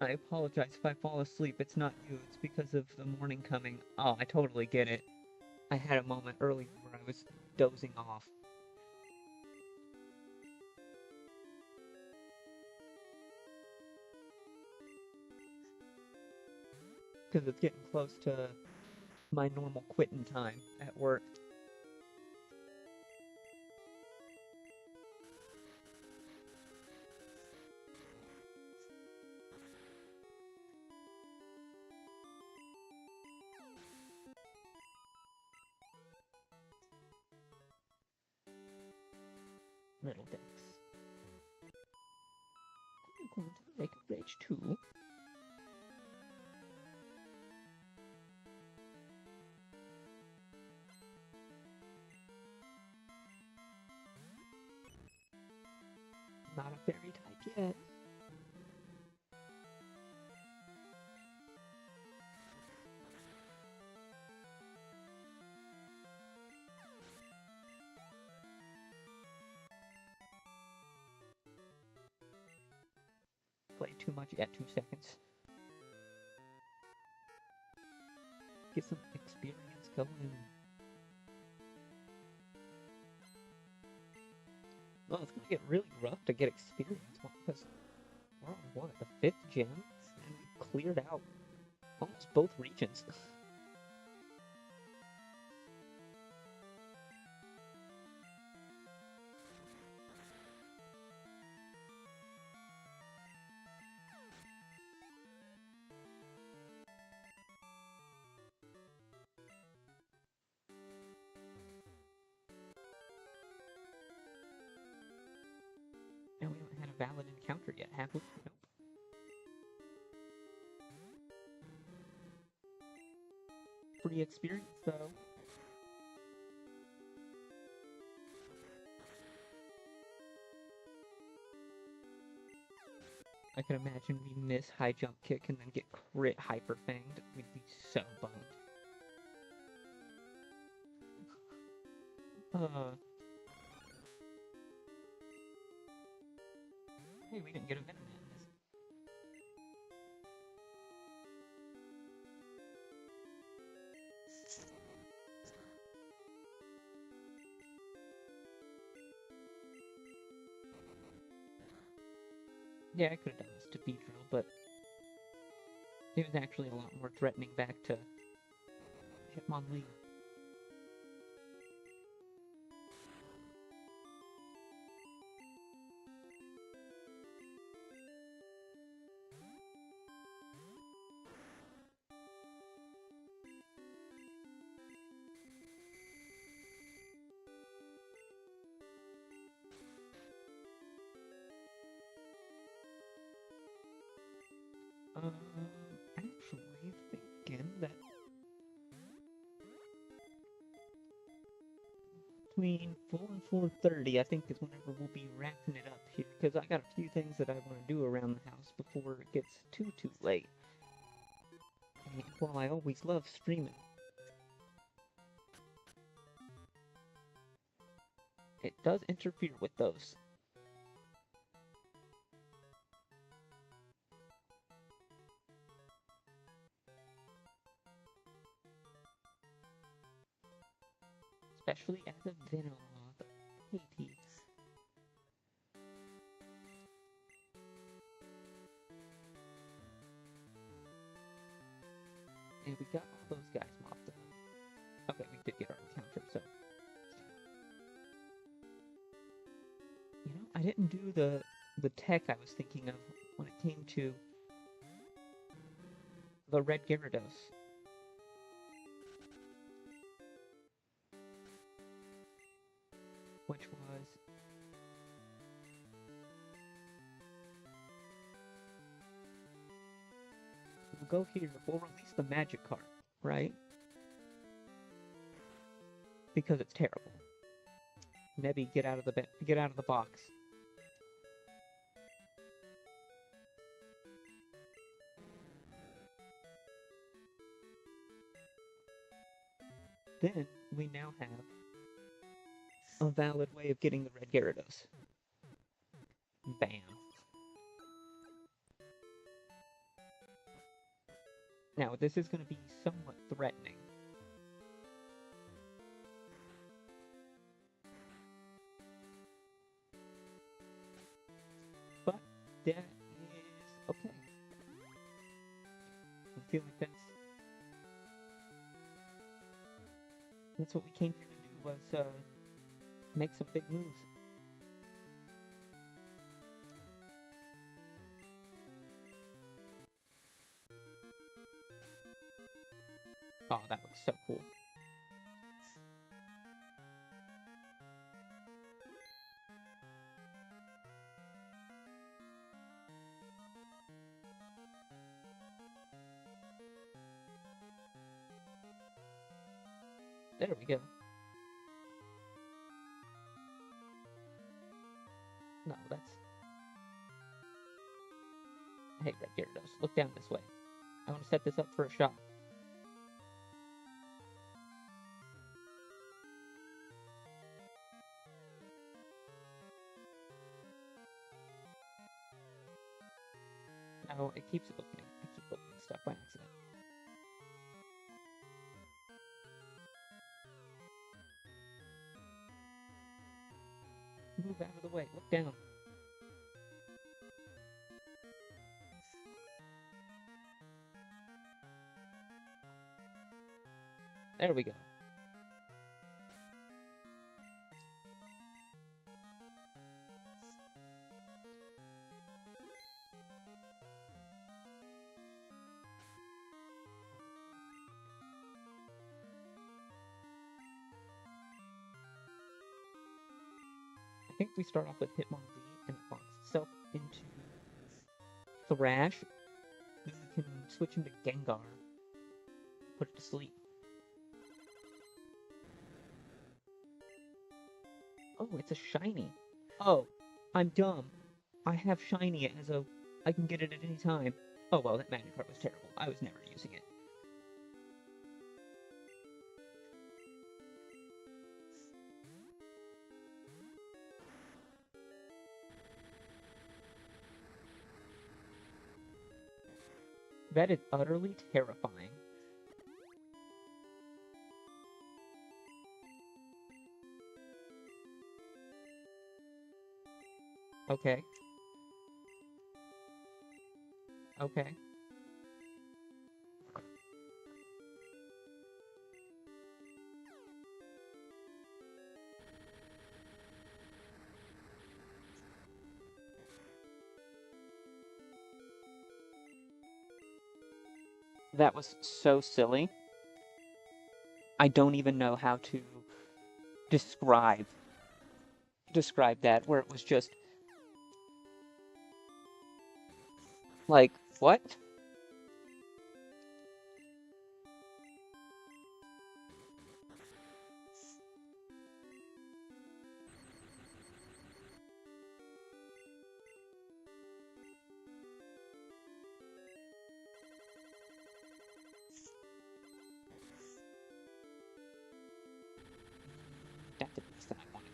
I apologize if I fall asleep. It's not you. It's because of the morning coming. Oh, I totally get it. I had a moment earlier where I was dozing off. Because it's getting close to my normal quitting time at work. Metal decks. I'm going to make a rage too. Not a fairy type yet. Played too much yet, 2 seconds. Get some experience going. Well, it's gonna get really rough to get experience because we're on what, the 5th gym? And we cleared out almost both regions. And we haven't had a valid encounter yet, have we? Nope. Free experience, though. I can imagine we miss high jump kick and then get crit hyper fanged. We'd be so bummed. Hey, we didn't get a Venom in this. Yeah, I could have done this to Beedrill, but it was actually a lot more threatening back to Hitmonlee. Actually thinking that between 4 and 4:30, I think is whenever we'll be wrapping it up here, because I got a few things that I want to do around the house before it gets too late. And while I always love streaming, it does interfere with those. Especially as a Venom mob. Hades. And we got all those guys mobbed didn't do the tech I was thinking of when it came to the red Gyarados. Which was... We'll go here, we'll release the magic card, right? Because it's terrible. Nebby, get out of the box. Then we now have a valid way of getting the red Gyarados. Bam. Now, this is going to be somewhat threatening. But that is okay. I feel like that's what we came here to do, was make some big moves. Oh, that looks so cool. There we go. No, that's... Hey, red Gyarados, look down this way. I want to set this up for a shot. No, it keeps opening. I keep opening stuff by accident. Move out of the way. Look down. There we go. I think we start off with Hitmonlee and it locks itself into Thrash. Then we can switch into Gengar. Put it to sleep. Oh, it's a shiny. Oh, I'm dumb. I have shiny as a... I can get it at any time. Oh well, that magic card was terrible. I was never using it. That is utterly terrifying. Okay. Okay. That was so silly. I don't even know how to describe that, where it was just like, what? That's the best that I wanted.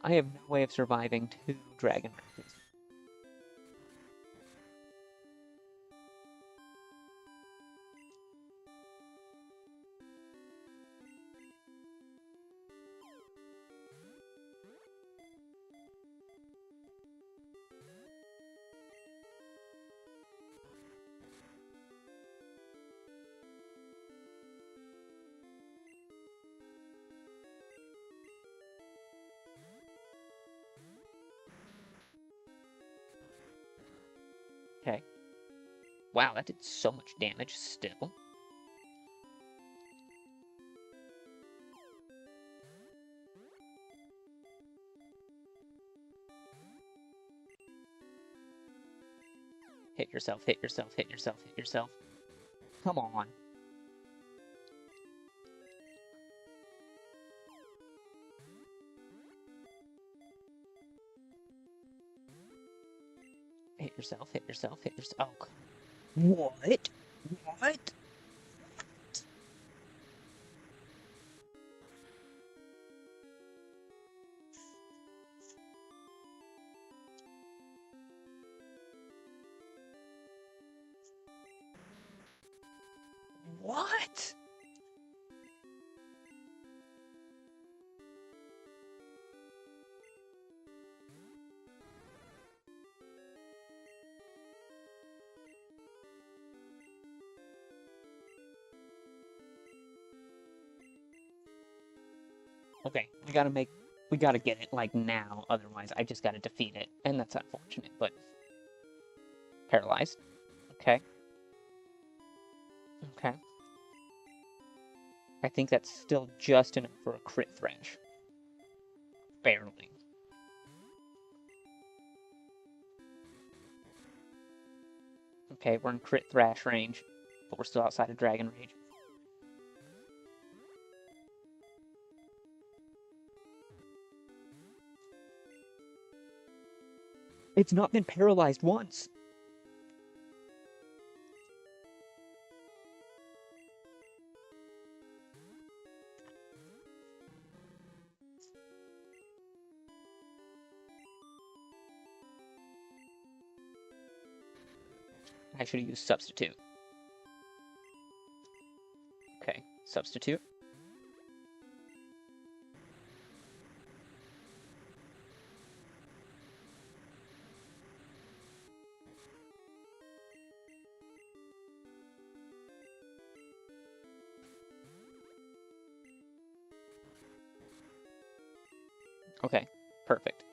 I have no way of surviving 2 dragon races. Okay. Wow, that did so much damage still. Hit yourself, hit yourself, hit yourself, hit yourself. Come on. Hit yourself, hit yourself, hit yourself. Oh, what? What? What? Okay, we gotta get it, like, now, otherwise I just gotta defeat it, and that's unfortunate, but... Paralyzed. Okay. Okay. I think that's still just enough for a crit thrash. Barely. Okay, we're in crit thrash range, but we're still outside of Dragon Rage. It's not been paralyzed once! I should have used Substitute. Okay, Substitute. Okay, perfect.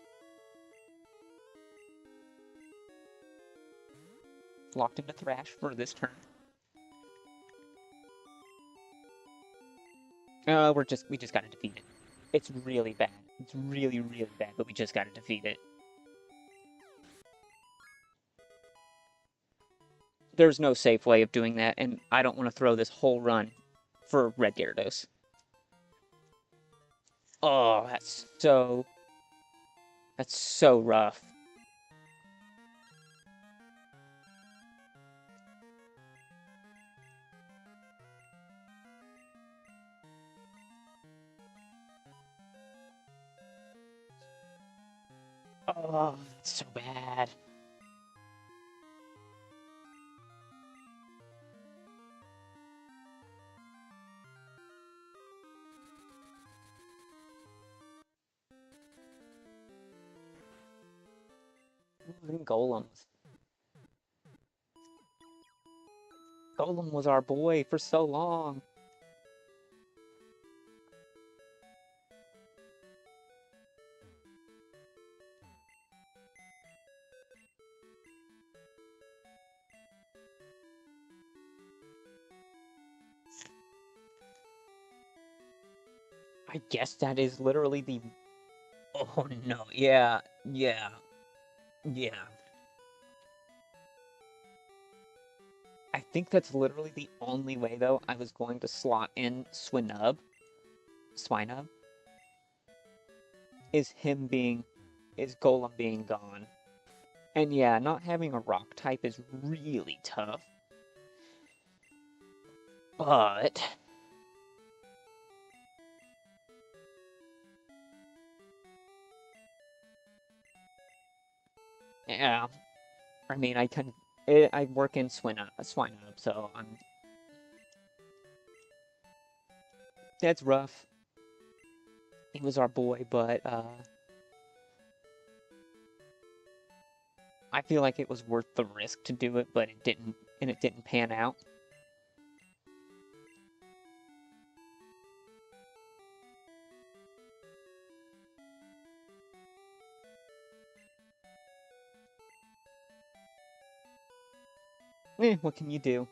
Locked into Thrash for this turn. We just gotta defeat it. It's really bad. It's really, really bad, but we just gotta defeat it. There's no safe way of doing that, and I don't want to throw this whole run for Red Gyarados. Oh, that's so rough. Oh, that's so bad. Golems. Golem was our boy for so long. I guess that is literally the... Oh no, yeah, yeah, yeah. I think that's literally the only way, though, I was going to slot in Swinub, is Golem being gone. And yeah, not having a rock type is really tough. But... Yeah, I mean, I work in Swinub, so that's rough. He was our boy, but, I feel like it was worth the risk to do it, but it didn't pan out. What can you do?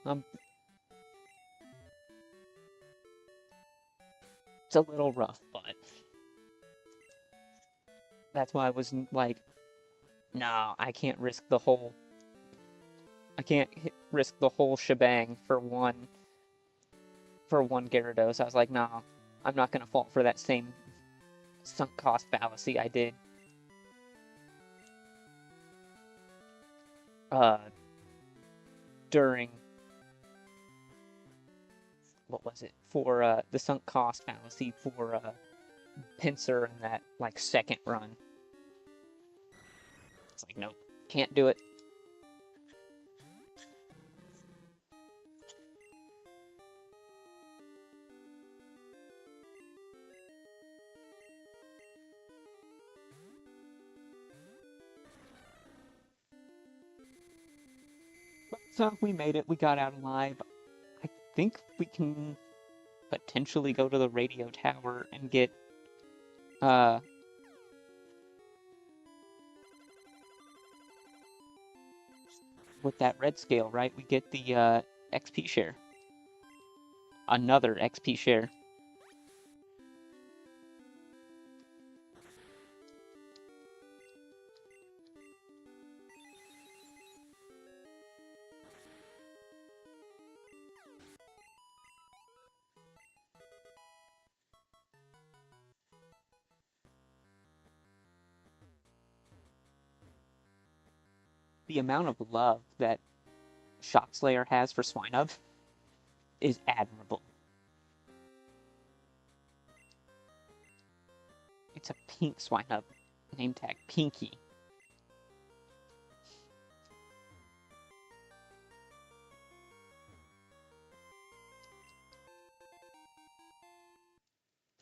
It's a little rough, but that's why I was like, no, I can't risk the whole. I can't risk the whole shebang for one Gyarados. I was like, no, I'm not gonna fall for that same sunk cost fallacy I did. Uh, during what was it for the sunk cost fallacy for Pinsir in that like second run. It's like, nope, can't do it. So we made it. We got out alive. I think we can potentially go to the radio tower and get uh with that red scale, right? We get the XP share. Another XP share. The amount of love that Shockslayer has for Swinub is admirable. It's a pink Swinub, name tag Pinky.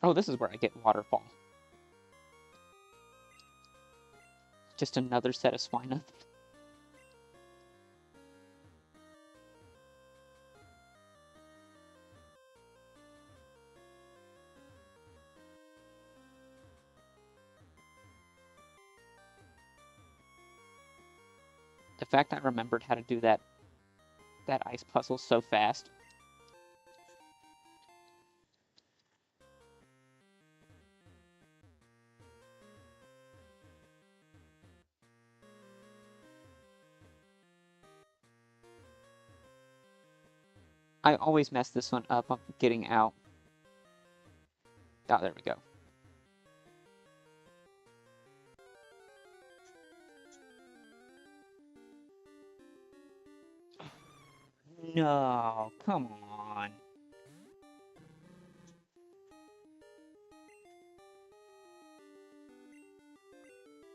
Oh, this is where I get Waterfall. Just another set of Swinub. The fact I remembered how to do that ice puzzle so fast. I always mess this one up on getting out. Oh, there we go. No, come on.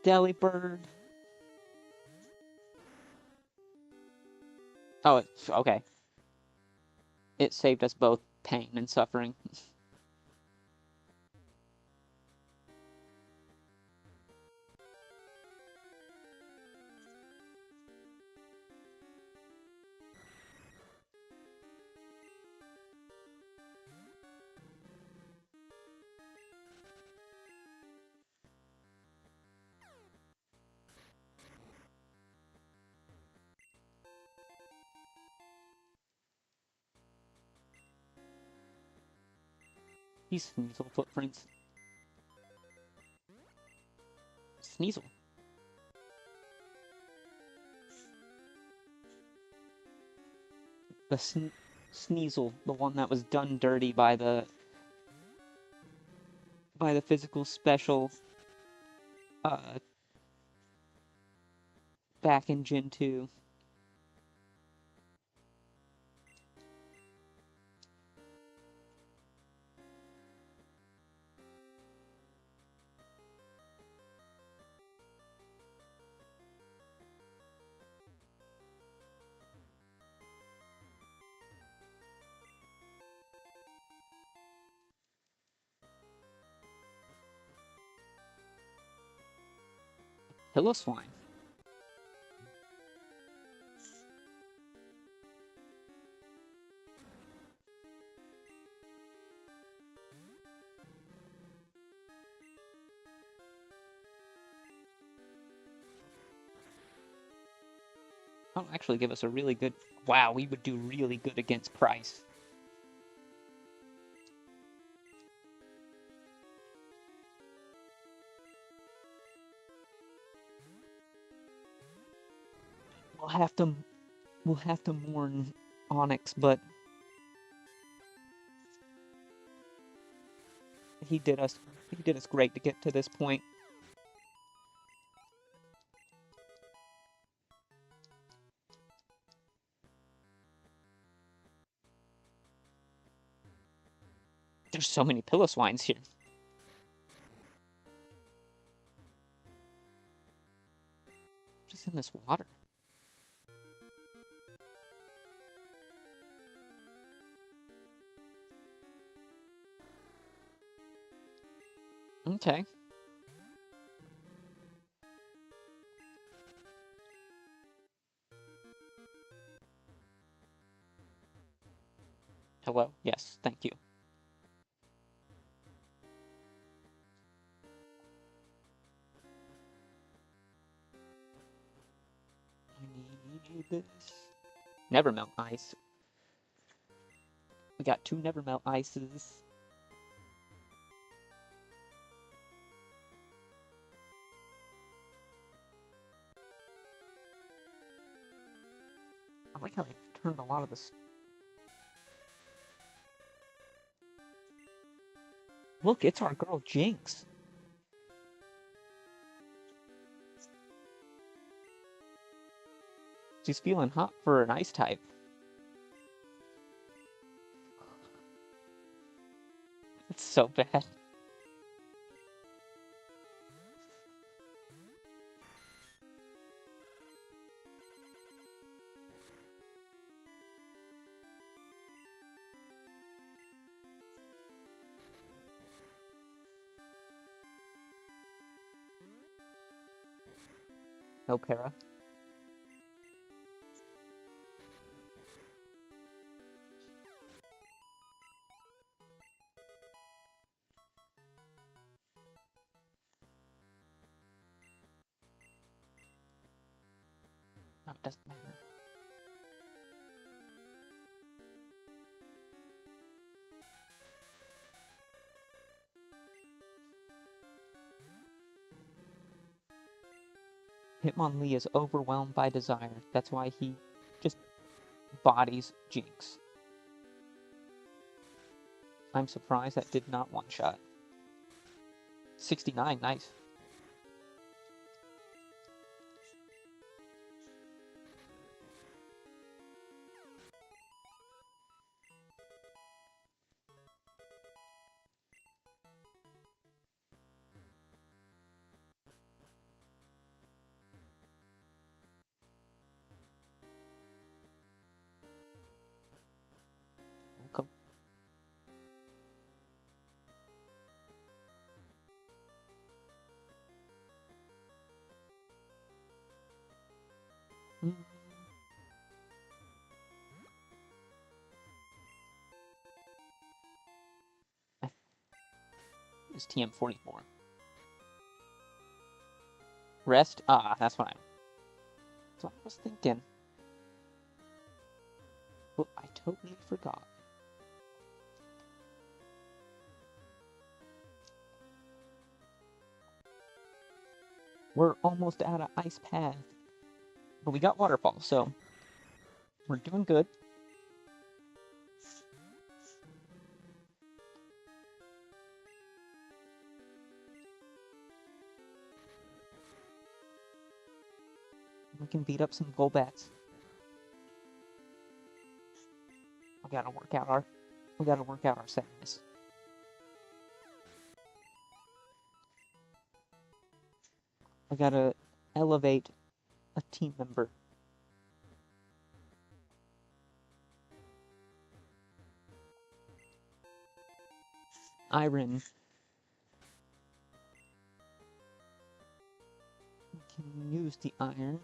Delibird. Oh, it's okay. It saved us both pain and suffering. These Sneasel footprints. Sneasel. The Sneasel, the one that was done dirty by the physical special back in Gen 2. Swine. That'll actually give us a really good... Wow, we would do really good against Price. We'll have to mourn Onyx, but he did us great to get to this point. There's so many Piloswines here. Just in this water. Okay. Hello? Yes, thank you. I need this. Nevermelt Ice. We got 2 Nevermelt Ices. I like how they turned a lot of this. Look, it's our girl Jinx. She's feeling hot for an ice type. It's so bad. No para. No, it doesn't matter. Hitmonlee is overwhelmed by desire. That's why he just bodies Jinx. I'm surprised that did not one-shot. 69, nice. Welcome. It's TM44. Rest? Ah, that's what I was thinking. But I totally forgot. We're almost out of Ice Path. But we got Waterfall, so we're doing good. We can beat up some Golbats. We gotta work out our sadness. I gotta elevate a team member. Iron. We can use the iron.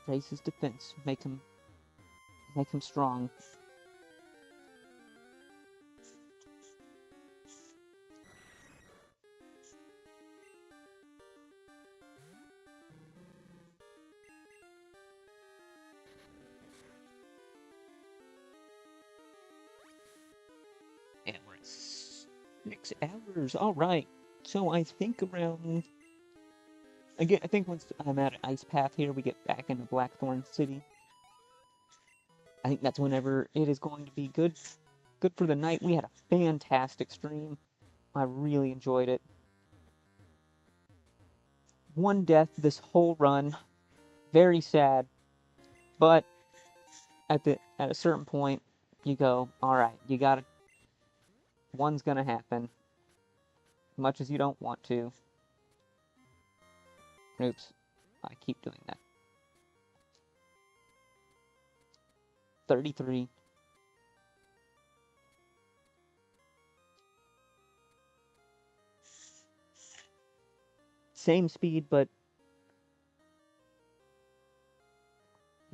Raise his defense. Make him strong. 6 hours. All right. So I think around again. I think once I'm at Ice Path here, we get back into Blackthorn City. I think that's whenever it is going to be good. Good for the night. We had a fantastic stream. I really enjoyed it. One death this whole run. Very sad. But at a certain point, you go, all right, you gotta. One's gonna happen. Much as you don't want to. Oops, I keep doing that. 33. Same speed, but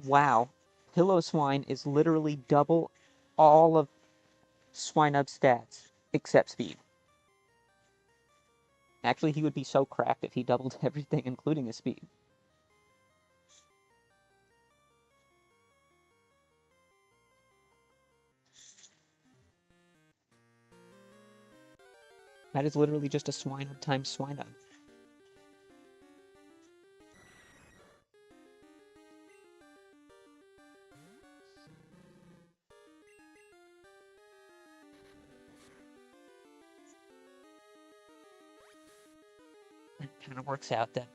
wow. Swine is literally double all of Swinub's stats, except speed. Actually, he would be so cracked if he doubled everything, including his speed. That is literally just a Swinub times Swinub. It kind of works out that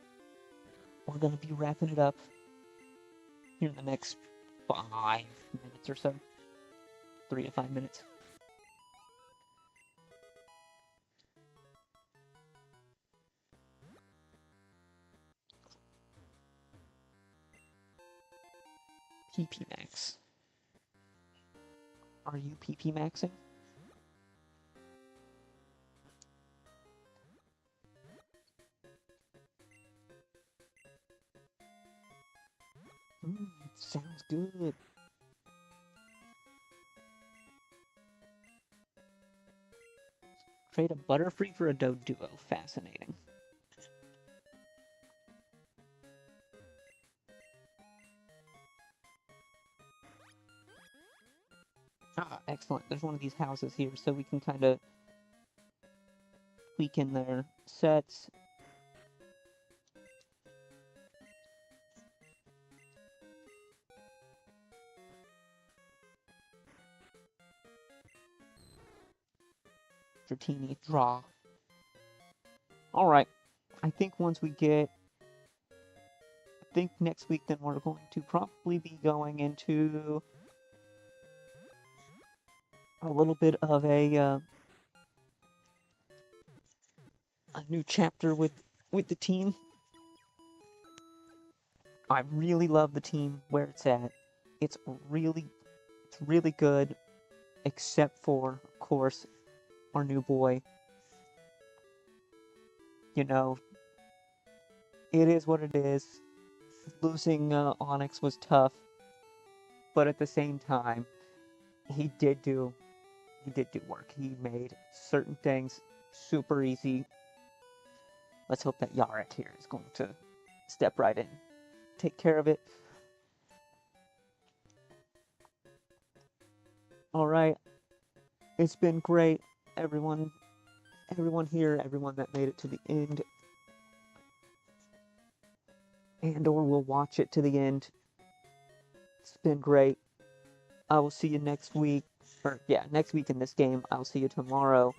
we're going to be wrapping it up here in the next 5 minutes or so. 3 to 5 minutes. PP Max. Are you PP Maxing? Sounds good. Trade a Butterfree for a Doduo. Fascinating. Ah, excellent. There's one of these houses here, so we can kind of tweak in their sets. Dratini, draw. Alright. I think once we get... I think next week then we're going to probably be going into a little bit of a new chapter with the team. I really love the team where it's at. It's really good, except for, of course, our new boy. You know, it is what it is. Losing Onyx was tough, but at the same time, he did do work. He made certain things super easy. Let's hope that Yaret here is going to step right in, take care of it. All right, it's been great, everyone here, everyone that made it to the end, and or will watch it to the end. It's been great. I will see you next week, or yeah, next week in this game. I'll see you tomorrow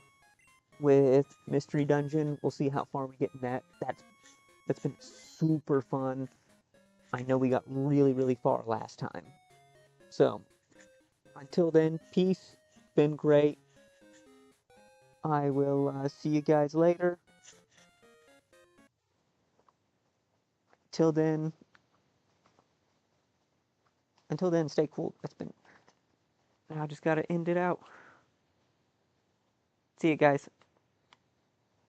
with Mystery Dungeon. We'll see how far we get in that. That's been super fun. I know we got really far last time. So, until then, peace. Been great. I will see you guys later. Until then, stay cool. Now I just gotta end it out. See you guys.